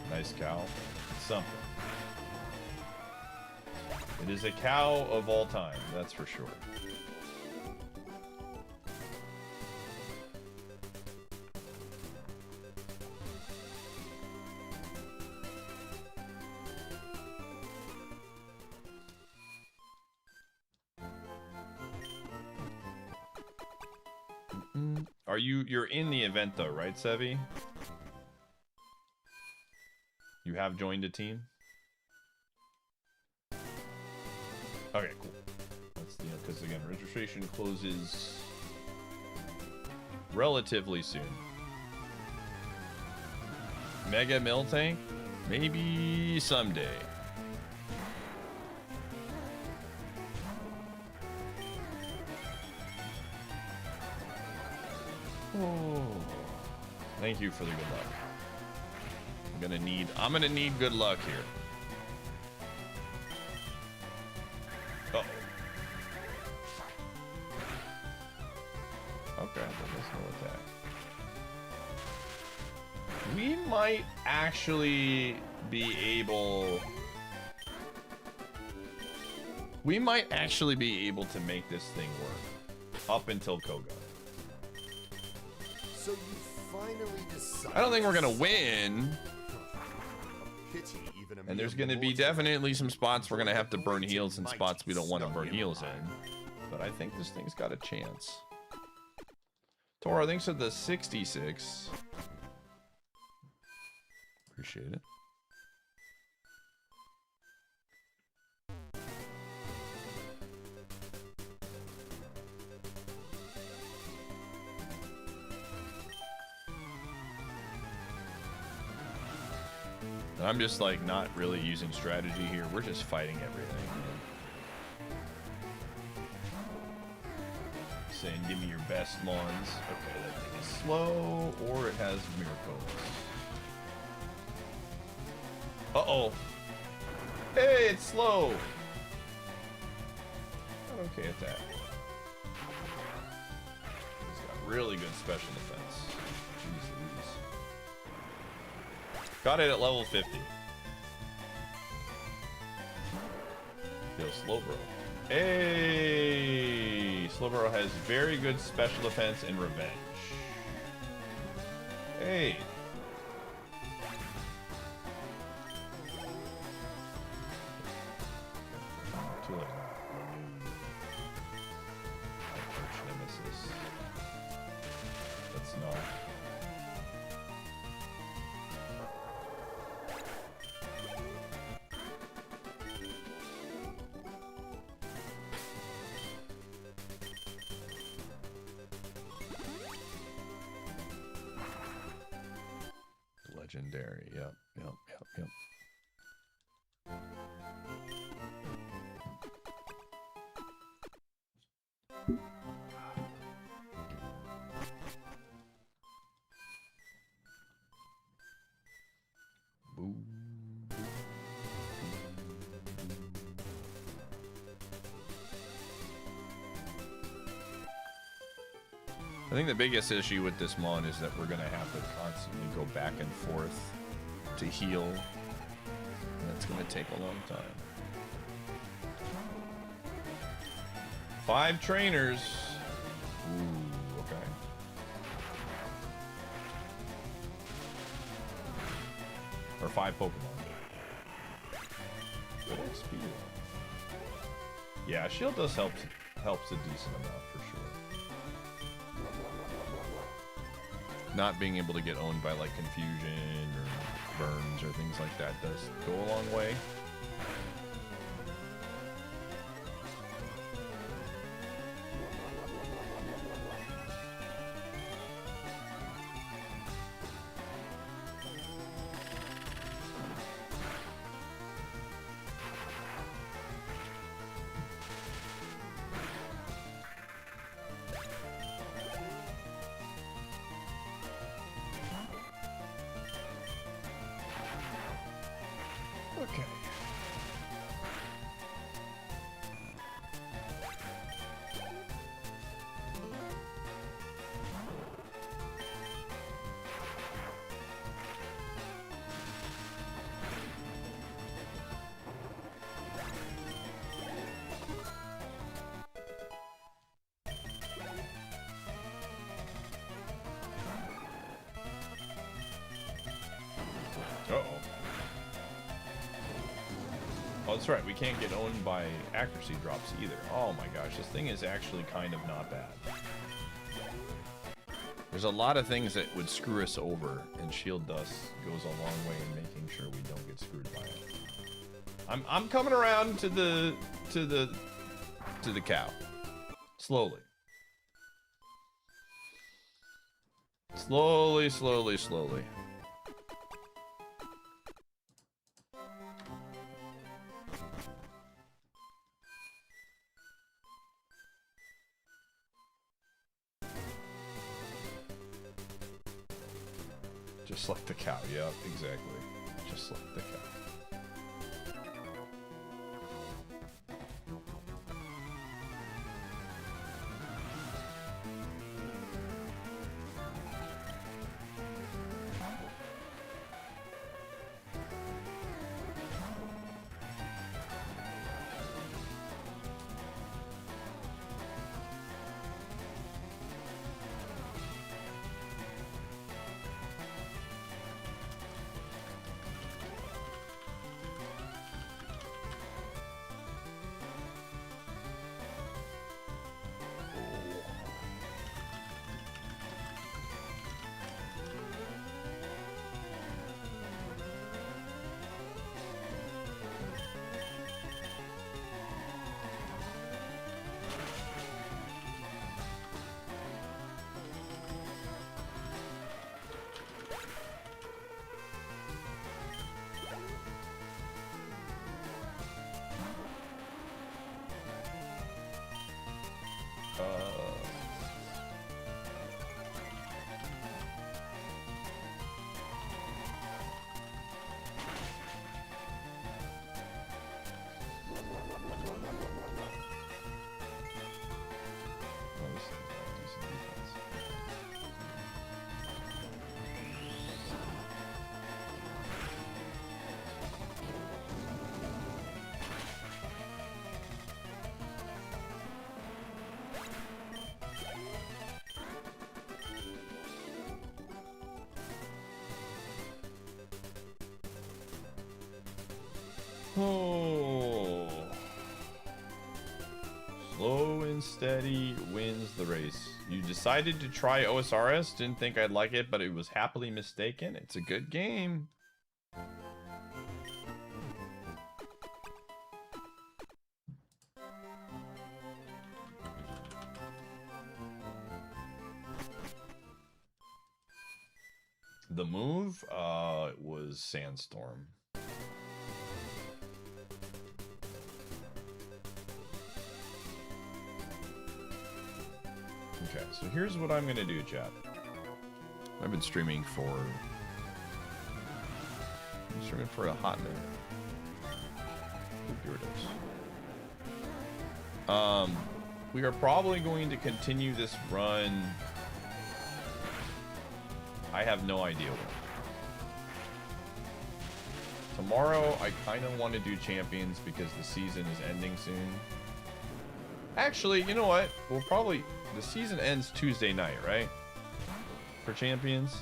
Nice cow. Something. It is a cow of all time, that's for sure. You're in the event though, right, Sevi? You have joined a team? Okay, cool. That's the, because again, registration closes relatively soon. Mega Mill Tank? Maybe someday. Oh. Thank you for the good luck. I'm gonna need good luck here. Uh-oh. Okay, there's no We might actually be able... We might actually be able to make this thing work. Up until Koga. So you finally decided. I don't think we're gonna win. Pity even a And there's mere gonna be mortal definitely some spots we're gonna have to burn heals and spots we don't want to burn heals in. But I think this thing's got a chance. Toro, thanks for the 66. Appreciate it. And I'm just like not really using strategy here. We're just fighting everything. Saying, give me your best Mons. Okay, that thing is slow, or it has miracles. Uh-oh. Hey, it's slow. Not okay at that. It's got really good special defense. Jeez Louise. Got it at level 50. Yo, Slowbro. Hey! Slowbro has very good special defense and revenge. Hey! Too late. Arch Nemesis. That's not. Legendary. Yep. I think the biggest issue with this Mon is that we're going to have to constantly go back and forth to heal. And that's going to take a long time. 5 trainers. Ooh, okay. Or 5 Pokemon. Good XP. Yeah, shield does helps a decent amount for sure. Not being able to get owned by like confusion or burns or things like that does go a long way. Okay. Uh-oh. Oh, that's right. We can't get owned by accuracy drops either. Oh my gosh, this thing is actually kind of not bad. There's a lot of things that would screw us over, and Shield Dust goes a long way in making sure we don't get screwed by it. I'm coming around to the cow. Slowly. Slowly, slowly, slowly. Just like the cow, yep, exactly. Just like the cow. Oh. Slow and steady wins the race. You decided to try OSRS, didn't think I'd like it, but it was happily mistaken. It's a good game. The move was Sandstorm. Okay, so here's what I'm gonna do, chat. I've been streaming for a hot minute. Ooh, here it is. We are probably going to continue this run. I have no idea when. Tomorrow, I kind of want to do Champions because the season is ending soon. Actually, you know what? We'll probably... The season ends Tuesday night, right? For Champions.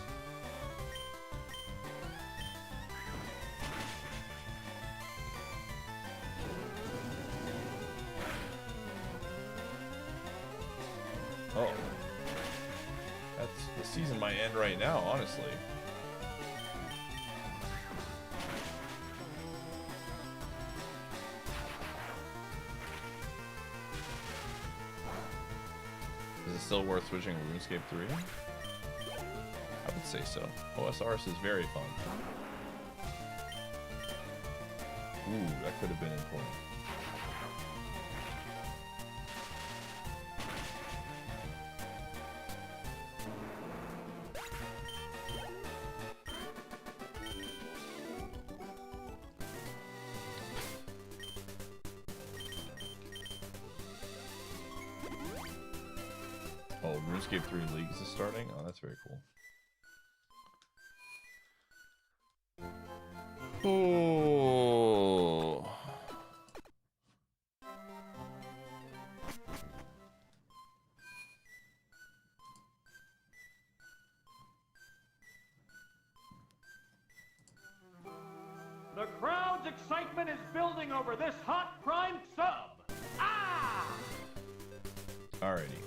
Oh. The season might end right now, honestly. Is it still worth switching to RuneScape 3? I would say so. OSRS is very fun. Ooh, that could have been important. Oh, RuneScape 3 Leagues is starting? Oh, that's very cool. Oh. The crowd's excitement is building over this hot prime sub. Ah! Alrighty.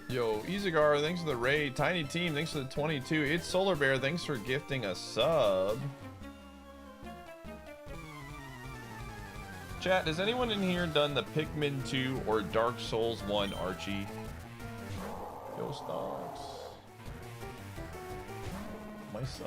Yo, Izagar, thanks for the raid. Tiny Team, thanks for the 22. It's Solar Bear, thanks for gifting a sub. Chat, has anyone in here done the Pikmin 2 or Dark Souls 1 Archie? Yo, Stonks. My son.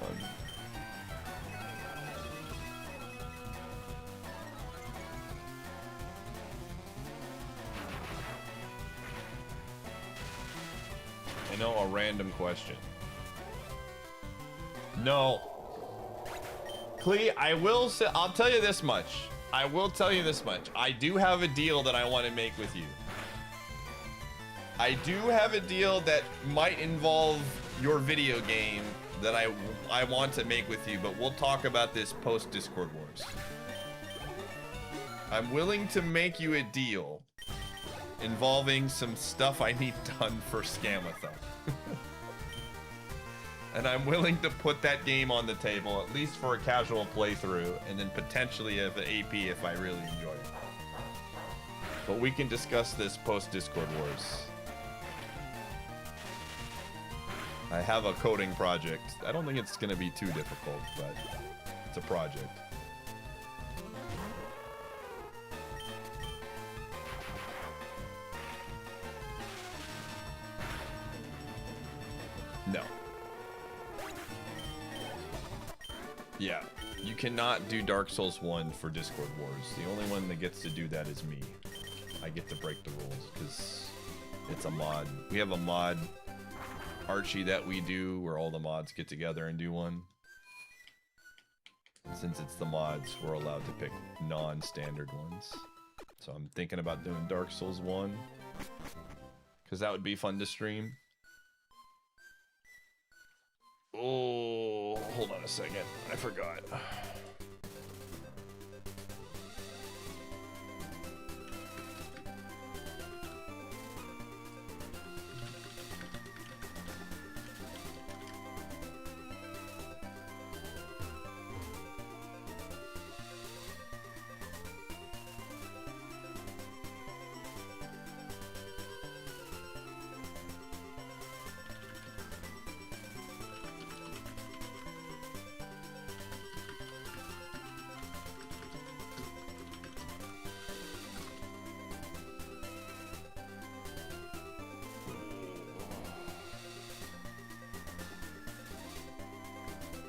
I know, a random question. No. Clee, I'll tell you this much. I will tell you this much. I do have a deal that I want to make with you. I do have a deal that might involve your video game that I want to make with you, but we'll talk about this post Discord Wars. I'm willing to make you a deal involving some stuff I need done for Scamathon. And I'm willing to put that game on the table, at least for a casual playthrough, and then potentially have an AP if I really enjoy it. But we can discuss this post Discord Wars. I have a coding project. I don't think it's going to be too difficult, but it's a project. No. Yeah, you cannot do Dark Souls 1 for Discord Wars. The only one that gets to do that is me. I get to break the rules because it's a mod. We have a mod Archie that we do where all the mods get together and do one. And since it's the mods, we're allowed to pick non-standard ones. So I'm thinking about doing Dark Souls 1 because that would be fun to stream. Oh, hold on a second. I forgot.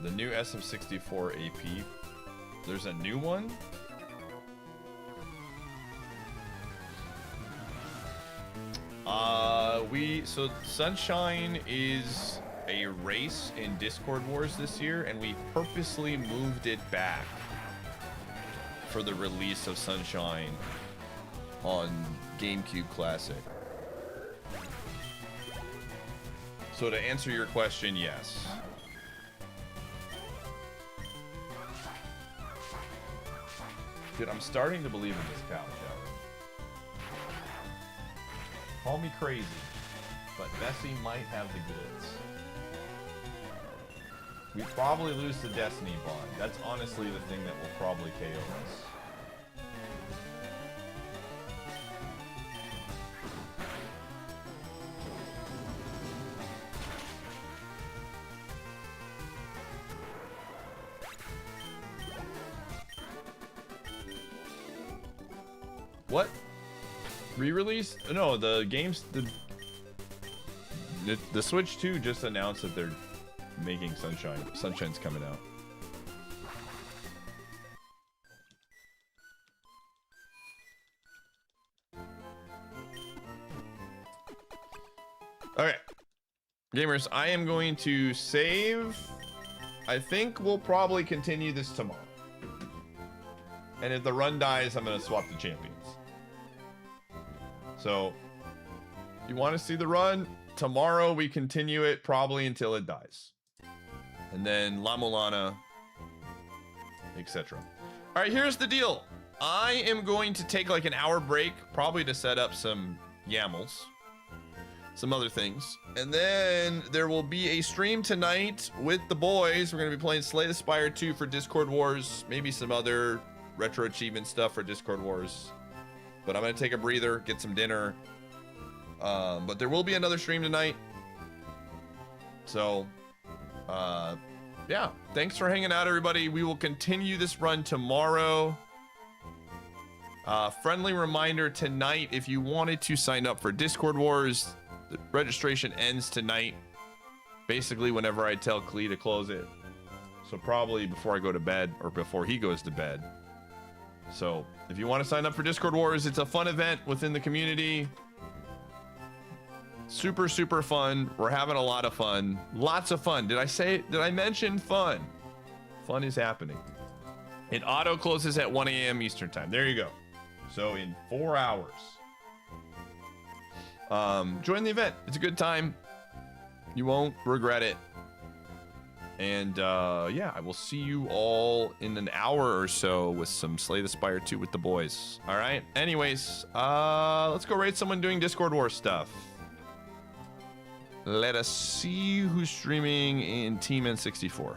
The new SM64 AP. There's a new one? So Sunshine is a race in Discord Wars this year, and we purposely moved it back for the release of Sunshine on GameCube Classic. So to answer your question, yes. Dude, I'm starting to believe in this couch, Howard. Call me crazy, but Messi might have the goods. We probably lose the Destiny bond. That's honestly the thing that will probably KO us. What? Re-release? No, the games, the Switch 2 just announced that they're making Sunshine. Sunshine's coming out. Okay. Gamers, I am going to save. I think we'll probably continue this tomorrow. And if the run dies, I'm going to swap the champions. So, you want to see the run? Tomorrow we continue it probably until it dies. And then La Mulana, etc. All right, here's the deal. I am going to take like an hour break, probably to set up some YAMLs, some other things. And then there will be a stream tonight with the boys. We're going to be playing Slay the Spire 2 for Discord Wars, maybe some other retro achievement stuff for Discord Wars. But I'm going to take a breather, get some dinner. But there will be another stream tonight. So, yeah. Thanks for hanging out, everybody. We will continue this run tomorrow. Friendly reminder tonight, if you wanted to sign up for Discord Wars, the registration ends tonight. Basically, whenever I tell Klee to close it. So probably before I go to bed or before he goes to bed. So if you want to sign up for Discord Wars, it's a fun event within the community. Super, super fun. We're having a lot of fun. Lots of fun. Did I mention fun? Fun is happening. It auto closes at 1 a.m. Eastern time. There you go. So in 4 hours. Join the event. It's a good time. You won't regret it. And yeah, I will see you all in an hour or so with some Slay the Spire 2 with the boys. All right. Anyways, let's go raid someone doing Discord War stuff. Let us see who's streaming in Team N64.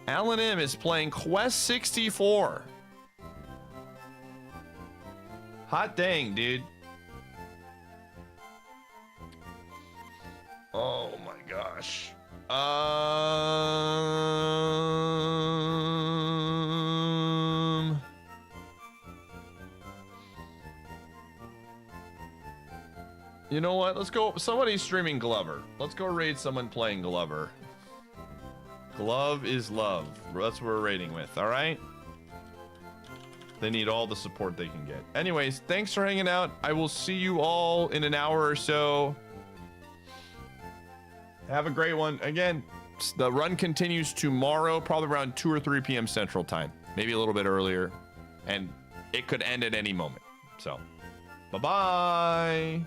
Alan M is playing Quest 64. Hot dang, dude. Oh my gosh. You know what? Let's go. Somebody's streaming Glover. Let's go raid someone playing Glover. Glove is love. That's what we're raiding with. All right. They need all the support they can get. Anyways, thanks for hanging out. I will see you all in an hour or so. Have a great one. Again, the run continues tomorrow, probably around 2 or 3 p.m. Central Time. Maybe a little bit earlier. And it could end at any moment. So, bye-bye.